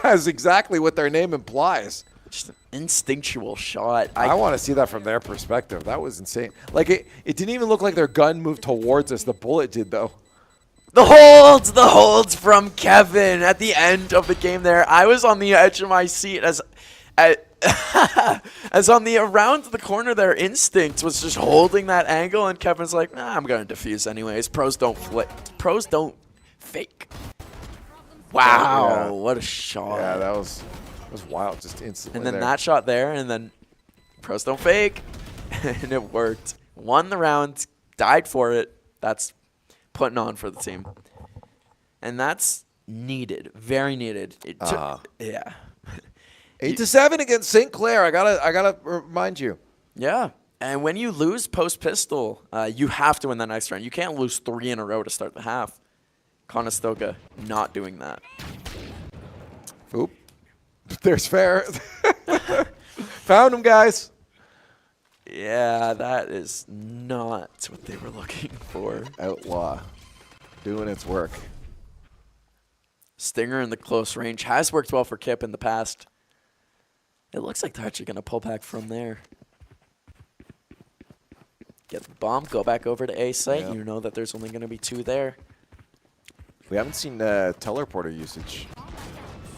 has exactly what their name implies. Just an instinctual shot. I want to see that from their perspective. That was insane. Like, it didn't even look like their gun moved towards us. The bullet did, though. The holds from Kevin at the end of the game there. I was on the edge of my seat as on the around the corner there, Instinct was just holding that angle, and Kevin's like, nah, I'm going to defuse anyways. Pros don't flip. Pros don't fake. Wow, what a shot. Yeah, that was wild, just instantly. And then that shot there, and then pros don't fake. And it worked. Won the round, died for it. That's putting on for the team. And that's needed, very needed. Yeah. 8-7 against St. Clair. I gotta remind you. Yeah. And when you lose post pistol, you have to win that next round. You can't lose 3 in a row to start the half. Conestoga not doing that. Oop. There's fair. Found him, guys. Yeah, that is not what they were looking for. Outlaw doing its work. Stinger in the close range has worked well for Kip in the past. It looks like they're actually going to pull back from there. Get the bomb, go back over to A site. Yep. You know that there's only going to be 2 there. We haven't seen teleporter usage.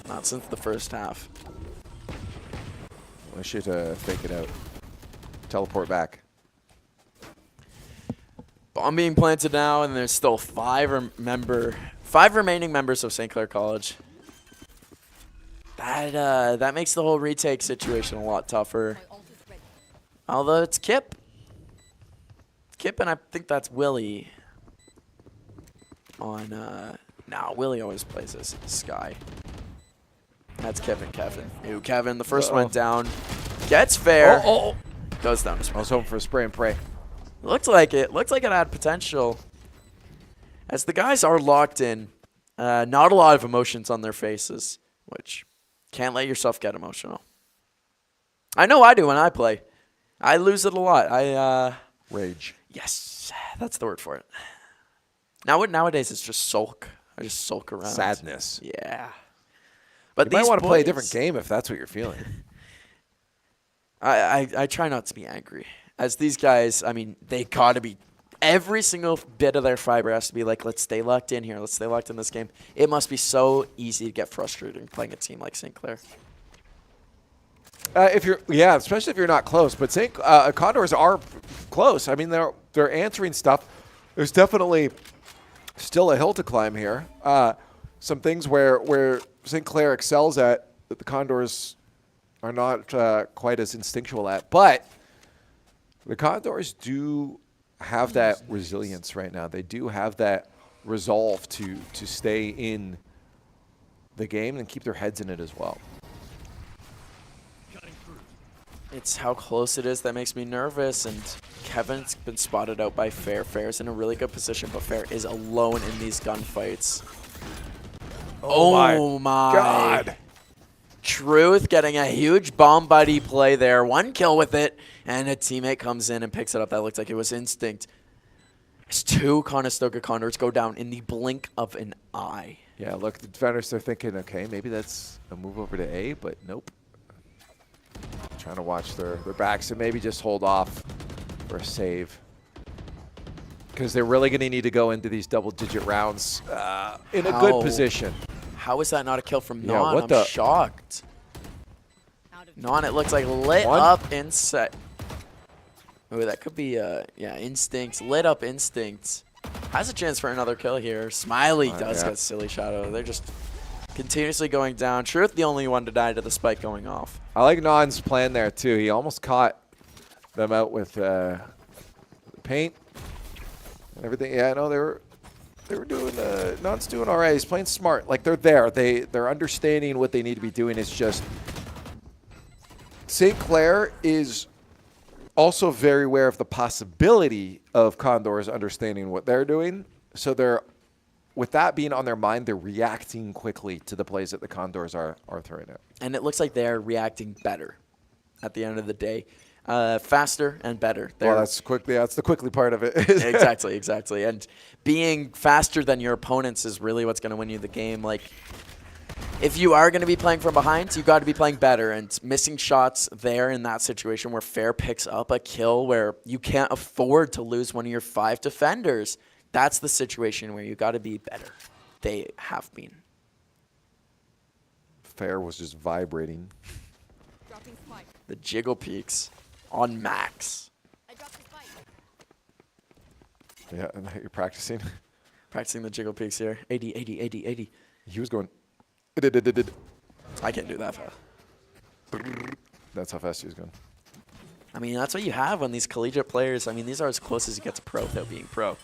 Not since the first half. I should fake it out. Teleport back. Bomb being planted now, and there's still 5 remaining members of St. Clair College. That makes the whole retake situation a lot tougher. Although it's Kip. Kip, and I think that's Willie. On no, Willie always plays as Sky. That's Kevin. Ooh, Kevin, the first went down. Gets fair. Goes down. I was hoping for a spray and pray. Looked like it. Looked like it had potential. As the guys are locked in, not a lot of emotions on their faces, which can't let yourself get emotional. I know I do when I play. I lose it a lot. Rage. Yes, that's the word for it. Nowadays it's just sulk. I just sulk around. Sadness. Yeah. But you might want to play a boys- different game if that's what you're feeling. I try not to be angry. As these guys, I mean, they got to be, every single bit of their fiber has to be like, let's stay locked in here. Let's stay locked in this game. It must be so easy to get frustrated playing a team like St. Clair. Especially if you're not close. But Condors are close. I mean, they're answering stuff. There's definitely still a hill to climb here. Some things where St. Clair excels at that the Condors are not quite as instinctual at. But the Condors do have that resilience right now. They do have that resolve to stay in the game and keep their heads in it as well. It's how close it is that makes me nervous, and Kevin's been spotted out by Fair. Fair's in a really good position, but Fair is alone in these gunfights. Oh my God. Truth getting a huge bomb buddy play there. 1 kill with it, and a teammate comes in and picks it up. That looked like it was instinct. It's 2 Conestoga Condors go down in the blink of an eye. Yeah, look, the defenders are thinking, okay, maybe that's a move over to A, but nope. Trying to watch their backs and maybe just hold off for a save. Because they're really going to need to go into these double-digit rounds in a good position. How is that not a kill from Yeah, Non? what I'm the- shocked. Non, it looks like lit up inside. Ooh, that could be, Instincts. Lit up Instincts. Has a chance for another kill here. Smiley does get Silly Shadow. They're just continuously going down. Truth, the only one to die to the spike going off. I like Non's plan there, too. He almost caught them out with paint and everything. Yeah, no, they were doing, Non's doing all right. He's playing smart. Like, they're there. They're understanding what they need to be doing. It's just St. Clair is also very aware of the possibility of Condors understanding what they're doing. So they're, with that being on their mind, they're reacting quickly to the plays that the Condors are throwing out. And it looks like they're reacting better at the end of the day. Faster and better. Well, that's quickly. That's the quickly part of it. Exactly. And being faster than your opponents is really what's going to win you the game. Like, if you are going to be playing from behind, you got to be playing better. And missing shots there in that situation where Fair picks up a kill where you can't afford to lose one of your 5 defenders, that's the situation where you got to be better. They have been. Fair was just vibrating. The jiggle peaks on max. Yeah, and you're practicing. Practicing the jiggle peaks here. 80, 80, 80, 80. He was going. I can't do that fast. That's how fast he was going. I mean, that's what you have when these collegiate players, I mean, these are as close as you get to pro without being pro.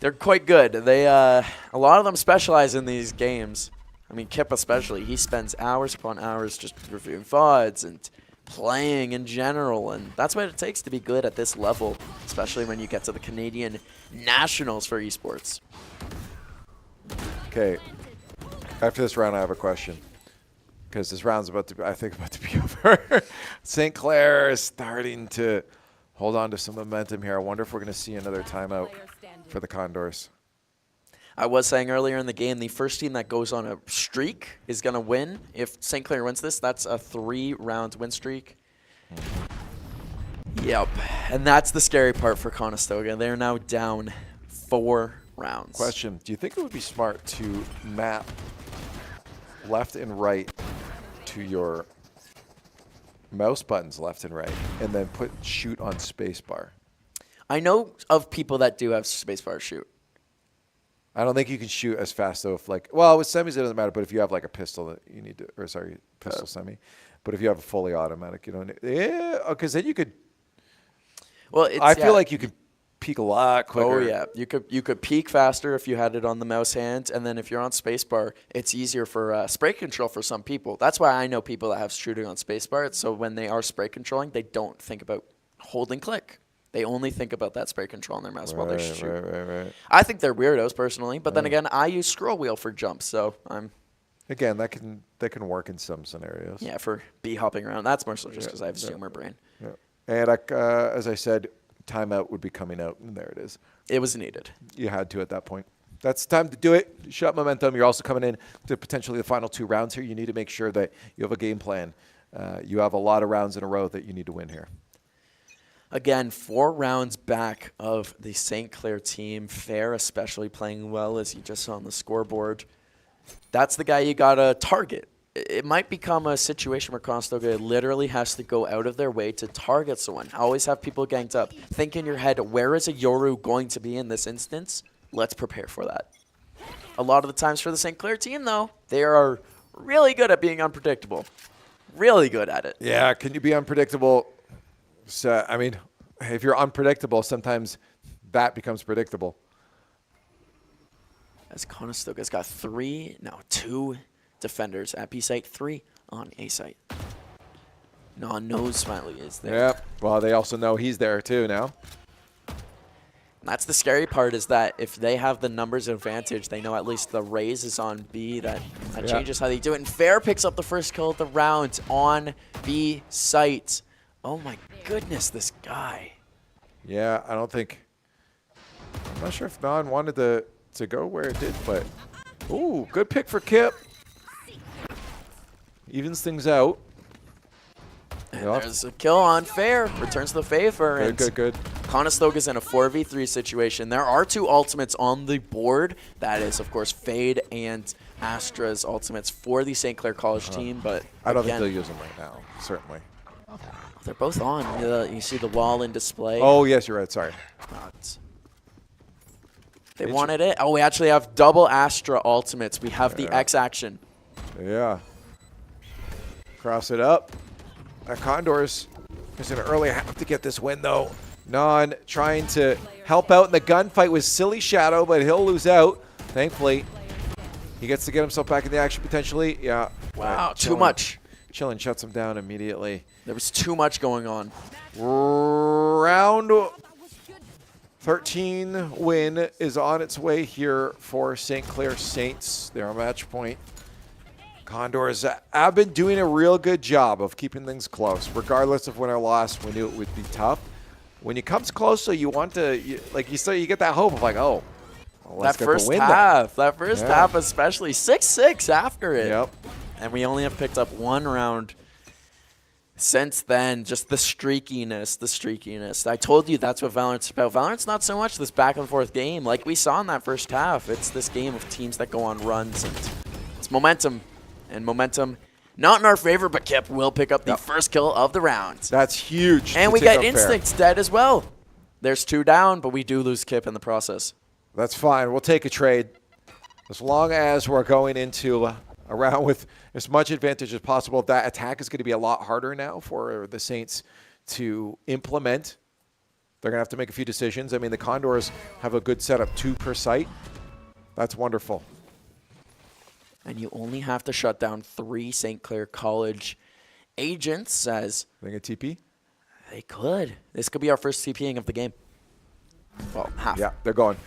They're quite good. They, a lot of them specialize in these games. I mean, Kip especially, he spends hours upon hours just reviewing VODs and playing in general, and that's what it takes to be good at this level, especially when you get to the Canadian Nationals for esports. Okay. After this round, I have a question. Because this round's about to be over. St. Clair is starting to hold on to some momentum here. I wonder if we're going to see another timeout for the Condors. I was saying earlier in the game, the first team that goes on a streak is going to win. If St. Clair wins this, that's a 3-round win streak. Yep. And that's the scary part for Conestoga. They're now down 4 rounds. Question. Do you think it would be smart to map left and right to your mouse buttons left and right and then put shoot on spacebar? I know of people that do have spacebar shoot. I don't think you can shoot as fast though. If with semis it doesn't matter. But if you have like a pistol that you need to, or sorry, pistol semi. But if you have a fully automatic, you don't. Yeah, because then you could. Well, I feel like you could peek a lot quicker. Oh yeah, you could peek faster if you had it on the mouse hand, and then if you're on spacebar, it's easier for spray control for some people. That's why I know people that have shooting on spacebar. So when they are spray controlling, they don't think about hold and click. They only think about that spray control on their mouse while they shoot. Right. I think they're weirdos personally, but then again, I use scroll wheel for jumps, so I'm. Again, that can work in some scenarios. Yeah, for hopping around. That's more so just because I have zoomer brain. Yeah. And as I said, timeout would be coming out, and there it is. It was needed. You had to at that point. That's time to do it. Shut momentum. You're also coming in to potentially the final 2 rounds here. You need to make sure that you have a game plan. You have a lot of rounds in a row that you need to win here. Again, 4 rounds back of the St. Clair team. Fair especially playing well, as you just saw on the scoreboard. That's the guy you got to target. It might become a situation where Conestoga literally has to go out of their way to target someone. Always have people ganged up. Think in your head, where is a Yoru going to be in this instance? Let's prepare for that. A lot of the times for the St. Clair team, though, they are really good at being unpredictable. Really good at it. Yeah, can you be unpredictable? So, I mean, if you're unpredictable, sometimes that becomes predictable. As Conestoga's got 2 defenders at B site, 3 on A site. Non-nose Smiley is there. Yep. Well, they also know he's there too now. That's the scary part, is that if they have the numbers advantage, they know at least the raise is on B. That changes how they do it. And Fair picks up the first kill of the round on B site. Oh my goodness, this guy. Yeah, I'm not sure if Non wanted to go where it did, but ooh, good pick for Kip. Evens things out. And there's a kill on Fair. Returns the favor. Good. Conestoga's in a 4v3 situation. There are 2 ultimates on the board. That is, of course, Fade and Astra's ultimates for the St. Clair College team. But I don't think they'll use them right now, certainly. They're both on. You see the wall in display. Oh, yes, you're right. Sorry. They wanted it. Oh, we actually have double Astra ultimates. We have the X action. Yeah. Cross it up. Condors is an early half to get this win, though. Non trying to help out in the gunfight with Silly Shadow, but he'll lose out. Thankfully, he gets to get himself back in the action potentially. Yeah. Wow, too much. Chillin shuts him down immediately. There was too much going on. Round 13 win is on its way here for St. Clair Saints. They're on match point. Condors have been doing a real good job of keeping things close. Regardless of win or loss, we knew it would be tough. When it comes close, so you want to, like you said, you get that hope of like, oh, well, let's get the win. That first half especially, 6-6 after it. Yep. And we only have picked up 1 round since then. Just the streakiness. I told you that's what Valorant's about. Valorant's not so much this back and forth game like we saw in that first half. It's this game of teams that go on runs, and it's momentum. And momentum not in our favor, but Kip will pick up the first kill of the round. That's huge. And we get Instincts dead as well. There's 2 down, but we do lose Kip in the process. That's fine. We'll take a trade. As long as we're going into a round with as much advantage as possible. That attack is going to be a lot harder now for the Saints to implement. They're going to have to make a few decisions. I mean, the Condors have a good setup, 2 per site. That's wonderful. And you only have to shut down 3 St. Clair College Agent says They get TP? they could. This could be our first TPing of the game. Well, half. Yeah, they're going.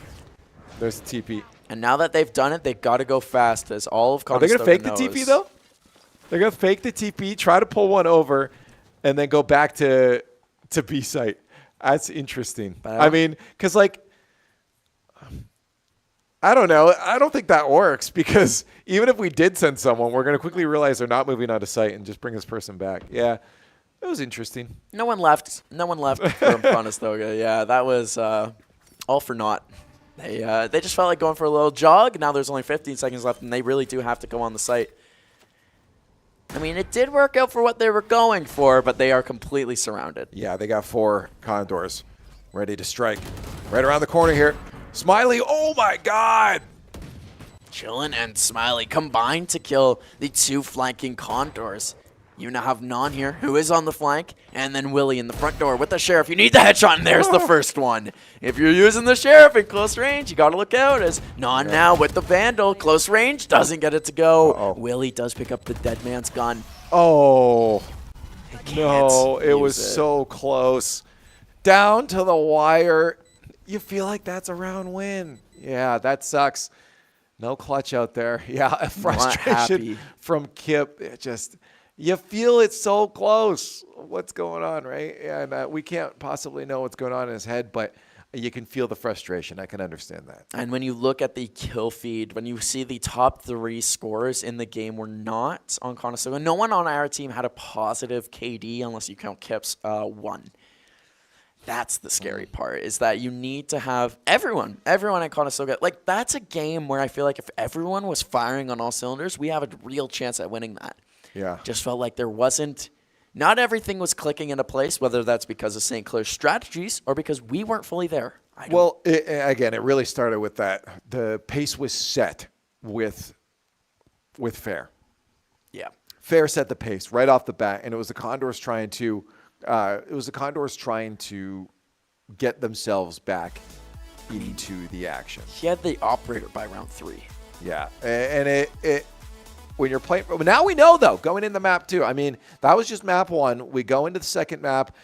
There's the TP. And now that they've done it, they've got to go fast, as all of Are they Conestoga going to fake the TP, though? They're going to fake the TP, try to pull one over, and then go back to B site. That's interesting. I mean, because, like, I don't know. I don't think that works, because even if we did send someone, we're going to quickly realize they're not moving on to site and just bring this person back. Yeah, it was interesting. No one left. No one left from Conestoga. Yeah, that was all for naught. They just felt like going for a little jog. Now there's only 15 seconds left, and they really do have to go on the site. I mean, it did work out for what they were going for, but they are completely surrounded. Yeah, they got 4 Condors ready to strike. Right around the corner here. Smiley, oh my God! Chillin' and Smiley combined to kill the 2 flanking Condors. You now have Non here, who is on the flank, and then Willie in the front door with the Sheriff. You need the headshot, and there's the first one. If you're using the Sheriff in close range, you got to look out, as Non now with the Vandal. Close range, doesn't get it to go. Willie does pick up the dead man's gun. Oh, no, it was so close. Down to the wire. You feel like that's a round win. Yeah, that sucks. No clutch out there. Yeah, a frustration from Kip. It just... You feel it's so close. What's going on, right? And we can't possibly know what's going on in his head, but you can feel the frustration. I can understand that. And when you look at the kill feed, when you see the top 3 scorers in the game were not on Conestoga. No one on our team had a positive KD unless you count Kip's 1. That's the scary part, is that you need to have everyone at Conestoga. Like, that's a game where I feel like if everyone was firing on all cylinders, we have a real chance at winning that. Yeah. Just felt like there wasn't, not everything was clicking into place, whether that's because of St. Clair's strategies or because we weren't fully there. Well, again, it really started with that. The pace was set with Fair. Yeah. Fair set the pace right off the bat, and it was the Condors trying to get themselves back into the action. He had the operator by round 3. Yeah, and it when you're playing, now we know though, going in the map 2. I mean, that was just map 1. We go into the second map,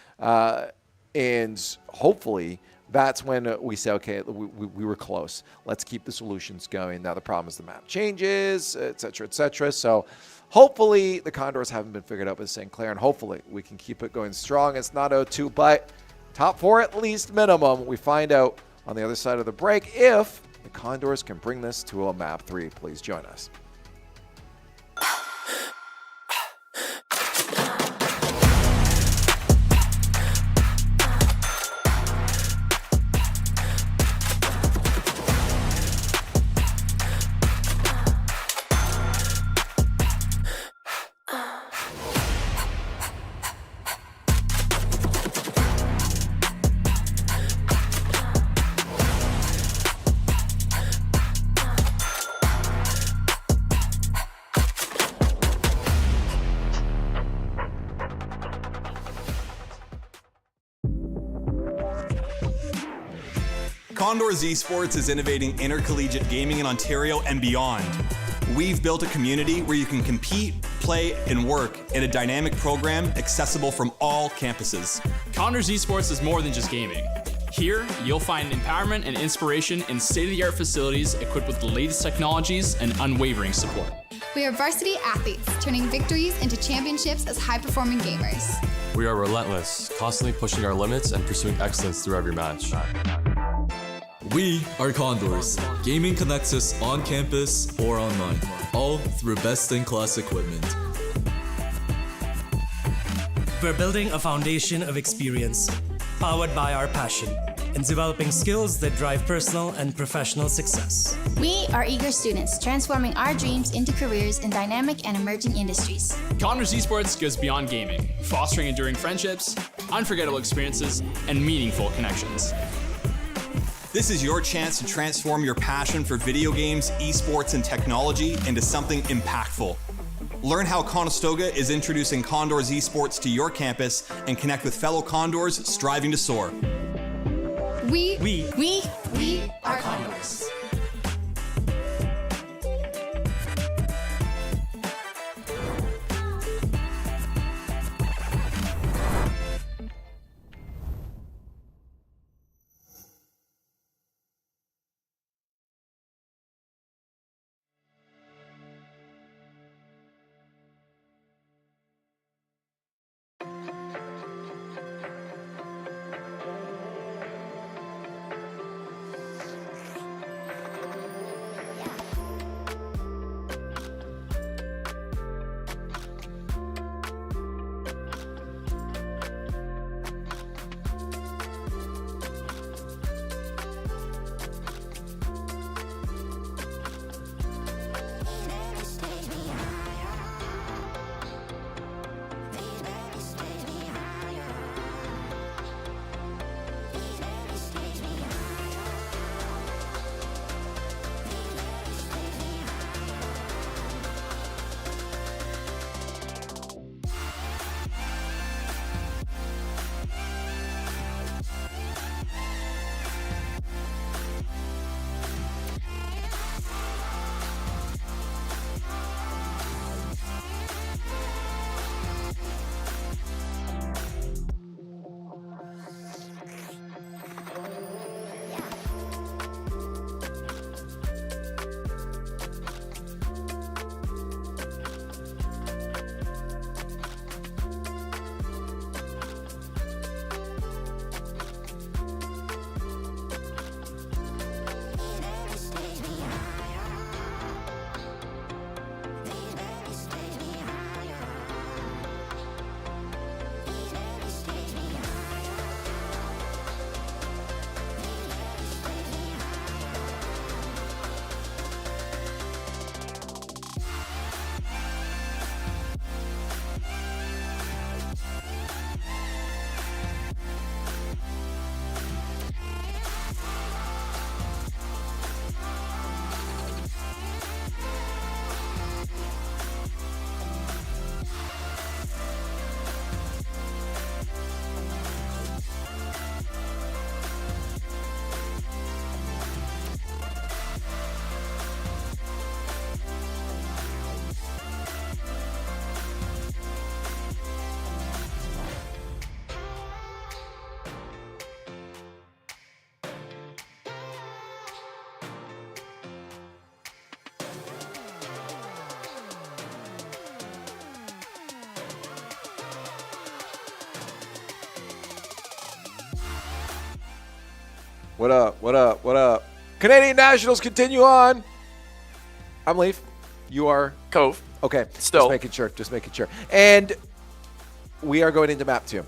and hopefully that's when we say, okay, we were close. Let's keep the solutions going. Now the problem is the map changes, et cetera, et cetera. So hopefully the Condors haven't been figured out with St. Clair, and hopefully we can keep it going strong. It's not 0-2, but top 4 at least minimum. We find out on the other side of the break if the Condors can bring this to a map 3. Please join us. Condors Esports is innovating intercollegiate gaming in Ontario and beyond. We've built a community where you can compete, play, and work in a dynamic program accessible from all campuses. Condors Esports is more than just gaming. Here, you'll find empowerment and inspiration in state-of-the-art facilities equipped with the latest technologies and unwavering support. We are varsity athletes, turning victories into championships as high-performing gamers. We are relentless, constantly pushing our limits and pursuing excellence through every match. We are Condors. Gaming connects us on campus or online, all through best-in-class equipment. We're building a foundation of experience, powered by our passion, and developing skills that drive personal and professional success. We are eager students, transforming our dreams into careers in dynamic and emerging industries. Condors Esports goes beyond gaming, fostering enduring friendships, unforgettable experiences, and meaningful connections. This is your chance to transform your passion for video games, esports, and technology into something impactful. Learn how Conestoga is introducing Condors Esports to your campus and connect with fellow Condors striving to soar. We are Condors. What up? What up? What up? Canadian Nationals continue on. I'm Leaf. You are Cove. Okay. Still. Just making sure. And we are going into map 2.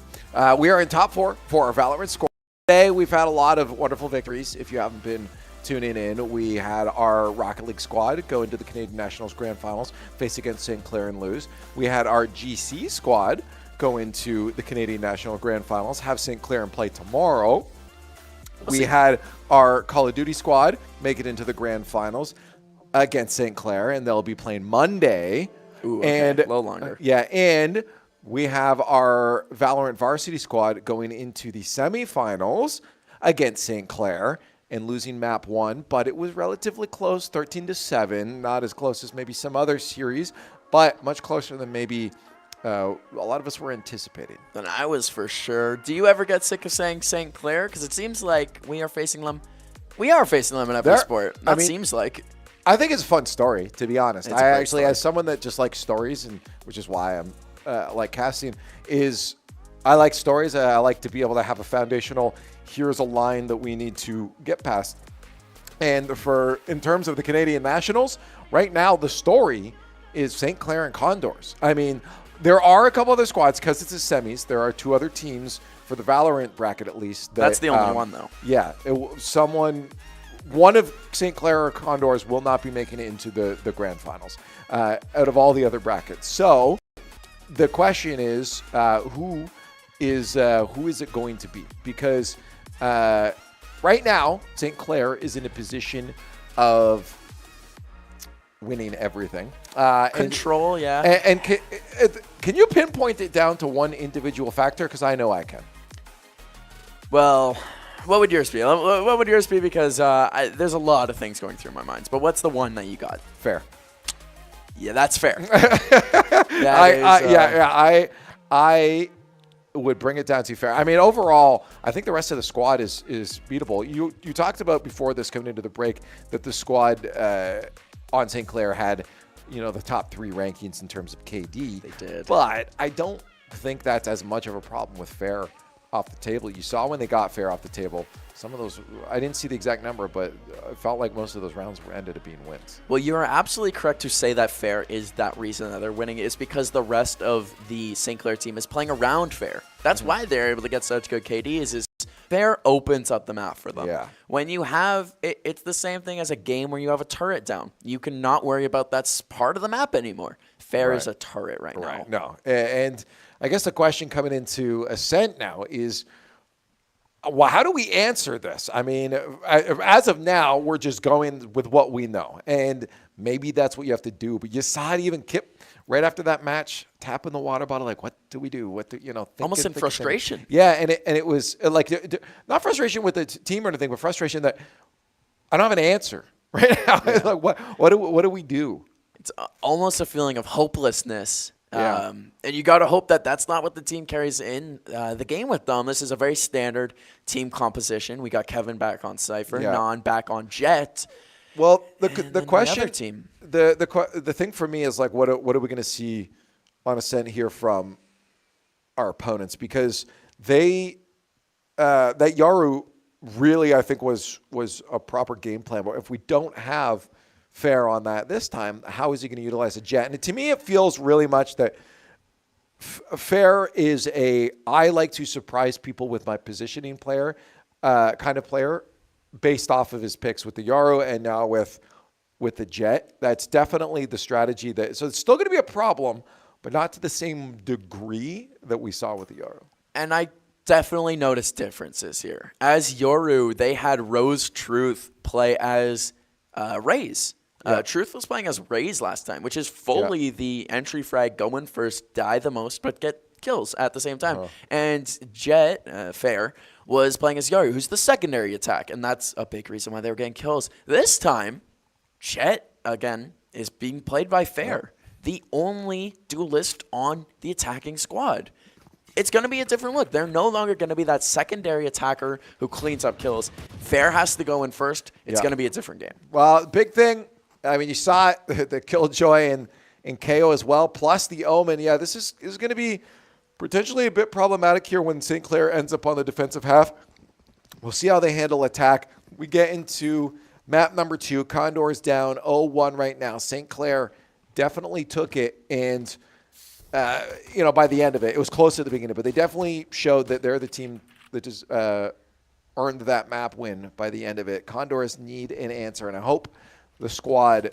We are in top 4 for our Valorant score. Today, we've had a lot of wonderful victories. If you haven't been tuning in, we had our Rocket League squad go into the Canadian Nationals Grand Finals, face against St. Clair and lose. We had our GC squad go into the Canadian National Grand Finals, have St. Clair and play tomorrow. We had our Call of Duty squad make it into the Grand Finals against St. Clair, and they'll be playing Monday. Ooh, okay. And a little longer. Yeah, and we have our Valorant varsity squad going into the semifinals against St. Clair and losing map 1, but it was relatively close, 13-7. Not as close as maybe some other series, but much closer than maybe a lot of us were anticipating. Than I was for sure. Do you ever get sick of saying St. Clair? Because it seems like we are facing them. We are facing them in every sport. That seems like. I think it's a fun story, to be honest. It's I actually, as someone that just likes stories, and which is why I'm like casting, is I like stories. I like to be able to have a foundational, here's a line that we need to get past. And in terms of the Canadian Nationals, right now the story is St. Clair and Condors. I mean, there are a couple other squads because it's a semis. There are 2 other teams for the Valorant bracket at least. That's the only one though. Yeah, one of St. Clair or Condors will not be making it into the Grand Finals out of all the other brackets. So the question is, who is it going to be? Because right now, St. Clair is in a position of winning everything. Control, yeah. And can you pinpoint it down to one individual factor? Because I know I can. Well, what would yours be? What would yours be? Because there's a lot of things going through my mind. But what's the one that you got? Fair. Yeah, that's fair. I would bring it down to fair. I mean, overall, I think the rest of the squad is beatable. You talked about before this coming into the break that the squad on St. Clair had, the top 3 rankings in terms of KD. They did. But I don't think that's as much of a problem with fair off the table. You saw when they got fair off the table, some of those, I didn't see the exact number, but it felt like most of those rounds ended up being wins. Well, you are absolutely correct to say that fair is that reason that they're winning. It's because the rest of the St. Clair team is playing around fair. That's why they're able to get such good KDs is fair opens up the map for them. Yeah. When you have, it's the same thing as a game where you have a turret down. You cannot worry about that's part of the map anymore. Fair is a turret right now. No. And I guess the question coming into Ascent now is, well, how do we answer this? I mean, as of now, we're just going with what we know. And maybe that's what you have to do. But you saw it even Kip right after that match, tapping the water bottle, like, what do we do? Almost in frustration. Yeah, and it was like, not frustration with the team or anything, but frustration that I don't have an answer right now. Yeah. Like, what do we do? It's almost a feeling of hopelessness. Yeah. And you got to hope that that's not what the team carries in the game with them. This is a very standard team composition. We got Kevin back on Cypher, Non back on Jet. Well, the question, the other team. The thing for me is like, what are we going to see on Ascent here from our opponents? Because that Yaru really, I think, was a proper game plan. But if we don't have fair on that this time, how is he going to utilize a Jet? And to me, it feels really much that fair is I like to surprise people with my positioning player kind of player based off of his picks with the Yaru and now with the Jet. That's definitely the strategy so it's still going to be a problem, but not to the same degree that we saw with the Yaru. And I definitely noticed differences here. As Yoru, they had Rose Truth play as Raze. Truth was playing as Raze last time, which is fully the entry frag, go in first, die the most, but get kills at the same time. And Jet, Fair, was playing as Yaru, who's the secondary attack, and that's a big reason why they were getting kills. This time, Jet, again, is being played by Fair, the only duelist on the attacking squad. It's going to be a different look. They're no longer going to be that secondary attacker who cleans up kills. Fair has to go in first. It's going to be a different game. Well, big thing, I mean, you saw it, the Killjoy and KO as well, plus the Omen. Yeah, this is going to be potentially a bit problematic here when St. Clair ends up on the defensive half. We'll see how they handle attack. We get into map number 2. Condors down 0-1 right now. St. Clair definitely took it, and by the end of it was close at the beginning, but they definitely showed that they're the team that just earned that map win by the end of it. Condors need an answer, and I hope the squad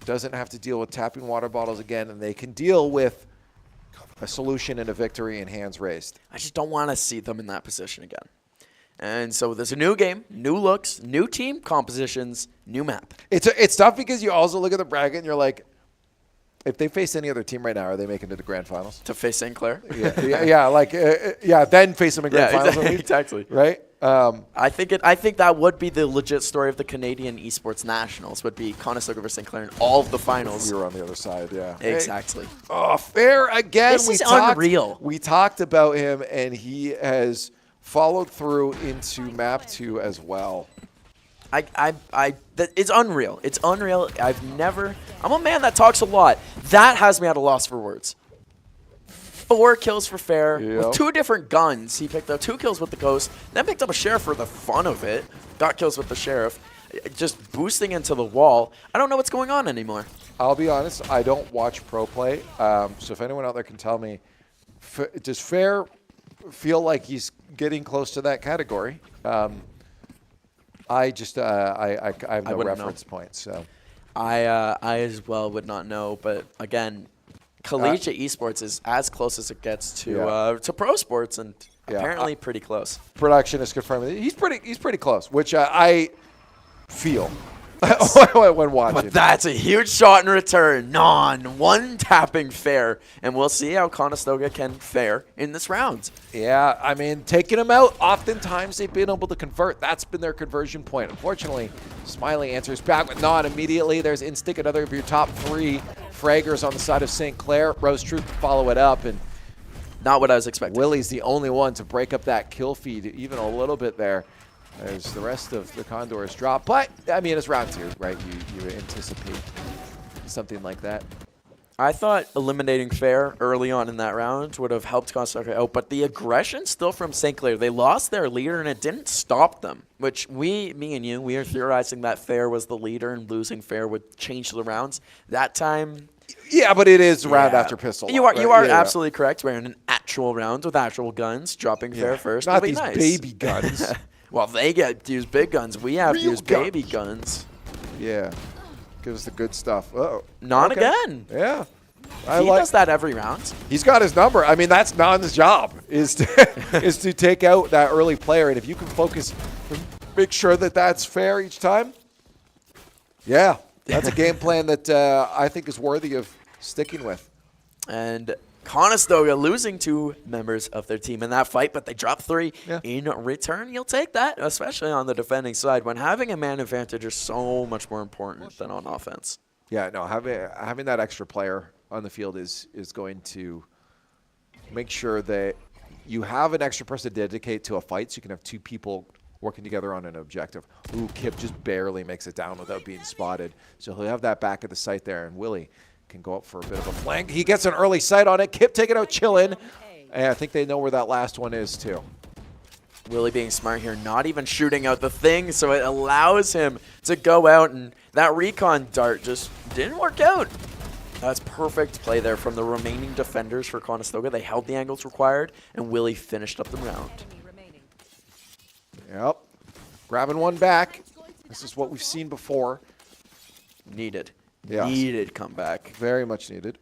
doesn't have to deal with tapping water bottles again, and they can deal with a solution and a victory in hands raised. I just don't want to see them in that position again. And so there's a new game, new looks, new team compositions, new map. It's tough because you also look at the bracket and you're like, if they face any other team right now, are they making it to grand finals? To face St. Clair? Then face them in grand finals. Exactly. Right? I think that would be the legit story of the Canadian Esports Nationals, would be Conestoga versus St. Clair in all of the finals. We were on the other side, yeah. Exactly. Fair again. This is unreal. We talked about him, and he has followed through into map 2 as well. It's unreal. It's unreal. I'm a man that talks a lot. That has me at a loss for words. 4 kills for Fair with 2 different guns. He picked up 2 kills with the Ghost, then picked up a Sheriff for the fun of it. Got kills with the Sheriff. Just boosting into the wall. I don't know what's going on anymore. I'll be honest, I don't watch pro play. So if anyone out there can tell me, does Fair feel like he's getting close to that category? I have no reference point. So I as well would not know. But again, collegiate esports is as close as it gets to pro sports, and apparently pretty close. Production is confirming he's pretty close, which I feel when watching. But that's a huge shot in return. One tapping Fair, and we'll see how Conestoga can fare in this round. Yeah, I mean, taking them out, oftentimes they've been able to convert. That's been their conversion point. Unfortunately, Smiley answers back with non immediately. There's Instinct, another of your top 3 fraggers on the side of St. Clair. Rose Truth to follow it up, and not what I was expecting. Willie's the only one to break up that kill feed even a little bit there, as the rest of the Condors drop. But, I mean, it's round 2, right? You anticipate something like that. I thought eliminating Fair early on in that round would have helped Conestoga out, but the aggression still from St. Clair. They lost their leader, and it didn't stop them, which me and you, we are theorizing that Fair was the leader, and losing Fair would change the rounds. That time... Yeah, but it is round after pistol. You are absolutely correct. We're in an actual round with actual guns, dropping Fair first. Not these baby guns. Well, they get to use big guns. We have to use baby guns. Yeah. Give us the good stuff. Uh-oh. Not again. Yeah. He does that every round. He's got his number. I mean, that's Nan's job, is to take out that early player. And if you can focus, make sure that that's fair each time. Yeah. That's a game plan that I think is worthy of sticking with. And Conestoga losing 2 members of their team in that fight, but they drop 3 in return. You'll take that, especially on the defending side, when having a man advantage is so much more important than on offense. Yeah, no, having that extra player on the field is going to make sure that you have an extra person to dedicate to a fight, so you can have 2 people working together on an objective. Ooh, Kip just barely makes it down without being spotted. So he'll have that back of the sight there, and Willie can go up for a bit of a flank. He gets an early sight on it. Kip taking out Chillin. And I think they know where that last one is, too. Willie being smart here, not even shooting out the thing, so it allows him to go out, and that recon dart just didn't work out. That's perfect play there from the remaining defenders for Conestoga. They held the angles required, and Willie finished up the round. Yep. Grabbing one back. This is what we've seen before. Needed. Yes. Needed comeback. Very much needed.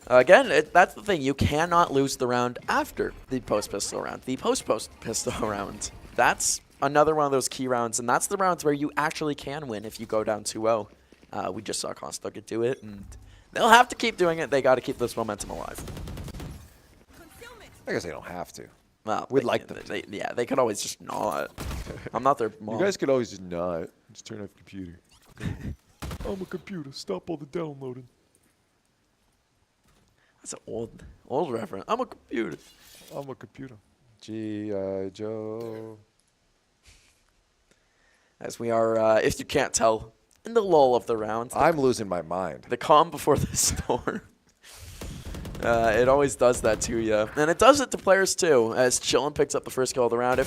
Again, that's the thing. You cannot lose the round after the post-pistol round. The post-pistol round. That's another one of those key rounds, and that's the rounds where you actually can win if you go down 2-0. We just saw Conestoga do it, and they'll have to keep doing it. They got to keep this momentum alive. I guess they don't have to. Well, we'd like them. They could always just not. I'm not their mom. You guys could always just not. Just turn off the computer. I'm a computer. Stop all the downloading. That's an old reference. I'm a computer. I'm a computer. G.I. Joe. As we are, if you can't tell, in the lull of the round. I'm losing my mind. The calm before the storm. It always does that to you. And it does it to players too, as Chillin picks up the first kill of the round.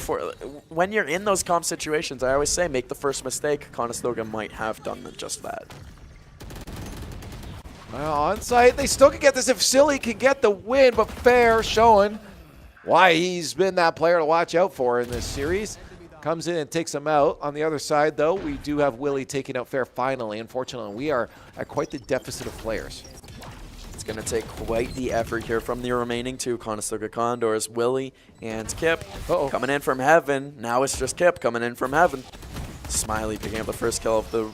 When you're in those comp situations, I always say make the first mistake. Conestoga might have done just that. Well, on site, they still can get this if Silly can get the win, but Fair showing why he's been that player to watch out for in this series. Comes in and takes him out. On the other side, though, we do have Willie taking out Fair finally. Unfortunately, we are at quite the deficit of players. It's going to take quite the effort here from the remaining two Conestoga Condors, Willie and Kip. Coming in from heaven. Now it's just Kip coming in from heaven. Smiley picking up the first kill of the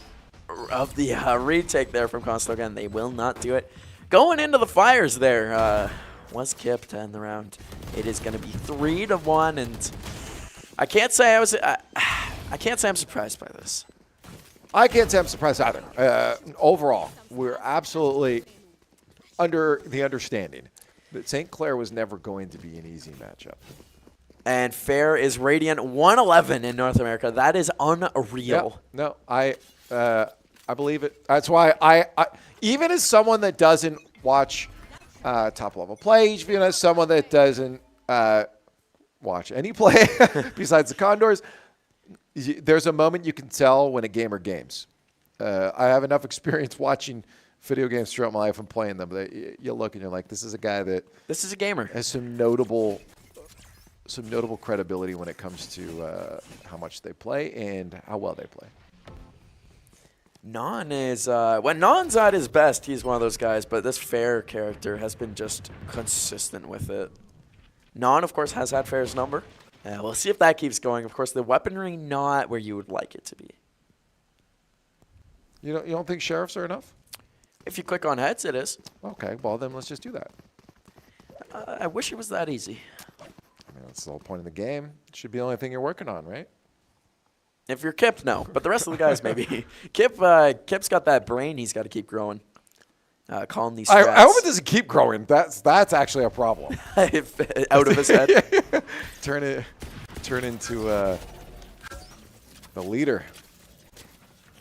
retake there from Conestoga, and they will not do it. Going into the fires there was Kip to end the round. It is going to be 3-1, and I can't say I can't say I'm surprised by this. I can't say I'm surprised either. Overall, we're absolutely under the understanding that St. Clair was never going to be an easy matchup. And Fair is Radiant 111 in North America. That is unreal. Yeah, no, I believe it. That's why I even as someone that doesn't watch top level play, even as someone that doesn't watch any play besides the Condors, there's a moment you can tell when a gamer games. I have enough experience watching video games throughout my life and playing them. You look and you're like, this is a guy that is a gamer. Has some notable credibility when it comes to how much they play and how well they play. Non is when Non's at his best, he's one of those guys. But this Fair character has been just consistent with it. Non, of course, has had Fair's number. We'll see if that keeps going. Of course, the weaponry not where you would like it to be. You don't think sheriffs are enough? If you click on heads, it is. Okay, well then let's just do that. I wish it was that easy. I mean, that's the whole point of the game. It should be the only thing you're working on, right? If you're Kip, no. But the rest of the guys, maybe. Kip's got that brain he's got to keep growing. Calling these strats. I hope it doesn't keep growing. That's actually a problem. Out of his head. Turn into the leader.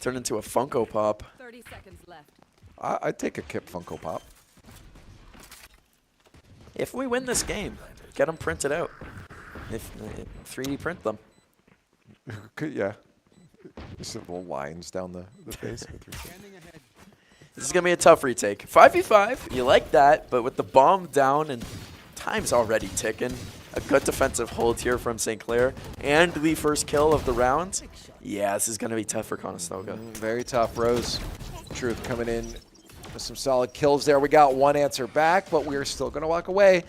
Turn into a Funko Pop. 30 seconds left. I'd take a Kip Funko Pop. If we win this game, get them printed out. If 3D print them. Yeah. Just little lines down the face. This is going to be a tough retake. 5v5, you like that, but with the bomb down and time's already ticking. A good defensive hold here from St. Clair. And the first kill of the round. Yeah, this is going to be tough for Conestoga. Very tough. Rose Truth coming in with some solid kills there. We got one answer back, but we are still going to walk away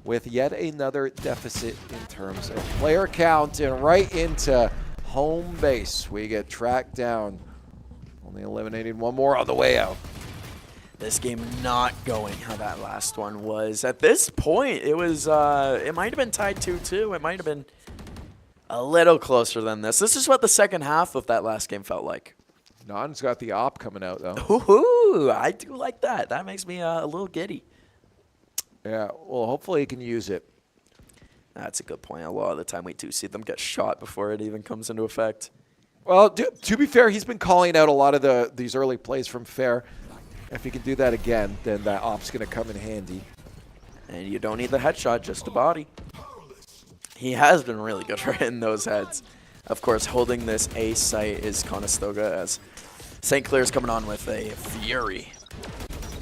with yet another deficit in terms of player count. And right into home base, we get tracked down. Only eliminating one more on the way out. This game not going how that last one was. At this point, it was it might have been tied 2-2. It might have been a little closer than this. This is what the second half of that last game felt like. Non's got the op coming out, though. Ooh, I do like that. That makes me a little giddy. Yeah, well, hopefully he can use it. That's a good point. A lot of the time we do see them get shot before it even comes into effect. Well, to be fair, he's been calling out a lot of these early plays from Fair. If he can do that again, then that op's going to come in handy. And you don't need the headshot, just a body. He has been really good for hitting those heads. Of course, holding this A site is Conestoga as St. Clair's coming on with a fury.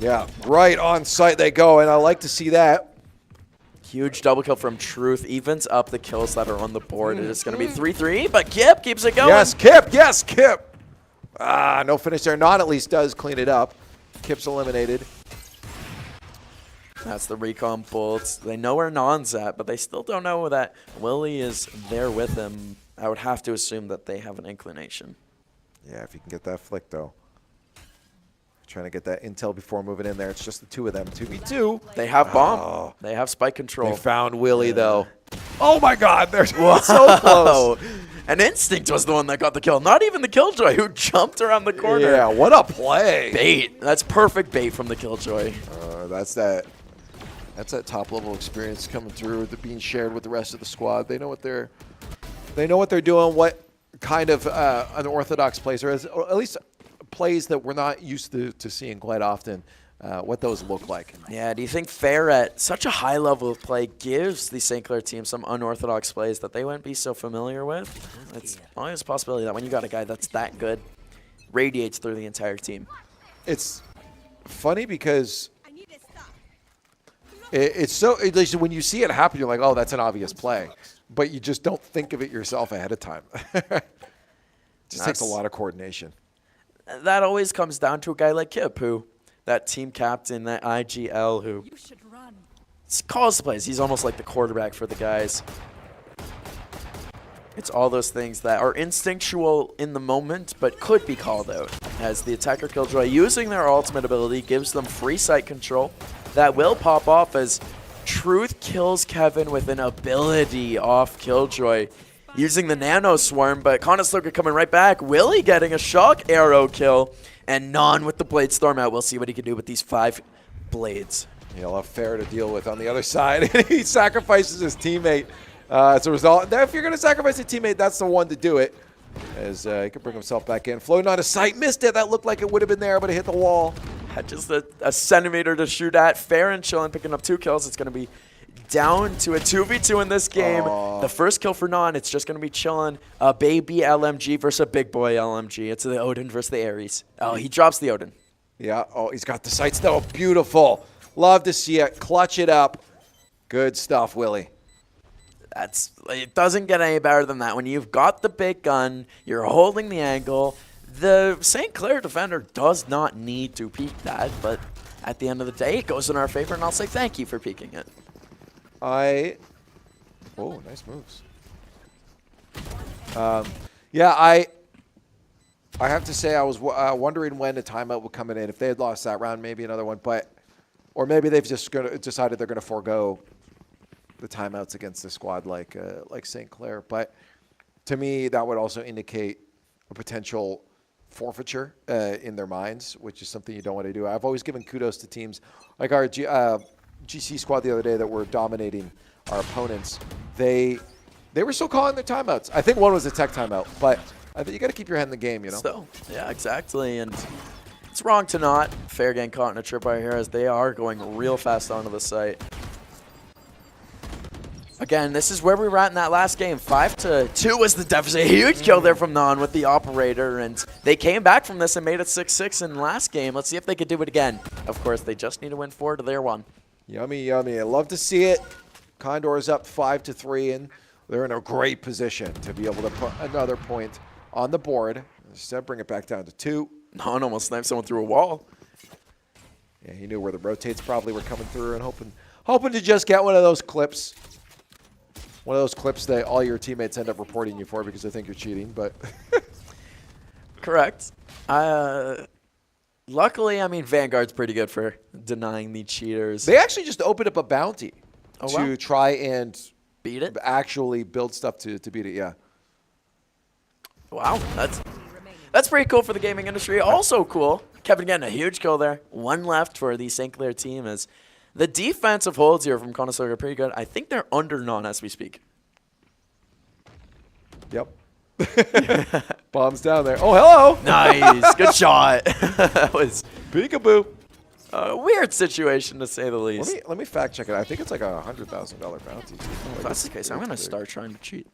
Yeah, right on site they go, and I like to see that. Huge double kill from Truth. Evens up the kills that are on the board. It is going to be 3-3, but Kip keeps it going. Yes, Kip. Yes, Kip. No finish there. Not at least does clean it up. Kip's eliminated. That's the recon bolts. They know where Non's at, but they still don't know that Willie is there with him. I would have to assume that they have an inclination. Yeah, if you can get that flick, though. Trying to get that intel before moving in there. It's just the two of them. 2v2. They have bomb. Oh. They have spike control. They found Willie, though. Oh, my God. They're so close. And Instinct was the one that got the kill. Not even the Killjoy, who jumped around the corner. Yeah, what a play. Bait. That's perfect bait from the Killjoy. That's that top-level experience coming through, being shared with the rest of the squad. They know what they're doing, what kind of unorthodox plays, or at least plays that we're not used to seeing quite often what those look like. Yeah, do you think Fair at such a high level of play gives the St. Clair team some unorthodox plays that they wouldn't be so familiar with? It's always a possibility that when you got a guy that's that good, radiates through the entire team. It's funny because it's so, when you see it happen, you're like, oh, that's an obvious play. But you just don't think of it yourself ahead of time. Just takes a lot of coordination. That always comes down to a guy like Kip, who, that team captain, that IGL, who calls the plays. He's almost like the quarterback for the guys. It's all those things that are instinctual in the moment, but could be called out. As the attacker Killjoy, using their ultimate ability, gives them free sight control. That will pop off as Truth kills Kevin with an ability off Killjoy, using the Nano Swarm, but Conestoga coming right back. Willie getting a shock arrow kill, and Non with the Blade Storm out. We'll see what he can do with these 5 blades. He'll have Fair to deal with on the other side. He sacrifices his teammate. As a result, if you're going to sacrifice a teammate, that's the one to do it. As he can bring himself back in. Floating on a sight, missed it. That looked like it would have been there, but it hit the wall. Had just a centimeter to shoot at. Fair and Chillin picking up 2 kills. It's going to be down to a 2v2 in this game. The first kill for Non, it's just going to be Chillin, a baby LMG versus a big boy LMG. It's the Odin versus the Ares. Oh, he drops the Odin. Yeah, oh, he's got the sights though. Beautiful. Love to see it. Clutch it up. Good stuff, Willie. It doesn't get any better than that. When you've got the big gun, you're holding the angle. The St. Clair defender does not need to peek that, but at the end of the day, it goes in our favor, and I'll say thank you for peeking it. Oh, nice moves. Yeah, I have to say I was wondering when the timeout would come in. If they had lost that round, maybe another one, or maybe they've just decided they're going to forego the timeouts against a squad like St. Clair. But to me, that would also indicate a potential forfeiture in their minds, which is something you don't want to do. I've always given kudos to teams like our GC squad the other day that were dominating our opponents. They were still calling their timeouts. I think one was a tech timeout, but I think you got to keep your head in the game, you know? So, yeah, exactly. And it's wrong to not. Fair getting caught in a tripwire here as they are going real fast onto the site. Again, this is where we were at in that last game. 5-2 was the deficit. Huge kill there from Non with the operator, and they came back from this and made it 6-6 in last game. Let's see if they could do it again. Of course, they just need to win 4 to their 1. Yummy, yummy. I love to see it. Condors up 5-3, and they're in a great position to be able to put another point on the board. Instead, bring it back down to 2. Non almost sniped someone through a wall. Yeah, he knew where the rotates probably were coming through and hoping to just get one of those clips. One of those clips that all your teammates end up reporting you for because they think you're cheating, but... Correct. Luckily, I mean, Vanguard's pretty good for denying the cheaters. They actually just opened up a bounty to try and beat it. Actually build stuff to beat it. Yeah. Wow, that's pretty cool for the gaming industry. Also cool, Kevin getting a huge kill there. 1 left for the St. Clair team as the defensive holds here from Conestoga are pretty good. I think they're under Non as we speak. Yep. Bombs down there. Oh, hello. Nice. Good shot. That was peekaboo. A weird situation, to say the least. Let me fact check it. I think it's like a $100,000 bounty. If that's the case, I'm going to start trying to cheat.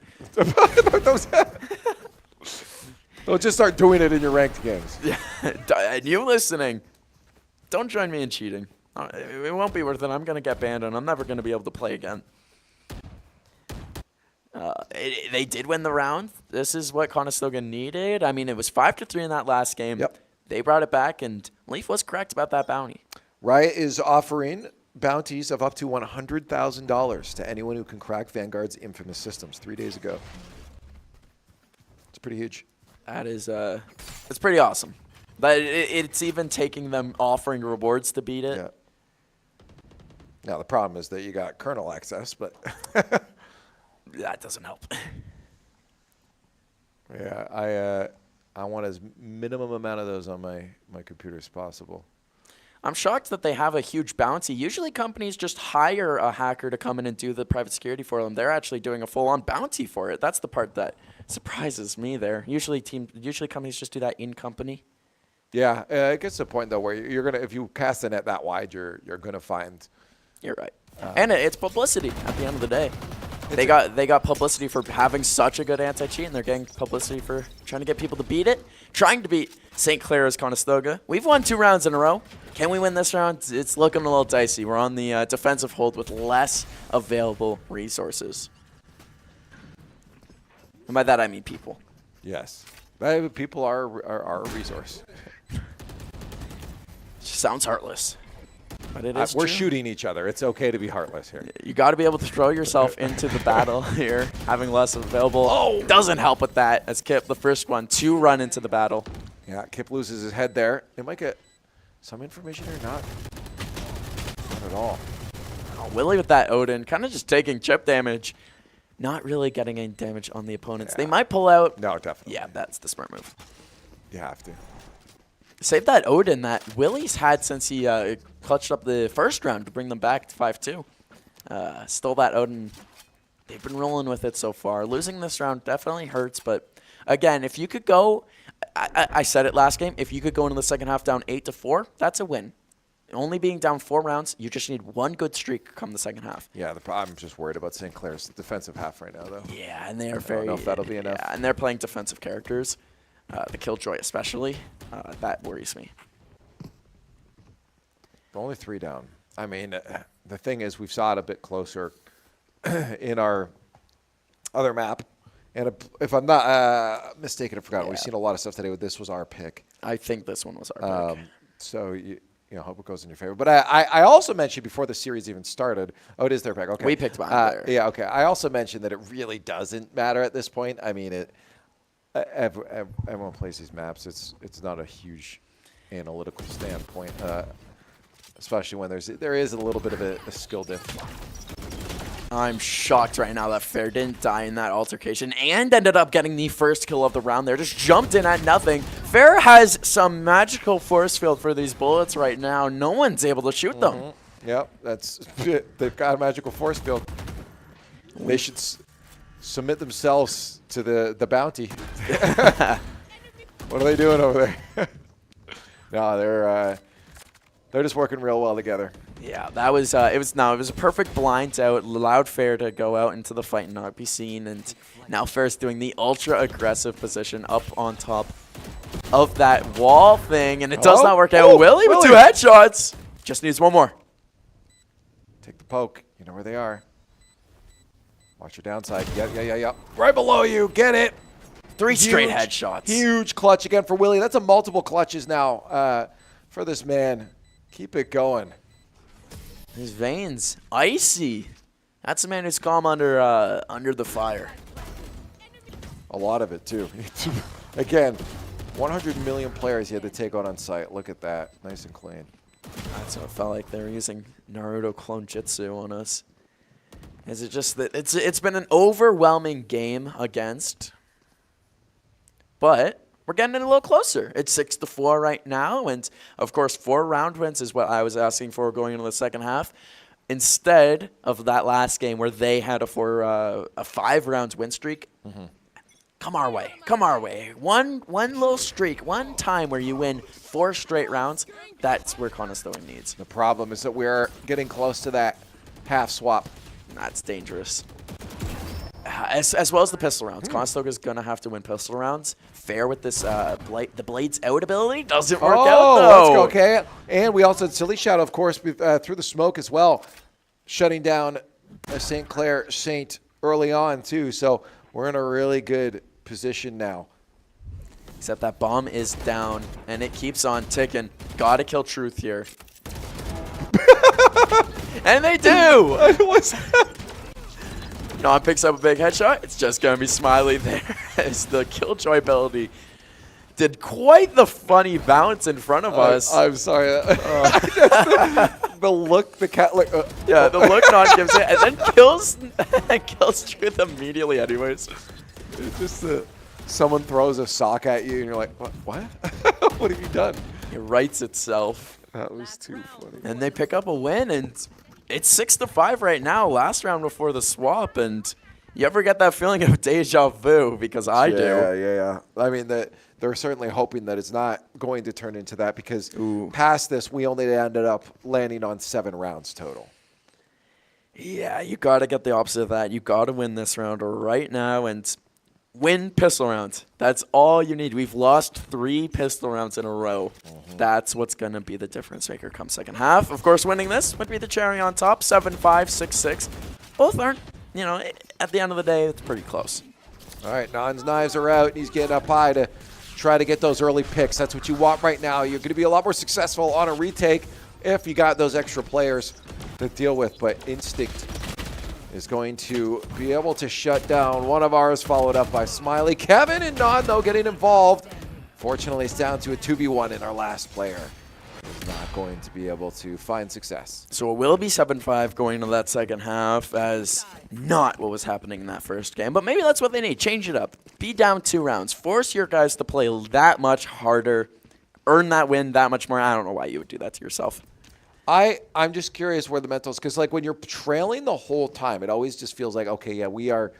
Don't just start doing it in your ranked games. Yeah. And you listening, don't join me in cheating. It won't be worth it. I'm going to get banned, and I'm never going to be able to play again. They did win the round. This is what Conestoga needed. I mean, it was 5-3 in that last game. Yep. They brought it back, and Leaf was correct about that bounty. Riot is offering bounties of up to $100,000 to anyone who can crack Vanguard's infamous systems 3 days ago. It's pretty huge. That is, it's pretty awesome. But it's even taking them offering rewards to beat it. Yeah. Now, the problem is that you got kernel access, but... that doesn't help. Yeah, I want as minimum amount of those on my computer as possible. I'm shocked that they have a huge bounty. Usually companies just hire a hacker to come in and do the private security for them. They're actually doing a full-on bounty for it. That's the part that surprises me there. Usually companies just do that in company. Yeah, it gets to a point though where you're gonna, if you cast the net that wide, you're gonna find. You're right. And it's publicity at the end of the day. They got publicity for having such a good anti-cheat, and they're getting publicity for trying to get people to beat it. Trying to beat St. Clair's Conestoga. We've won 2 rounds in a row. Can we win this round? It's looking a little dicey. We're on the defensive hold with less available resources. And by that I mean people. Yes. People are a resource. Sounds heartless. But it is We're true. shooting each other. It's okay to be heartless here. You got to be able to throw yourself into the battle here. Having less available doesn't help with that. As Kip, the first one to run into the battle. Yeah, Kip loses his head there. It might get some information or not. Not at all. Oh, Willie with that Odin, kind of just taking chip damage. Not really getting any damage on the opponents. Yeah. They might pull out. No, definitely. Yeah, that's the smart move. You have to. Save that Odin that Willie's had since he clutched up the first round to bring them back to 5-2. Stole that Odin. They've been rolling with it so far. Losing this round definitely hurts, but again, if you could go, I said it last game, if you could go into the second half down 8-4, that's a win. Only being down 4 rounds, you just need one good streak come the second half. Yeah, I'm just worried about St. Clair's defensive half right now, though. Yeah, and they are I don't know if that'll be enough. Yeah, and they're playing defensive characters. The Killjoy especially. That worries me. Only 3 down. I mean, the thing is, we've saw it a bit closer in our other map. And if I'm not mistaken, I forgot. We've seen a lot of stuff today. This was our pick. I think this one was our pick. So, you know, hope it goes in your favor. But I also mentioned before the series even started. Oh, it is their pick. Okay. We picked behind there. Yeah, okay. I also mentioned that it really doesn't matter at this point. I mean, everyone plays these maps. It's not a huge analytical standpoint, especially when there is a little bit of a skill diff. I'm shocked right now that Fair didn't die in that altercation and ended up getting the first kill of the round there. Just jumped in at nothing. Fair has some magical force field for these bullets right now. No one's able to shoot them. Yep, they've got a magical force field. They should submit themselves to the bounty. What are they doing over there? No, they're just working real well together. Yeah, that was it was a perfect blind out, allowed Fair to go out into the fight and not be seen, and now Fair's doing the ultra aggressive position up on top of that wall thing, and it does not work out. Willie with 2 headshots. Just needs one more. Take the poke. You know where they are. Watch your downside. Yeah. Right below you. Get it. 3 straight headshots. Huge clutch again for Willie. That's a multiple clutches now for this man. Keep it going. His veins icy. That's a man who's calm under the fire. A lot of it too. Again, 100 million players he had to take on site. Look at that. Nice and clean. That's what it felt like. They were using Naruto clone jutsu on us. Is it just that it's been an overwhelming game against, but we're getting it a little closer. It's 6-4 right now, and of course 4 round wins is what I was asking for going into the second half, instead of that last game where they had a 5 rounds win streak. Come our way. One little streak, one time where you win 4 straight rounds. That's where Conestoga needs. The problem is that we're getting close to that half swap. That's dangerous. As well as the pistol rounds. Conestoga is going to have to win pistol rounds. Fair with this the Blades out ability. Doesn't work out, though. Let's go, okay. And we also had Silly Shadow, of course, through the smoke as well, shutting down a St. Clair Saint early on, too. So we're in a really good position now. Except that bomb is down, and it keeps on ticking. Gotta kill Truth here. And they do! Non picks up a big headshot. It's just going to be Smiley there as the Killjoy ability did quite the funny bounce in front of us. I'm sorry. The look, the cat look. Yeah, the look Non gives it and then kills Truth immediately anyways. It's just someone throws a sock at you and you're like, what? What have you done? It writes itself. That was too funny. And they pick up a win, and it's 6-5 right now. Last round before the swap, and You ever get that feeling of deja vu? Because I do. Yeah. I mean, they're certainly hoping that it's not going to turn into that because past this, we only ended up landing on 7 rounds total. Yeah, you got to get the opposite of that. You got to win this round right now and win pistol rounds. That's all you need. We've lost 3 pistol rounds in a row. That's what's going to be the difference maker come second half. Of course, winning this would be the cherry on top. 7-5, 6-6. Both aren't, at the end of the day, it's pretty close. All right, Non's knives are out, and he's getting up high to try to get those early picks. That's what you want right now. You're going to be a lot more successful on a retake if you got those extra players to deal with. But Instinct is going to be able to shut down one of ours, followed up by Smiley. Kevin and Non, though, getting involved. Fortunately, it's down to a 2v1 in our last player. Not going to be able to find success. So it will be 7-5 going into that second half as not what was happening in that first game. But maybe that's what they need. Change it up. Be down 2 rounds. Force your guys to play that much harder. Earn that win that much more. I don't know why you would do that to yourself. I'm just curious where the mentals, because like when you're trailing the whole time, it always just feels like, okay, yeah, we are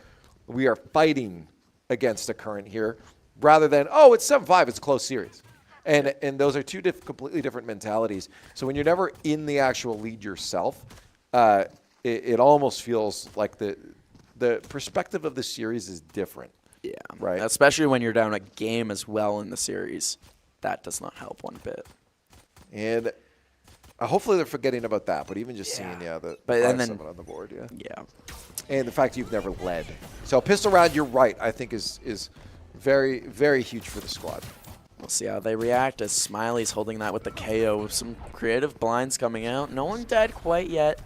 fighting against the current here, rather than, oh, it's 7-5, it's a close series. And those are 2 completely different mentalities. So when you're never in the actual lead yourself, it almost feels like the perspective of the series is different. Yeah. Right. Especially when you're down a game as well in the series. That does not help one bit. And hopefully they're forgetting about that. But even just seeing, the 5-7 on the board, yeah. And the fact you've never led. So pistol round, you're right, I think is very, very huge for the squad. We'll see how they react as Smiley's holding that with the KO. Some creative blinds coming out. No one dead quite yet.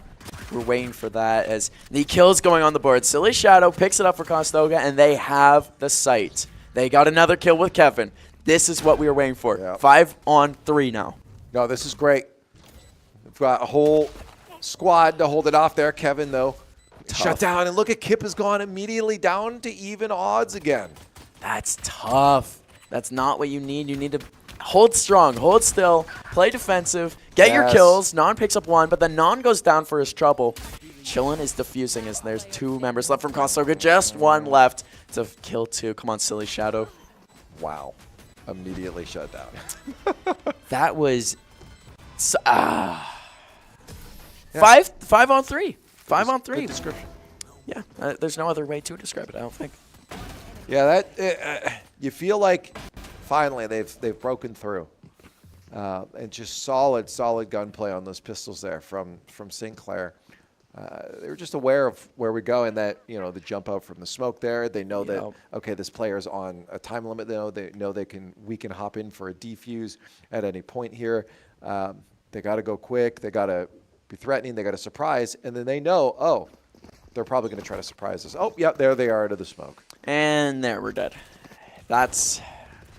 We're waiting for that as the kill's going on the board. Silly Shadow picks it up for Conestoga, and they have the site. They got another kill with Kevin. This is what we were waiting for. Yep. 5-on-3 now. No, this is great. We've got a whole squad to hold it off there. Kevin, though, shut down. And look at Kip has gone immediately down to even odds again. That's tough. That's not what you need. You need to hold strong, hold still, play defensive, get your kills. Non picks up 1, but then Non goes down for his trouble. Chillin is defusing as there's 2 members left from Conestoga. Just 1 left to kill 2. Come on, Silly Shadow. Wow. Immediately shut down. That was... 5-on-3. 5-on-3. Good description. Yeah, there's no other way to describe it, I don't think. Yeah, that you feel like finally they've broken through, and just solid gunplay on those pistols there from Sinclair. They were just aware of where we go, and that the jump out from the smoke there. They know that okay, this player's on a time limit. They know we can hop in for a defuse at any point here. They got to go quick. They got to be threatening. They got to surprise, and then they know they're probably going to try to surprise us. Oh, yeah, there they are out of the smoke. And there, we're dead. That's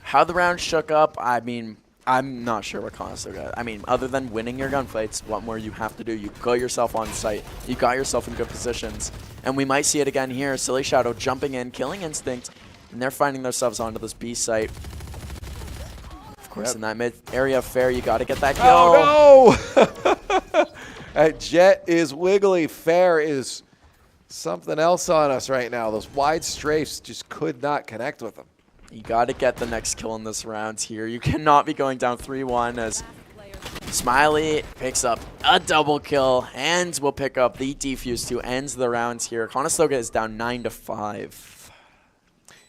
how the round shook up. I mean, I'm not sure what Conestoga got. I mean, other than winning your gunfights, what more you have to do? You got yourself on site. You got yourself in good positions. And we might see it again here. Silly Shadow jumping in, killing Instinct, and they're finding themselves onto this B site. Of course, in that mid area fair, you got to get that kill. Oh, no! Jet is wiggly. Fair is something else on us right now. Those wide strafes just could not connect with them. You got to get the next kill in this round here. You cannot be going down 3-1 as Smiley picks up a double kill and will pick up the defuse to end the rounds here. Conestoga is down 9-5.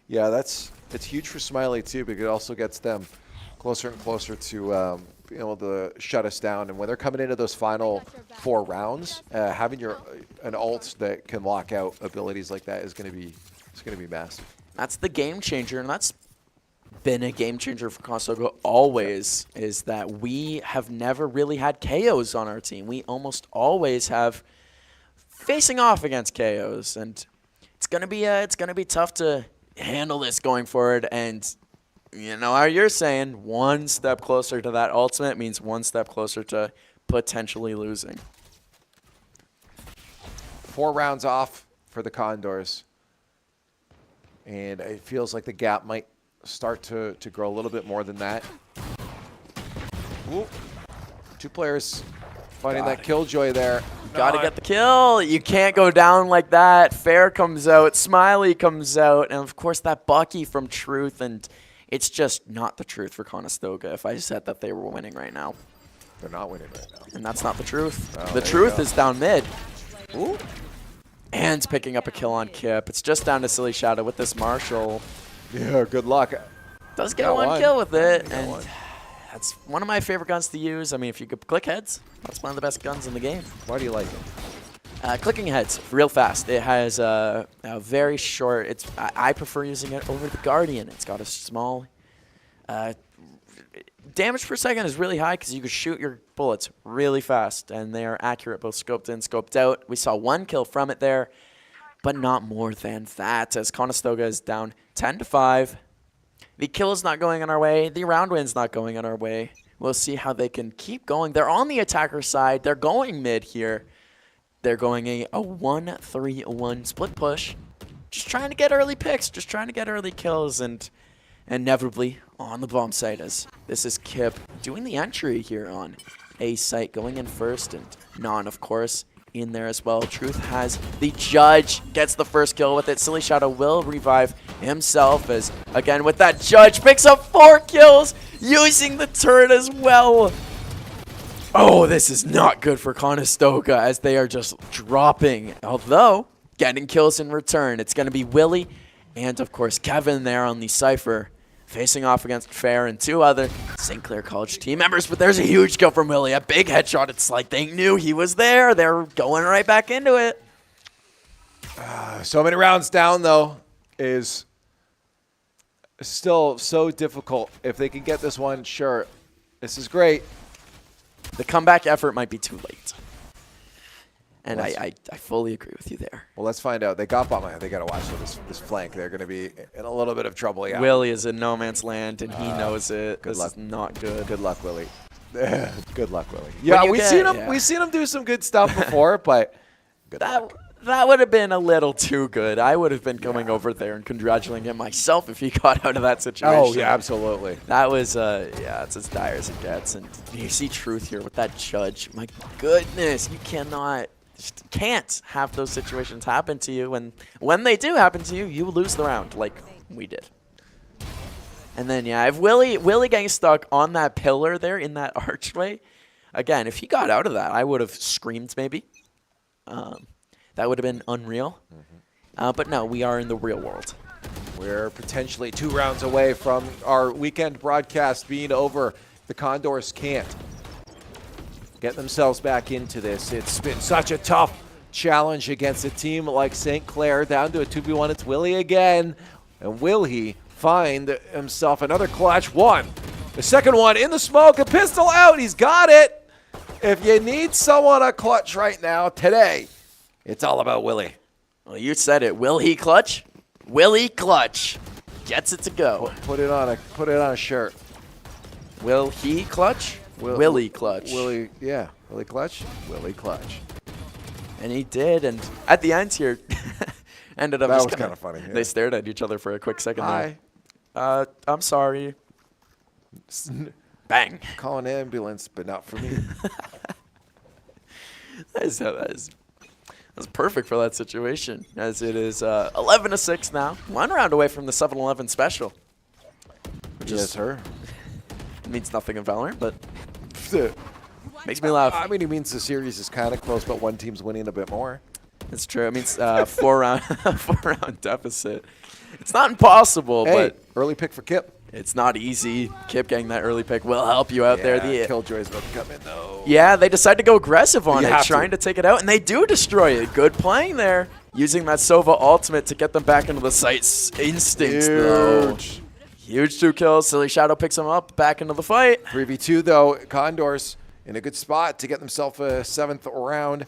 Yeah, it's huge for Smiley too, because it also gets them closer and closer to being able to shut us down. And when they're coming into those final 4 rounds, having an ult that can lock out abilities like that is going to be massive. That's the game changer, and that's been a game changer for Conestoga always, is that we have never really had KOs on our team. We almost always have facing off against KOs, and it's gonna be tough to handle this going forward. And you know how you're saying, 1 step closer to that ultimate means 1 step closer to potentially losing. 4 rounds off for the Condors. And it feels like the gap might start to grow a little bit more than that. Ooh. 2 players finding that killjoy there. Gotta get the kill. You can't go down like that. Fair comes out. Smiley comes out. And, of course, that Bucky from Truth. And it's just not the truth for Conestoga if I said that they were winning right now. They're not winning right now. And that's not the truth. Oh, the truth is down mid. Ooh. And picking up a kill on Kip. It's just down to Silly Shadow with this Marshall. Yeah, good luck. Does get one kill with it. And that's one of my favorite guns to use. I mean, if you could click heads, that's one of the best guns in the game. Why do you like it? Clicking heads, real fast. It has a very short, I prefer using it over the Guardian. It's got a small, damage per second is really high because you can shoot your bullets really fast, and they are accurate, both scoped in, scoped out. We saw one kill from it there, but not more than that, as Conestoga is down 10-5. The kill is not going on our way. The round win's not going on our way. We'll see how they can keep going. They're on the attacker side. They're going mid here. They're going a 1-3-1 split push. Just trying to get early picks. Just trying to get early kills. And inevitably on the bomb site, as this is Kip doing the entry here on A site, going in first. And Non, of course, in there as well. Truth has the Judge, gets the first kill with it. Silly Shadow will revive himself as, again, with that Judge, picks up 4 kills using the turret as well. Oh, this is not good for Conestoga as they are just dropping. Although, getting kills in return. It's going to be Willie and, of course, Kevin there on the Cypher, facing off against Fair and 2 other St. Clair College team members. But there's a huge kill from Willie. A big headshot. It's like they knew he was there. They're going right back into it. So many rounds down, though, is still so difficult. If they can get this one, sure. This is great. The comeback effort might be too late. And I fully agree with you there. Well, let's find out. They got by they got to watch this flank. They're going to be in a little bit of trouble. Yeah. Willie is in no man's land, and he knows it. Good this luck. Is not good. Good luck, Willie. Good luck, Willie. Yeah, we've seen him. Yeah. We've seen him do some good stuff before, but good luck. That would have been a little too good. I would have been going over there and congratulating him myself if he got out of that situation. Oh, yeah, absolutely. That was, yeah, it's as dire as it gets. And you see Truth here with that Judge. My goodness, you can't have those situations happen to you. And when they do happen to you, you lose the round like we did. And then, yeah, if Willie getting stuck on that pillar there in that archway, again, if he got out of that, I would have screamed maybe. That would have been unreal. But no, we are in the real world. We're potentially 2 rounds away from our weekend broadcast being over. The Condors can't get themselves back into this. It's been such a tough challenge against a team like St. Clair. Down to a 2v1. It's Willie again. And will he find himself another clutch? One. The second one in the smoke. A pistol out. He's got it. If you need someone a clutch right now, today, it's all about Willie. Well, you said it. Will he clutch? Willie clutch. Gets it to go. Put it on a shirt. Will he clutch? Willie clutch. Willie, yeah. Willie clutch? Willie clutch. And he did, and at the end here, ended up that just was kind of funny. Yeah. They stared at each other for a quick second. Hi. There. I'm sorry. Bang. Call an ambulance, but not for me. That's perfect for that situation, as it is 11-6 now. 1 round away from the 7-11 special. Yes, sir. Means nothing in Valorant, but makes me laugh. I mean, it means the series is kind of close, but one team's winning a bit more. It's true. It means 4-round deficit. It's not impossible, but early pick for Kip. It's not easy. Kip getting that early pick will help you out there. The Killjoy's about to come in, though. Yeah, they decide to go aggressive on it, trying to take it out, and they do destroy it. Good playing there. Using that Sova ultimate to get them back into the site. Instincts, though. Huge 2 kills. Silly Shadow picks him up, back into the fight. 3v2, though. Condors in a good spot to get themselves a 7th round.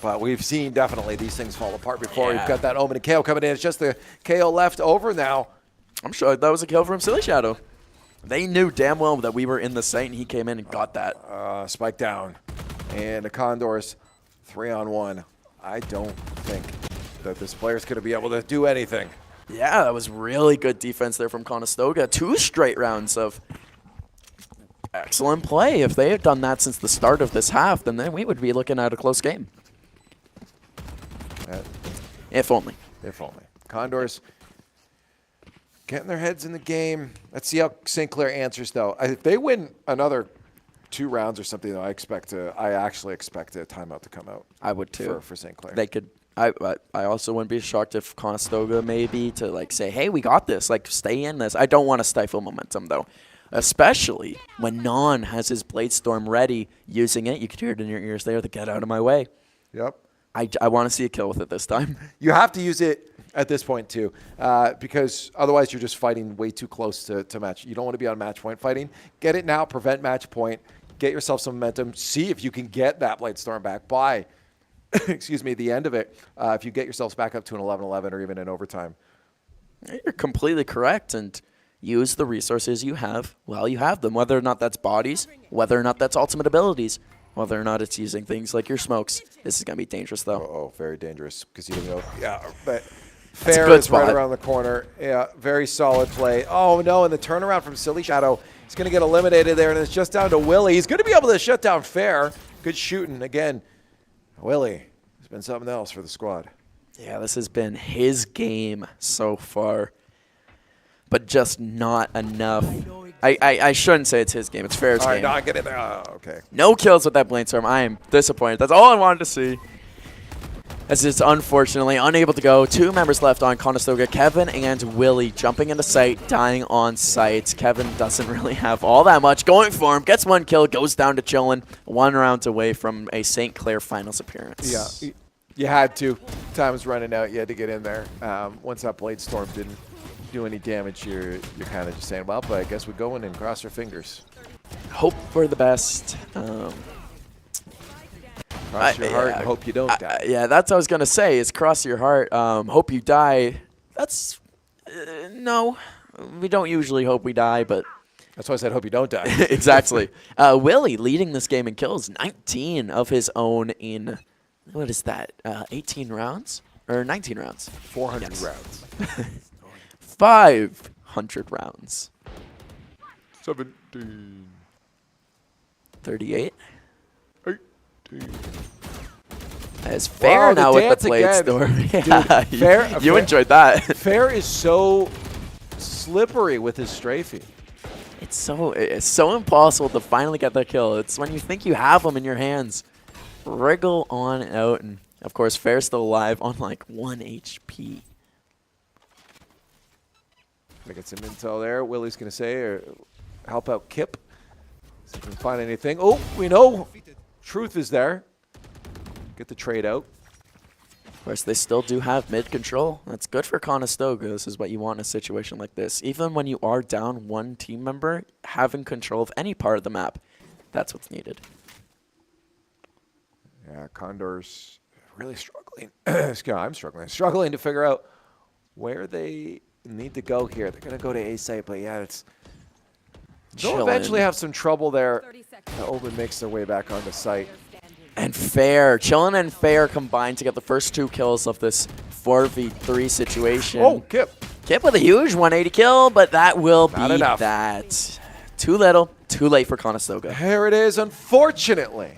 But we've seen definitely these things fall apart before. We've got that Omen and KO coming in. It's just the KO left over now. I'm sure that was a kill from Silly Shadow. They knew damn well that we were in the site, and he came in and got that. Spike down. And the Condors 3-on-1. I don't think that this player's going to be able to do anything. Yeah, that was really good defense there from Conestoga. 2 straight rounds of excellent play. If they had done that since the start of this half, then we would be looking at a close game. If only. If only. Condors getting their heads in the game. Let's see how St. Clair answers, though. If they win another 2 rounds or something, though, I actually expect a timeout to come out. I would too. For St. Clair. They could. I also wouldn't be shocked if Conestoga maybe to like say, hey, we got this. Like, stay in this. I don't want to stifle momentum, though. Especially when Non has his Blade Storm ready, using it. You could hear it in your ears there, the get out of my way. Yep. I want to see a kill with it this time. You have to use it at this point, too, because otherwise you're just fighting way too close to match. You don't want to be on match point fighting. Get it now, prevent match point, get yourself some momentum, see if you can get that Blade Storm back by, excuse me, the end of it, if you get yourselves back up to an 11-11 or even in overtime. You're completely correct, and use the resources you have while you have them, whether or not that's bodies, whether or not that's ultimate abilities, whether or not it's using things like your smokes. This is going to be dangerous, though. Oh, very dangerous, because you don't know. Yeah, but Fair is right around the corner. Yeah, very solid play. Oh, no, and the turnaround from Silly Shadow. He's going to get eliminated there, and it's just down to Willie. He's going to be able to shut down Fair. Good shooting. Again, Willie has been something else for the squad. Yeah, this has been his game so far, but just not enough. I shouldn't say it's his game. It's Fair's game. All right, get in there. Oh, okay. No kills with that Blade Storm. I am disappointed. That's all I wanted to see. As it's unfortunately unable to go. 2 members left on Conestoga, Kevin and Willie jumping into sight, dying on sight. Kevin doesn't really have all that much going for him. Gets 1 kill, goes down to chillin'. 1 round away from a St. Clair finals appearance. Yeah, you had to. Time was running out. You had to get in there. Once that Blade Storm didn't do any damage, you're kind of just saying, well, but I guess we go in and cross our fingers. Hope for the best. Cross your heart and hope you don't die. Yeah, that's what I was going to say, is cross your heart. Hope you die. That's no, we don't usually hope we die, but that's why I said hope you don't die. Exactly. Willie leading this game in kills, 19 of his own in, what is that, 18 rounds? Or 19 rounds? 400 rounds. 500 rounds. 17. 38. 18. As Fair now with the Blade Storm. Yeah, Dude, Fair, you enjoyed that. Fair is so slippery with his strafing. It's so impossible to finally get that kill. It's when you think you have them in your hands. Wriggle on out, and of course Fair's still alive on like 1 HP. Gonna get some intel there. Willie's gonna say, or help out Kip. See if we can find anything. Oh, we know Truth is there. Get the trade out. Of course, they still do have mid control. That's good for Conestoga. This is what you want in a situation like this. Even when you are down 1 team member, having control of any part of the map, that's what's needed. Yeah, Condors really struggling. I'm struggling to figure out where they need to go here. They're going to go to A site, but yeah, they'll eventually have some trouble there. Open makes their way back onto site. And Fair, Chillin' and Fair combined to get the first 2 kills of this 4v3 situation. Oh, Kip. Kip with a huge 180 kill, but that will be enough. that. Too little, too late for Conestoga. Here it is, unfortunately.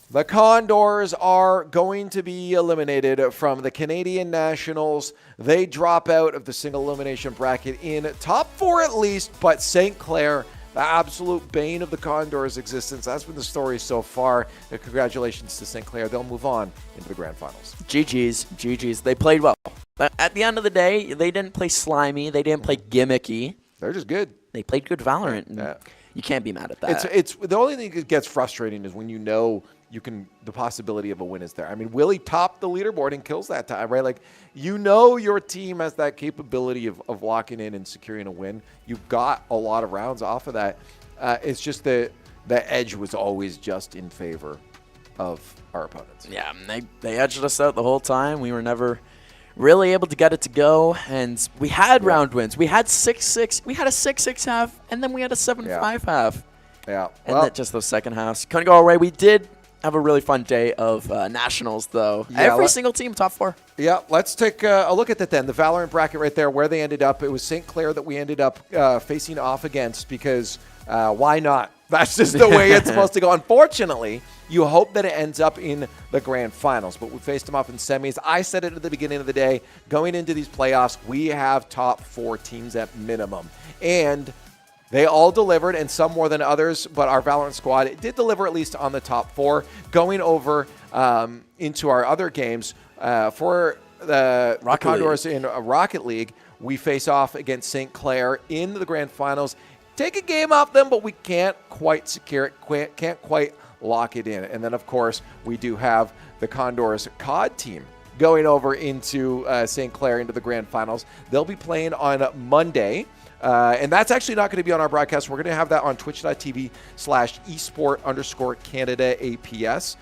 The Condors are going to be eliminated from the Canadian Nationals. They drop out of the single elimination bracket in top 4 at least, but St. Clair, the absolute bane of the Condors' existence. That's been the story so far. Congratulations to St. Clair. They'll move on into the grand finals. GG's. They played well. But at the end of the day, they didn't play slimy. They didn't play gimmicky. They're just good. They played good Valorant. And you can't be mad at that. It's the only thing that gets frustrating is when you know the possibility of a win is there. I mean, Willie topped the leaderboard in kills that time, right? Like, you know your team has that capability of locking in and securing a win. You've got a lot of rounds off of that. It's just the edge was always just in favor of our opponents. Yeah, they edged us out the whole time. We were never really able to get it to go, and we had round wins. We had 6-6. We had a 6-6 half, and then we had a 7-5 half. Yeah. And then just those second halves couldn't go our way. We did have a really fun day of nationals, though. Yeah, Every single team top 4. Yeah, let's take a look at that then. The Valorant bracket right there, where they ended up. It was St. Clair that we ended up facing off against because why not? That's just the way it's supposed to go. Unfortunately, you hope that it ends up in the grand finals, but we faced them off in semis. I said it at the beginning of the day. Going into these playoffs, we have top 4 teams at minimum. And they all delivered, and some more than others, but our Valorant squad did deliver at least on the top 4. Going over into our other games, for the Condors in Rocket League, we face off against St. Clair in the grand finals. Take a game off them, but we can't quite secure it, can't quite lock it in. And then, of course, we do have the Condors COD team going over into St. Clair into the grand finals. They'll be playing on Monday. And that's actually not going to be on our broadcast. We're going to have that on twitch.tv/esport_Canada APS.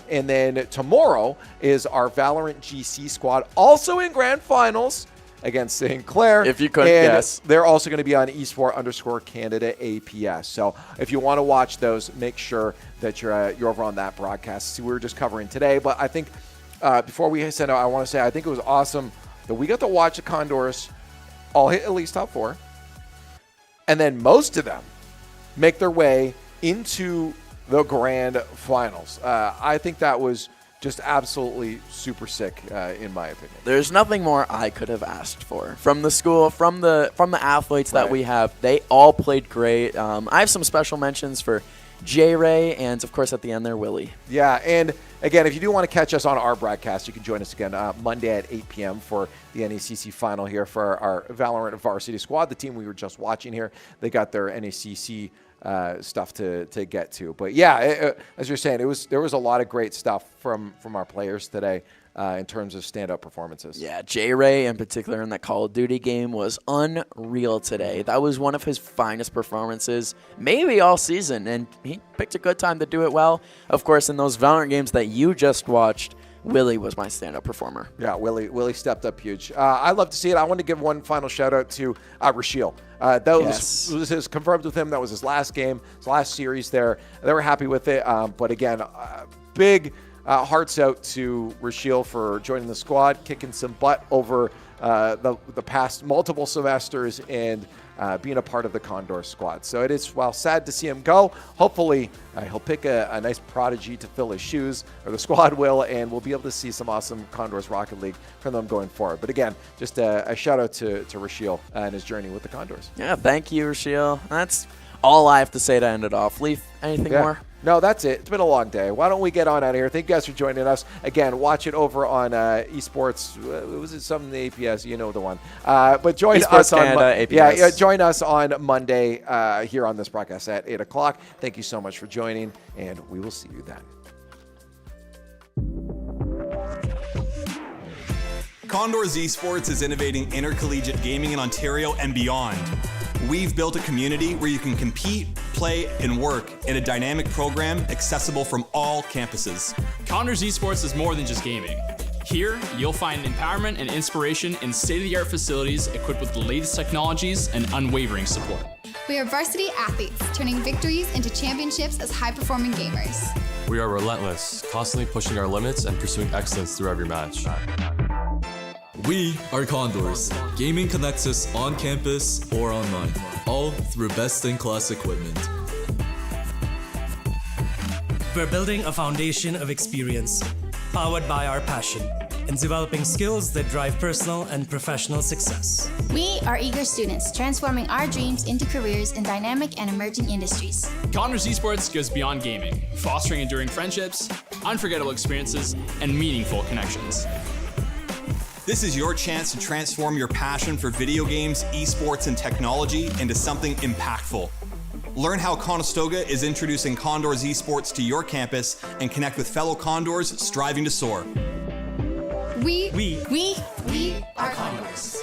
And then tomorrow is our Valorant GC squad, also in grand finals against St. Clair. If you couldn't guess. They're also going to be on esport_Canada APS. So if you want to watch those, make sure that you're over on that broadcast. See, we were just covering today. But I think before we send out, I want to say I think it was awesome that we got to watch the Condors all hit at least top 4. And then most of them make their way into the grand finals. I think that was just absolutely super sick, in my opinion. There's nothing more I could have asked for from the school, from the athletes that we have. They all played great. I have some special mentions for J-Ray and, of course, at the end there, Willie. Yeah, and again, if you do want to catch us on our broadcast, you can join us again Monday at 8 p.m. for the NACC final here for our Valorant varsity squad, the team we were just watching here. They got their NACC stuff to get to. But yeah, as you're saying, there was a lot of great stuff from our players today in terms of stand-up performances. Yeah, J-Ray in particular in that Call of Duty game was unreal today. That was one of his finest performances, maybe all season, and he picked a good time to do it well. Of course, in those Valorant games that you just watched, Willie was my stand-up performer. Yeah, Willie stepped up huge. I love to see it. I want to give one final shout-out to Rashiel. That was his confirmed with him. That was his last game, his last series there. They were happy with it. But again, big hearts out to Rashiel for joining the squad, kicking some butt over the past multiple semesters, and being a part of the Condors squad. So it is, while sad to see him go, hopefully he'll pick a nice prodigy to fill his shoes, or the squad will, and we'll be able to see some awesome Condors Rocket League from them going forward. But again, just a shout out to Rashiel and his journey with the Condors. Yeah, thank you, Rashiel. That's all I have to say to end it off. Leaf, anything more? No, that's it. It's been a long day. Why don't we get on out of here? Thank you guys for joining us. Again, watch it over on Esports. Was it something the APS? You know the one. But join us on APS. Yeah, join us on Monday here on this broadcast at 8 o'clock. Thank you so much for joining, and we will see you then. Condors Esports is innovating intercollegiate gaming in Ontario and beyond. We've built a community where you can compete, play, and work in a dynamic program accessible from all campuses. Condors Esports is more than just gaming. Here, you'll find empowerment and inspiration in state-of-the-art facilities equipped with the latest technologies and unwavering support. We are varsity athletes, turning victories into championships as high-performing gamers. We are relentless, constantly pushing our limits and pursuing excellence through every match. We are Condors. Gaming connects us on campus or online, all through best-in-class equipment. We're building a foundation of experience, powered by our passion, in developing skills that drive personal and professional success. We are eager students, transforming our dreams into careers in dynamic and emerging industries. Condors Esports goes beyond gaming, fostering enduring friendships, unforgettable experiences, and meaningful connections. This is your chance to transform your passion for video games, esports, and technology into something impactful. Learn how Conestoga is introducing Condors Esports to your campus and connect with fellow Condors striving to soar. We are Condors.